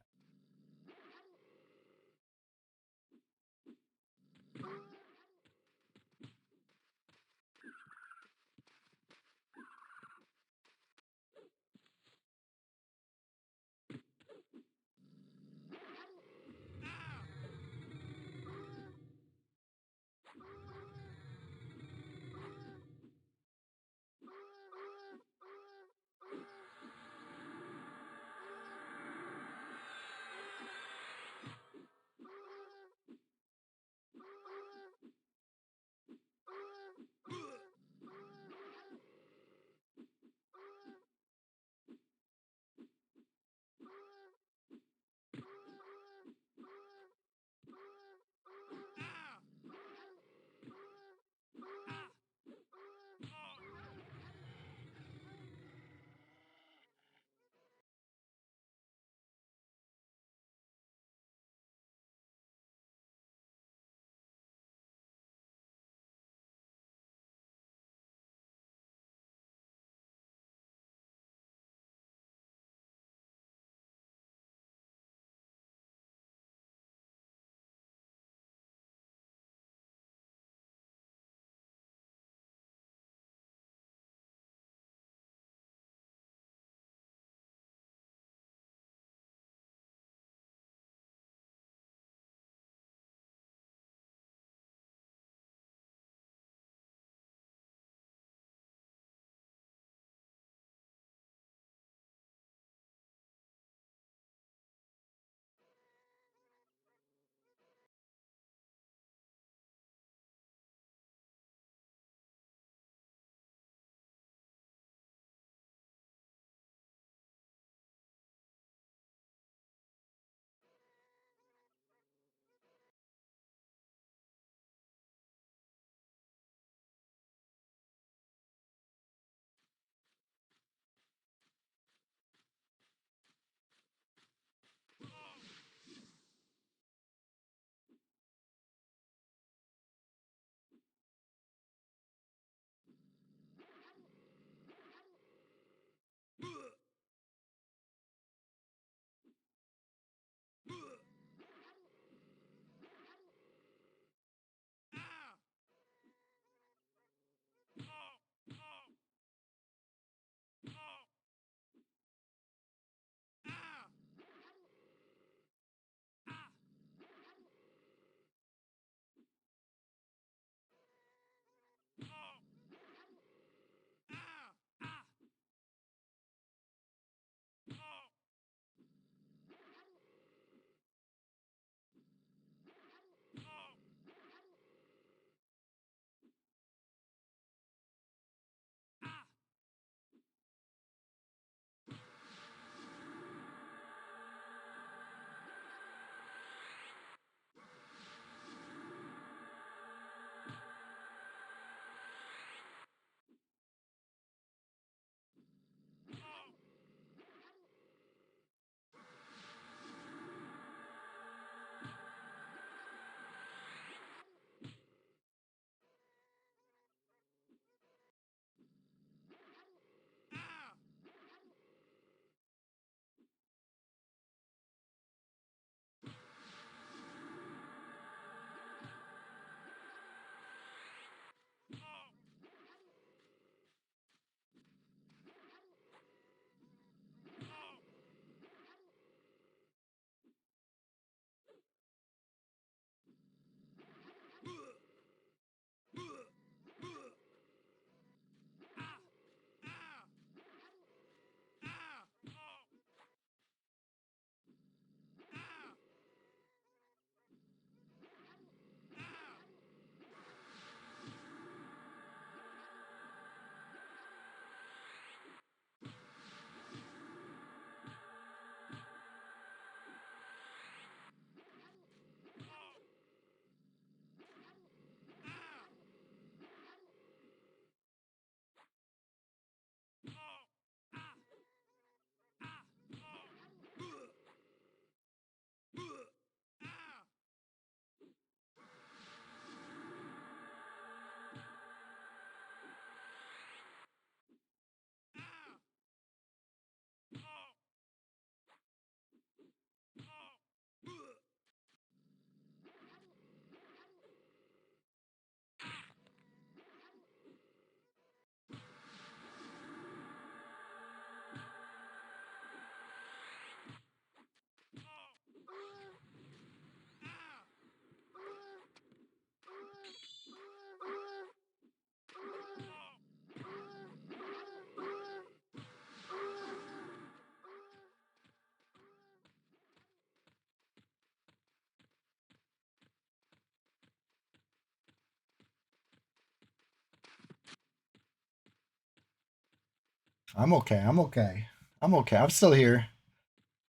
I'm okay. I'm okay. I'm okay. I'm still here.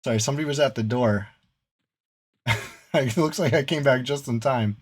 Sorry, somebody was at the door. It looks like I came back just in time.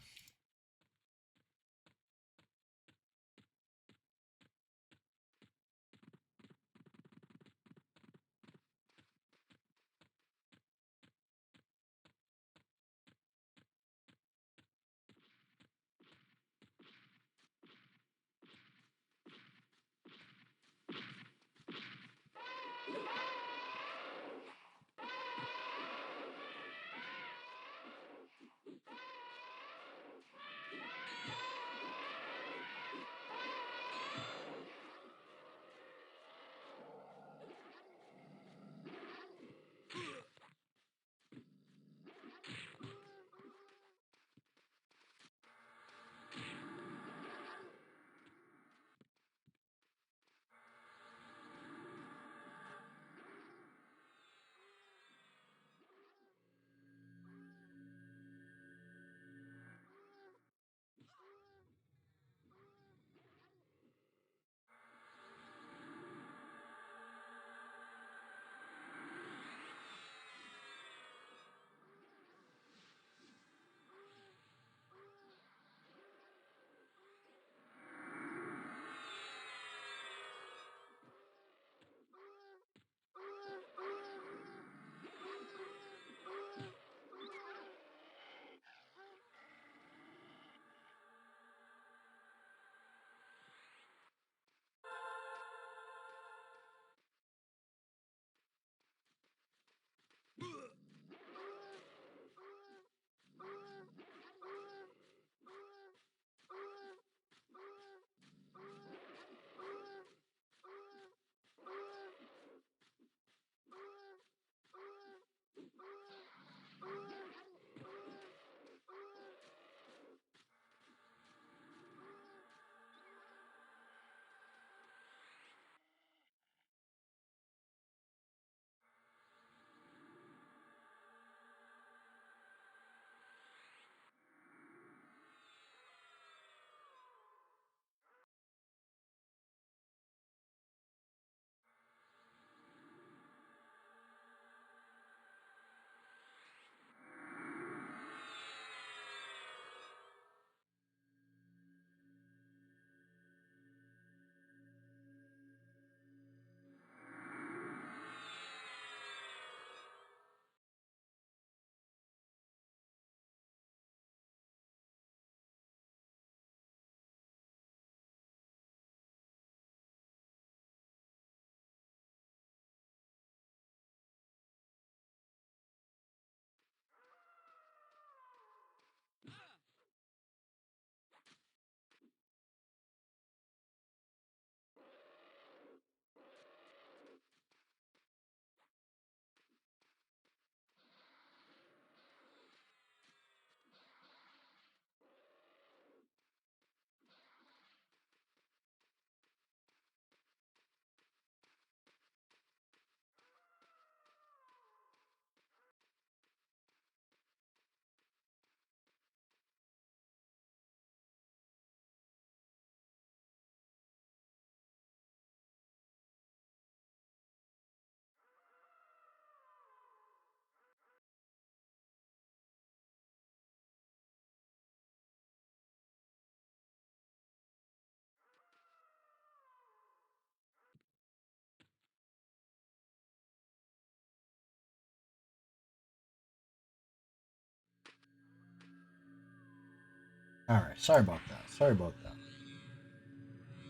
All right. Sorry about that. Sorry about that.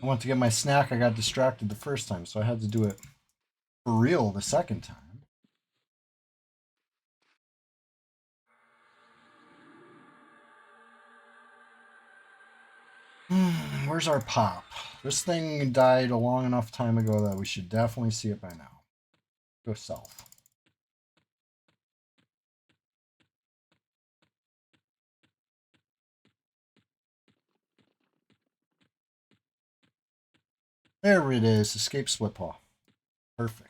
I went to get my snack. I got distracted the first time, so I had to do it for real the second time. Where's our pop? This thing died a long enough time ago that we should definitely see it by now. Go south. There it is. Escape split paw. Perfect.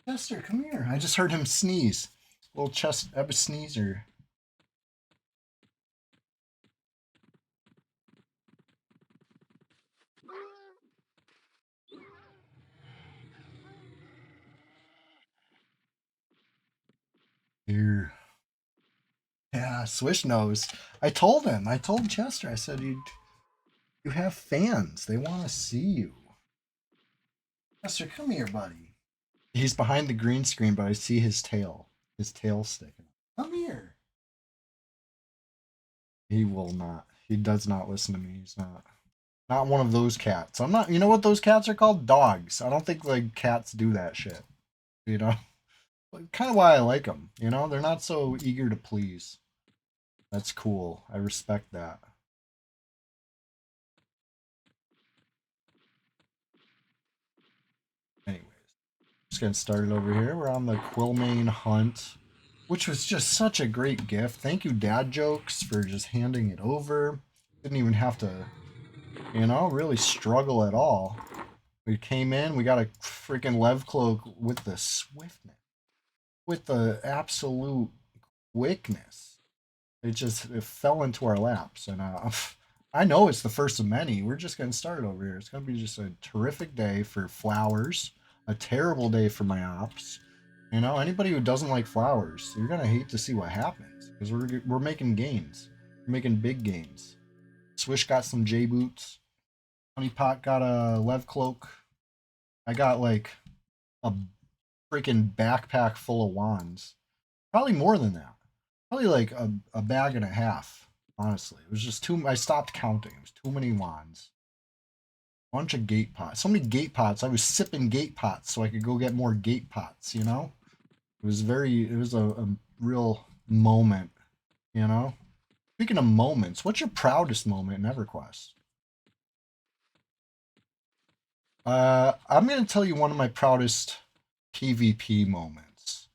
Chester, come here. I just heard him sneeze. Little chest sneezer. Here. Yeah, Swish knows. I told him. I told Chester. I said, you have fans. They want to see you. Chester, come here, buddy. He's behind the green screen, but I see his tail. His tail sticking. Come here. He will not. He does not listen to me. He's not one of those cats. I'm not. You know what those cats are called? Dogs. I don't think like cats do that shit. You know, kind of why I like them. You know, they're not so eager to please. That's cool. I respect that. Anyways, just getting started over here. We're on the Quillmane hunt, which was just such a great gift. Thank you, Dad Jokes, for just handing it over. Didn't even have to, you know, really struggle at all. We came in, we got a freaking Lev Cloak with the swiftness, with the absolute quickness. It fell into our laps, and I know it's the first of many. We're just getting started over here. It's gonna be just a terrific day for flowers, a terrible day for my ops. You know, anybody who doesn't like flowers, you're gonna hate to see what happens because we're making gains, we're making big gains. Swish got some J boots. Honeypot got a Lev Cloak. I got like a freaking backpack full of wands. Probably more than that. Probably like a bag and a half, honestly. It was just too. I stopped counting. It was too many wands. Bunch of gate pots. So many gate pots. I was sipping gate pots so I could go get more gate pots, you know? It was a real moment, you know? Speaking of moments, what's your proudest moment in EverQuest? I'm going to tell you one of my proudest PvP moments.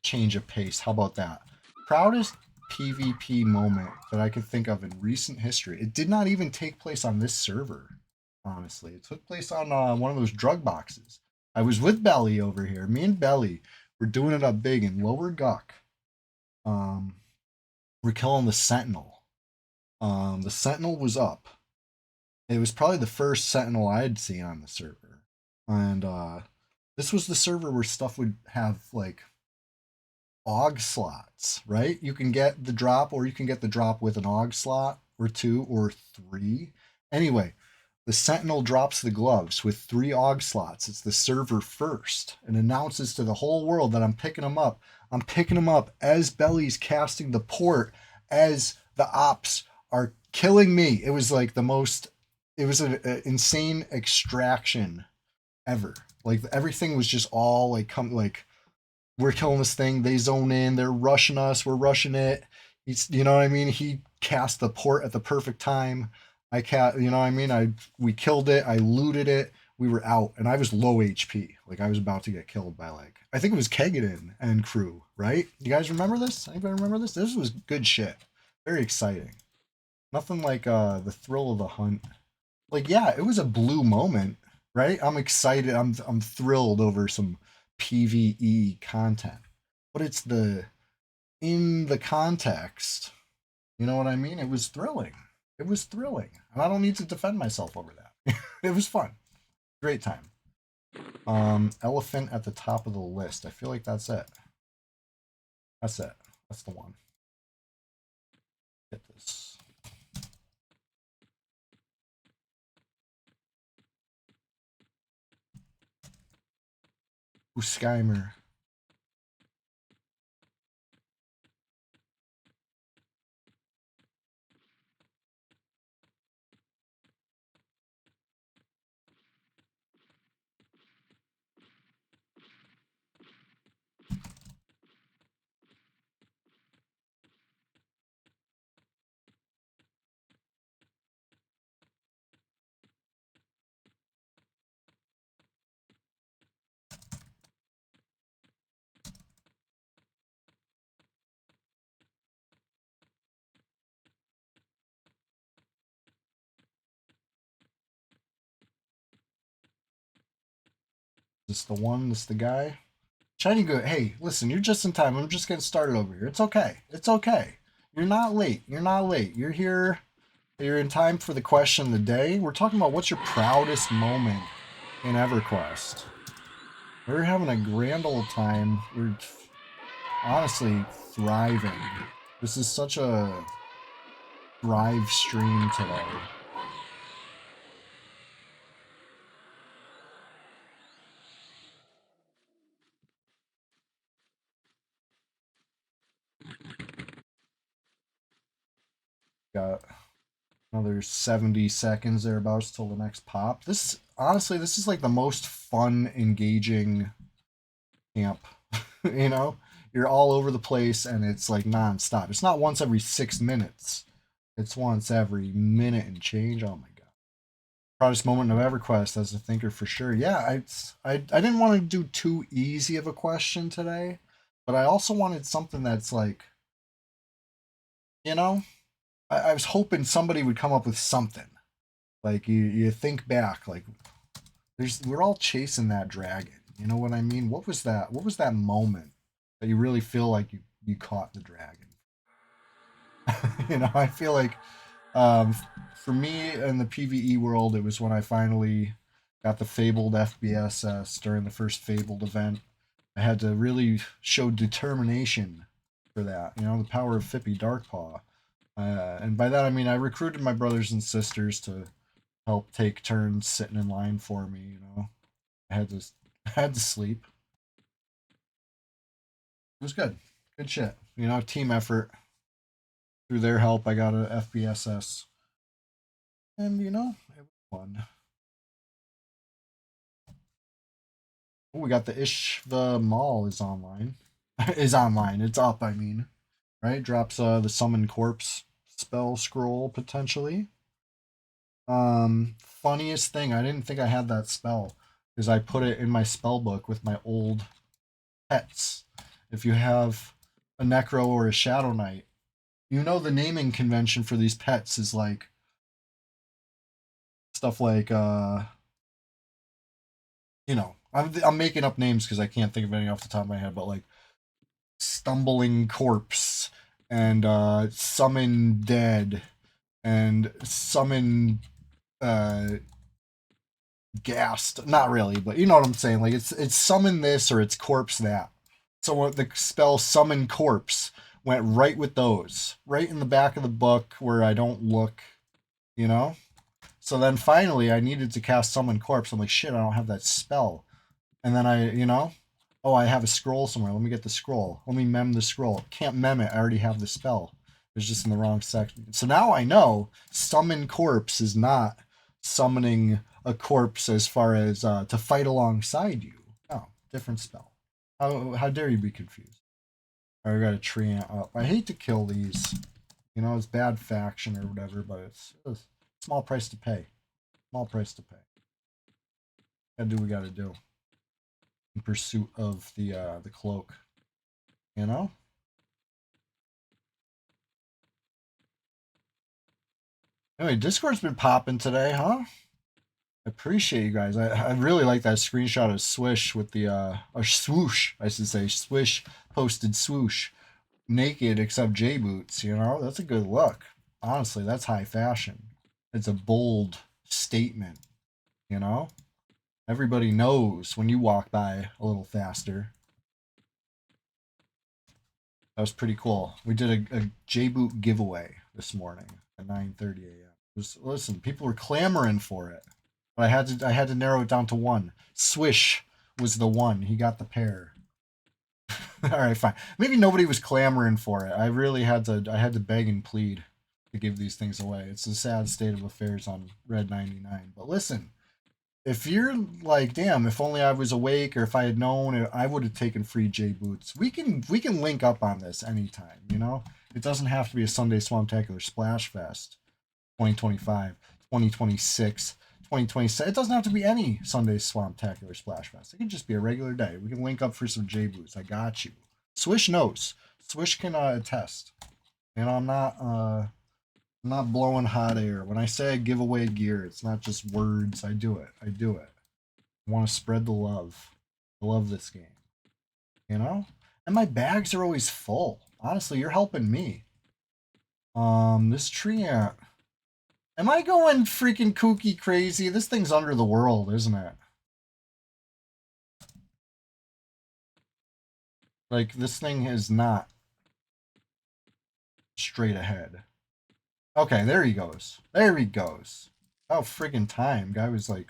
Change of pace. How about that? Proudest PvP moment that I can think of in recent history. It did not even take place on this server, honestly. It took place on one of those drug boxes. I was with Belly over here. Me and Belly were doing it up big in Lower Guck. We're killing the Sentinel. The Sentinel was up. It was probably the first Sentinel I had seen on the server. And this was the server where stuff would have like AUG slots, right? You can get the drop, or you can get the drop with an AUG slot or 2 or 3. Anyway, the Sentinel drops the gloves with 3 AUG slots. It's the server first and announces to the whole world that I'm picking them up. I'm picking them up as Belly's casting the port, as the ops are killing me. It was like it was an insane extraction ever. Like everything was just all like we're killing this thing. They zone in. They're rushing us. We're rushing it. You know what I mean? He cast the port at the perfect time. You know what I mean? We killed it. I looted it. We were out, and I was low HP. Like I was about to get killed by I think it was Kegadin and crew, right? You guys remember this? Anybody remember this? This was good shit. Very exciting. Nothing like the thrill of the hunt. Like yeah, it was a blue moment, right? I'm excited. I'm thrilled over some PvE content. But it's in the context, you know what I mean? It was thrilling. It was thrilling. And I don't need to defend myself over that. It was fun. Great time. Elephant at the top of the list. I feel like that's it. That's it. That's the one. Get this. Ooh, Skymer. This the one? This the guy? Shiny good. Hey, listen, you're just in time. I'm just getting started over here. It's okay. It's okay. You're not late. You're not late. You're here. You're in time for the question of the day. We're talking about what's your proudest moment in EverQuest. We're having a grand old time. honestly thriving. This is such a thrive stream today. Got another 70 seconds thereabouts till the next pop. This, honestly, this is like the most fun, engaging camp. You know, you're all over the place and it's like nonstop. It's not once every 6 minutes. It's once every minute and change. Oh my god. Proudest moment of EverQuest as a thinker for sure. Yeah, I didn't want to do too easy of a question today, but I also wanted something that's like, you know, I was hoping somebody would come up with something. Like you think back, like we're all chasing that dragon. You know what I mean? What was that? What was that moment that you really feel like you caught the dragon? You know, I feel like um, for me in the PVE world, it was when I finally got the Fabled FBSS during the first Fabled event. I had to really show determination for that. You know, the power of Fippy Darkpaw. And by that I mean I recruited my brothers and sisters to help take turns sitting in line for me. You know, I had to I had to sleep. It was good, good shit. You know, team effort. Through their help, I got a FBSS, and you know, it was fun. Oh, we got the The Mall is online. Is online. It's up. I mean, right? Drops the Summon Corpse spell scroll potentially. Funniest thing, I didn't think I had that spell because I put it in my spell book with my old pets. If you have a Necro or a Shadow Knight, you know the naming convention for these pets is like stuff like you know, I'm making up names because I can't think of any off the top of my head, but like Stumbling Corpse and Summon Dead and Summon uh Gassed. Not really, but you know what I'm saying. Like it's Summon this or it's Corpse that. So what the spell Summon Corpse went right with those, right in the back of the book where I don't look, you know. So then finally I needed to cast Summon Corpse. I'm like, shit, I don't have that spell. And then you know, oh, I have a scroll somewhere. Let me get the scroll. Let me mem the scroll. Can't mem it. I already have the spell. It's just in the wrong section. So now I know Summon Corpse is not summoning a corpse as far as to fight alongside you. No, different spell. How dare you be confused? I got a treant up. I hate to kill these. You know, it's bad faction or whatever, but it's a small price to pay. Small price to pay. Gotta do what we gotta do in pursuit of the cloak. You know? Anyway, Discord's been popping today, huh? I appreciate you guys. I really like that screenshot of Swish with the or swoosh, I should say. Swish posted swoosh. Naked except J boots, you know? That's a good look. Honestly, that's high fashion. It's a bold statement, you know? Everybody knows when you walk by a little faster. That was pretty cool. We did a J boot giveaway this morning at 9:30 a.m. Listen, people were clamoring for it. But I had to narrow it down to one. Swish was the one. He got the pair. All right, fine. Maybe nobody was clamoring for it. I had to beg and plead to give these things away. It's a sad state of affairs on Red 99. But listen, if you're like, damn, if only I was awake or if I had known, I would have taken free J boots. We can link up on this anytime, you know? It doesn't have to be a Sunday Swamptacular Splash Fest 2025, 2026, 2027. It doesn't have to be any Sunday Swamptacular Splash Fest. It can just be a regular day. We can link up for some J boots. I got you. Swish knows. Swish can attest. You know, I'm not blowing hot air. When I say I give away gear, it's not just words. I do it. I do it. I want to spread the love. I love this game. You know? And my bags are always full. Honestly, you're helping me. This tree ant. Am I going freaking kooky crazy? This thing's under the world, isn't it? Like, this thing is not straight ahead. Okay, there he goes. There he goes. Oh, friggin' time. Guy was like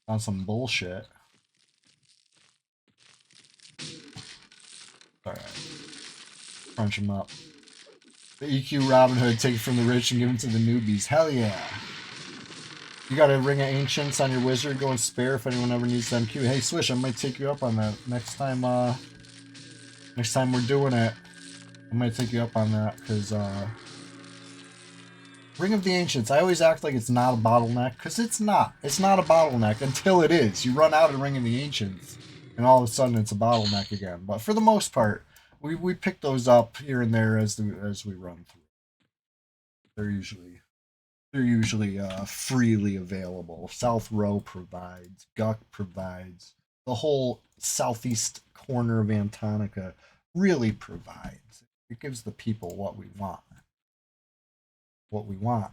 on some bullshit. Alright. Crunch him up. The EQ Robin Hood, take it from the rich and give it to the newbies. Hell yeah. You got a Ring of Ancients on your wizard. Go and spare if anyone ever needs them MQ. Hey, Swish, I might take you up on that. Next time we're doing it, I might take you up on that, because, Ring of the Ancients, I always act like it's not a bottleneck, because it's not. It's not a bottleneck until it is. You run out of Ring of the Ancients, and all of a sudden it's a bottleneck again. But for the most part, we pick those up here and there as we run through. They're usually freely available. South Row provides, Guck provides, the whole southeast corner of Antonica really provides. It gives the people what we want. What we want.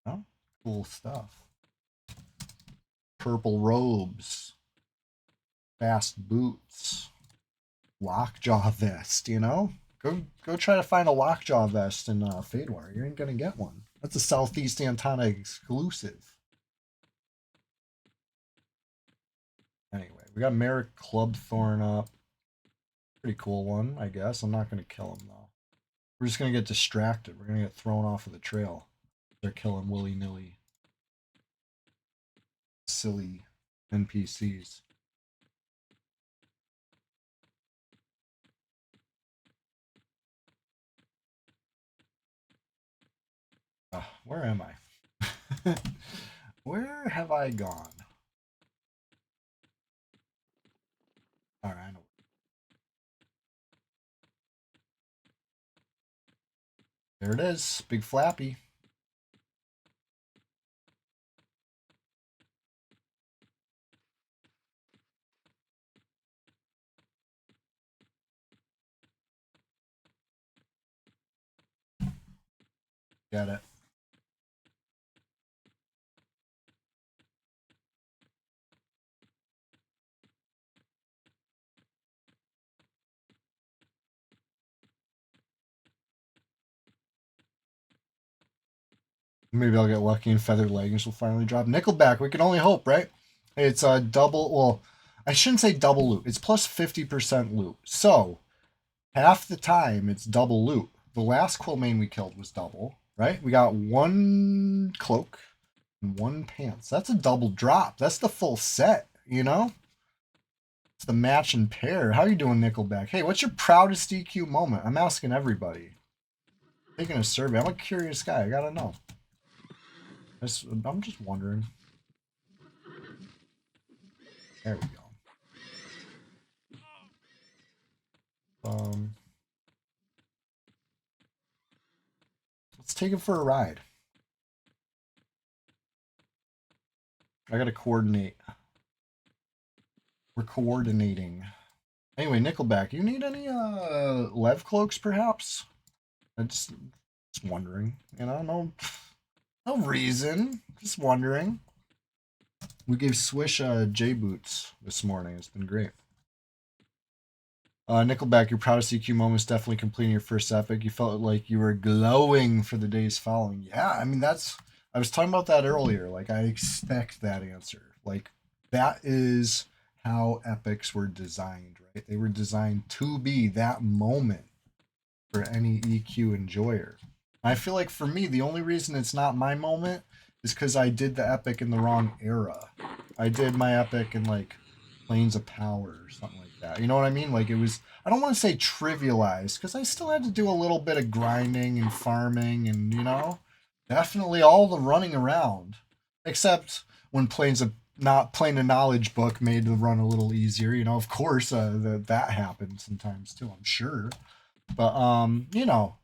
Oh, cool stuff. Purple robes, fast boots, lockjaw vest, you know? Go try to find a lockjaw vest in Fadewar. You ain't gonna get one. That's a Southeast Antana exclusive. Anyway, we got Merrick Clubthorn up. Pretty cool one, I guess. I'm not gonna kill him though. We're just gonna get distracted. We're gonna get thrown off of the trail. They're killing willy-nilly. Silly NPCs. Where am I? Where have I gone? Alright, I know. There it is. Big Flappy. Get it. Maybe I'll get lucky and Feathered Leggings will finally drop. Nickelback, we can only hope, right? It's a double, well, I shouldn't say double loot. It's plus 50% loot. So, half the time it's double loot. The last Quillmane we killed was double, right? We got one cloak and one pants. That's a double drop. That's the full set, you know? It's the match and pair. How you doing, Nickelback? Hey, what's your proudest EQ moment? I'm asking everybody. Taking a survey. I'm a curious guy. I gotta know. I'm just wondering. There we go. Let's take it for a ride. I gotta coordinate. We're coordinating. Anyway, Nickelback, you need any Lev cloaks, perhaps? I just wondering. You know, no reason. Just wondering. We gave Swish J boots this morning. It's been great. Nickelback, your proudest EQ moment is definitely completing your first epic. You felt like you were glowing for the days following. Yeah, I mean, I was talking about that earlier. Like, I expect that answer. Like, that is how epics were designed, right? They were designed to be that moment for any EQ enjoyer. I feel like for me, the only reason it's not my moment is because I did the epic in the wrong era. I did my epic in like Planes of Power or something like that. You know what I mean? Like it was, I don't want to say trivialized because I still had to do a little bit of grinding and farming and, you know, definitely all the running around. Except when Planes of not Plane of Knowledge book made the run a little easier. You know, of course, that happens sometimes too, I'm sure. But you know,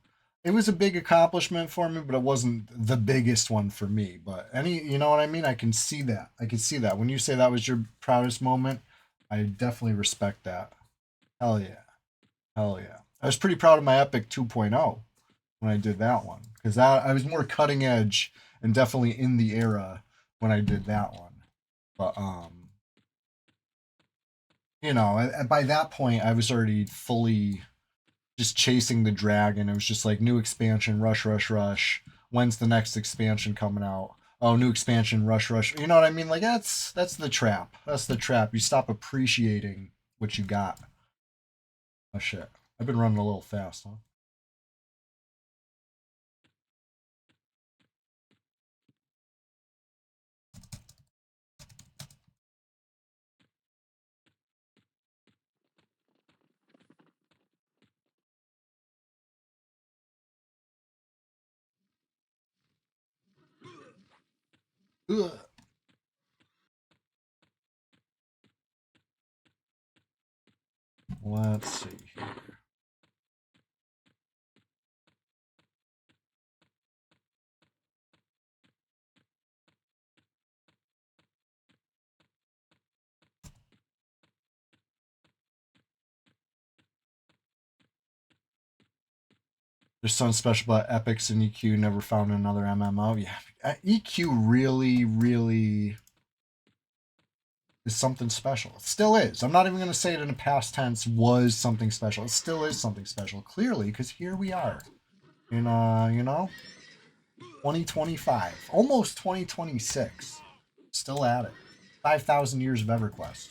it was a big accomplishment for me, but it wasn't the biggest one for me. But you know what I mean? I can see that. I can see that. When you say that was your proudest moment, I definitely respect that. Hell yeah. Hell yeah. I was pretty proud of my Epic 2.0 when I did that one because I was more cutting edge and definitely in the era when I did that one. But you know, and by that point, I was already fully just chasing the dragon. It was just like new expansion, rush, rush, rush. When's the next expansion coming out? Oh, new expansion, rush, rush. You know what I mean? Like that's the trap. That's the trap. You stop appreciating what you got. Oh shit. I've been running a little fast, huh? Ugh. Let's see here. There's something special about epics and EQ never found in another MMO. Yeah, EQ really, really is something special. It still is. I'm not even going to say it in a past tense was something special. It still is something special, clearly, because here we are in, you know, 2025, almost 2026. Still at it. 5,000 years of EverQuest.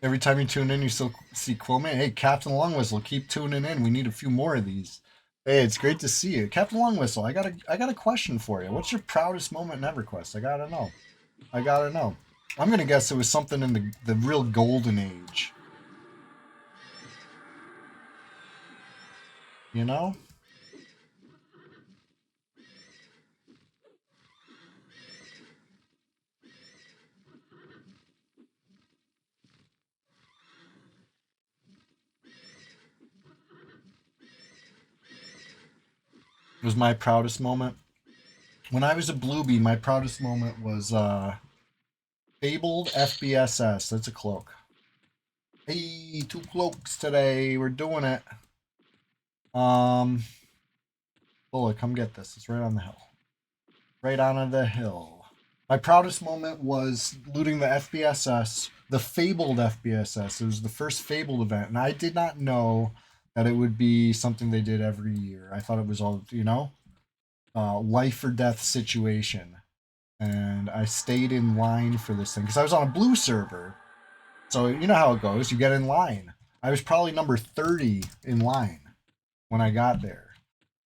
Every time you tune in, you still see Quillman. Hey, Captain Longwhistle, keep tuning in. We need a few more of these. Hey, it's great to see you, Captain Longwhistle. I got a question for you. What's your proudest moment in EverQuest? I gotta know. I gotta know. I'm gonna guess it was something in the real golden age. You know? It was my proudest moment. When I was a Bluebee, my proudest moment was Fabled FBSS. That's a cloak. Hey, 2 cloaks today. We're doing it. Bullet, come get this. It's right on the hill. Right on the hill. My proudest moment was looting the FBSS, the Fabled FBSS. It was the first Fabled event, and I did not know that it would be something they did every year. I thought it was all, you know, life or death situation. And I stayed in line for this thing because I was on a blue server. So you know how it goes. You get in line. I was probably number 30 in line when I got there.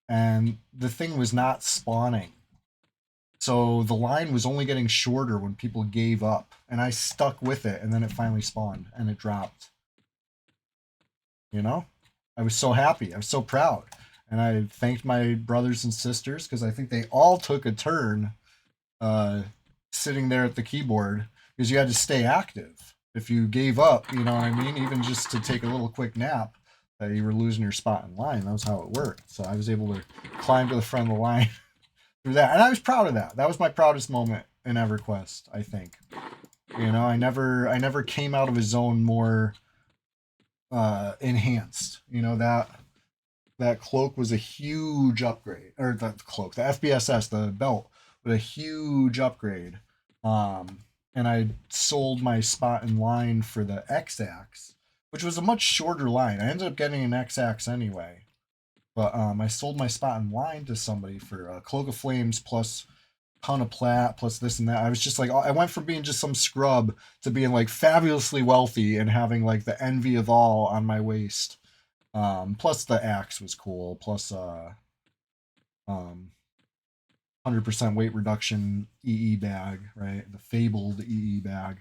And the thing was not spawning. So the line was only getting shorter when people gave up. And I stuck with it. And then it finally spawned and it dropped. You know? I was so happy. I was so proud. And I thanked my brothers and sisters because I think they all took a turn sitting there at the keyboard because you had to stay active. If you gave up, you know what I mean, even just to take a little quick nap, you were losing your spot in line. That was how it worked. So I was able to climb to the front of the line through that, and I was proud of that. That was my proudest moment in EverQuest. I think, you know, I never came out of a zone more enhanced. You know that cloak was a huge upgrade, or the cloak, the FBSS, the belt, was a huge upgrade. And I sold my spot in line for the X-Axe, which was a much shorter line. I ended up getting an X-Axe anyway, but I sold my spot in line to somebody for a Cloak of Flames plus ton of plat plus this and that. I was just like, I went from being just some scrub to being like fabulously wealthy and having like the envy of all on my waist. Plus the axe was cool. Plus 100% weight reduction EE bag, right? The fabled EE bag.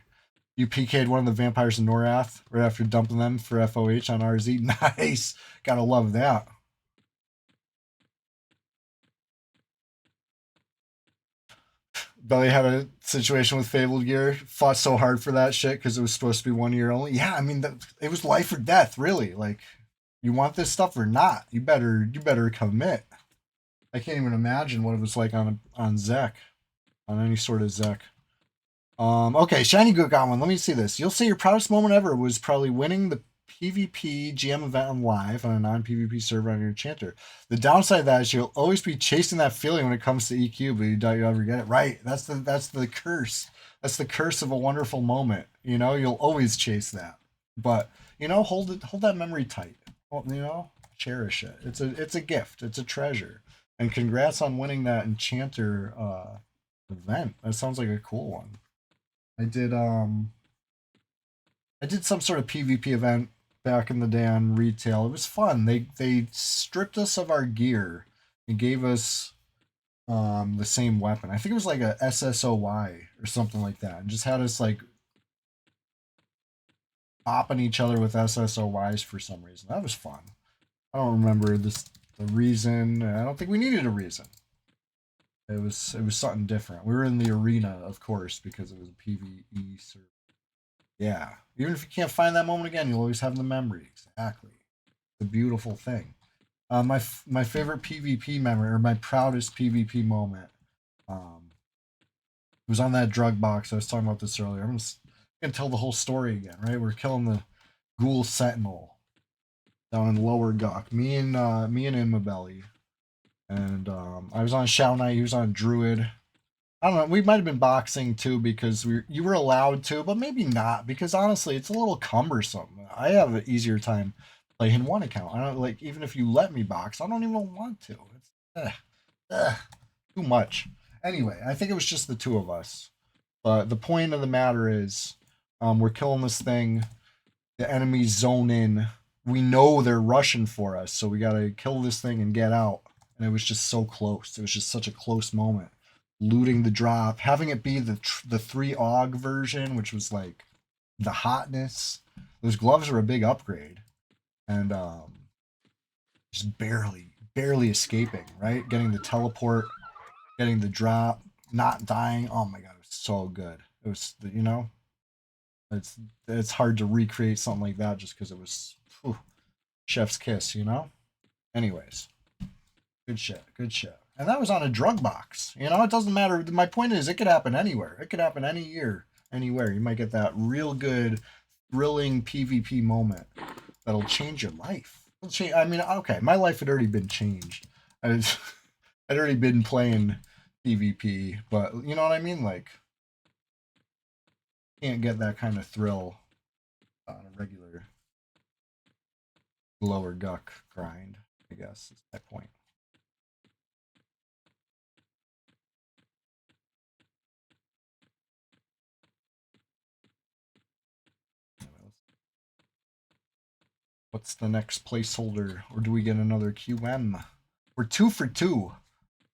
You PK'd one of the vampires in Norath right after dumping them for FOH on RZ. Nice. Gotta love that. Belly had a situation with Fabled Gear. Fought so hard for that shit because it was supposed to be 1 year only. Yeah, I mean, it was life or death, really. Like, you want this stuff or not? You better commit. I can't even imagine what it was like on Zek, on any sort of Zek. Okay, Shiny Gook got one. Let me see this. You'll say your proudest moment ever was probably winning the PvP GM event on live on a non-PvP server on your enchanter. The downside of that is you'll always be chasing that feeling when it comes to EQ, but you doubt you ever get it. Right. That's the curse. That's the curse of a wonderful moment. You'll always chase that. But hold that memory tight. Well, cherish it. It's a gift. It's a treasure. And congrats on winning that enchanter event. That sounds like a cool one. I did I did some sort of PvP event back in the day on retail. It was fun. They stripped us of our gear and gave us the same weapon. I think it was like a SSOY or something like that. And just had us like popping each other with SSOYs for some reason. That was fun. I don't remember the reason. I don't think we needed a reason. It was something different. We were in the arena, of course, because it was a PvE server. Yeah. Even if you can't find that moment again, you'll always have the memory. Exactly. It's a beautiful thing. My favorite PvP memory, or my proudest PvP moment, was on that drug box. I was talking about this earlier. I'm just gonna tell the whole story again, right? We're killing the Ghoul Sentinel down in Lower Guck. Me and Immobelly. And I was on Shao Knight, he was on Druid. I don't know. We might have been boxing too because you were allowed to, but maybe not because honestly, it's a little cumbersome. I have an easier time playing one account. I don't like even if you let me box, I don't even want to. It's uh, too much. Anyway, I think it was just the two of us. But the point of the matter is, we're killing this thing. The enemies zone in. We know they're rushing for us, so we gotta kill this thing and get out. And it was just so close. It was just such a close moment. Looting the drop, having it be the 3 AUG version, which was like the hotness. Those gloves are a big upgrade, and just barely escaping. Right, getting the teleport, getting the drop, not dying. Oh my god, it was so good. It was it's it's hard to recreate something like that just because it was whew, chef's kiss. Anyways, good shit, good shit. And that was on a drug box. It doesn't matter. My point is, it could happen anywhere. It could happen any year, anywhere. You might get that real good, thrilling PvP moment that'll change your life. It'll change. I mean, okay, my life had already been changed. I'd already been playing PvP, but you know what I mean? Like, can't get that kind of thrill on a regular Lower Guck grind, I guess, is my point. What's the next placeholder? Or do we get another QM? We're 2 for 2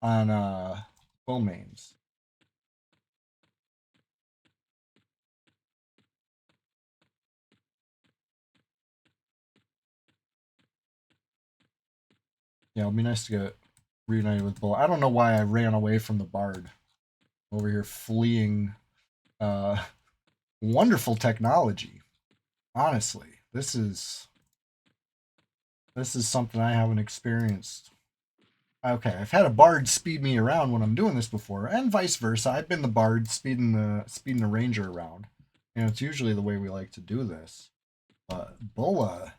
on full mains. Yeah, it'll be nice to get reunited with Bull. I don't know why I ran away from the Bard. Over here fleeing uh wonderful technology. Honestly, this is something I haven't experienced. Okay, I've had a Bard speed me around when I'm doing this before, and vice versa. I've been the Bard speeding the Ranger around. It's usually the way we like to do this. But Bulla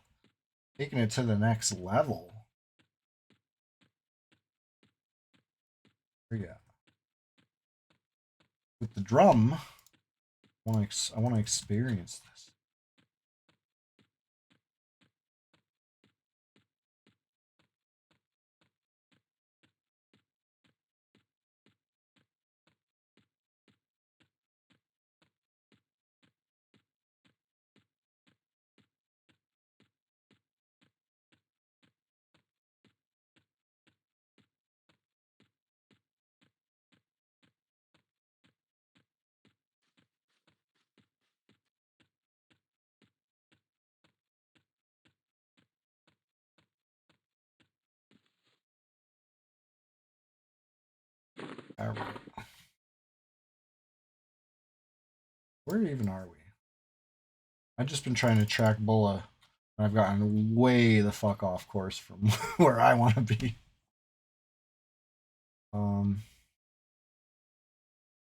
taking it to the next level. Yeah. With the drum, I want to experience this. All right. Where even are we? I've just been trying to track Bulla, and I've gotten way the fuck off course from where I want to be.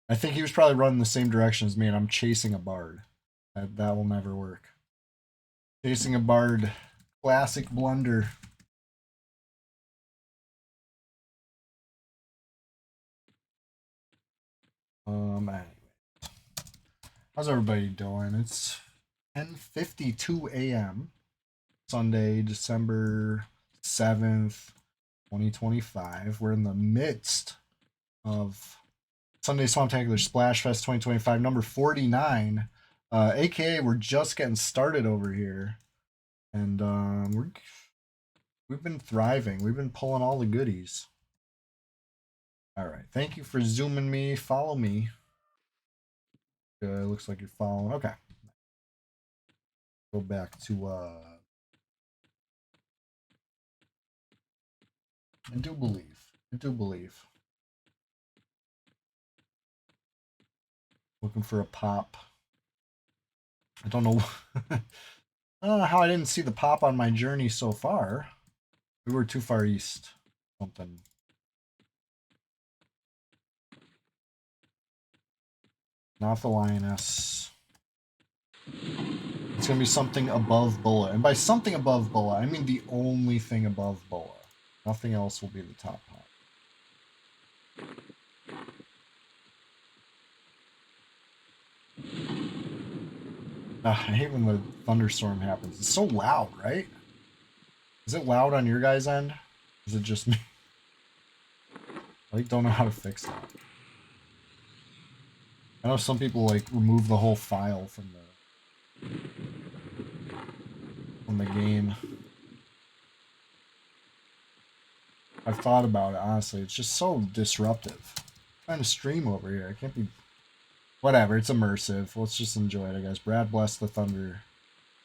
I think he was probably running the same direction as me, and I'm chasing a Bard. That will never work. Chasing a Bard, classic blunder. Anyway. How's everybody doing? It's 10:52 a.m. Sunday, December 7th, 2025. We're in the midst of Sunday Swamptacular Splashfest 2025, number 49. AKA, we're just getting started over here. And we've been thriving. We've been pulling all the goodies. All right. Thank you for zooming me. Follow me. Looks like you're following. Okay. Go back to I do believe. I do believe. Looking for a pop. I don't know. I don't know how I didn't see the pop on my journey so far. We were too far east. Something. Not the lioness. It's going to be something above Bulla. And by something above Bulla, I mean the only thing above Bulla. Nothing else will be the top pop. I hate when the thunderstorm happens. It's so loud, right? Is it loud on your guys' end? Is it just me? I don't know how to fix that. I know some people like remove the whole file from the game. I've thought about it, honestly. It's just so disruptive. I'm trying to stream over here. I can't be... Whatever, it's immersive. Let's just enjoy it, I guess. Brad bless the thunder.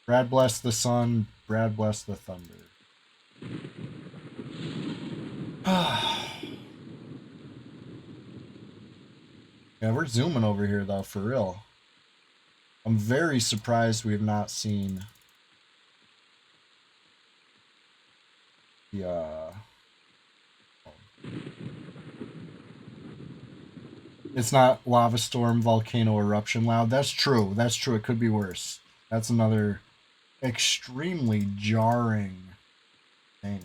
Brad bless the sun. Brad bless the thunder. Yeah, we're zooming over here, though, for real. I'm very surprised we have not seen the, It's not lava storm, volcano eruption loud. That's true. That's true. It could be worse. That's another extremely jarring thing.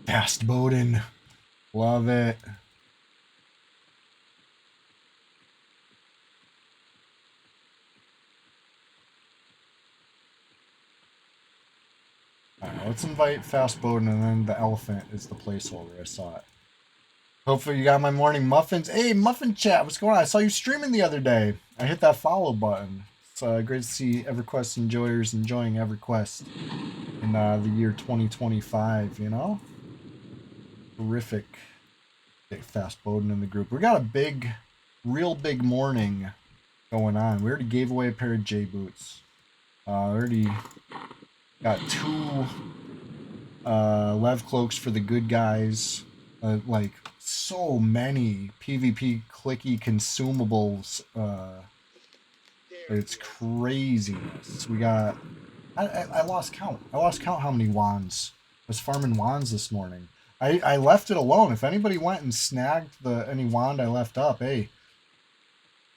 Fast boating. Love it. Alright, let's invite Fast Bowden, and then the elephant is the placeholder. I saw it. Hopefully you got my morning muffins. Hey, Muffin Chat, what's going on? I saw you streaming the other day. I hit that follow button. It's great to see EverQuest enjoyers enjoying EverQuest in the year 2025, you know? Terrific. Fast Bowden in the group. We got a big, real big morning going on. We already gave away a pair of J boots. Already got 2 Lev cloaks for the good guys. Like so many PvP clicky consumables. It's craziness. We got. I lost count. I lost count how many wands. I was farming wands this morning. I left it alone. If anybody went and snagged any wand I left up, hey,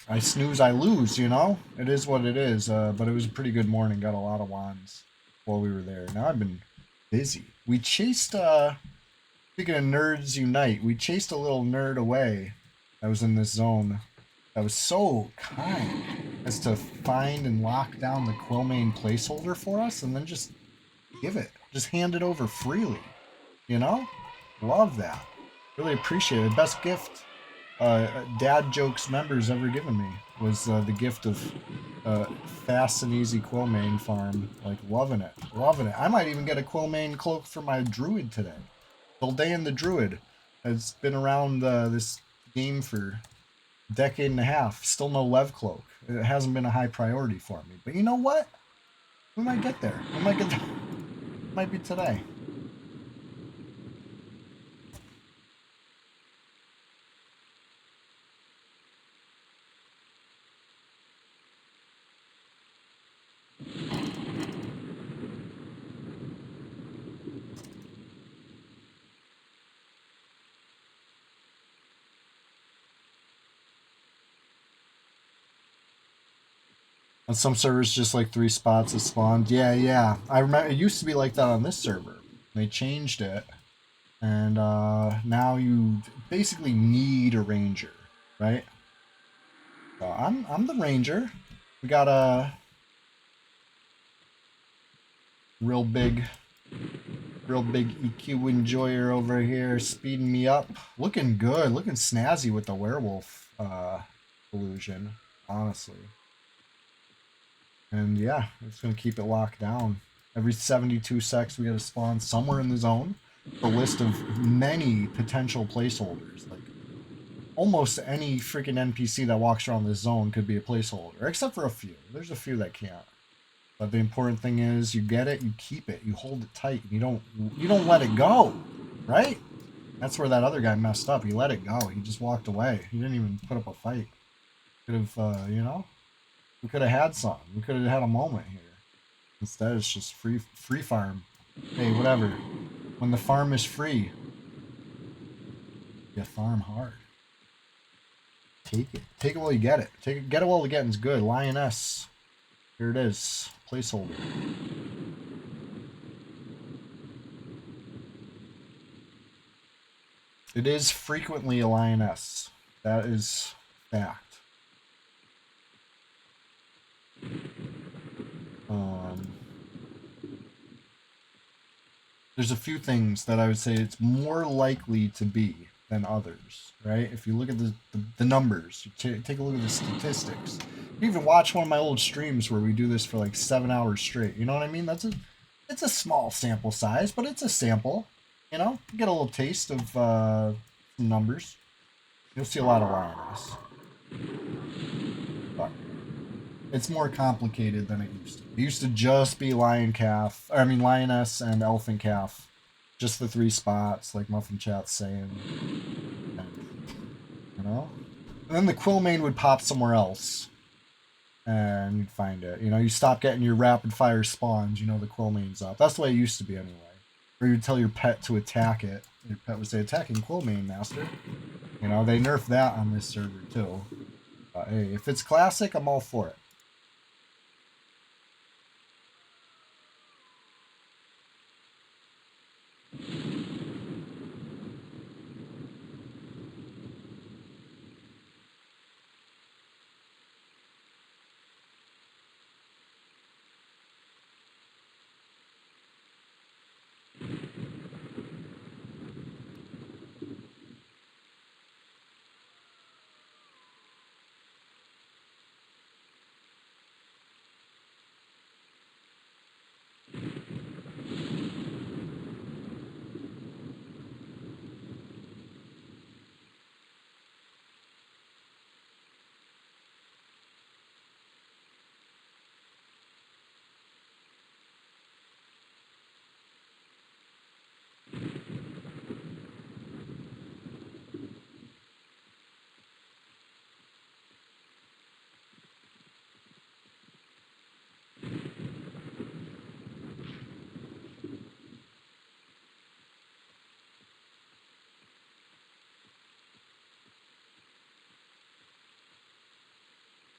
I snooze, I lose, you know? It is what it is. But it was a pretty good morning. Got a lot of wands while we were there. Now I've been busy. We chased, speaking of Nerds Unite, we chased a little nerd away that was in this zone. That was so kind as to find and lock down the Quillmane placeholder for us and then just give it. Just hand it over freely. You know? Love that. Really appreciate it. Best gift Dad Jokes members ever given me was the gift of fast and easy Quillmane farm. Like, loving it. Loving it. I might even get a Quillmane cloak for my druid today. Day in the druid has been around this game for decade and a half, still no Lev cloak. It hasn't been a high priority for me. But you know what? We might get there. We might get there. Might be today. On some servers, just like 3 spots that spawned. Yeah. I remember it used to be like that on this server. They changed it, and now you basically need a ranger, right? So I'm the ranger. We got a real big EQ enjoyer over here, speeding me up. Looking good, looking snazzy with the werewolf illusion, honestly. And yeah, it's gonna keep it locked down. Every 72 secs, we gotta spawn somewhere in the zone. A list of many potential placeholders. Like almost any freaking NPC that walks around this zone could be a placeholder, except for a few. There's a few that can't. But the important thing is, you get it, you keep it, you hold it tight, you don't let it go, right? That's where that other guy messed up. He let it go. He just walked away. He didn't even put up a fight. Could have, we could have had something. We could have had a moment here. Instead, it's just free farm. Hey, whatever. When the farm is free, you farm hard. Take it. Take it while you get it. Get it while the getting's good. Lioness. Here it is. Placeholder. It is frequently a lioness. That is fact. There's a few things that I would say it's more likely to be than others, right? If you look at the numbers, you take a look at the statistics. You even watch one of my old streams where we do this for like 7 hours straight. You know what I mean? It's a small sample size, but it's a sample. You know, you get a little taste of some numbers. You'll see a lot of lioness. But it's more complicated than it used to. It used to just be lioness and elephant calf. Just the 3 spots, like Muffin Chat's saying. You know? And then the Quillmane would pop somewhere else. And you'd find it. You know, you stop getting your rapid fire spawns, you know the Quillmane's up. That's the way it used to be anyway. Or you'd tell your pet to attack it. Your pet would say, attacking Quillmane, master. You know, they nerfed that on this server too. But hey, if it's classic, I'm all for it.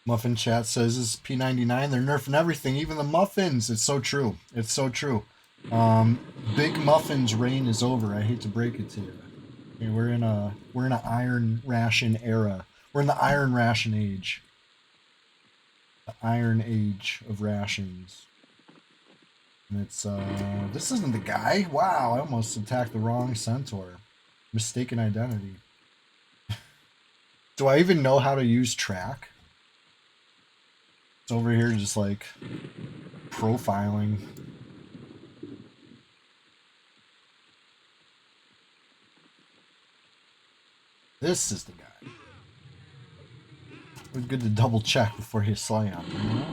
Muffin Chat says this is P99. They're nerfing everything, even the muffins. It's so true. It's so true. Big Muffin's reign is over. I hate to break it to you. Okay, we're in an iron ration era. We're in the iron ration age. The iron age of rations. And it's this isn't the guy. Wow, I almost attacked the wrong centaur. Mistaken identity. Do I even know how to use track? It's over here just like profiling. This is the guy. It's good to double check before you slam, you know?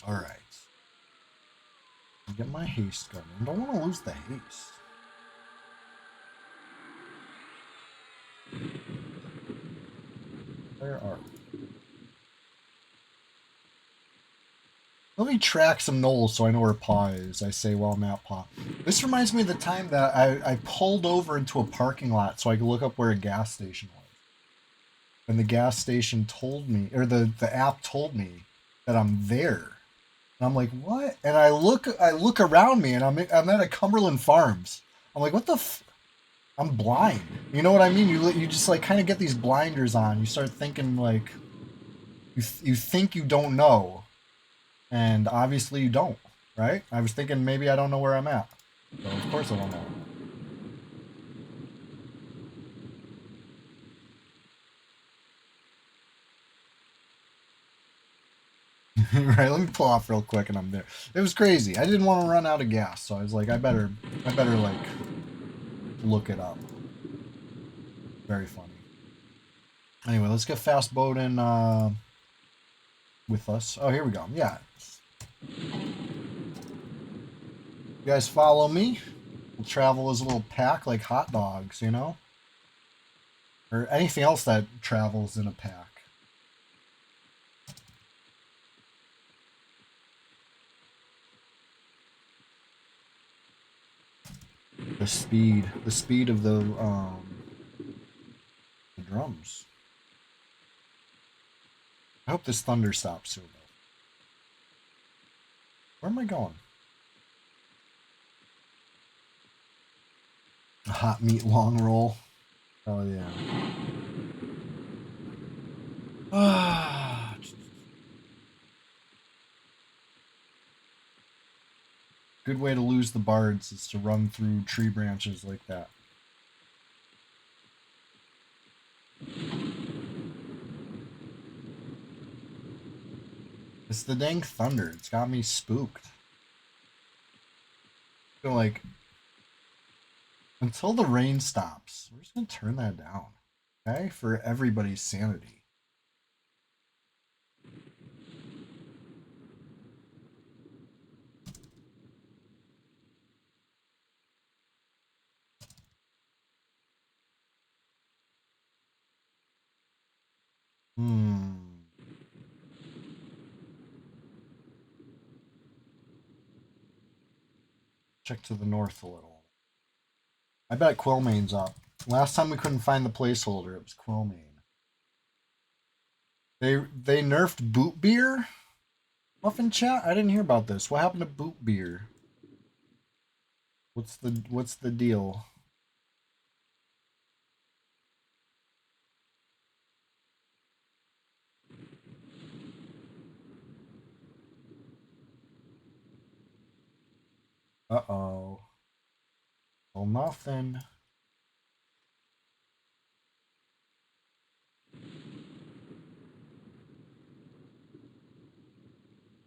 Alright. Get my haste going. I don't want to lose the haste. Where are we? Let me track some knolls so I know where paw is, I say while I'm at paw. This reminds me of the time that I pulled over into a parking lot so I could look up where a gas station was. And the gas station told me, or the app told me that I'm there. And I'm like, what? And I look around me and I'm at a Cumberland Farms. I'm like, what the I'm blind. You know what I mean? You just like kind of get these blinders on. You start thinking like you think you don't know, and obviously you don't, right? I was thinking maybe I don't know where I'm at. So of course I don't know. Right, let me pull off real quick and I'm there. It was crazy. I didn't want to run out of gas, so I was like, I better like look it up. Very funny. Anyway, let's get fast boat in with us. Oh, here we go. Yeah. You guys follow me? We'll travel as a little pack like hot dogs, you know? Or anything else that travels in a pack. The speed of the drums. I hope this thunder stops soon, though. Where am I going? A hot meat long roll. Oh yeah. Good way to lose the bards is to run through tree branches like that. It's the dang thunder. It's got me spooked. I feel like until the rain stops, we're just gonna turn that down. Okay? For everybody's sanity. Check to the north a little. I bet Quillmane's up. Last time we couldn't find the placeholder, it was Quillmane. They nerfed Boot Beer? Muffin chat? I didn't hear about this. What happened to Boot Beer? What's the deal? Uh-oh. Well, nothing.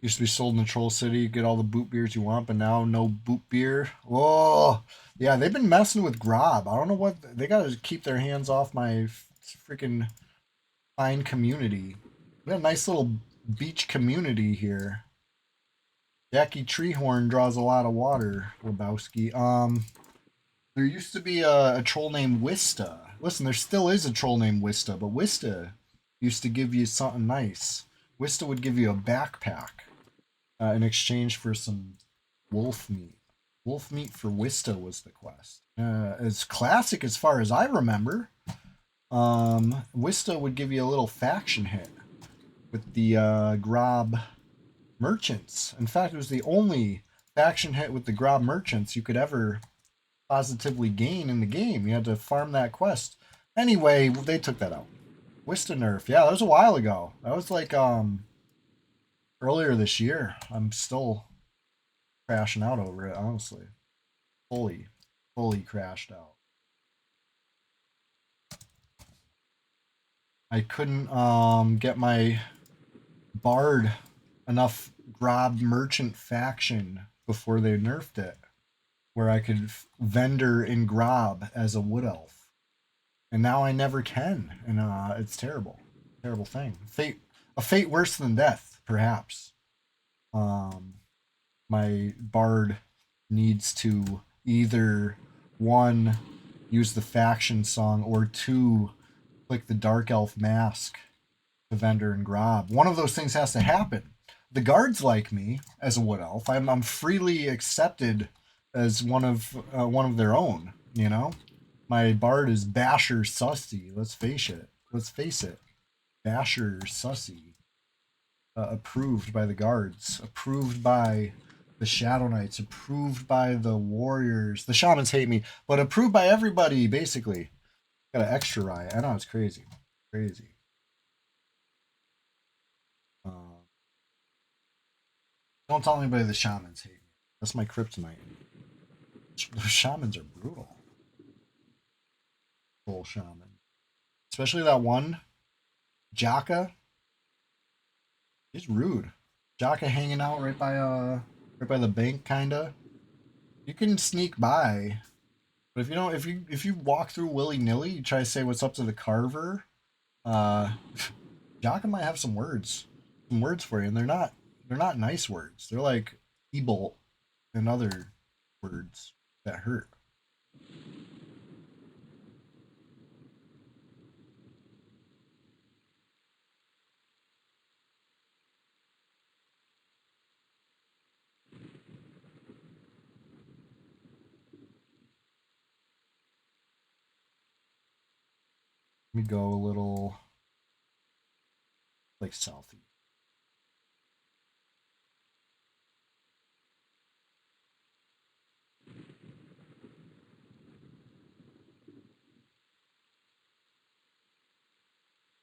Used to be sold in the Troll City, get all the boot beers you want, but now no boot beer. Oh, yeah, they've been messing with Grob. I don't know what they gotta keep their hands off my freaking fine community. We got a nice little beach community here. Jackie Treehorn draws a lot of water, Lebowski. There used to be a troll named Wista. Listen, there still is a troll named Wista, but Wista used to give you something nice. Wista would give you a backpack in exchange for some wolf meat. Wolf meat for Wista was the quest. As classic as far as I remember. Wista would give you a little faction hit with the Grob merchants. In fact, it was the only faction hit with the Grob merchants you could ever positively gain in the game. You had to farm that quest. Anyway, they took that out. Wista nerf. Yeah, that was a while ago. That was like earlier this year. I'm still crashing out over it, honestly. Fully crashed out. I couldn't get my Bard enough Grob merchant faction before they nerfed it, where I could vendor in Grob as a wood elf, and now I never can, and it's terrible, terrible thing. A fate worse than death, perhaps. My Bard needs to either one use the faction song or two click the dark elf mask to vendor and Grob. One of those things has to happen. The guards like me as a wood elf. I'm freely accepted as one of their own. You know, my bard is Basher Sussy. Let's face it. Basher Sussy. Approved by the guards. Approved by the Shadow Knights. Approved by the warriors. The shamans hate me, but approved by everybody basically. Got an extra riot. I know, it's crazy. Crazy. Don't tell anybody the shamans hate me. That's my kryptonite. The shamans are brutal. Full shaman. Especially that one, Jaka. He's rude. Jaka hanging out right by the bank kinda. You can sneak by. But if you don't if you walk through willy nilly, you try to say what's up to the carver, Jaka might have some words. Some words for you, and they're not nice words. They're like evil and other words that hurt. Let me go a little like southeast.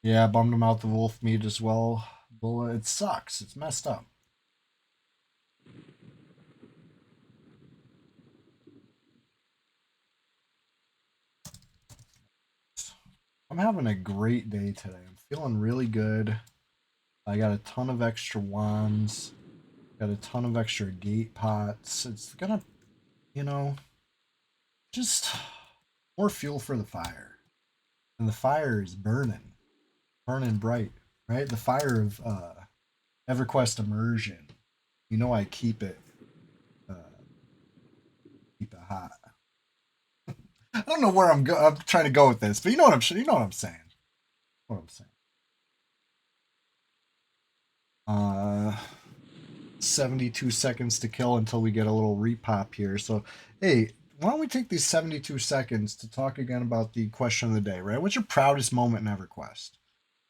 Yeah, bummed him out the wolf meat as well. Well, it sucks. It's messed up. I'm having a great day today. I'm feeling really good. I got a ton of extra wands. Got a ton of extra gate pots. It's gonna, you know, just more fuel for the fire. And the fire is burning. Burning bright. Right? The fire of EverQuest immersion. You know I uh keep it hot. I don't know where I'm trying to go with this, but you know what I'm saying. What I'm saying. 72 seconds to kill until we get a little repop here. So, hey, why don't we take these 72 seconds to talk again about the question of the day, right? What's your proudest moment in EverQuest?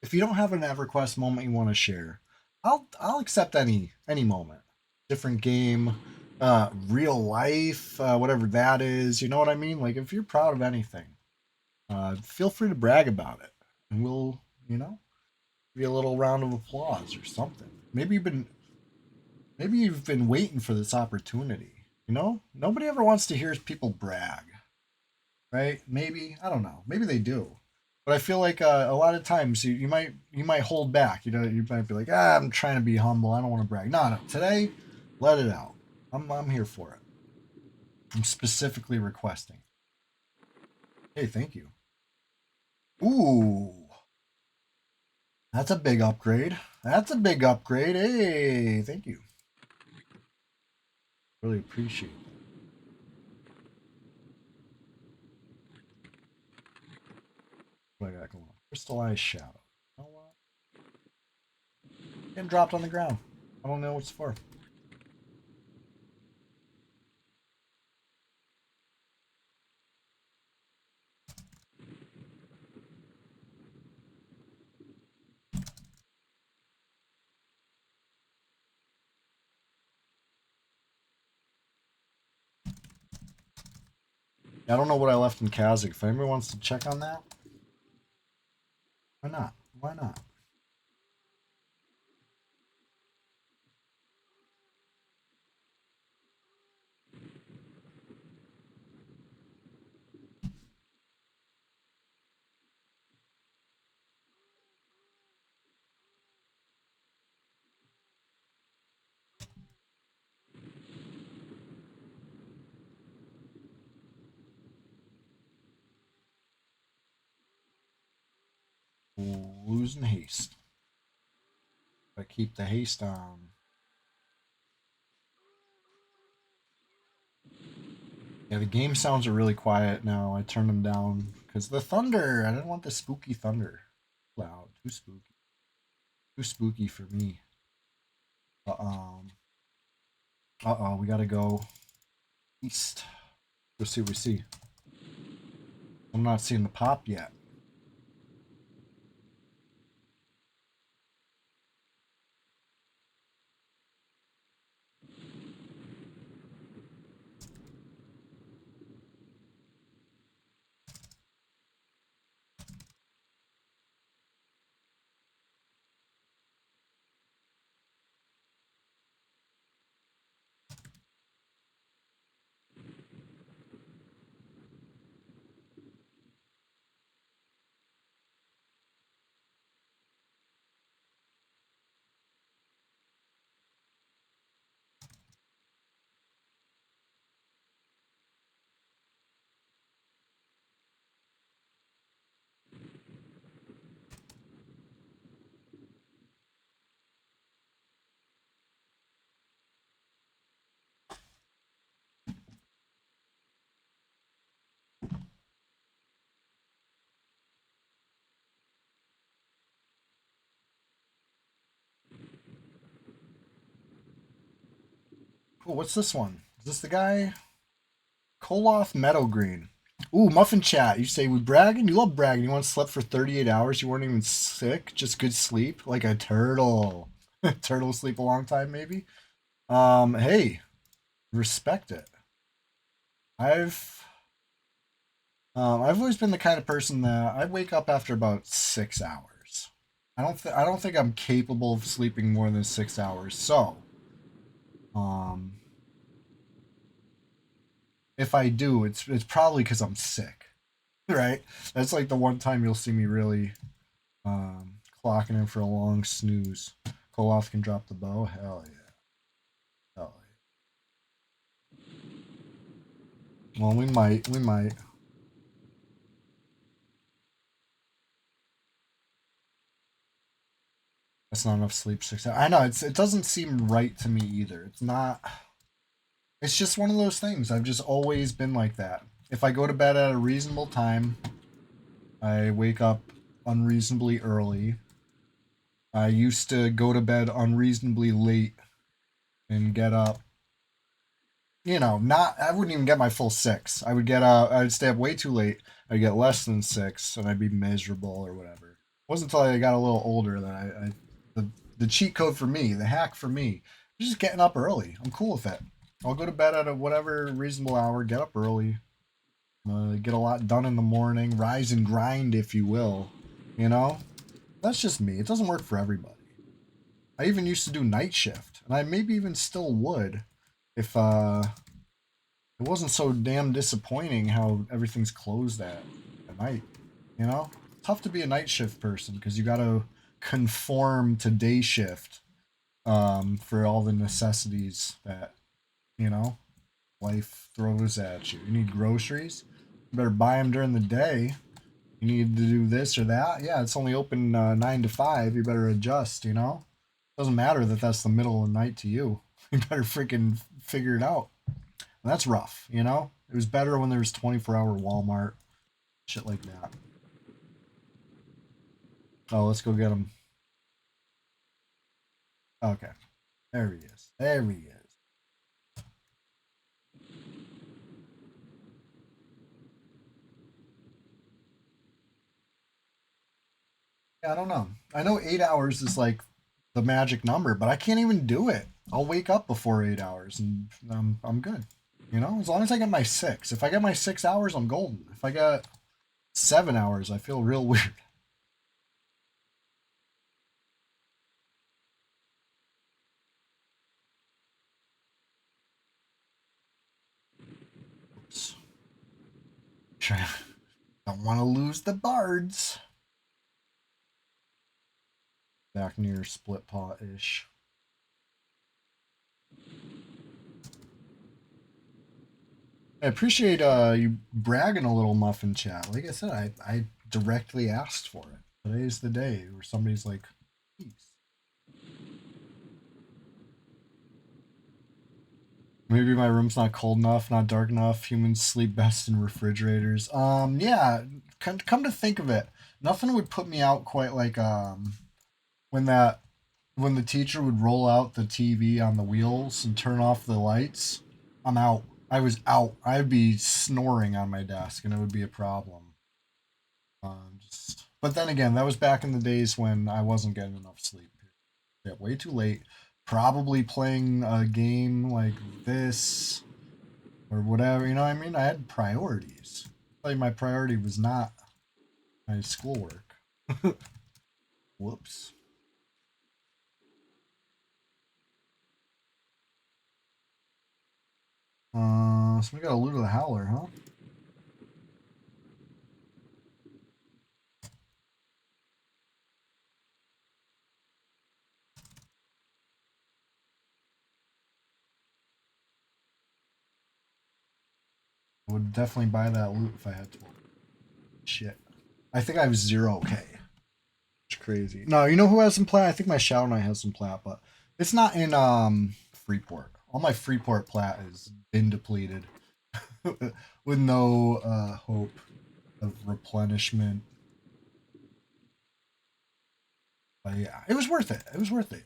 If you don't have an EverQuest moment you want to share, I'll accept any moment. Different game, real life, whatever that is. You know what I mean? Like if you're proud of anything, feel free to brag about it, and we'll, you know, give you a little round of applause or something. Maybe you've been waiting for this opportunity. You know, nobody ever wants to hear people brag, right? Maybe I don't know. Maybe they do, but I feel like a lot of times you might hold back. You know, you might be like, I'm trying to be humble. I don't want to brag. No, today, let it out. I'm here for it. I'm specifically requesting. Hey, thank you. Ooh, that's a big upgrade. That's a big upgrade. Hey, thank you. Really appreciate that. What I got going on? Crystallized shadow. You know what? Getting dropped on the ground. I don't know what it's for. I don't know what I left in Kazakh. If anybody wants to check on that, why not? Why not? Losing haste. But keep the haste on. Yeah, the game sounds are really quiet now. I turned them down because the thunder. I didn't want the spooky thunder. Loud. Too spooky. Too spooky for me. Uh oh. We gotta go east. Let's see what we see. I'm not seeing the pop yet. Cool. What's this one? Is this the guy? Koloff Meadow Green. Ooh, Muffin Chat. You say we bragging? You love bragging. You once slept for 38 hours. You weren't even sick. Just good sleep, like a turtle. Turtle sleep a long time, maybe. Hey, respect it. I've always been the kind of person that I wake up after about 6 hours. I don't think I'm capable of sleeping more than 6 hours. So, um, if I do, it's probably because I'm sick, right? That's like the one time you'll see me really clocking in for a long snooze. Koloff can drop the bow. Hell yeah. Hell yeah. Well, we might. We might. That's not enough sleep. 6 hours. I know it doesn't seem right to me either. It's not. It's just one of those things. I've just always been like that. If I go to bed at a reasonable time, I wake up unreasonably early. I used to go to bed unreasonably late and get up. Not I wouldn't even get my full six. I would get I'd stay up way too late. I'd get less than six, and I'd be miserable or whatever. It wasn't until I got a little older that the cheat code for me, the hack for me, is just getting up early. I'm cool with it. I'll go to bed at a whatever reasonable hour, get up early, get a lot done in the morning, rise and grind, if you will. You know, that's just me. It doesn't work for everybody. I even used to do night shift, and I maybe even still would if it wasn't so damn disappointing how everything's closed at night. You know, tough to be a night shift person because you got to conform to day shift for all the necessities that you know life throws at you. You need groceries, you better buy them during the day. You need to do this or that. Yeah, it's only open 9 to 5. You better adjust. Doesn't matter that that's the middle of the night to you. You better freaking figure it out. And that's rough. It was better when there was 24-hour Walmart, shit like that. Oh, let's go get him. Okay, there he is. There he is. Yeah, I don't know. I know 8 hours is like the magic number, but I can't even do it. I'll wake up before 8 hours, and I'm good. You know, as long as I get my 6. If I get my 6 hours, I'm golden. If I get 7 hours, I feel real weird. Oops. Don't want to lose the bards. Back near split paw-ish. I appreciate you bragging a little, Muffin Chat. Like I said, I directly asked for it. Today's the day where somebody's like, please. Maybe my room's not cold enough, not dark enough. Humans sleep best in refrigerators. Yeah. Come to think of it, nothing would put me out quite like when that when the teacher would roll out the TV on the wheels and turn off the lights. I'm out. I was out. I'd be snoring on my desk, and it would be a problem. But then again, that was back in the days when I wasn't getting enough sleep. Yeah, way too late. Probably playing a game like this or whatever. You know what I mean? I had priorities. Like my priority was not my schoolwork. Whoops. So we got a loot of the howler, huh? I would definitely buy that loot if I had to. Shit. I think I have 0K. It's crazy. No, you know who has some plat? I think my Shadow Knight has some plat, but it's not in Freeport. All my Freeport plat has been depleted with no hope of replenishment. But yeah, it was worth it. It was worth it.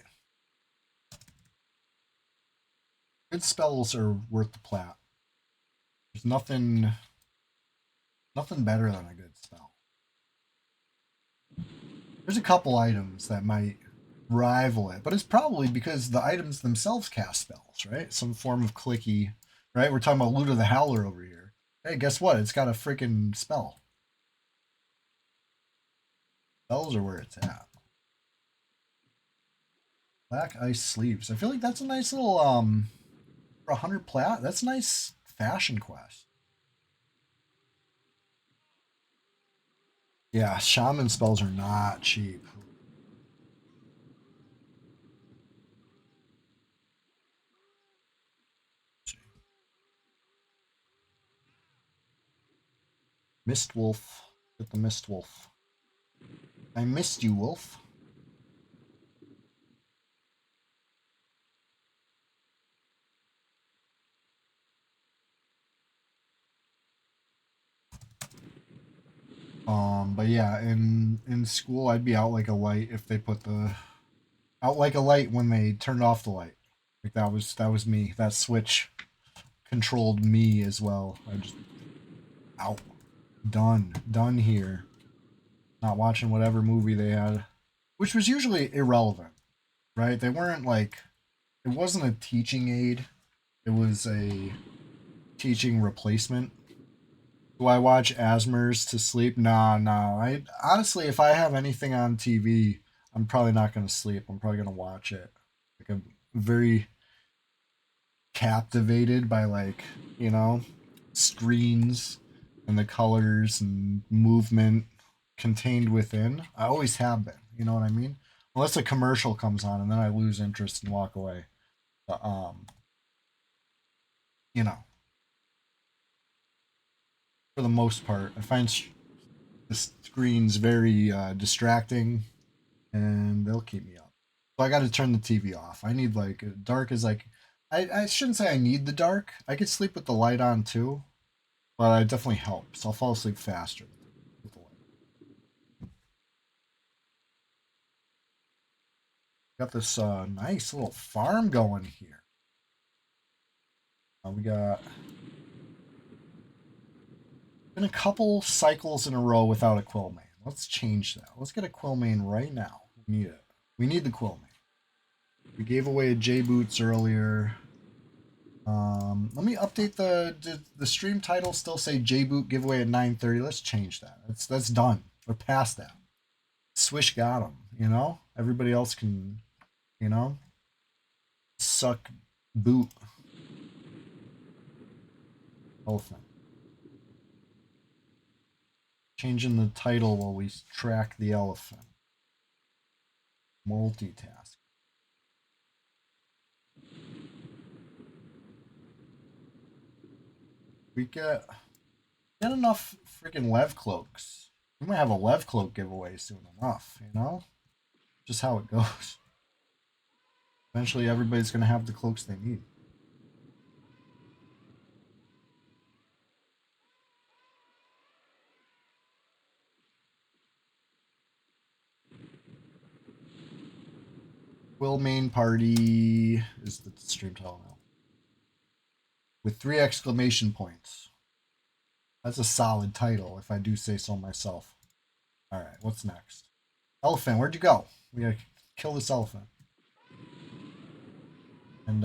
Good spells are worth the plat. There's nothing better than a good spell. There's a couple items that might rival it, but it's probably because the items themselves cast spells, right? Some form of clicky, right? We're talking about Loot of the Howler over here. Hey, guess what? It's got a freaking spell. Spells are where it's at. Black ice sleeves. I feel like that's a nice little for 100 plat. That's a nice fashion quest. Yeah, shaman spells are not cheap. Mist Wolf. Get the Mist Wolf. I missed you, Wolf. But yeah, in school I'd be out like a light if they put the out like a light when they turned off the light. Like that was me. That switch controlled me as well. I just out. Done here. Not watching whatever movie they had, which was usually irrelevant, right? They weren't like it wasn't a teaching aid. It was a teaching replacement. Do I watch Asmers to sleep? Nah, nah. I honestly, if I have anything on TV, I'm probably not gonna sleep. I'm probably gonna watch it. Like I'm very captivated by screens and the colors and movement contained within. I always have been. You know what I mean? Unless a commercial comes on and then I lose interest and walk away. But, you know, for the most part, I find the screens very distracting, and they'll keep me up. So I got to turn the TV off. I need dark is like I shouldn't say I need the dark. I could sleep with the light on too, but it definitely helps. I'll fall asleep faster with the light. Got this nice little farm going here. We got been a couple cycles in a row without a Quillmane. Let's change that. Let's get a Quillmane right now. We need it. We need the Quillmane. We gave away a J Boots earlier. Let me update the stream title. Still say J-Boot giveaway at 9:30. Let's change that. That's done. We're past that. Swish got him. You know, everybody else can, you know, suck boot. Elephant. Changing the title while we track the elephant. Multitask. We get enough freaking Lev cloaks. We might have a Lev cloak giveaway soon enough, you know? Just how it goes. Eventually everybody's gonna have the cloaks they need. Will main party is the stream title now. With 3 exclamation points. That's a solid title, if I do say so myself. Alright, what's next? Elephant, where'd you go? We gotta kill this elephant. And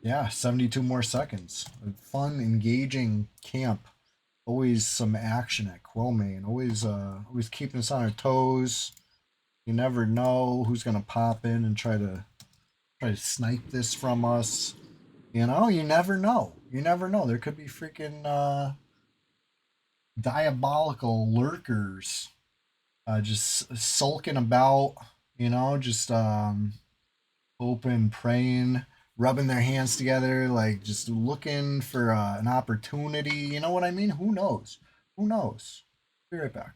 yeah, 72 more seconds. A fun, engaging camp. Always some action at Quillmain. Always keeping us on our toes. You never know who's gonna pop in and try to snipe this from us. You know, you never know. You never know. There could be freaking diabolical lurkers just sulking about, you know, just hoping, praying, rubbing their hands together, like just looking for an opportunity. You know what I mean? Who knows? Who knows? Be right back.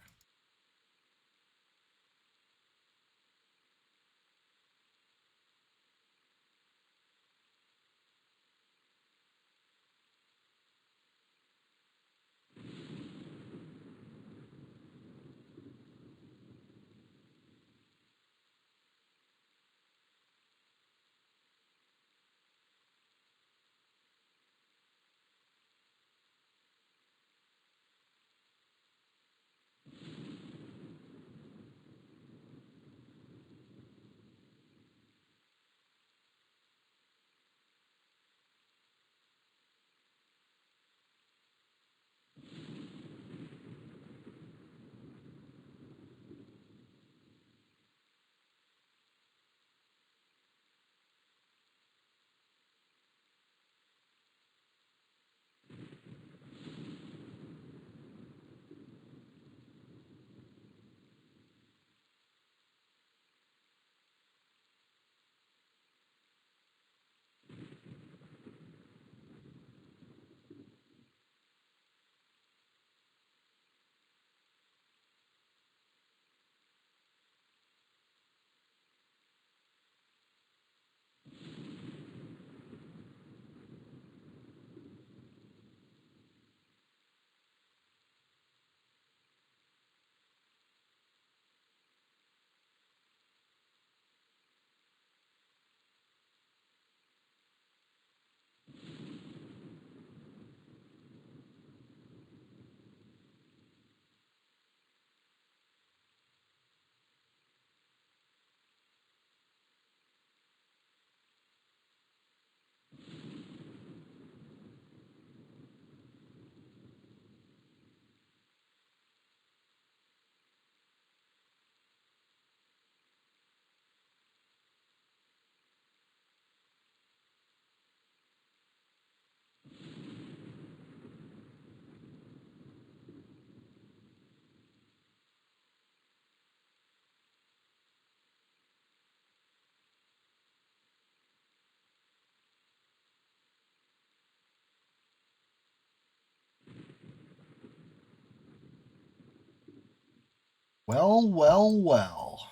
Well, well, well.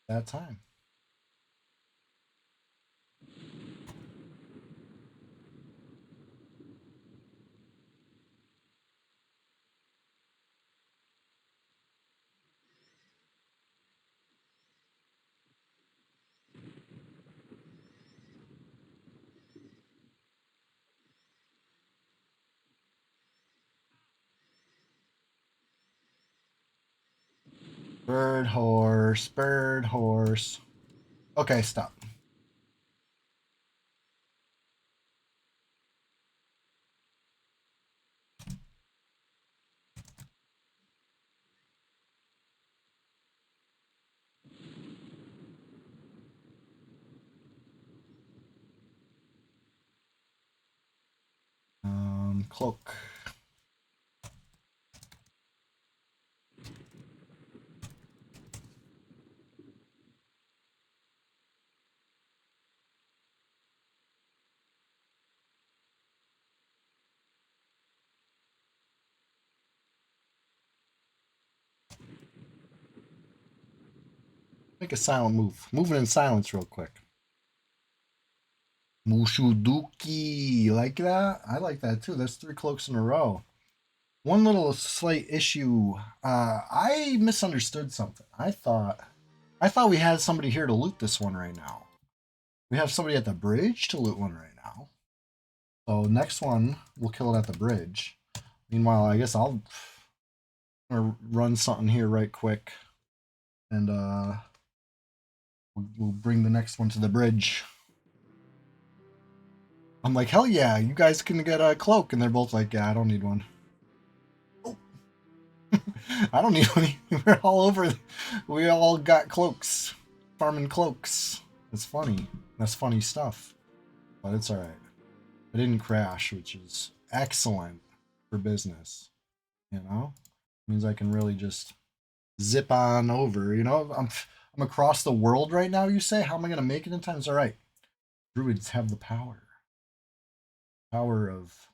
That time. Bird horse, bird horse. Okay, stop. cloak. Make a silent move. Moving in silence real quick. Mushuduki. Like that? I like that too. That's 3 cloaks in a row. One little slight issue. I misunderstood something. I thought we had somebody here to loot this one right now. We have somebody at the bridge to loot one right now. So next one, we'll kill it at the bridge. Meanwhile, I guess I'll run something here right quick. And we'll bring the next one to the bridge. I'm like, hell yeah, you guys can get a cloak. And they're both like, yeah, I don't need one. Oh. I don't need any. We're all over. We all got cloaks. Farming cloaks. It's funny. That's funny stuff. But it's alright. I didn't crash, which is excellent for business. You know? It means I can really just zip on over. You know, I'm across the world right now, you say? How am I going to make it in time? It's alright. Druids have the power. Power of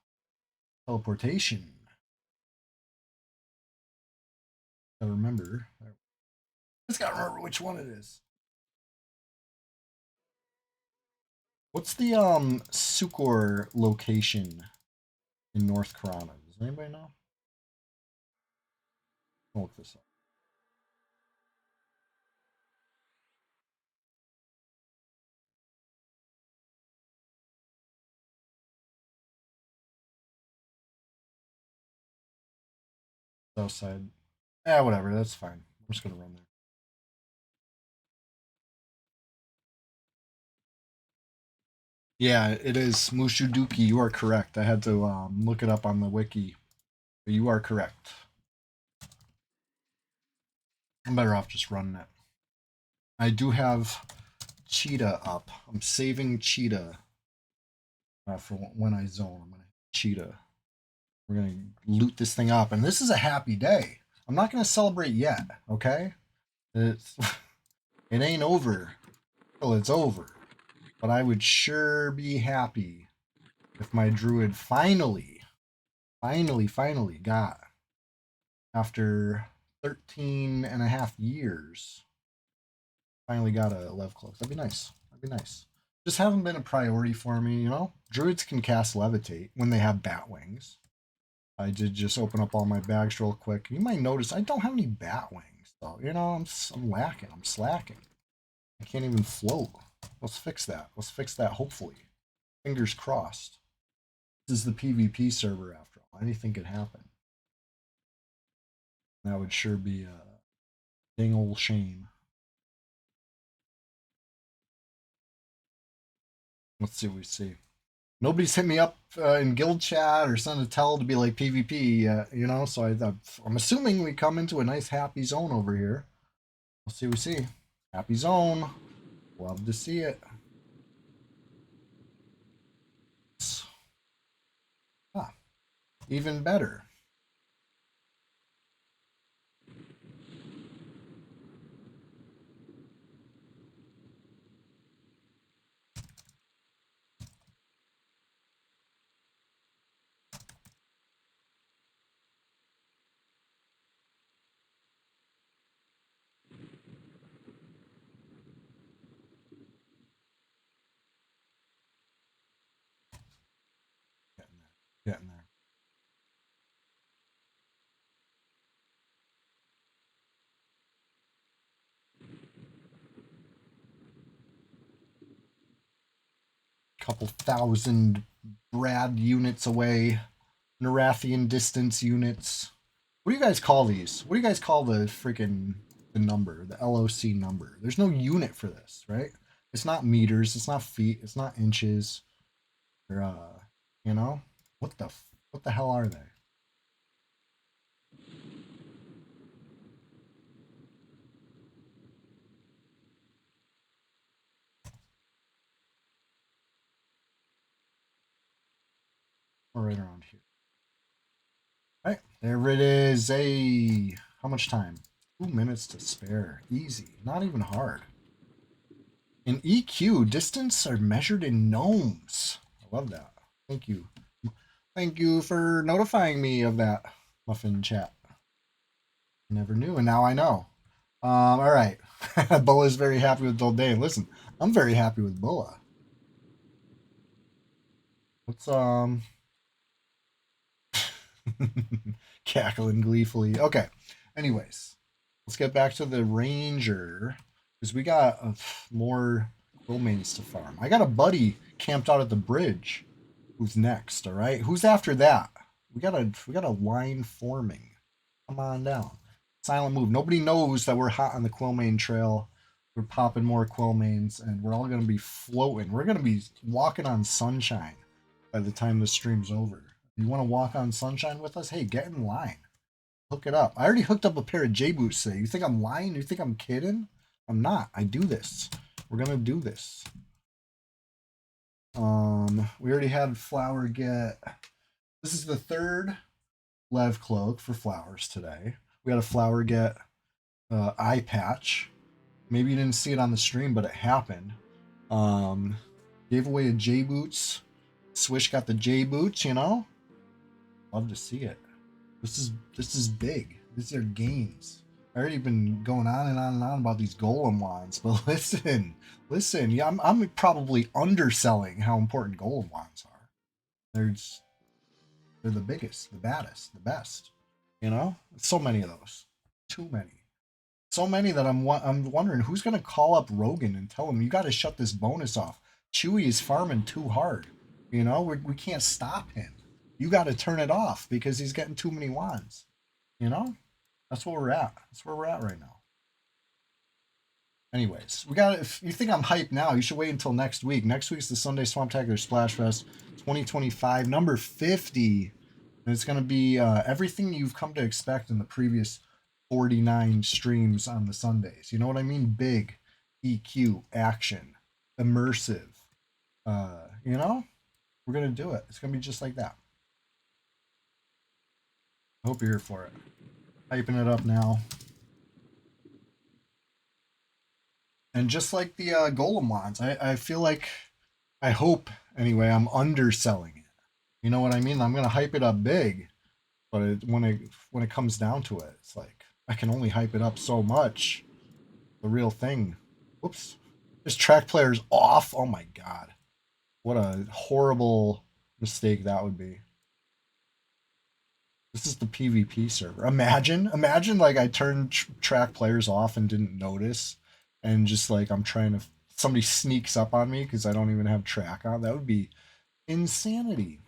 teleportation. I remember. I just gotta remember which one it is. What's the Sucor location in North Corona? Does anybody know? I'll look this up. South side. Yeah, whatever. That's fine. I'm just gonna run there. Yeah, it is Mushuduki. You are correct. I had to look it up on the wiki. But you are correct. I'm better off just running it. I do have Cheetah up. I'm saving Cheetah for when I zone. I'm gonna Cheetah. We're gonna loot this thing up, and this is a happy day. I'm not gonna celebrate yet, okay? It's it ain't over till it's over. But I would sure be happy if my druid finally got, after 13 and a half years, finally got a love cloak. That'd be nice. That'd be nice. Just haven't been a priority for me, you know? Druids can cast levitate when they have bat wings. I did just open up all my bags real quick. You might notice I don't have any bat wings, so you know I'm lacking. I'm slacking. I can't even float. Let's fix that. Let's fix that. Hopefully, fingers crossed. This is the PvP server after all. Anything could happen. That would sure be a dang old shame. Let's see what we see. Nobody's hit me up in guild chat or sent a tell to be like PvP, you know. So I'm assuming we come into a nice happy zone over here. We'll see what we see. Happy zone. Love to see it. Ah, even better. Getting there. Getting there. Couple thousand Brad units away. Narathian distance units. What do you guys call these? What do you guys call the freaking the number, the LOC number? There's no unit for this, right? It's not meters, it's not feet, it's not inches. Or you know, what the hell are they? Or right around here. All right, there it is. How much time? 2 minutes to spare. Easy. Not even hard. In EQ, distance are measured in gnomes. I love that. Thank you. Thank you for notifying me of that, Muffin Chat. Never knew, and now I know. All right. Bulla's very happy with Dildane. Listen, I'm very happy with Bulla. Let's cackling gleefully. Okay. Anyways, let's get back to the ranger because we got more quillmains to farm. I got a buddy camped out at the bridge. Who's next? All right. Who's after that? We got a line forming. Come on down. Silent move. Nobody knows that we're hot on the quillmain trail. We're popping more quillmains, and we're all gonna be floating. We're gonna be walking on sunshine by the time the stream's over. You want to walk on sunshine with us? Hey, get in line. Hook it up. I already hooked up a pair of J boots today. You think I'm lying? You think I'm kidding? I'm not. I do this. We're gonna do this. We already had Flower get. This is the third Lev cloak for Flowers today. We had a Flower get eye patch. Maybe you didn't see it on the stream, but it happened. Gave away a J boots. Swish got the J boots. You know, love to see it. This is big. These are games. I already been going on and on and on about these golem wands, but listen. Yeah, I'm probably underselling how important golem wands are. They're the biggest, the baddest, the best. You know, so many of those, too many, so many that I'm wondering who's gonna call up Rogan and tell him you got to shut this bonus off. Chewy is farming too hard. You know, we can't stop him. You got to turn it off because he's getting too many wands. You know, that's where we're at. That's where we're at right now. Anyways, we got. If you think I'm hyped now, you should wait until next week. Next week's the Sunday Swamptacular Splash Fest 2025, number 50. And it's going to be everything you've come to expect in the previous 49 streams on the Sundays. You know what I mean? Big, EQ, action, immersive. You know, we're going to do it. It's going to be just like that. I hope you're here for it. Hyping it up now. And just like the Golem wands, I feel like, I hope anyway, I'm underselling it. You know what I mean? I'm going to hype it up big. But when it comes down to it, it's like I can only hype it up so much. The real thing. Whoops. This track player's off. Oh my god. What a horrible mistake that would be. This is the PvP server. Imagine like I turned track players off and didn't notice, and just like I'm trying to somebody sneaks up on me because I don't even have track on. That would be insanity.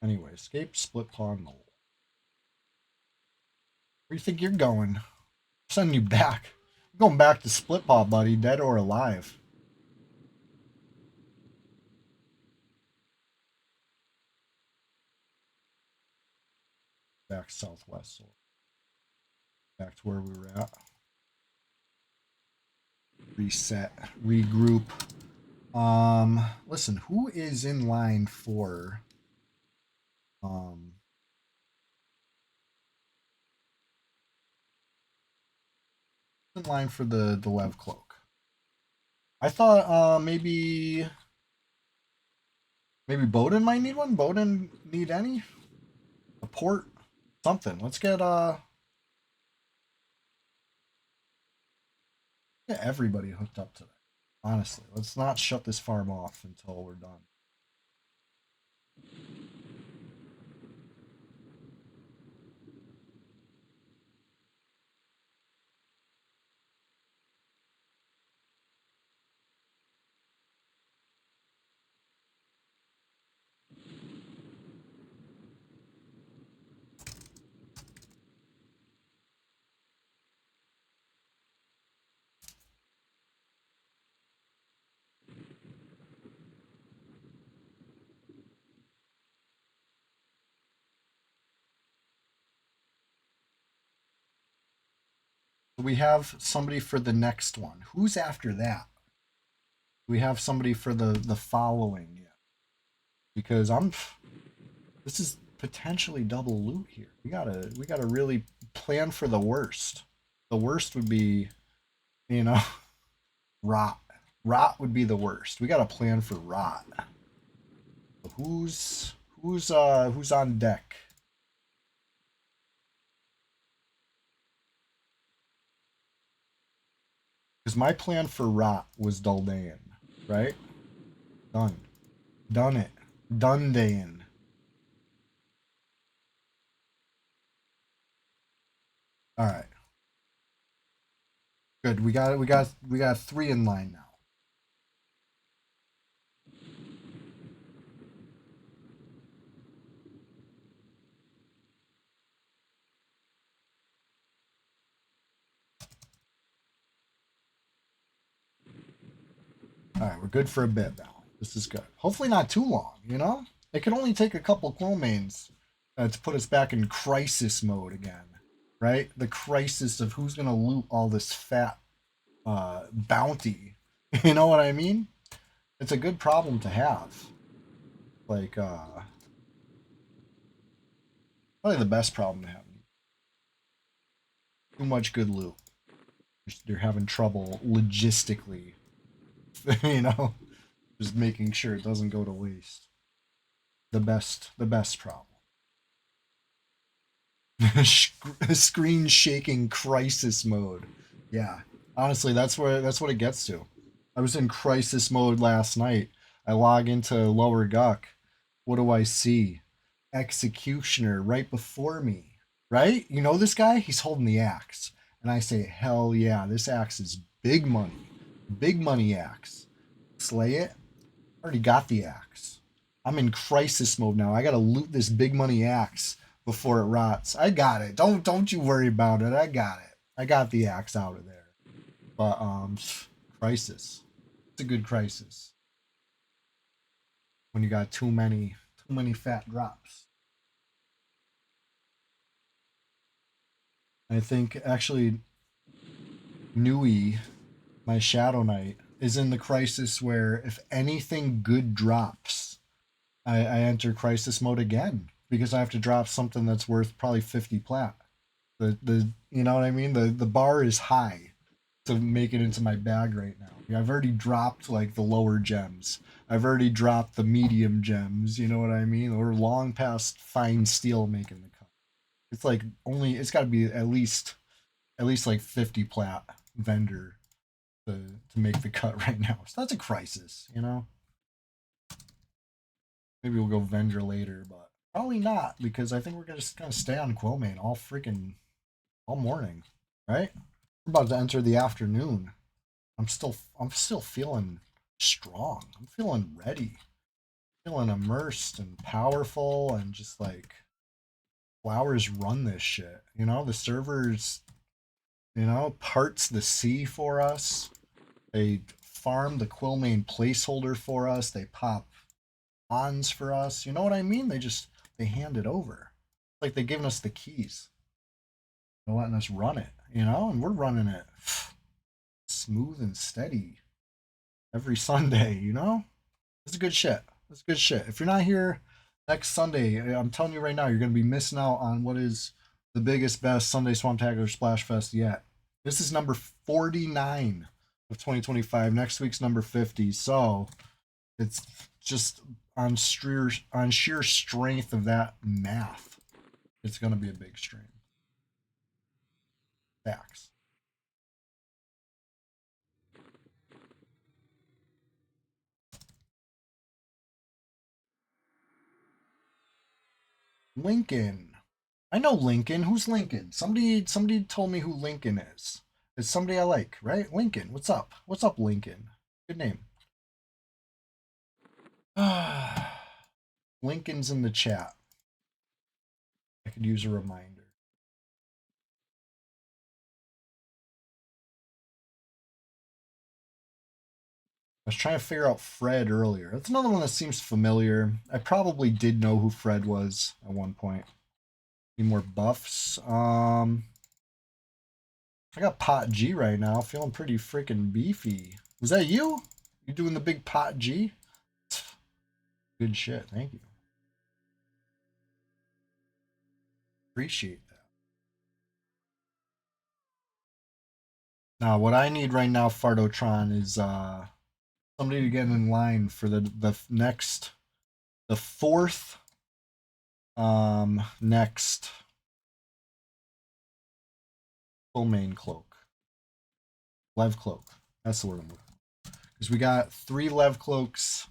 Anyway, escape split paw knoll. Where do you think you're going? I'm sending you back. I'm going back to split paw, buddy, dead or alive. Back southwest. So back to where we were at. Reset, regroup. Listen, who is in line for in line for the Lev cloak? I thought maybe Bowden might need one. Bowden need any? A port? Something. Let's get everybody hooked up today. Honestly, let's not shut this farm off until we're done. We have somebody for the next one. Who's after that? We have somebody for the following. Yeah. Because this is potentially double loot here. We gotta really plan for the worst. The worst would be, you know, rot. Rot would be the worst. We gotta plan for rot. Who's on deck? Because my plan for rot was Daldan, right? Done. Done it. Done dayin. Alright. Good. We got three in line now. Alright, we're good for a bit now. This is good. Hopefully not too long, you know? It can only take a couple Quillmains to put us back in crisis mode again. Right? The crisis of who's gonna loot all this fat bounty. You know what I mean? It's a good problem to have. Like, probably the best problem to have. Too much good loot. You're having trouble logistically, you know, just making sure it doesn't go to waste. The best problem. Screen shaking crisis mode. Yeah, honestly, that's what it gets to. I was in crisis mode last night. I log into lower guck. What do I see? Executioner right before me. Right? You know this guy? He's holding the axe. And I say, hell yeah, this axe is big money. Big money axe. Slay it. Already got the axe. I'm in crisis mode now. I gotta loot this big money axe before it rots. I got it. Don't you worry about it. I got it. I got the axe out of there. But crisis. It's a good crisis. When you got too many fat drops. I think actually Nui, my Shadow Knight, is in the crisis where if anything good drops, I enter crisis mode again because I have to drop something that's worth probably 50 plat. The you know what I mean? The bar is high to make it into my bag right now. I've already dropped like the lower gems. I've already dropped the medium gems, you know what I mean? We're long past fine steel making the cut. It's like it's got to be at least like 50 plat vendor to make the cut right now. So that's a crisis, you know? Maybe we'll go vendor later, but probably not because I think we're just gonna stay on Quillmain all morning, right? We're about to enter the afternoon. I'm still feeling strong. I'm feeling ready. Feeling immersed and powerful and just like flowers run this shit. You know, the servers, parts the sea for us. They farm the Quillmain placeholder for us. They pop ons for us. You know what I mean? They hand it over. Like they're giving us the keys. They're letting us run it, and we're running it smooth and steady every Sunday, It's good shit. It's good shit. If you're not here next Sunday, I'm telling you right now, you're gonna be missing out on what is the biggest, best Sunday Swamptacular Splash Fest yet. This is number 49 of 2025. Next week's number 50. So it's just on sheer strength of that math. It's gonna be a big stream. Facts. Lincoln. I know Lincoln. Who's Lincoln? Somebody told me who Lincoln is. It's somebody I like, right? Lincoln. What's up? What's up, Lincoln? Good name. Lincoln's in the chat. I could use a reminder. I was trying to figure out Fred earlier. That's another one that seems familiar. I probably did know who Fred was at one point. Need more buffs. I got pot G right now, feeling pretty freaking beefy. Was that you? You doing the big pot G? Good shit. Thank you. Appreciate that. Now, what I need right now, Fardotron, is somebody to get in line for the next, the fourth next full main cloak, lev cloak. That's the word I'm looking for. Because we got 3 lev cloaks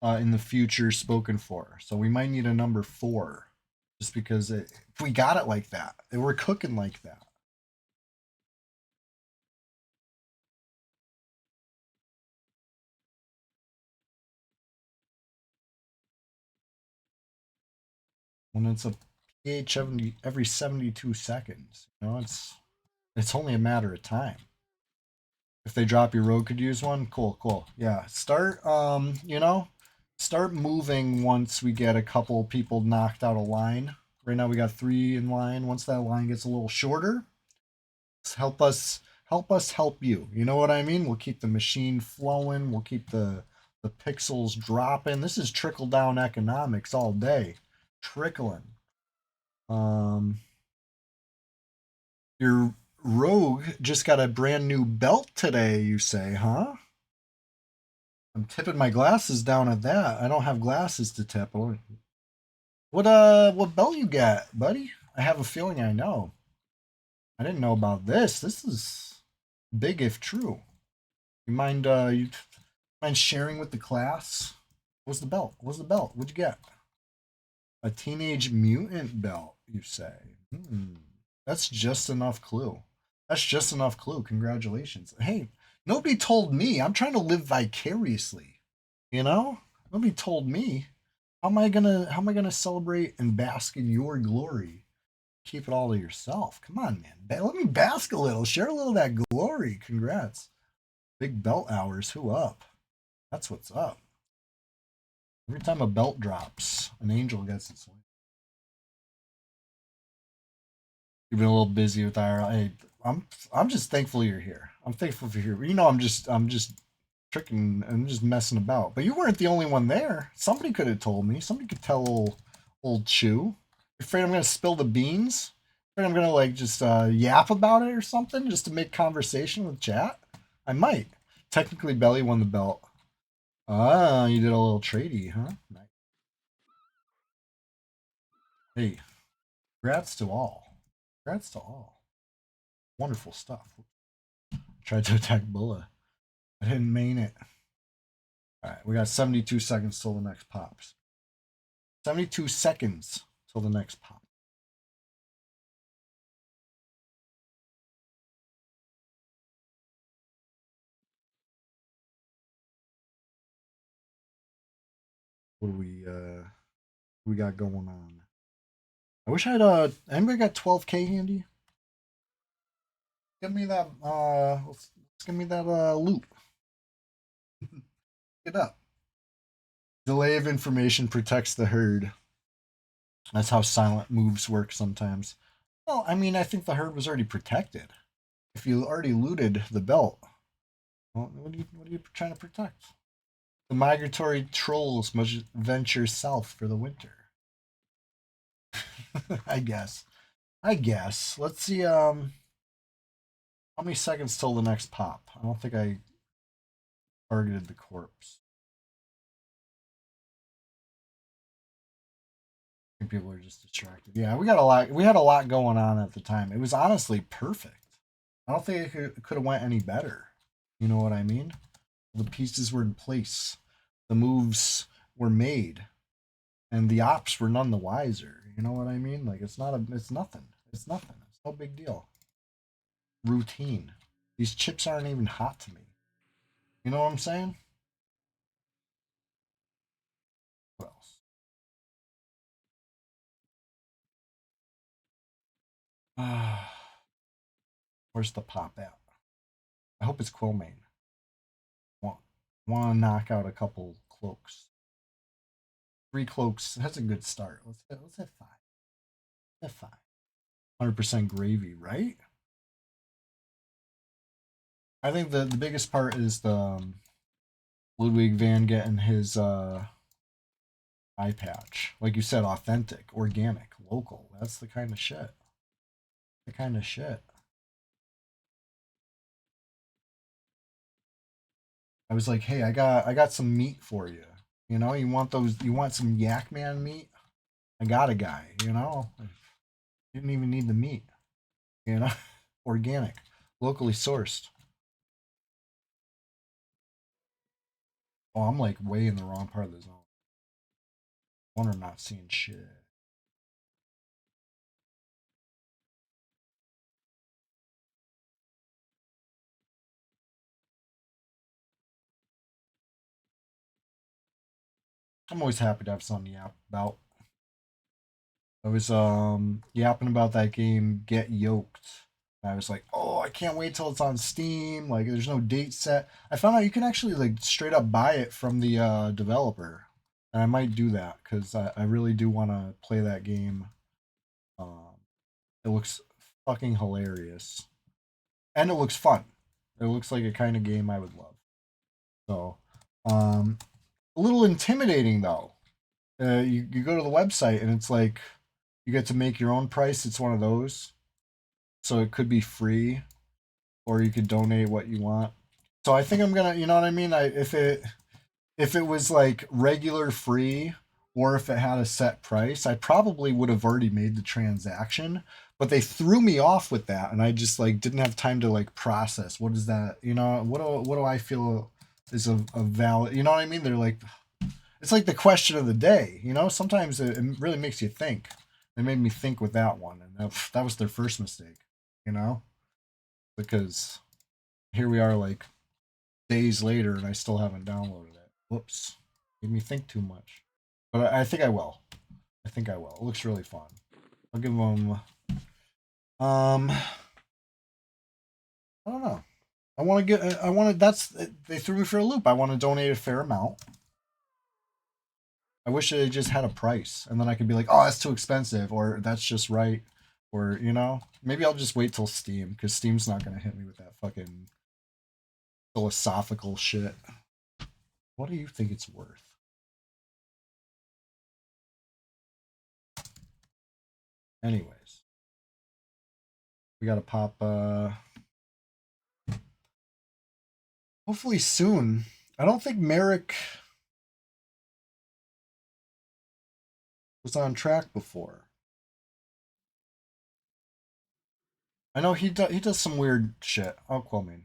in the future spoken for, so we might need a number 4, just because if we got it like that, we're cooking like that. When it's a pH every 72 seconds, it's only a matter of time. If they drop your road, could use one. Cool, cool. Yeah, start moving once we get a couple people knocked out of line. Right now we got 3 in line. Once that line gets a little shorter, help us help you. You know what I mean? We'll keep the machine flowing. We'll keep the pixels dropping. This is trickle down economics all day, trickling. Um, your rogue just got a brand new belt today. You say, huh? I'm tipping my glasses down at that. I don't have glasses to tip. What belt you got, buddy? I have a feeling I know. I didn't know about this. This is big if true. You mind sharing with the class? What's the belt? What's the belt? What'd you get? A teenage mutant belt, you say? Hmm. That's just enough clue. That's just enough clue. Congratulations. Hey, nobody told me. I'm trying to live vicariously. You know? Nobody told me. How am I gonna celebrate and bask in your glory? Keep it all to yourself. Come on, man. Let me bask a little. Share a little of that glory. Congrats. Big belt hours. Who up? That's what's up. Every time a belt drops, an angel gets its wing. You've been a little busy with IRL. Hey, I'm just thankful you're here. I'm thankful for you. I'm just tricking and just messing about. But you weren't the only one there. Somebody could have told me. Somebody could tell old Chew. You afraid I'm gonna spill the beans? Afraid I'm gonna like just yap about it or something just to make conversation with chat? I might. Technically, Belly won the belt. Ah, you did a little tradey, huh? Nice. Hey, congrats to all. Congrats to all. Wonderful stuff. Tried to attack Bulla. I didn't mean it. All right, we got 72 seconds till the next pops. 72 seconds till the next pop. What do we got going on? I wish I had anybody got 12K handy? Give me that let's give me that loop. Get up. Delay of information protects the herd. That's how silent moves work sometimes. Well, I mean, I think the herd was already protected. If you already looted the belt, well, what are you trying to protect? The migratory trolls must venture south for the winter. I guess. I guess. Let's see. How many seconds till the next pop? I don't think I targeted the corpse. I think people are just distracted. Yeah, we got a lot. We had a lot going on at the time. It was honestly perfect. I don't think it could have went any better. You know what I mean? The pieces were in place. The moves were made, and the ops were none the wiser. You know what I mean? Like it's not a. It's nothing. It's nothing. It's no big deal. Routine. These chips aren't even hot to me. You know what I'm saying? What else? Where's the pop at? I hope it's Quillmane. Want to knock out a couple cloaks. 3 cloaks. That's a good start. Let's hit 5. Hit 5. 100% gravy, right? I think the biggest part is the Ludwig van getting his eye patch. Like you said, authentic, organic, local. That's the kind of shit. The kind of shit. I was like, hey, I got some meat for you. You know, you want some yak man meat? I got a guy, you know. You didn't even need the meat, you know. Organic, locally sourced. Oh, I'm like way in the wrong part of the zone. I wonder I'm not seeing shit. I'm always happy to have something to yap about. I was yapping about that game Get Yoked. I was like, oh, I can't wait till it's on Steam. Like, there's no date set. I found out you can actually like straight up buy it from the developer, and I might do that because I really do want to play that game. Um, it looks fucking hilarious, and it looks fun. It looks like a kind of game I would love. So, a little intimidating though. You go to the website and it's like you get to make your own price. It's one of those, so it could be free, or you could donate what you want. So I think I'm gonna, you know what I mean? If it was like regular free, or if it had a set price, I probably would have already made the transaction. But they threw me off with that, and I just like didn't have time to like process. What is that? You know, what do I feel is a valid? You know what I mean? They're like, it's like the question of the day. You know, sometimes it really makes you think. They made me think with that one, and that was their first mistake. You know, because here we are like days later, and I still haven't downloaded it. Whoops, made me think too much. But I think I will. I think I will. It looks really fun. I'll give them. I don't know. I want to get. I want to. That's. They threw me for a loop. I want to donate a fair amount. I wish they just had a price, and then I could be like, "Oh, that's too expensive," or "That's just right," or you know, maybe I'll just wait till Steam because Steam's not gonna hit me with that fucking philosophical shit. What do you think it's worth? Anyways, we gotta pop. Hopefully soon. I don't think Merrick was on track before. I know he does some weird shit. Oh, Quillman.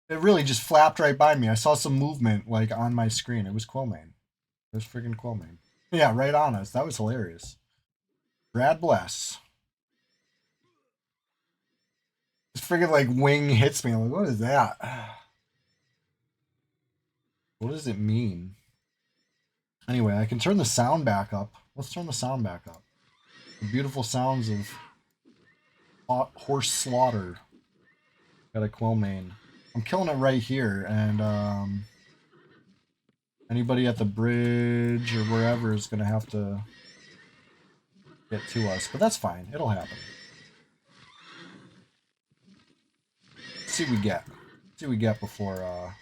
It really just flapped right by me. I saw some movement like on my screen. It was Quillman. It was freaking Quillman. Yeah, right on us. That was hilarious. Brad bless. This freaking like wing hits me. I'm like, what is that? What does it mean? Anyway, I can turn the sound back up. Let's turn the sound back up. The beautiful sounds of horse slaughter. Got a Quillman. I'm killing it right here, and anybody at the bridge or wherever is gonna have to get to us, but that's fine. It'll happen. Let's see what we get. Let's see what we get before.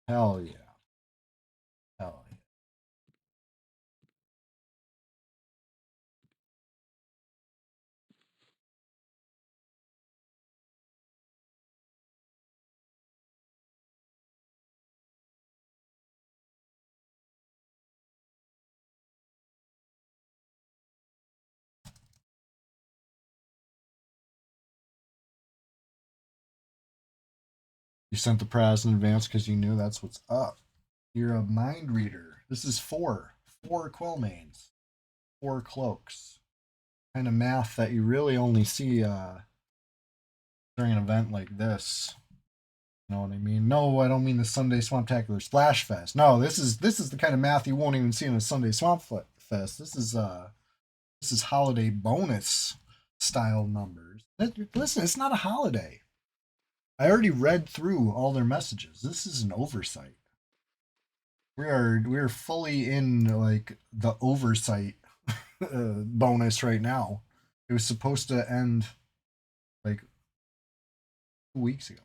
Hell yeah. Hell yeah. You sent the prize in advance because you knew that's what's up. You're a mind reader. This is four Quillmanes, four cloaks. Kind of math that you really only see during an event like this. You know what I mean? No, I don't mean the Sunday Swamptacular Splashfest. No, this is the kind of math you won't even see in a Sunday Swamp Fest. This is holiday bonus style numbers. Listen, it's not a holiday. I already read through all their messages. This is an oversight. We are fully in like the oversight bonus right now. It was supposed to end like 2 weeks ago.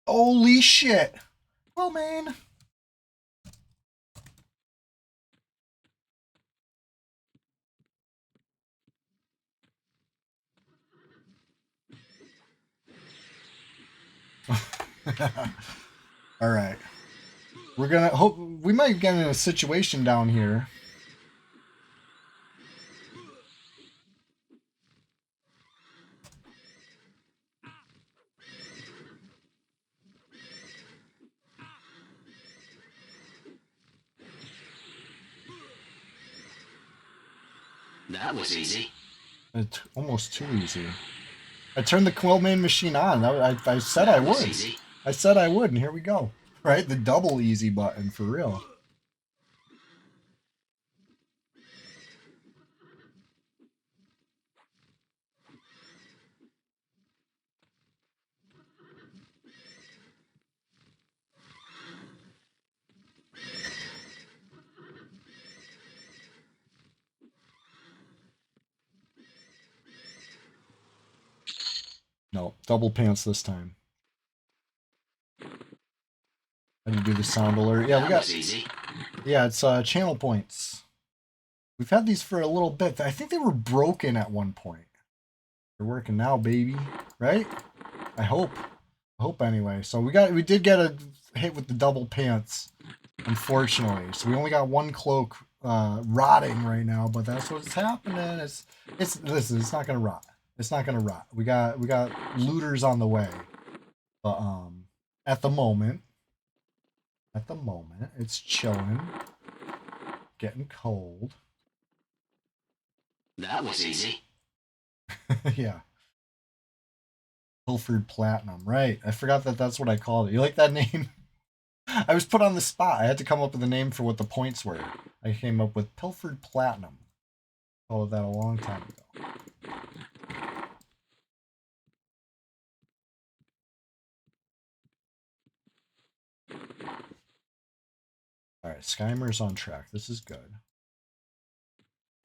Holy shit! Well, man. All right. We're gonna hope we might get in a situation down here. That was easy. It's almost too easy. I turned the Quillman machine on. I said I would. Easy. I said I would, and here we go. Right, the double easy button for real. No, double pants this time. I need to do the sound alert. Yeah, we got. Easy. Yeah, it's channel points. We've had these for a little bit. I think they were broken at one point. They're working now, baby. Right? I hope. I hope anyway. So we did get a hit with the double pants, unfortunately. So we only got one cloak rotting right now, but that's what's happening. Listen, it's not gonna rot. It's not gonna rot. We got looters on the way. But at the moment, it's chilling. Getting cold. That was easy. Yeah. Pilfered Platinum. Right. I forgot that's what I called it. You like that name? I was put on the spot. I had to come up with a name for what the points were. I came up with Pilfered Platinum. Called it that a long time ago. Alright, Skymer's on track. This is good.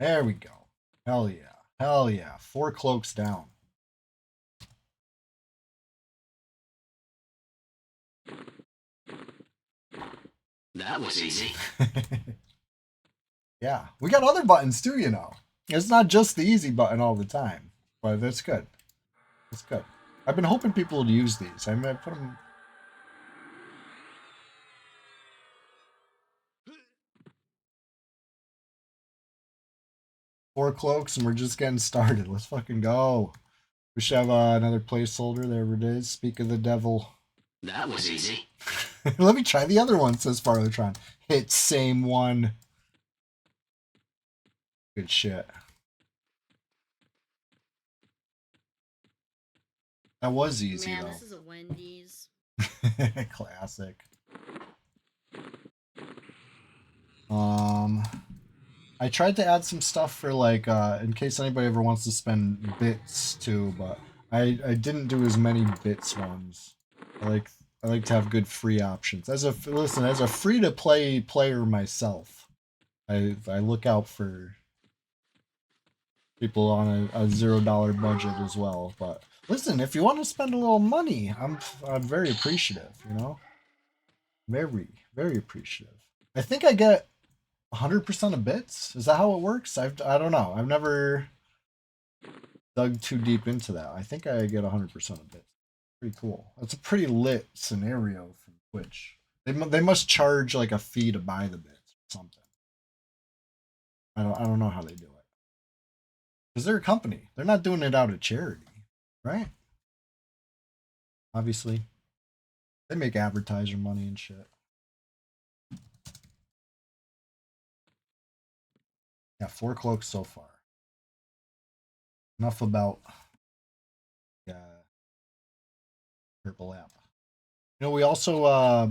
There we go. Hell yeah. Hell yeah. 4 cloaks down. That was easy. Yeah. We got other buttons too, you know. It's not just the easy button all the time. But that's good. That's good. I've been hoping people would use these. I put them... Four cloaks and we're just getting started. Let's fucking go. We should have another placeholder. There it is. Speak of the devil. That was easy. Let me try the other one, says Farthertron. Hit same one. Good shit. That was easy, Man, though. this is a Wendy's. Classic. I tried to add some stuff for like in case anybody ever wants to spend bits too, but I didn't do as many bits ones. I like to have good free options. As a free to play player myself, I look out for people on a $0 budget as well. But listen, if you want to spend a little money, I'm very appreciative. You know, very appreciative. I think I get 100% of bits. Is that how it works? I don't know. I've never dug too deep into that. I think I get 100% of bits. Pretty cool. That's a pretty lit scenario from Twitch. They must charge like a fee to buy the bits or something. I don't know how they do it. Because they're a company. They're not doing it out of charity, right? Obviously. They make advertiser money and shit. Yeah, 4 cloaks so far. Enough about purple app. You know, we also I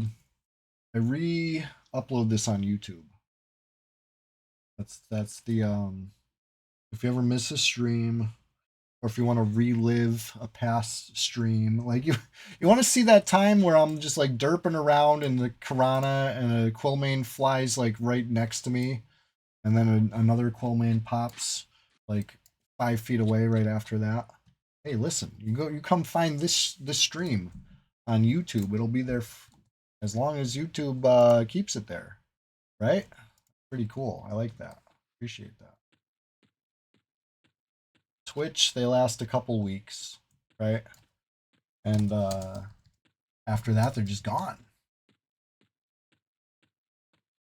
re-upload this on YouTube. That's the if you ever miss a stream, or if you want to relive a past stream, like you want to see that time where I'm just like derping around in the Karana and a Quillmane flies like right next to me, and then another Quillmane pops like 5 feet away right after that. Hey, listen, you come find this stream on YouTube. It'll be there as long as YouTube keeps it there, right? Pretty cool. I like that. Appreciate that. Twitch, they last a couple weeks, right? And after that, they're just gone.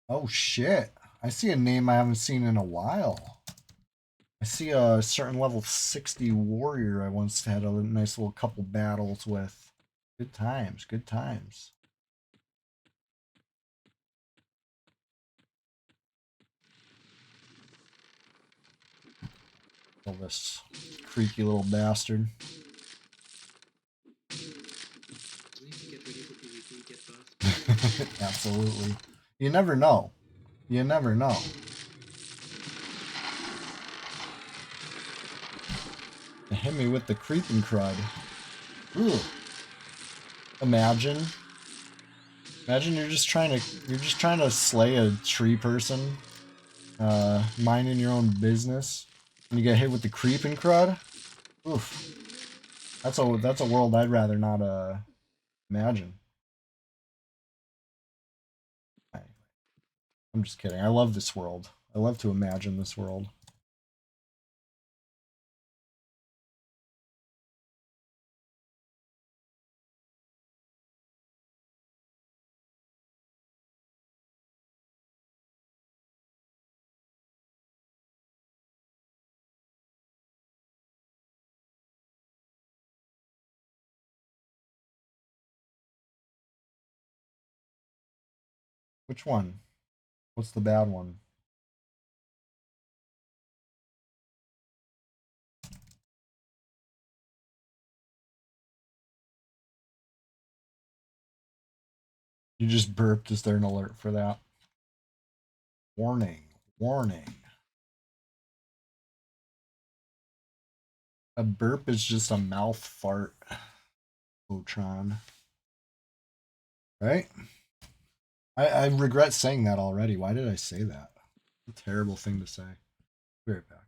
Oh shit! I see a name I haven't seen in a while. I see a certain level 60 warrior I once had a nice little couple battles with. Good times, good times. Kill this creaky little bastard. Absolutely. You never know. You never know. They hit me with the creeping crud. Ooh. Imagine. Imagine you're just trying to slay a tree person, minding your own business, and you get hit with the creeping crud. Oof. That's a world I'd rather not imagine. I'm just kidding. I love this world. I love to imagine this world. Which one? What's the bad one? You just burped. Is there an alert for that? Warning. Warning. A burp is just a mouth fart. Otron. Right? I regret saying that already. Why did I say that? A terrible thing to say. Be right back.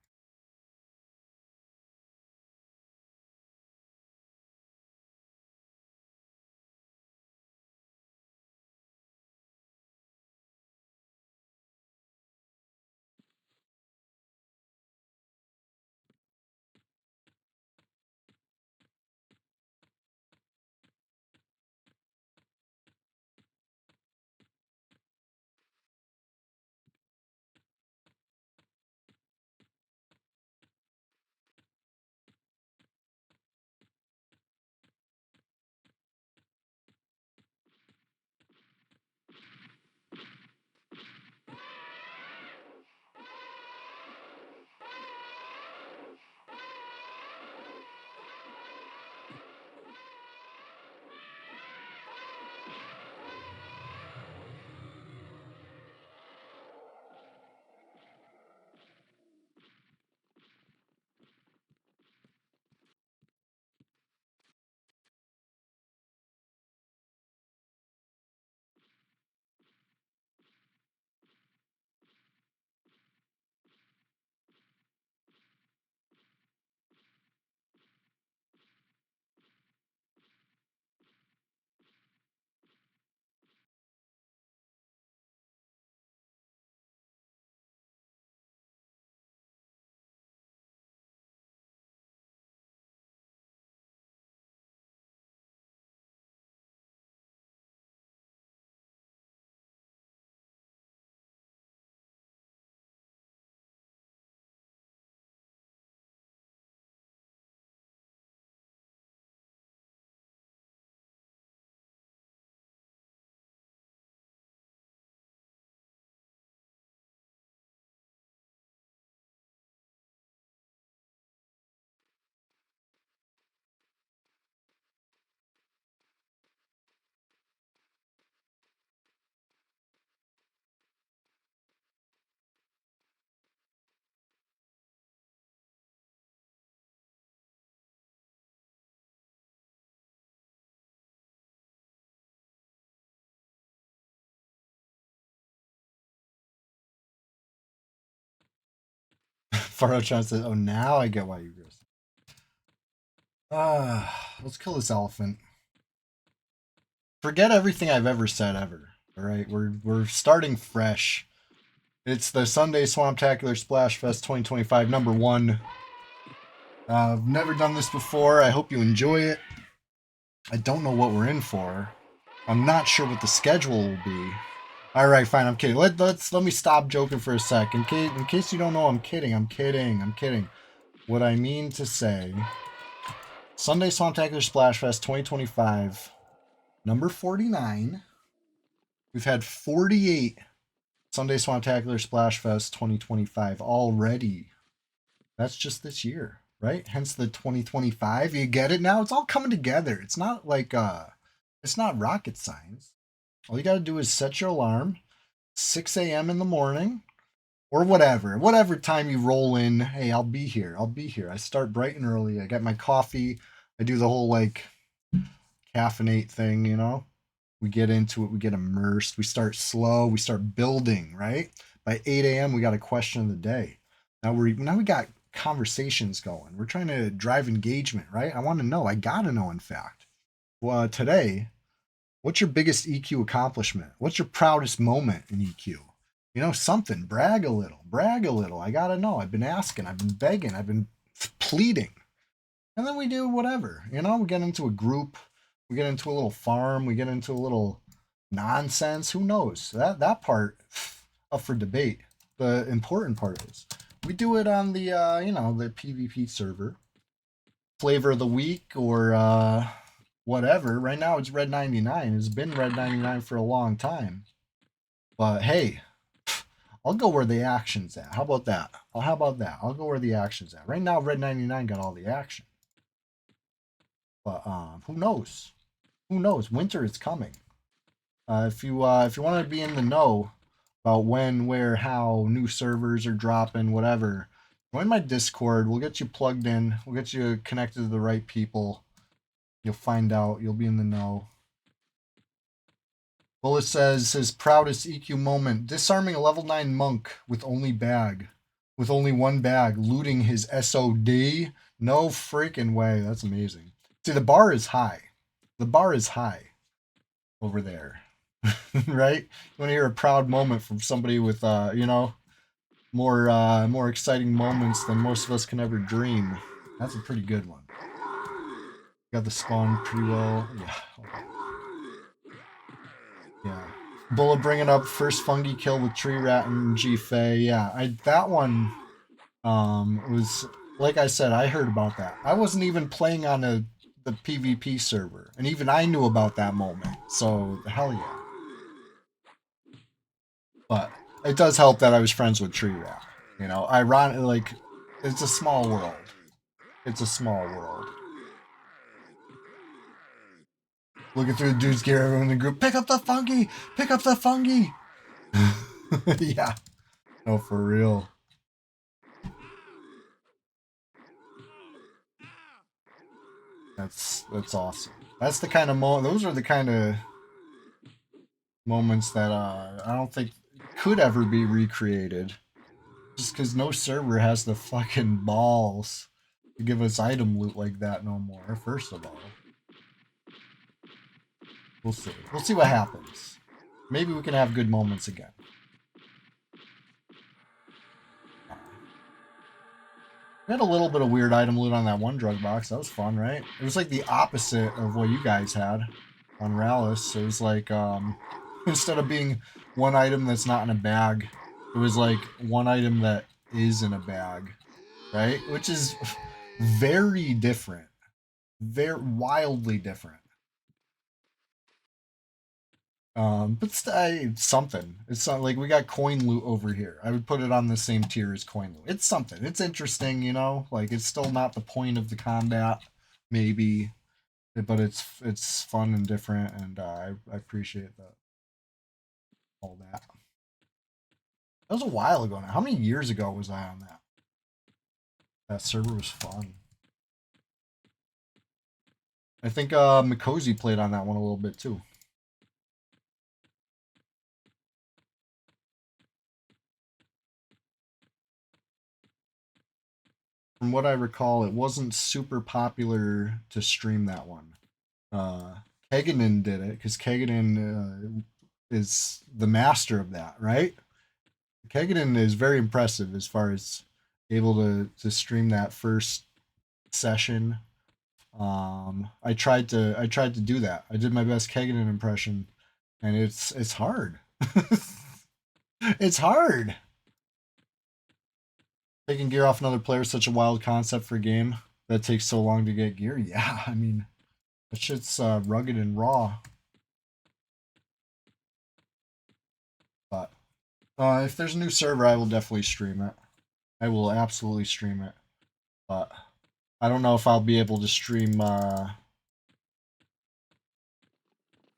Farochan says, "Oh, now I get why you gross." Let's kill this elephant. Forget everything I've ever said ever. All right, we're starting fresh. It's the Sunday Swamptacular Splash Fest 2025 #1. I've never done this before. I hope you enjoy it. I don't know what we're in for. I'm not sure what the schedule will be. All right, fine. I'm kidding. Let me stop joking for a sec. In case you don't know, I'm kidding. I'm kidding. What I mean to say, Sunday Swamptacular Splash Fest 2025, number 49. We've had 48 Sunday Swamptacular Splash Fest 2025 already. That's just this year, right? Hence the 2025. You get it now? It's all coming together. It's not like it's not rocket science. All you got to do is set your alarm 6 a.m. in the morning or whatever time you roll in. Hey, I'll be here. I start bright and early. I get my coffee. I do the whole like caffeinate thing, you know. We get into it. We get immersed. We start slow. We start building, right? By 8 a.m., we got a question of the day. Now we got conversations going. We're trying to drive engagement, right? I want to know. I gotta know, in fact. Well, today, what's your biggest EQ accomplishment? What's your proudest moment in EQ? You know, something. Brag a little. I gotta know. I've been asking. I've been begging. I've been pleading. And then we do whatever. You know, we get into a group. We get into a little farm. We get into a little nonsense. Who knows? That part up for debate. The important part is we do it on the the PvP server. Flavor of the week or whatever. Right now it's Red 99. It's been Red 99 for a long time. But hey, I'll go where the action's at. How about that? I'll go where the action's at. Right now Red 99 got all the action. But who knows? Who knows? Winter is coming. If you want to be in the know about when, where, how new servers are dropping, whatever, join my Discord. We'll get you plugged in. We'll get you connected to the right people. You'll find out. You'll be in the know. Bullet says his proudest EQ moment: disarming a level 9 monk with only one bag, looting his SOD. No freaking way. That's amazing. See, the bar is high. Over there. Right? You want to hear a proud moment from somebody with more exciting moments than most of us can ever dream. That's a pretty good one. Got the spawn pretty well. Yeah. Okay. Yeah. Bullet bringing up first fungi kill with tree rat and G Fay. Yeah, that one was, like I said, I heard about that. I wasn't even playing on the PvP server, and even I knew about that moment. So hell yeah. But it does help that I was friends with Tree Rat. You know, ironically, like, it's a small world. Looking through the dude's gear, everyone in the group, pick up the fungi! Yeah. No, for real. That's awesome. That's the kind of those are the kind of moments that I don't think could ever be recreated. Just because no server has the fucking balls to give us item loot like that no more, first of all. We'll see. We'll see what happens. Maybe we can have good moments again. We had a little bit of weird item loot on that one drug box. That was fun, right? It was like the opposite of what you guys had on Rallis. It was like, instead of being one item that's not in a bag, it was like one item that is in a bag, right? Which is very different. Very wildly different. But something. It's not like we got coin loot over here. I would put it on the same tier as coin loot. It's something. It's interesting, you know. Like, it's still not the point of the combat, maybe, but it's fun and different, and I appreciate that. All that. That was a while ago now. How many years ago was I on that? That server was fun. I think Mikosi played on that one a little bit too. from what I recall, it wasn't super popular to stream that one. Keganin did it because Keganin is the master of that, right? Keganin is very impressive as far as able to stream that first session. I tried to do that. I did my best Keganin impression, and it's hard. It's hard. Taking gear off another player is such a wild concept for a game that takes so long to get gear. Yeah, I mean, that shit's rugged and raw. But if there's a new server, I will definitely stream it. I will absolutely stream it. But I don't know if I'll be able to stream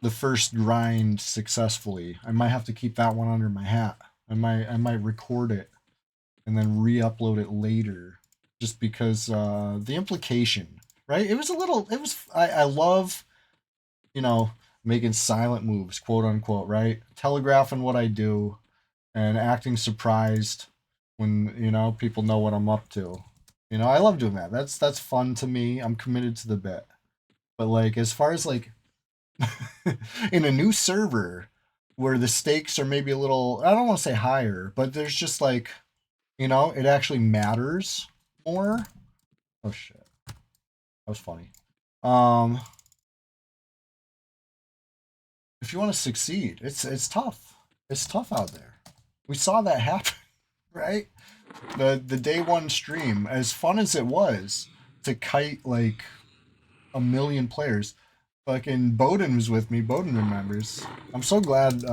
the first grind successfully. I might have to keep that one under my hat. I might record it and then re-upload it later, just because the implication, right? It was a little. It was. I love, you know, making silent moves, quote unquote, right? Telegraphing what I do and acting surprised when people know what I'm up to. I love doing that. That's fun to me. I'm committed to the bit. But like as far as like in a new server where the stakes are maybe a little, I don't want to say higher, but there's just like, it actually matters more. Oh shit. That was funny. If you want to succeed, it's tough. It's tough out there. We saw that happen, right? The day one stream, as fun as it was to kite like a million players, fucking Bowden was with me. Bowden remembers. I'm so glad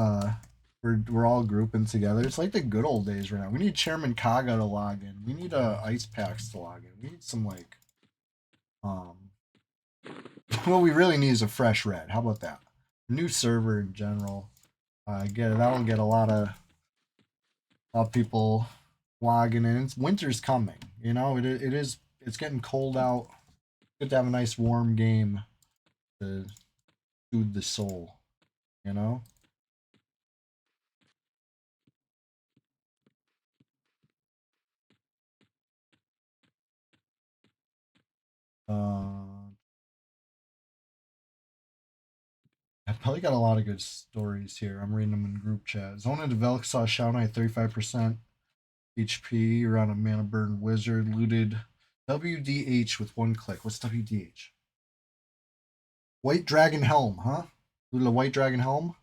we're all grouping together. It's like the good old days right now. We need Chairman Kaga to log in. We need Ice Packs to log in. We need some like um what we really need is a fresh red. How about that? New server in general. That'll get a lot of people logging in. Winter's coming. It's getting cold out. Good to have a nice warm game to soothe the soul. You know. Uh, I probably got a lot of good stories here. I'm reading them in group chat. Zona Develop saw Shao Knight 35% HP around a mana burn wizard. Looted WDH with one click. What's WDH? White Dragon Helm, huh? Looted a White Dragon Helm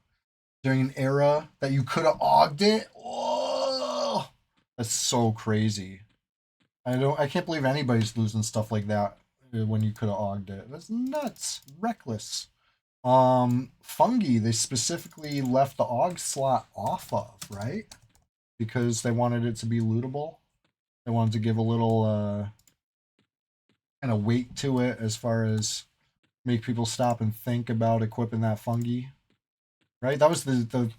during an era that you could have ogged it. Oh, that's so crazy. I can't believe anybody's losing stuff like that when you could have ogged it. That's nuts. Reckless. Fungi, they specifically left the AUG slot off of, right? Because they wanted it to be lootable. They wanted to give a little kind of weight to it as far as make people stop and think about equipping that fungi. Right? That was the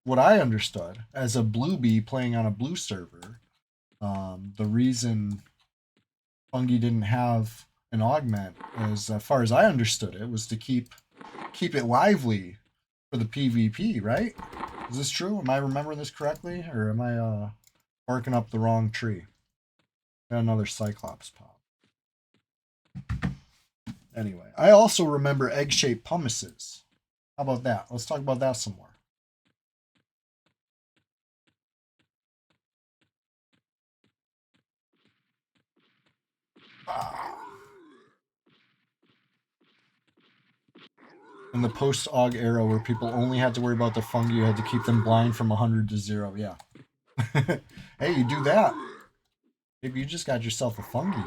what I understood as a blue bee playing on a blue server. The reason fungi didn't have an augment, as far as I understood it, was to keep it lively for the PvP, right? Is this true? Am I remembering this correctly? Or am I barking up the wrong tree? Got another Cyclops pop. Anyway, I also remember egg-shaped pumices. How about that? Let's talk about that some more. In the post-AUG era where people only had to worry about the fungi, you had to keep them blind from 100 to 0. Yeah. Hey, you do that. Maybe you just got yourself a fungi.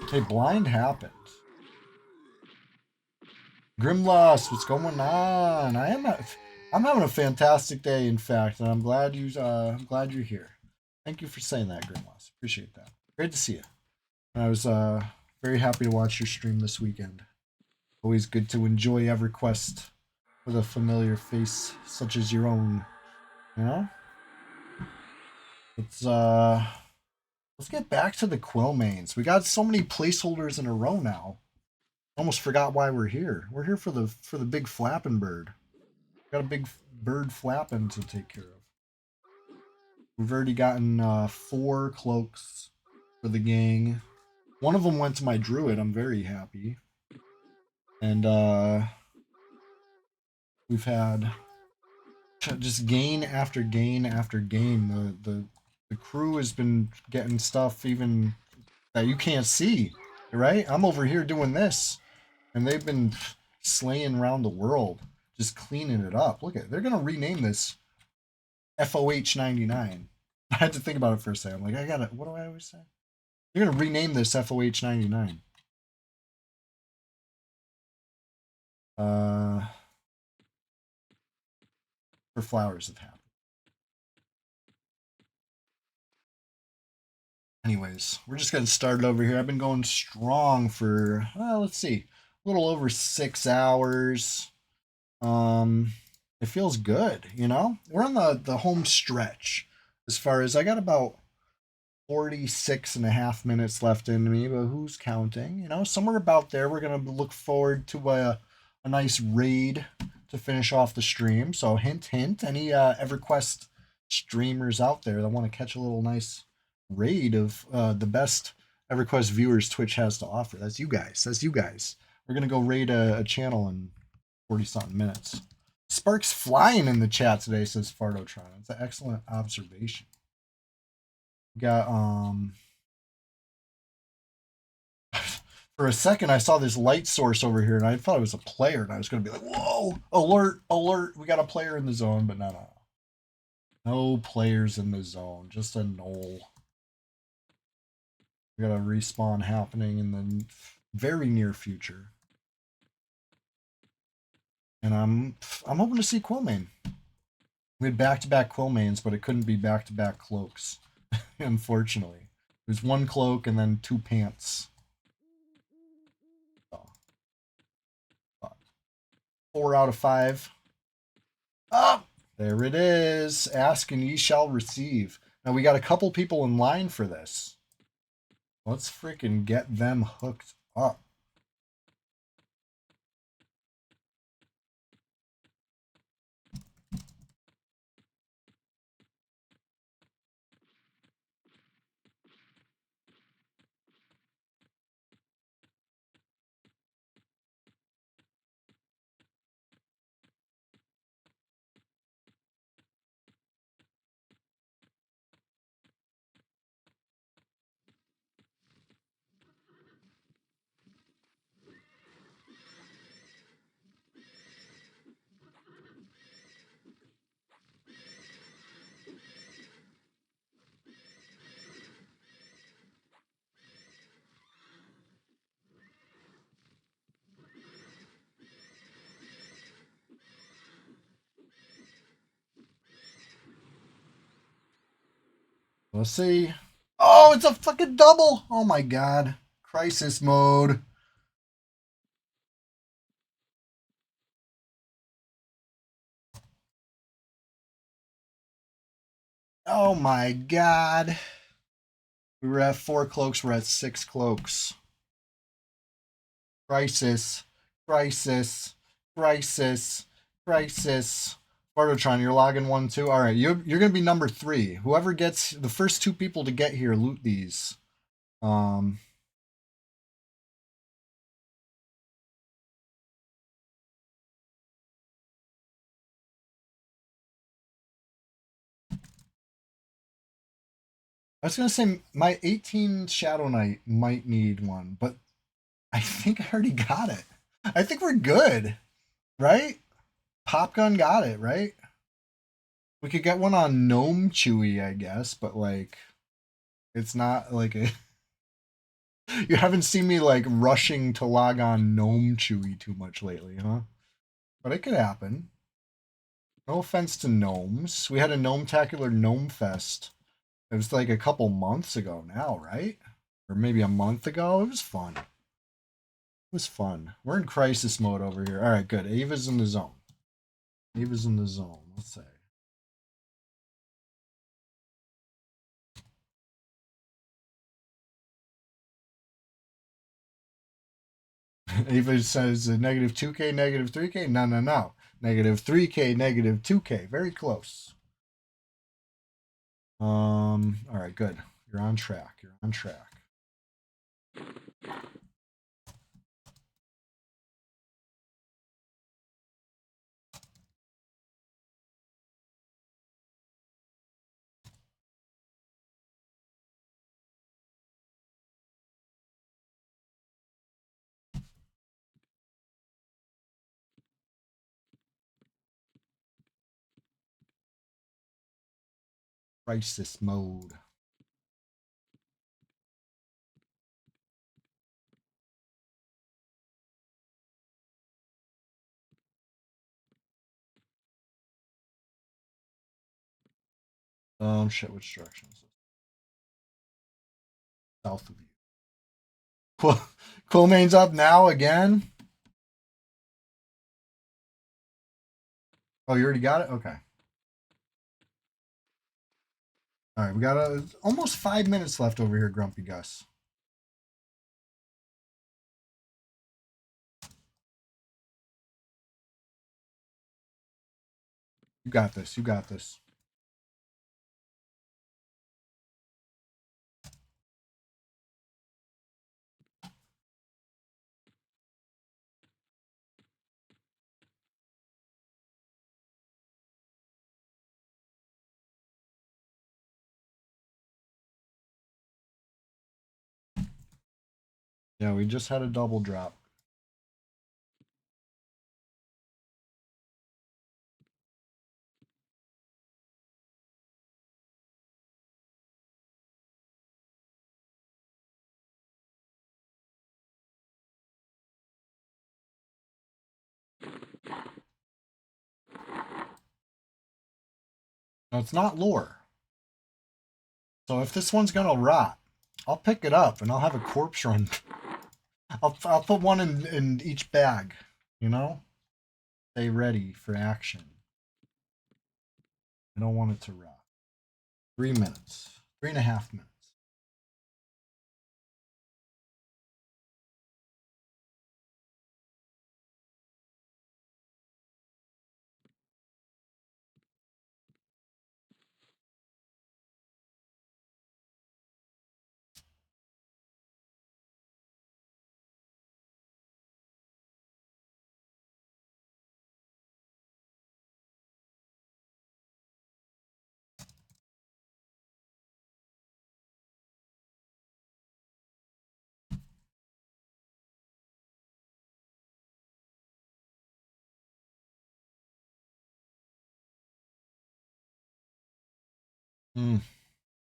Hey, blind happened. Grimloss, what's going on? I'm having a fantastic day, in fact, and I'm glad you're here. Thank you for saying that, Grimloss. Appreciate that. Great to see you. I was very happy to watch your stream this weekend. Always good to enjoy EverQuest with a familiar face such as your own. You know? Let's Let's get back to the Quillmains. We got so many placeholders in a row now. Almost forgot why we're here. We're here for the big flapping bird. Got a big bird flapping to take care of. We've already gotten 4 cloaks for the gang. One of them went to my druid. I'm very happy. And we've had just gain after gain after gain. The crew has been getting stuff even that you can't see, right? I'm over here doing this, and they've been slaying around the world, just cleaning it up. Look at, they're gonna rename this FOH 99. I had to think about it for a second. I'm like, I gotta, what do I always say? They're gonna rename this FOH 99. For flowers of happiness. Anyways, we're just getting started over here. I've been going strong for, well, let's see, a little over 6 hours. It feels good, you know? We're on the home stretch as far as I got about 46 and a half minutes left in me, but who's counting? You know, somewhere about there, we're going to look forward to a nice raid to finish off the stream. So hint, hint, any EverQuest streamers out there that want to catch a little nice raid of the best EverQuest viewers Twitch has to offer. That's you guys. That's you guys. We're going to go raid a channel in 40-something minutes. Sparks flying in the chat today, says Fardotron. It's an excellent observation. We got for a second I saw this light source over here and I thought it was a player and I was gonna be like, whoa, alert, alert, we got a player in the zone, but no. No players in the zone, just a knoll. We got a respawn happening in the very near future. And I'm hoping to see Quillmain. We had back-to-back Quillmains, but it couldn't be back-to-back cloaks, unfortunately. It was 1 cloak and then 2 pants. So, 4 out of 5. Oh, there it is. Ask and ye shall receive. Now we got a couple people in line for this. Let's freaking get them hooked up. Let's see. Oh, it's a fucking double. Oh my god. Crisis mode. Oh my god. We were at 4 cloaks, we're at 6 cloaks. Crisis. Crisis. Crisis. Crisis. Bartotron, you're logging 1 too? Alright, you're gonna be number 3. Whoever gets the first 2 people to get here, loot these. I was gonna say my 18 Shadow Knight might need one, but I think I already got it. I think we're good, right? Popgun got it, right? We could get one on Gnome Chewy, I guess, but like, it's not like a. You haven't seen me like rushing to log on Gnome Chewy too much lately, huh? But it could happen. No offense to gnomes. We had a Gnome-tacular Gnome Fest. It was like a couple months ago now, right? Or maybe a month ago. It was fun. It was fun. We're in crisis mode over here. All right, good. Ava's in the zone. Ava's in the zone. Let's say. Ava says negative 2K, negative 3K. No, no, no. Negative 3K, negative 2K. Very close. All right, good. You're on track. You're on track. Crisis mode. Shit, which directions? South of you. Quillmane's up now again? Oh, you already got it? Okay. All right, we got almost 5 minutes left over here, Grumpy Gus. You got this. You got this. Yeah, we just had a double drop. Now, it's not lore. So if this one's gonna rot, I'll pick it up and I'll have a corpse run. I'll put one in each bag, you know? Stay ready for action. I don't want it to rot. 3 minutes. 3.5 minutes.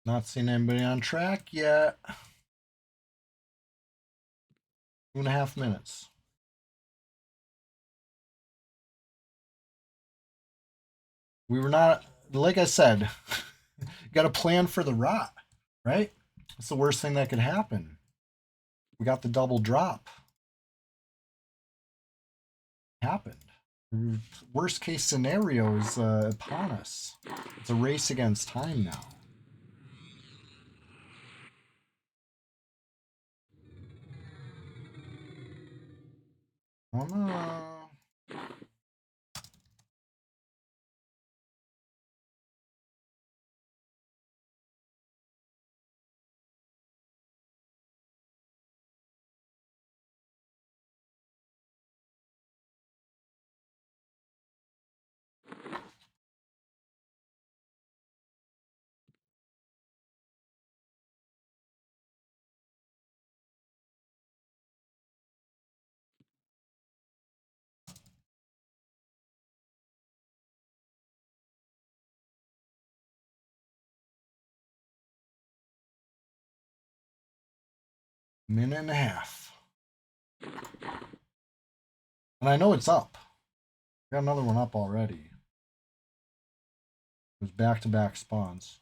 Not seen anybody on track yet. 2.5 minutes. We were not, like I said, you got to plan for the rot, right? That's the worst thing that could happen. We got the double drop. Happened. Worst case scenario is upon us. It's a race against time now. Oh no. Minute and a half. And I know it's up. Got another one up already. It was back-to-back spawns.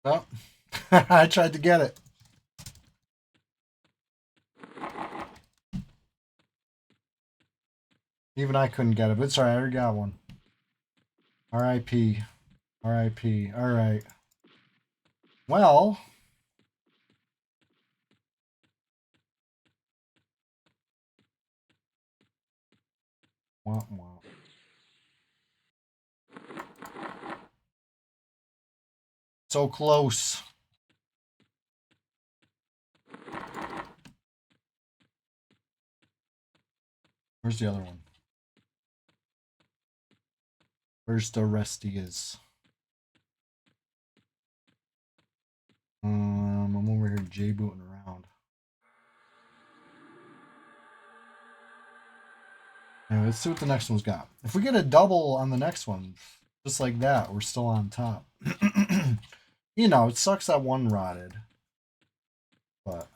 Oh, I tried to get it. Even I couldn't get it, but sorry, I already got one. R.I.P. R.I.P. All right. Well. Womp womp. So close. Where's the other one? Where's the resty is? I'm over here J-booting around. Anyway, let's see what the next one's got. If we get a double on the next one, just like that, we're still on top. You know, it sucks that one rotted. But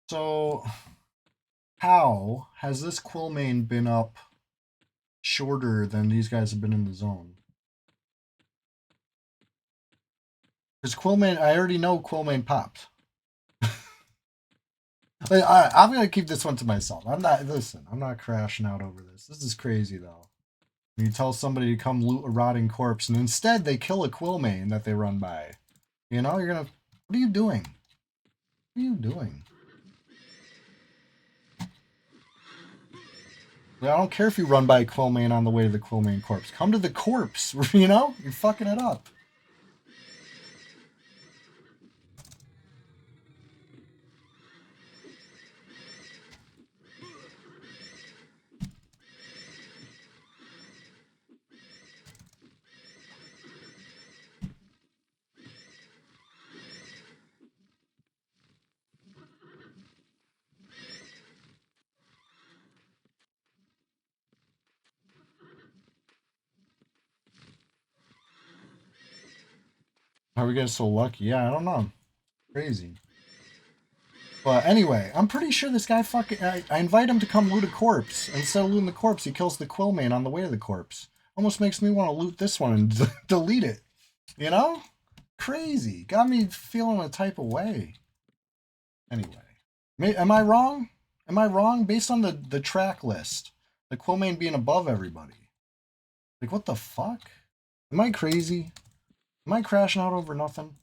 so how has this Quillmane been up shorter than these guys have been in the zone? Because Quillmane, I already know Quillmane popped. I'm gonna keep this one to myself. I'm not crashing out over this. This is crazy though. You tell somebody to come loot a rotting corpse, and instead they kill a Quillmane that they run by. You know, you're gonna. What are you doing? What are you doing? I don't care if you run by a Quillmane on the way to the Quillmane corpse. Come to the corpse. You know, you're fucking it up. How are we getting so lucky? Yeah, I don't know. Crazy. But anyway, I'm pretty sure this guy fucking. I invite him to come loot a corpse. Instead of looting the corpse, he kills the Quillmane on the way to the corpse. Almost makes me want to loot this one and delete it. You know? Crazy. Got me feeling a type of way. Anyway. Am I wrong? Am I wrong? Based on the track list, the Quillmane being above everybody. Like, what the fuck? Am I crazy? Am I crashing out over nothing?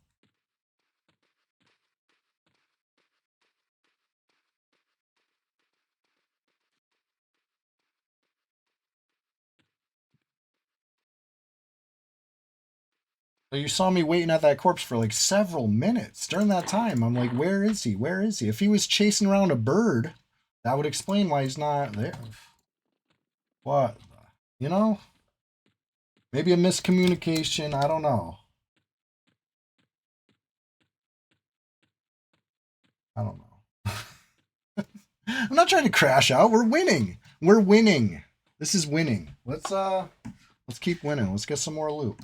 You saw me waiting at that corpse for like several minutes. During that time, I'm like, where is he? Where is he? If he was chasing around a bird, that would explain why he's not there. What? You know? Maybe a miscommunication. I don't know. I don't know. I'm not trying to crash out. We're winning. We're winning. This is winning. Let's keep winning. Let's get some more loot.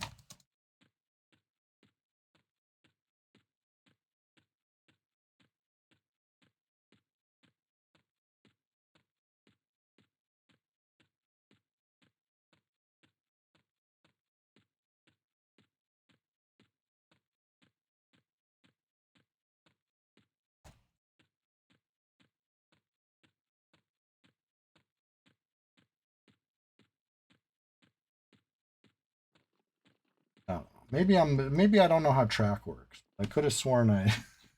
I don't know. Maybe I don't know how track works. I could have sworn I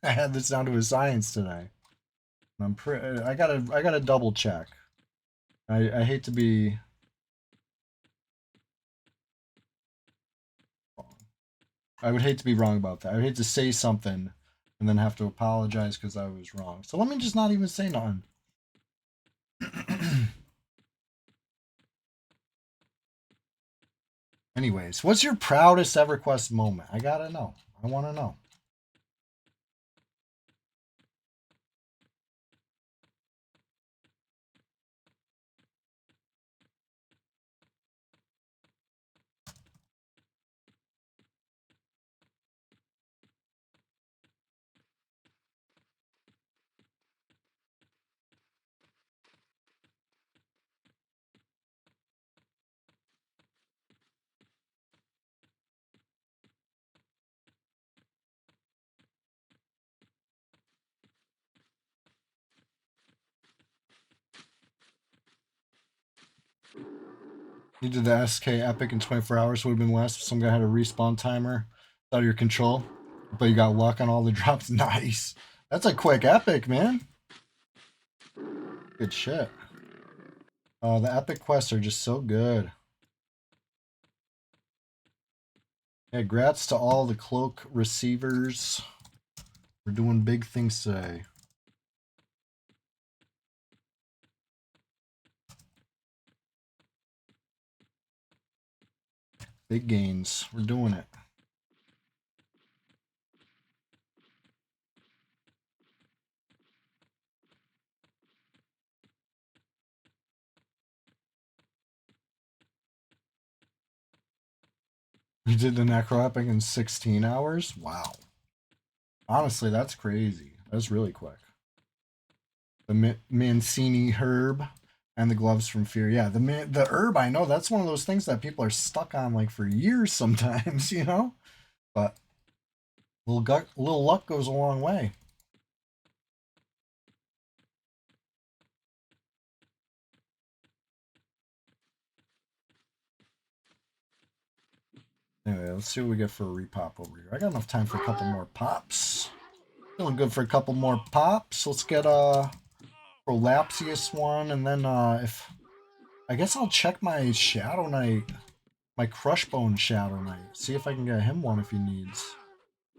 I had this down to a science today. I gotta double check. I hate to be wrong. I would hate to be wrong about that. I would hate to say something and then have to apologize because I was wrong. So let me just not even say nothing. Anyways, what's your proudest EverQuest moment? I gotta know. I want to know. You did the SK Epic in 24 hours. Would have been less if some guy had a respawn timer out of your control. But you got luck on all the drops. Nice. That's a quick Epic, man. Good shit. The Epic quests are just so good. Yeah, grats to all the cloak receivers. We're doing big things today. Big gains. We're doing it. You did the Necro Epic in 16 hours? Wow. Honestly, that's crazy. That's really quick. The Mancini herb and the gloves from Fear. Yeah, the herb, I know that's one of those things that people are stuck on like for years sometimes, you know? But little luck goes a long way. Anyway, let's see what we get for a repop over here. I got enough time for a couple more pops. Feeling good for a couple more pops. Let's get a Prolapsius one, and then if I guess I'll check my Shadow Knight, my Crushbone Shadow Knight. See if I can get him one if he needs.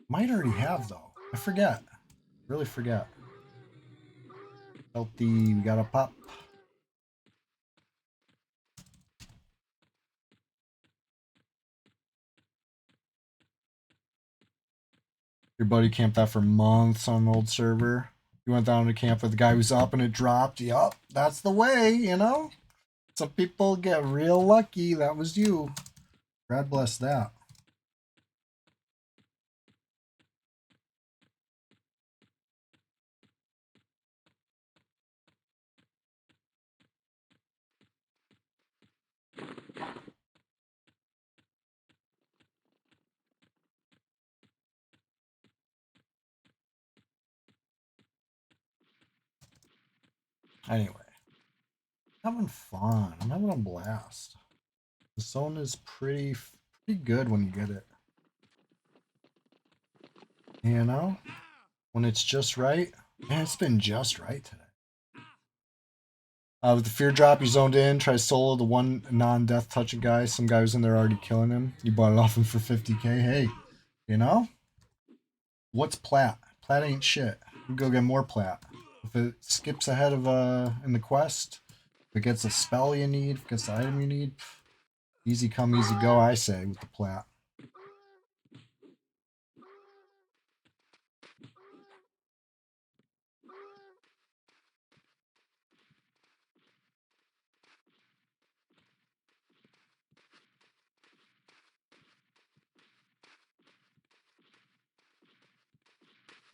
Might already have though. I forget. Really forget. Healthy, we got a pop. Your buddy camped out for months on an old server. You went down to camp with the guy who's up and it dropped. Yup, that's the way, you know? Some people get real lucky. That was you. God bless that. Anyway, having fun. I'm having a blast. The zone is pretty good when you get it. You know? When it's just right. Man, it's been just right today. With the fear drop, you zoned in, try solo the one non-death touching guy. Some guy was in there already killing him. You bought it off him for 50k. Hey, you know? What's plat? Plat ain't shit. You go get more plat. If it skips ahead of in the quest, if it gets a spell you need, if it gets the item you need, easy come, easy go, I say, with the plat.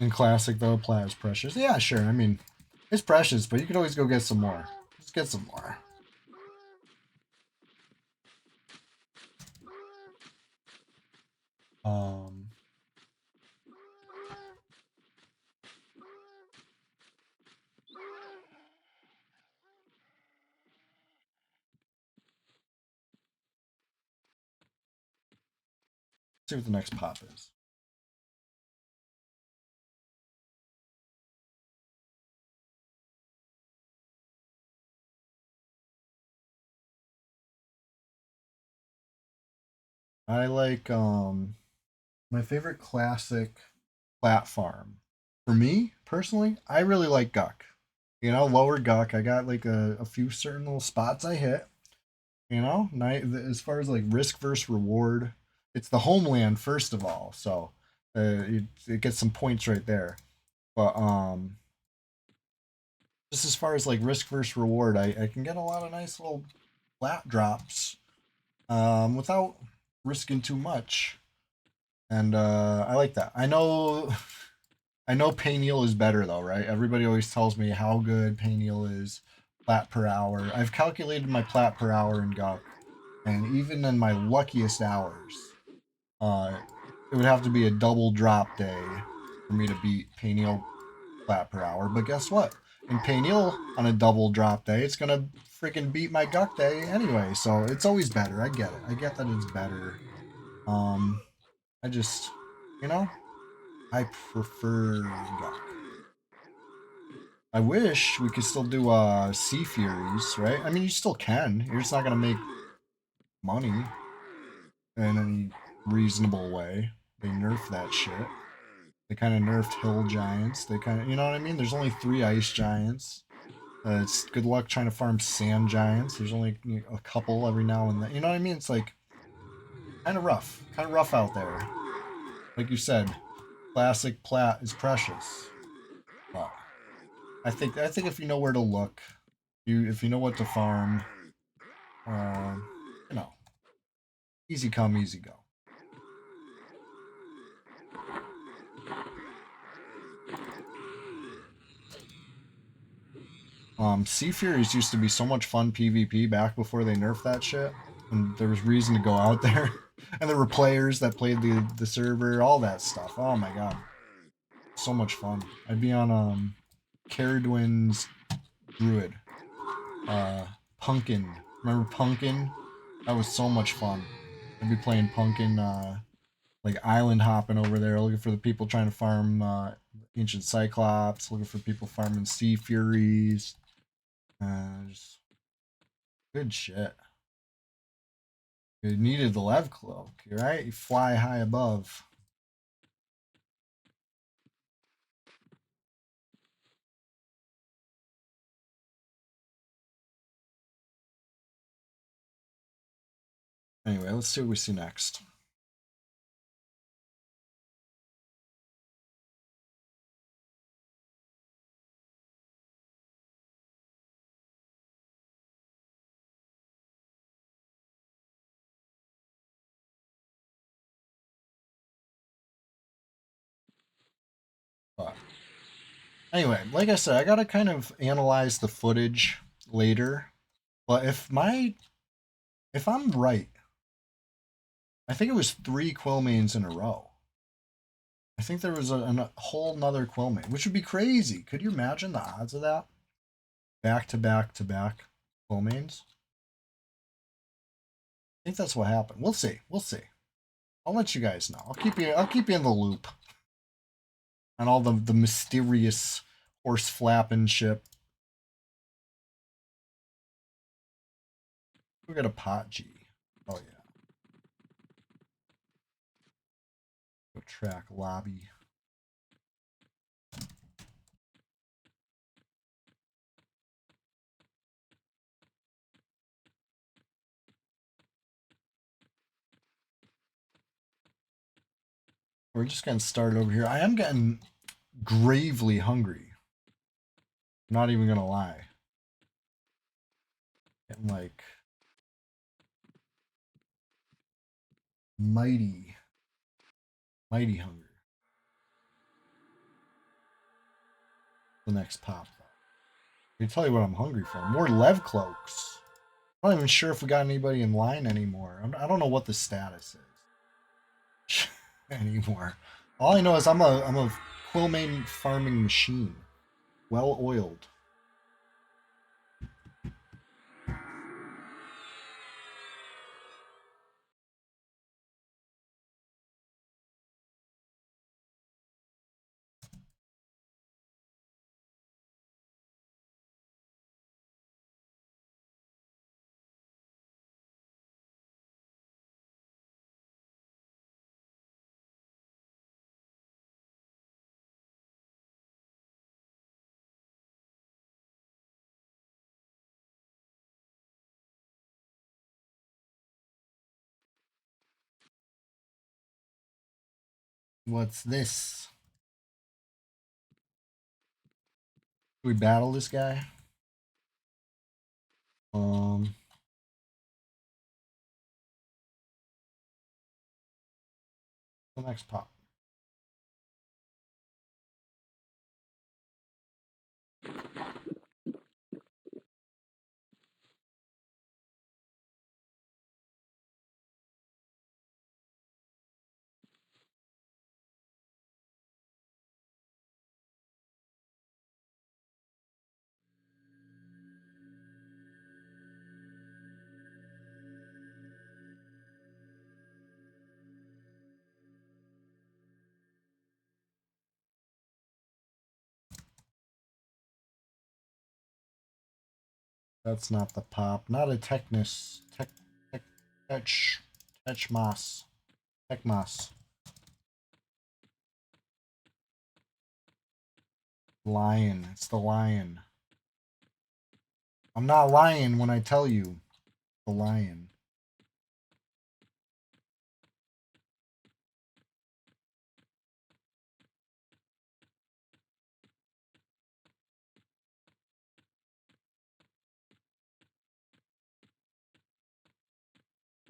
In classic though, plat is precious. Yeah, sure. I mean, it's precious, but you could always go get some more. Just get some more. Um, see what the next pop is. I like my favorite classic platform For me personally, I really like Guck. You know, lower Guck. I got like a few certain little spots I hit. You know, as far as like risk versus reward, it's the homeland first of all, so it gets some points right there. But just as far as like risk versus reward, I can get a lot of nice little flat drops without risking too much, and I like that. I know Payneal is better though, right? Everybody always tells me how good Payneal is, plat per hour. I've calculated my plat per hour in Gauck, and even in my luckiest hours, it would have to be a double drop day for me to beat Payneal plat per hour. But guess what? In Payneal on a double drop day, it's gonna freaking beat my Gauck day anyway. So it's always better. I get it. I get that it's better. Um, I just, you know, I prefer Gauck. I wish we could still do Sea Furies, right? I mean, you still can. You're just not gonna make money in any reasonable way. They nerfed that shit. They kind of nerfed hill giants. They kind of, you know what I mean? There's only 3 ice giants. It's good luck trying to farm sand giants. There's only a couple every now and then. You know what I mean? It's like kind of rough out there. Like you said, classic plat is precious. But I think if you know where to look, if you know what to farm, um, you know, easy come, easy go. Sea Furies used to be so much fun PvP back before they nerfed that shit, and there was reason to go out there, and there were players that played the server, all that stuff. Oh my god, so much fun. I'd be on Caradwin's Druid, uh, Pumpkin. Remember Pumpkin? That was so much fun. I'd be playing Pumpkin, like island hopping over there, looking for the people trying to farm Ancient Cyclops, looking for people farming Sea Furies. Just good shit. You needed the lev cloak, right? You fly high above. Anyway, let's see what we see next. But anyway, like I said, I gotta kind of analyze the footage later. But if I'm right, I think it was 3 Quillmains in a row. I think there was a whole nother Quillmain, which would be crazy. Could you imagine the odds of that? Back to back to back Quillmains. I think that's what happened. We'll see. We'll see. I'll let you guys know. I'll keep you in the loop on all the mysterious horse flapping ship. We got a pot G. Oh yeah. Go track lobby. We're just getting started over here. I am getting gravely hungry. I'm not even gonna lie. Getting like mighty, mighty hungry. The next pop though. I can tell you what I'm hungry for. More lev cloaks. I'm not even sure if we got anybody in line anymore. I don't know what the status is anymore. All I know is I'm a Quillmain farming machine, well oiled. What's this? We battle this guy. The next pop. That's not the pop. Not a Technus. Techmas. Techmas. Lion. It's the lion. I'm not lying when I tell you. The lion.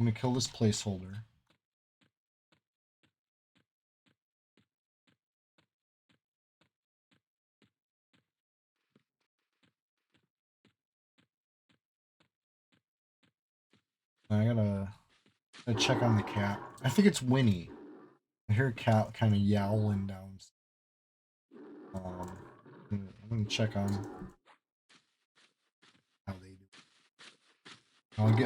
I'm gonna kill this placeholder. I gotta check on the cat. I think it's Winnie. I hear a cat kind of yowling down. I'm gonna check on how they do.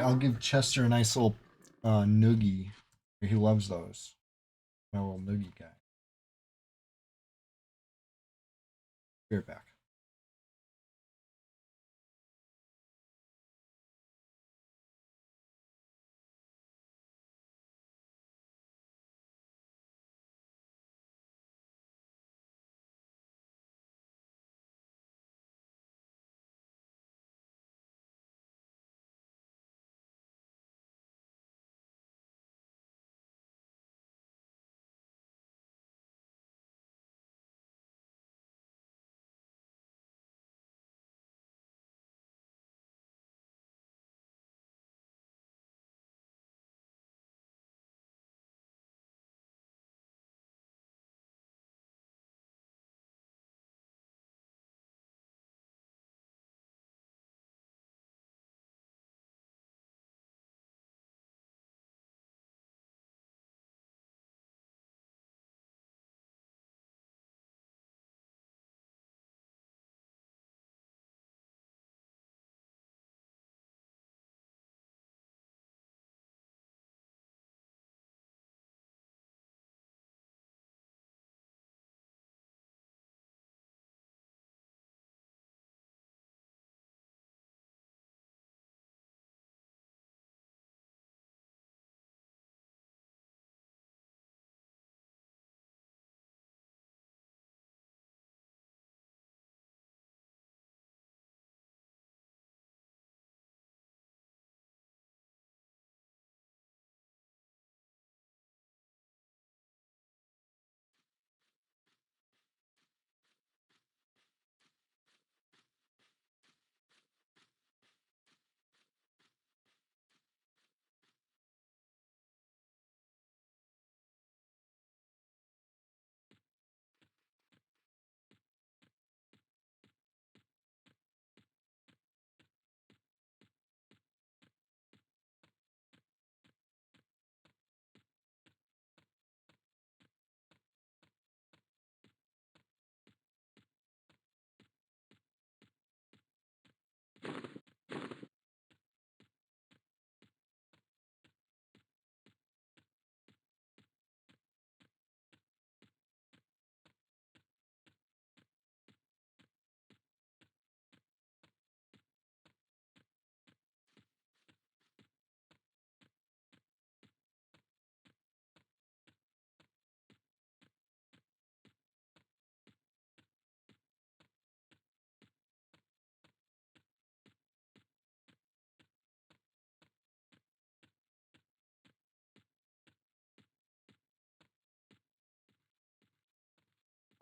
I'll give Chester a nice little noogie. He loves those. My little noogie guy. Be right back.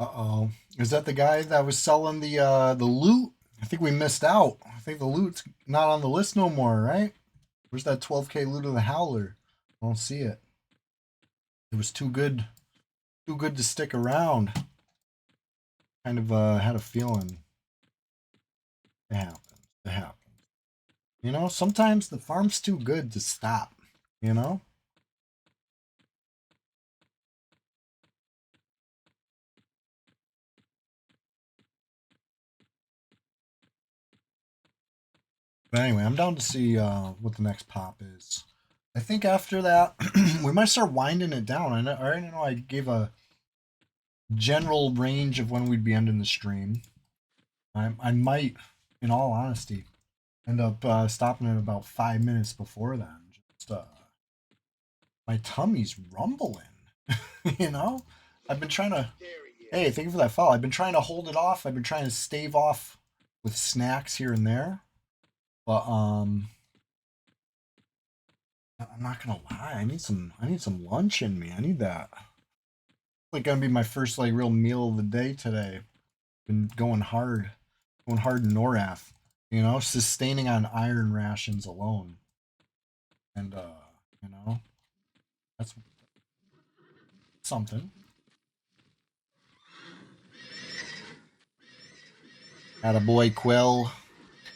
Uh-oh. Is that the guy that was selling the loot? I think we missed out. I think the loot's not on the list no more, right? Where's that 12K loot of the Howler? I don't see it. It was too good to stick around. Kind of had a feeling it happened. It happened. You know, sometimes the farm's too good to stop, you know? But anyway, I'm down to see what the next pop is. I think after that, we might start winding it down. I already know I gave a general range of when we'd be ending the stream. I might, in all honesty, end up stopping at about 5 minutes before then. Just my tummy's rumbling. You know, I've been trying to. Hey, thank you for that follow. I've been trying to hold it off. I've been trying to stave off with snacks here and there, but I'm not gonna lie. I need some lunch in me. I need that. Like gonna be my first like real meal of the day today. Been going hard in Norath. You know, sustaining on iron rations alone, and you know, that's something. Attaboy Quill.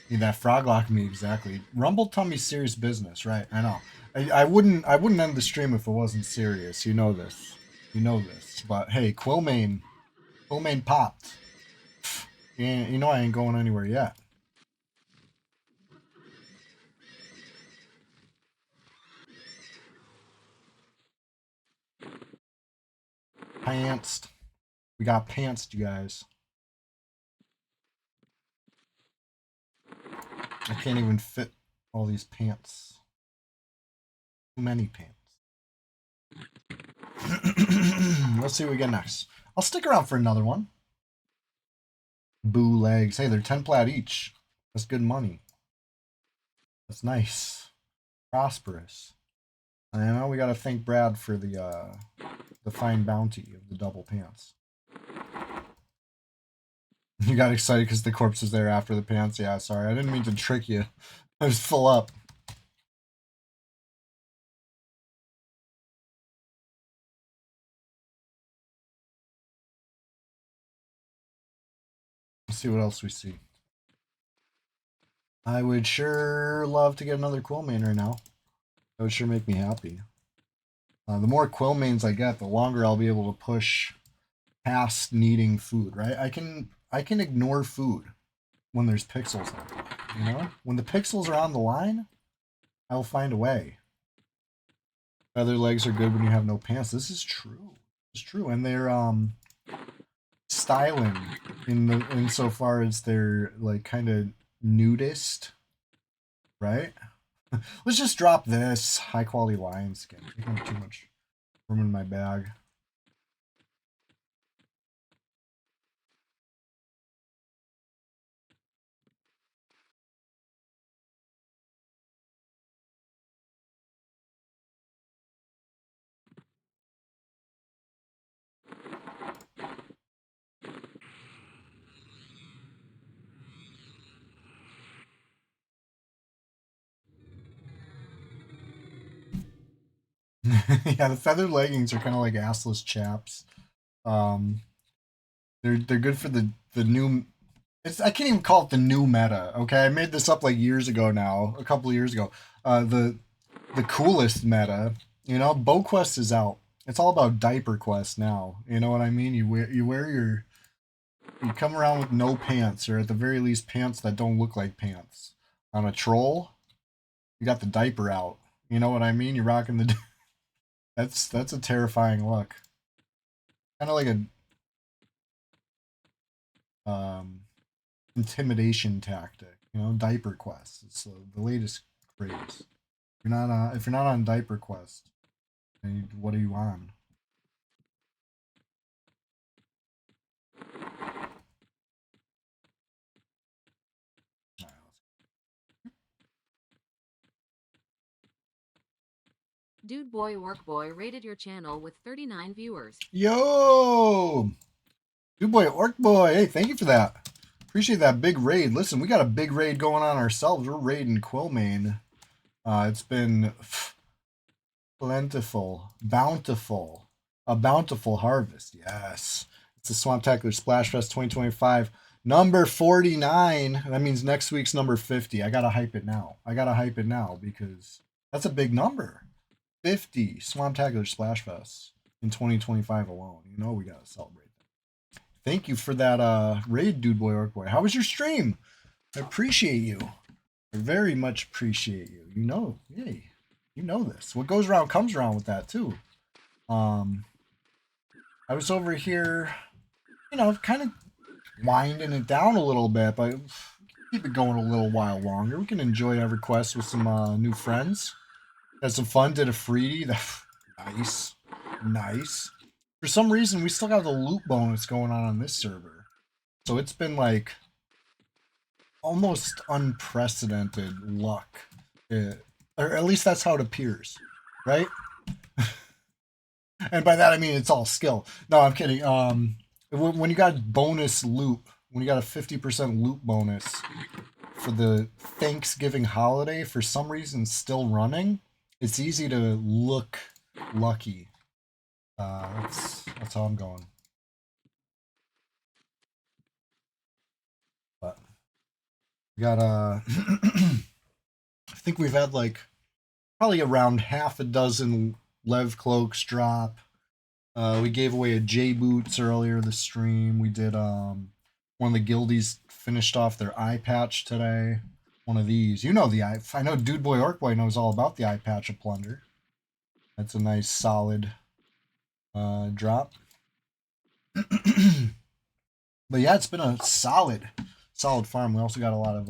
Need that frog lock me exactly. Rumble Tummy's serious business, right? I know. I wouldn't end the stream if it wasn't serious. You know this. You know this. But hey, Quillmane popped. You know I ain't going anywhere yet. Pantsed. We got pantsed, you guys. I can't even fit all these pants. Too many pants. Let's see what we get next. I'll stick around for another one. Boo legs. Hey, they're 10 plat each. That's good money. That's nice. Prosperous. I know we gotta thank Brad for the fine bounty of the double pants. You got excited because the corpse was there after the pants. Yeah, sorry, I didn't mean to trick you. I was full up. Let's see what else we see. I would sure love to get another Quillmane right now. That would sure make me happy. The more Quillmanes I get, the longer I'll be able to push past needing food. Right? I can ignore food when there's pixels on the line. You know, when the pixels are on the line, I'll find a way. Feather legs are good when you have no pants. This is true. It's true, and they're styling insofar as they're like kind of nudist, right? Let's just drop this high quality lion skin. Taking up too much room in my bag. Yeah, the feathered leggings are kind of like assless chaps. Um, they're good for the new. I can't even call it the new meta. Okay, I made this up like years ago now, a couple of years ago. The coolest meta, you know, Bow Quest is out. It's all about diaper quest now. You know what I mean? You come around with no pants, or at the very least pants that don't look like pants. On a troll, you got the diaper out. You know what I mean? You're rocking the. That's a terrifying look. Kind of like a intimidation tactic. You know, diaper quest. It's the latest craze. If you're not on diaper quest, then what are you on? Dude Boy Work Boy rated your channel with 39 viewers. Yo! Dude boy, Orc boy, hey, thank you for that. Appreciate that big raid. Listen, we got a big raid going on ourselves. We're raiding Quillmain. It's been plentiful, bountiful, a bountiful harvest. Yes, it's the Swamptacular Splashfest 2025, number 49. That means next week's number 50. I gotta hype it now. I gotta hype it now because that's a big number. 50 Swamptacular Splashfest in 2025 alone. You know we gotta celebrate. Thank you for that raid, Dude Boy Orc Boy. How was your stream? I appreciate you. I very much appreciate you. You know, hey, you know this. What goes around comes around with that too. I was over here, you know, kind of winding it down a little bit, but keep it going a little while longer. We can enjoy EverQuest with some new friends. Had some fun. Did a freebie. Nice, nice. For some reason, we still got the loot bonus going on this server, so it's been like almost unprecedented luck, or at least that's how it appears, right? And by that I mean it's all skill. No, I'm kidding. When you got bonus loot, when you got a 50% loot bonus for the Thanksgiving holiday, for some reason still running, it's easy to look lucky. That's how I'm going. But we got I think we've had like probably around half a dozen Lev cloaks drop. We gave away a J Boots earlier this stream. We did one of the guildies finished off their eye patch today. One of these. You know the eye. I know Dude Boy Orc Boy knows all about the eye patch of plunder. That's a nice solid drop. But yeah, it's been a solid farm. We also got a lot of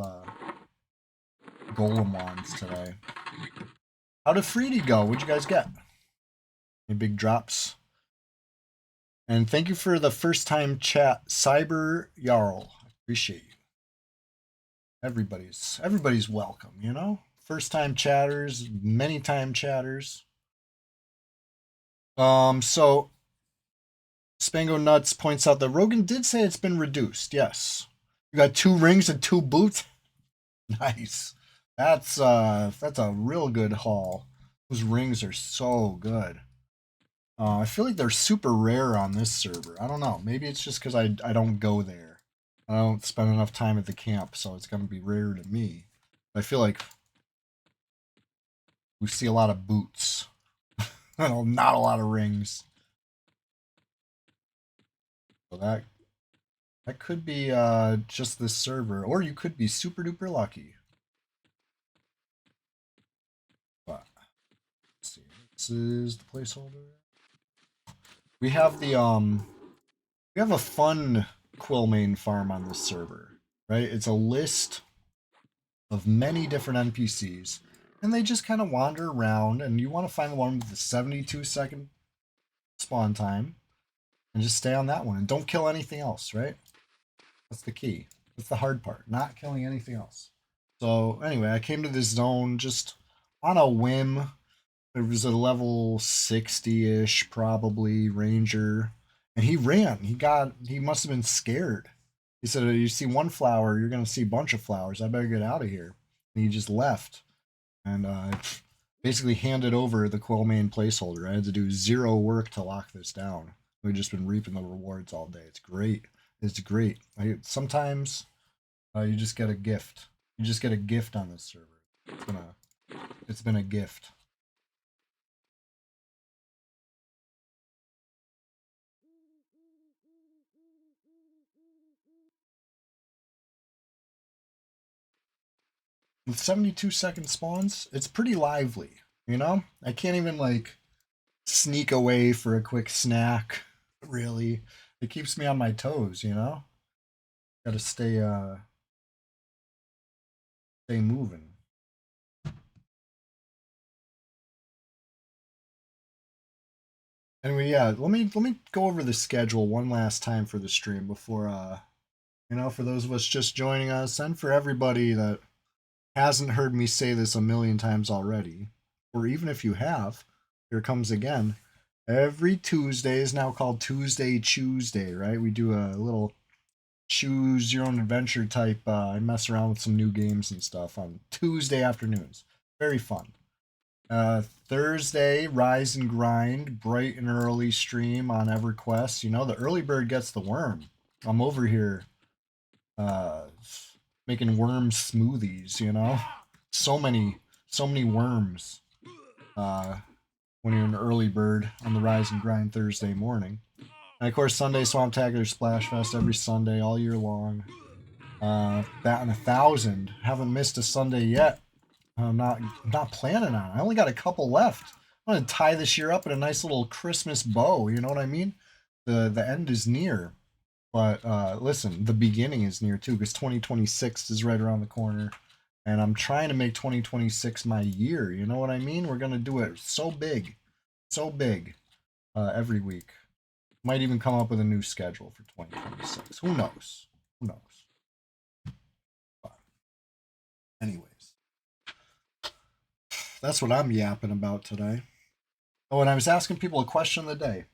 golem wands today. How did Freedy go? What'd you guys get? Any big drops? And thank you for the first time chat, Cyber Jarl. Appreciate you. Everybody's welcome, you know? First time chatters, many time chatters. So Spango Nuts points out that Rogan did say it's been reduced. Yes. You got 2 rings and 2 boots. Nice. That's a real good haul. Those rings are so good. I feel like they're super rare on this server. I don't know. Maybe it's just because I don't go there. I don't spend enough time at the camp, so it's gonna be rare to me. I feel like we see a lot of boots. Not a lot of rings. So that could be just this server, or you could be super duper lucky. But let's see. This is the placeholder. We have the we have a fun Quillmain farm on this server, right? It's a list of many different NPCs, and they just kind of wander around, and you want to find the one with the 72-second spawn time, and just stay on that one, and don't kill anything else, right? That's the key. That's the hard part, not killing anything else. So anyway, I came to this zone just on a whim. There was a level 60-ish, probably, ranger, and he ran. He must have been scared. He said, you see one flower, you're going to see a bunch of flowers. I better get out of here. And he just left and basically handed over the Quillmain placeholder. I had to do 0 work to lock this down. We've just been reaping the rewards all day. It's great. It's great. Sometimes you just get a gift. You just get a gift on this server. It's been a gift. With 72-second spawns, it's pretty lively, you know? I can't even like sneak away for a quick snack, really. It keeps me on my toes, you know? Gotta stay moving. Anyway, yeah, let me go over the schedule one last time for the stream before you know, for those of us just joining us, and for everybody that hasn't heard me say this a million times already, or even if you have, here comes again. Every Tuesday is now called Tuesday, right? We do a little choose your own adventure type. I mess around with some new games and stuff on Tuesday afternoons. Very fun. Thursday, Rise and Grind, bright and early stream on EverQuest. You know, the early bird gets the worm. I'm over here uh, making worm smoothies, you know? So many worms when you're an early bird on the Rise and Grind Thursday morning. And of course, Sunday, Swamptacular Splashfest every Sunday, all year long. Batting 1,000. Haven't missed a Sunday yet. I'm not planning on it. I only got a couple left. I'm gonna tie this year up in a nice little Christmas bow. You know what I mean? The end is near, but listen, the beginning is near too, because 2026 is right around the corner, and I'm trying to make 2026 my year. You know what I mean? We're gonna do it so big, every week. Might even come up with a new schedule for 2026. Who knows? Who knows? But anyways. That's what I'm yapping about today. Oh, and I was asking people a question of the day.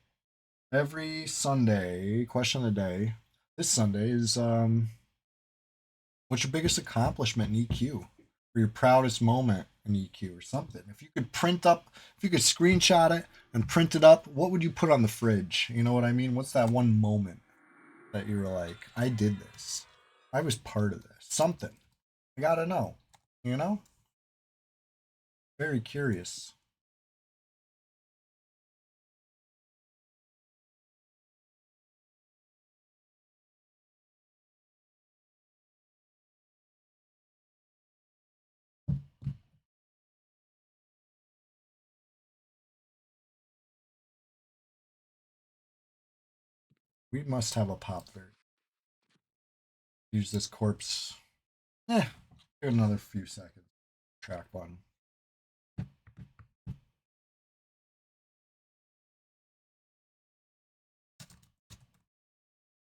Every Sunday, question of the day. This Sunday is what's your biggest accomplishment in EQ? Or your proudest moment in EQ or something? If you could screenshot it and print it up, what would you put on the fridge? You know what I mean? What's that one moment that you were like, I did this. I was part of this. Something. I gotta know. You know? Very curious. We must have a pop there. Use this corpse. Give it another few seconds. Track button.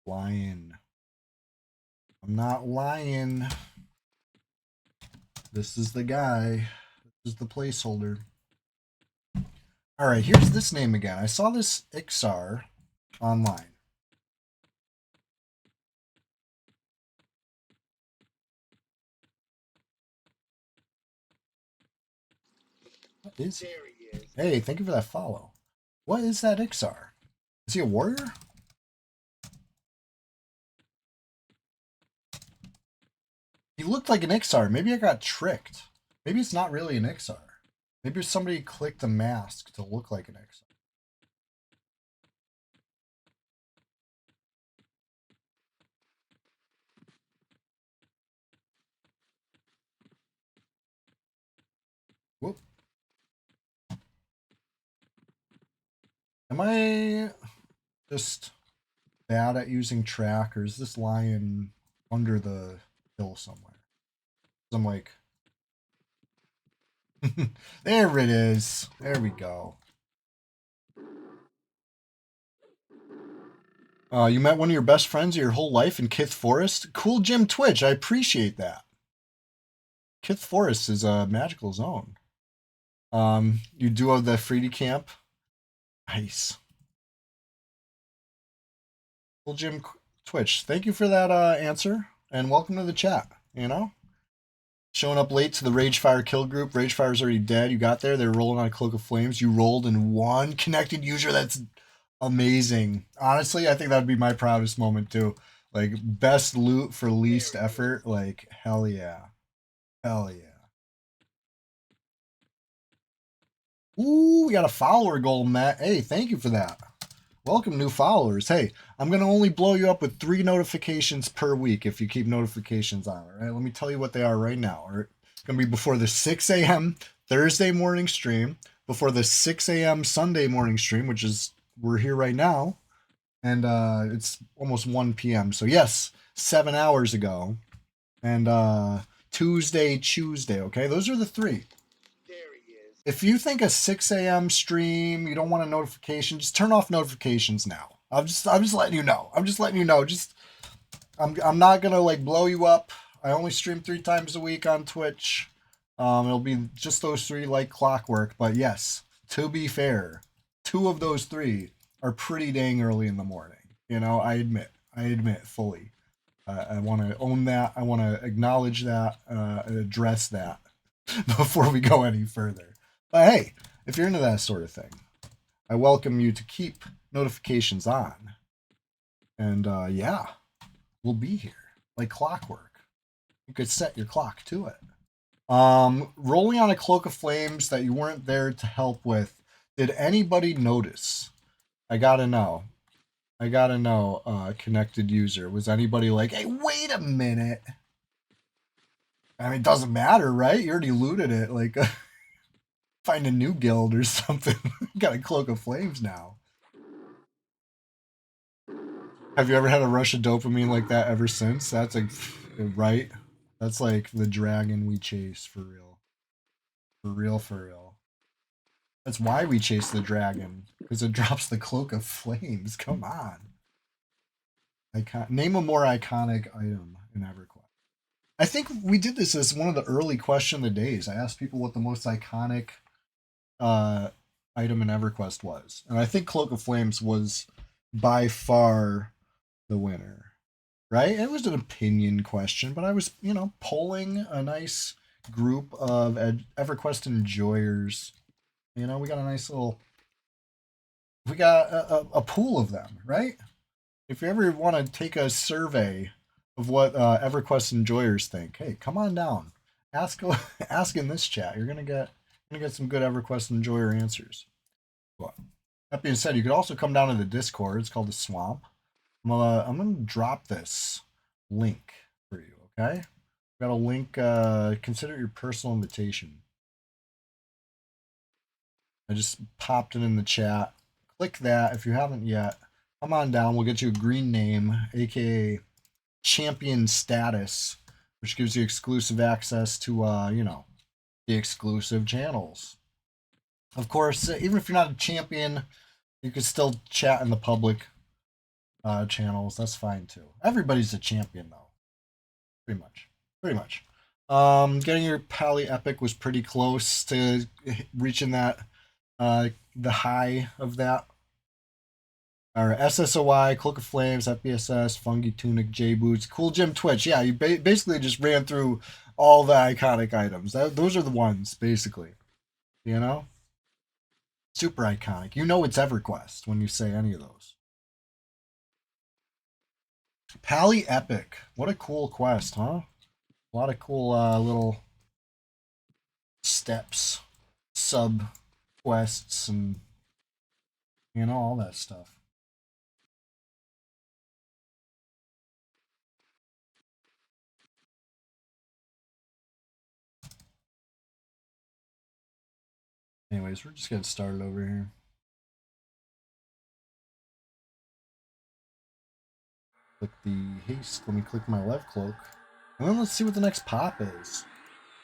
Lying. I'm not lying. This is the guy. This is the placeholder. Alright, here's this name again. I saw this Ixar online. What is he? Hey, thank you for that follow. What is that Ixar? Is he a warrior? He looked like an Ixar. Maybe I got tricked. Maybe it's not really an Ixar. Maybe somebody clicked the mask to look like an Ixar. Whoop. Am I just bad at using track, or is this lion under the hill somewhere? I'm like, there it is. There we go. You met one of your best friends of your whole life in Kith Forest? Cool Jim Twitch, I appreciate that. Kith Forest is a magical zone. You do have the Freedy Camp. Nice. Cool Jim Twitch, thank you for that answer, and welcome to the chat, you know? Showing up late to the Ragefire kill group. Ragefire's already dead. You got there. They were rolling on a Cloak of Flames. You rolled in one connected user. That's amazing. Honestly, I think that would be my proudest moment too. Like, best loot for least effort. Like, hell yeah. Hell yeah. Ooh, we got a follower goal, Matt. Hey, thank you for that. Welcome, new followers. Hey, I'm going to only blow you up with 3 notifications per week if you keep notifications on. All right, let me tell you what they are right now. All right? It's going to be before the 6 a.m. Thursday morning stream, before the 6 a.m. Sunday morning stream, which is, we're here right now, and it's almost 1 p.m. So, yes, 7 hours ago, and Tuesday, okay? Those are the 3. If you think a 6 a.m. stream, you don't want a notification, just turn off notifications now. I'm just letting you know. I'm just letting you know. I'm not gonna like blow you up. I only stream 3 times a week on Twitch. It'll be just those 3 like clockwork. But yes, to be fair, 2 of those 3 are pretty dang early in the morning. You know, I admit fully. I want to own that. I want to acknowledge that, address that before we go any further. But hey, if you're into that sort of thing, I welcome you to keep notifications on. And yeah, we'll be here like clockwork. You could set your clock to it. Rolling on a cloak of flames that you weren't there to help with. Did anybody notice? I gotta know. Connected user. Was anybody like, hey, wait a minute? I mean, it doesn't matter, right? You already looted it. Like, find a new guild or something. Got a cloak of flames now. Have you ever had a rush of dopamine like that ever since? That's like, right? That's like the dragon we chase for real. For real, for real. That's why we chase the dragon. Because it drops the cloak of flames. Come on. Name a more iconic item in EverQuest. I think we did this as one of the early question of the days. I asked people what the most iconic item in EverQuest was. And I think Cloak of Flames was by far the winner. Right? It was an opinion question, but I was, polling a nice group of EverQuest enjoyers. We got a nice little, we got a pool of them, right? If you ever want to take a survey of what EverQuest enjoyers think, hey, come on down. Ask in this chat. You're gonna get some good EverQuest enjoyer answers. But that being said, you could also come down to the Discord. It's called the Swamp. I'm gonna drop this link for you. Okay, got a link. Consider it your personal invitation. I just popped it in the chat. Click that if you haven't yet. Come on down. We'll get you a green name, aka champion status, which gives you exclusive access to the exclusive channels. Of course, even if you're not a champion, you can still chat in the public channels. That's fine too. Everybody's a champion though. Pretty much. Getting your Pally Epic was pretty close to reaching that the high of that. Or SSOI, Cloak of Flames, FBSS, Fungi Tunic, J Boots, Cool Gym Twitch. Yeah, you basically just ran through all the iconic items. Those are the ones, basically. Super iconic. It's EverQuest when you say any of those. Pally Epic. What a cool quest, huh? A lot of cool little steps, sub quests, and all that stuff. Anyways, we're just getting started over here. Click the haste. Let me click my left cloak. And then let's see what the next pop is.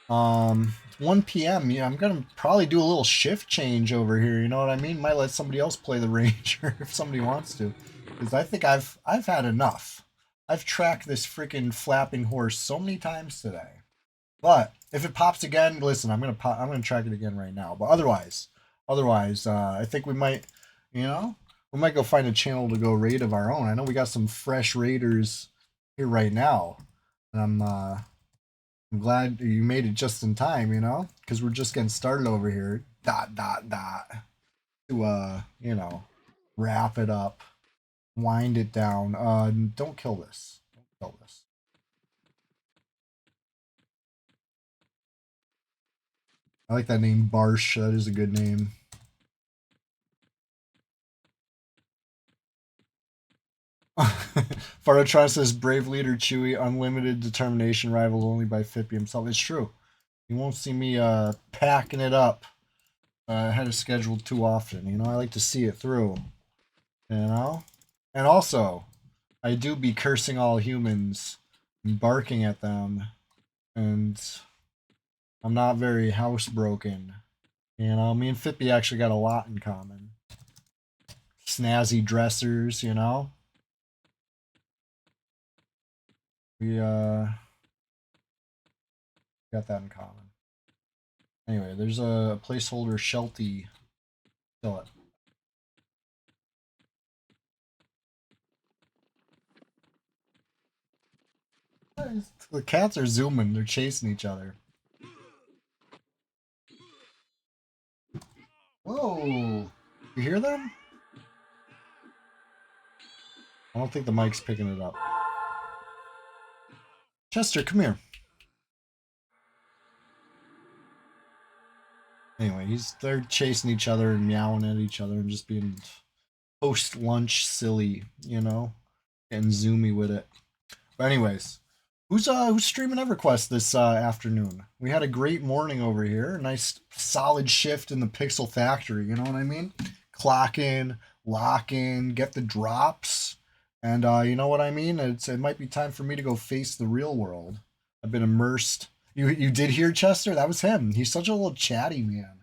It's 1 p.m. Yeah, I'm gonna probably do a little shift change over here. You know what I mean? Might let somebody else play the ranger if somebody wants to, because I think I've had enough. I've tracked this freaking flapping horse so many times today. But if it pops again, listen, I'm gonna track it again right now. But otherwise, I think we might, we might go find a channel to go raid of our own. I know we got some fresh raiders here right now, and I'm glad you made it just in time, because we're just getting started over here. To wrap it up, wind it down. Don't kill this. Don't kill this. I like that name, Barsh. That is a good name. Farotron says, brave leader Chewie, unlimited determination, rivals only by Fippy himself. It's true. You won't see me packing it up ahead of schedule too often. I like to see it through. And also, I do be cursing all humans and barking at them, and I'm not very housebroken. Me and Fippy actually got a lot in common. Snazzy dressers, We got that in common. Anyway, there's a placeholder Shelty. Kill it. The cats are zooming. They're chasing each other. Whoa! You hear them? I don't think the mic's picking it up. Chester, come here. Anyway, they're chasing each other and meowing at each other and just being post-lunch silly, you know? Getting zoomy with it. But anyways, who's streaming EverQuest this afternoon? We had a great morning over here. A nice solid shift in the Pixel Factory, you know what I mean? Clock in, lock in, get the drops. And you know what I mean? It might be time for me to go face the real world. I've been immersed. You did hear Chester? That was him. He's such a little chatty man.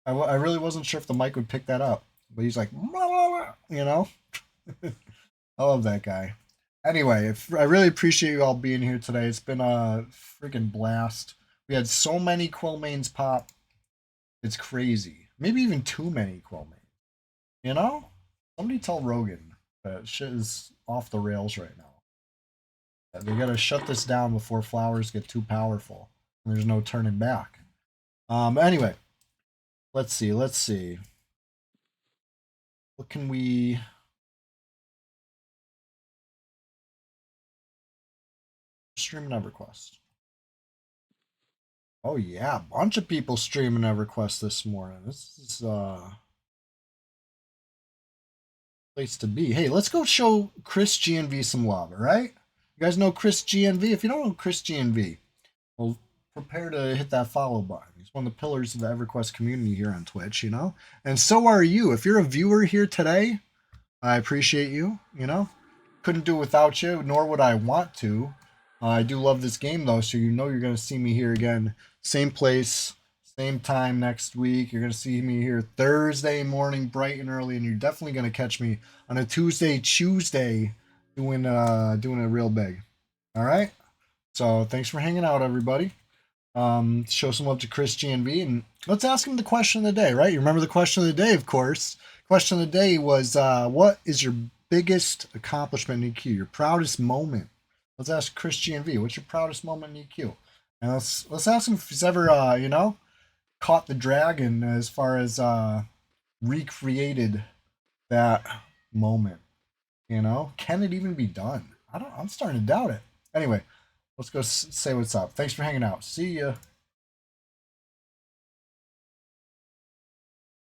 I really wasn't sure if the mic would pick that up. But he's like, you know? I love that guy. Anyway, I really appreciate you all being here today. It's been a freaking blast. We had so many Quillmains pop. It's crazy. Maybe even too many Quillmains. You know? Somebody tell Rogan that shit is off the rails right now. They gotta shut this down before flowers get too powerful. And there's no turning back. Anyway. Let's see. What can we... Streaming EverQuest. Oh yeah, a bunch of people streaming EverQuest this morning. This is place to be. Hey, let's go show Chris GNV some love, all right? You guys know Chris GNV? If you don't know Chris GNV, well, prepare to hit that follow button. He's one of the pillars of the EverQuest community here on Twitch, you know? And so are you. If you're a viewer here today, I appreciate you, you know? Couldn't do it without you, nor would I want to. I do love this game, though, so you know you're going to see me here again. Same place, same time next week. You're going to see me here Thursday morning, bright and early, and you're definitely going to catch me on a Tuesday doing it real big. All right? So thanks for hanging out, everybody. Show some love to Chris GNV, and let's ask him the question of the day, right? You remember the question of the day, of course. Question of the day was, what is your biggest accomplishment in EQ? Your proudest moment? Let's ask Chris GNV, what's your proudest moment in EQ? And let's ask him if he's ever, caught the dragon as far as recreated that moment. You know, can it even be done? I'm starting to doubt it. Anyway, let's go say what's up. Thanks for hanging out. See ya.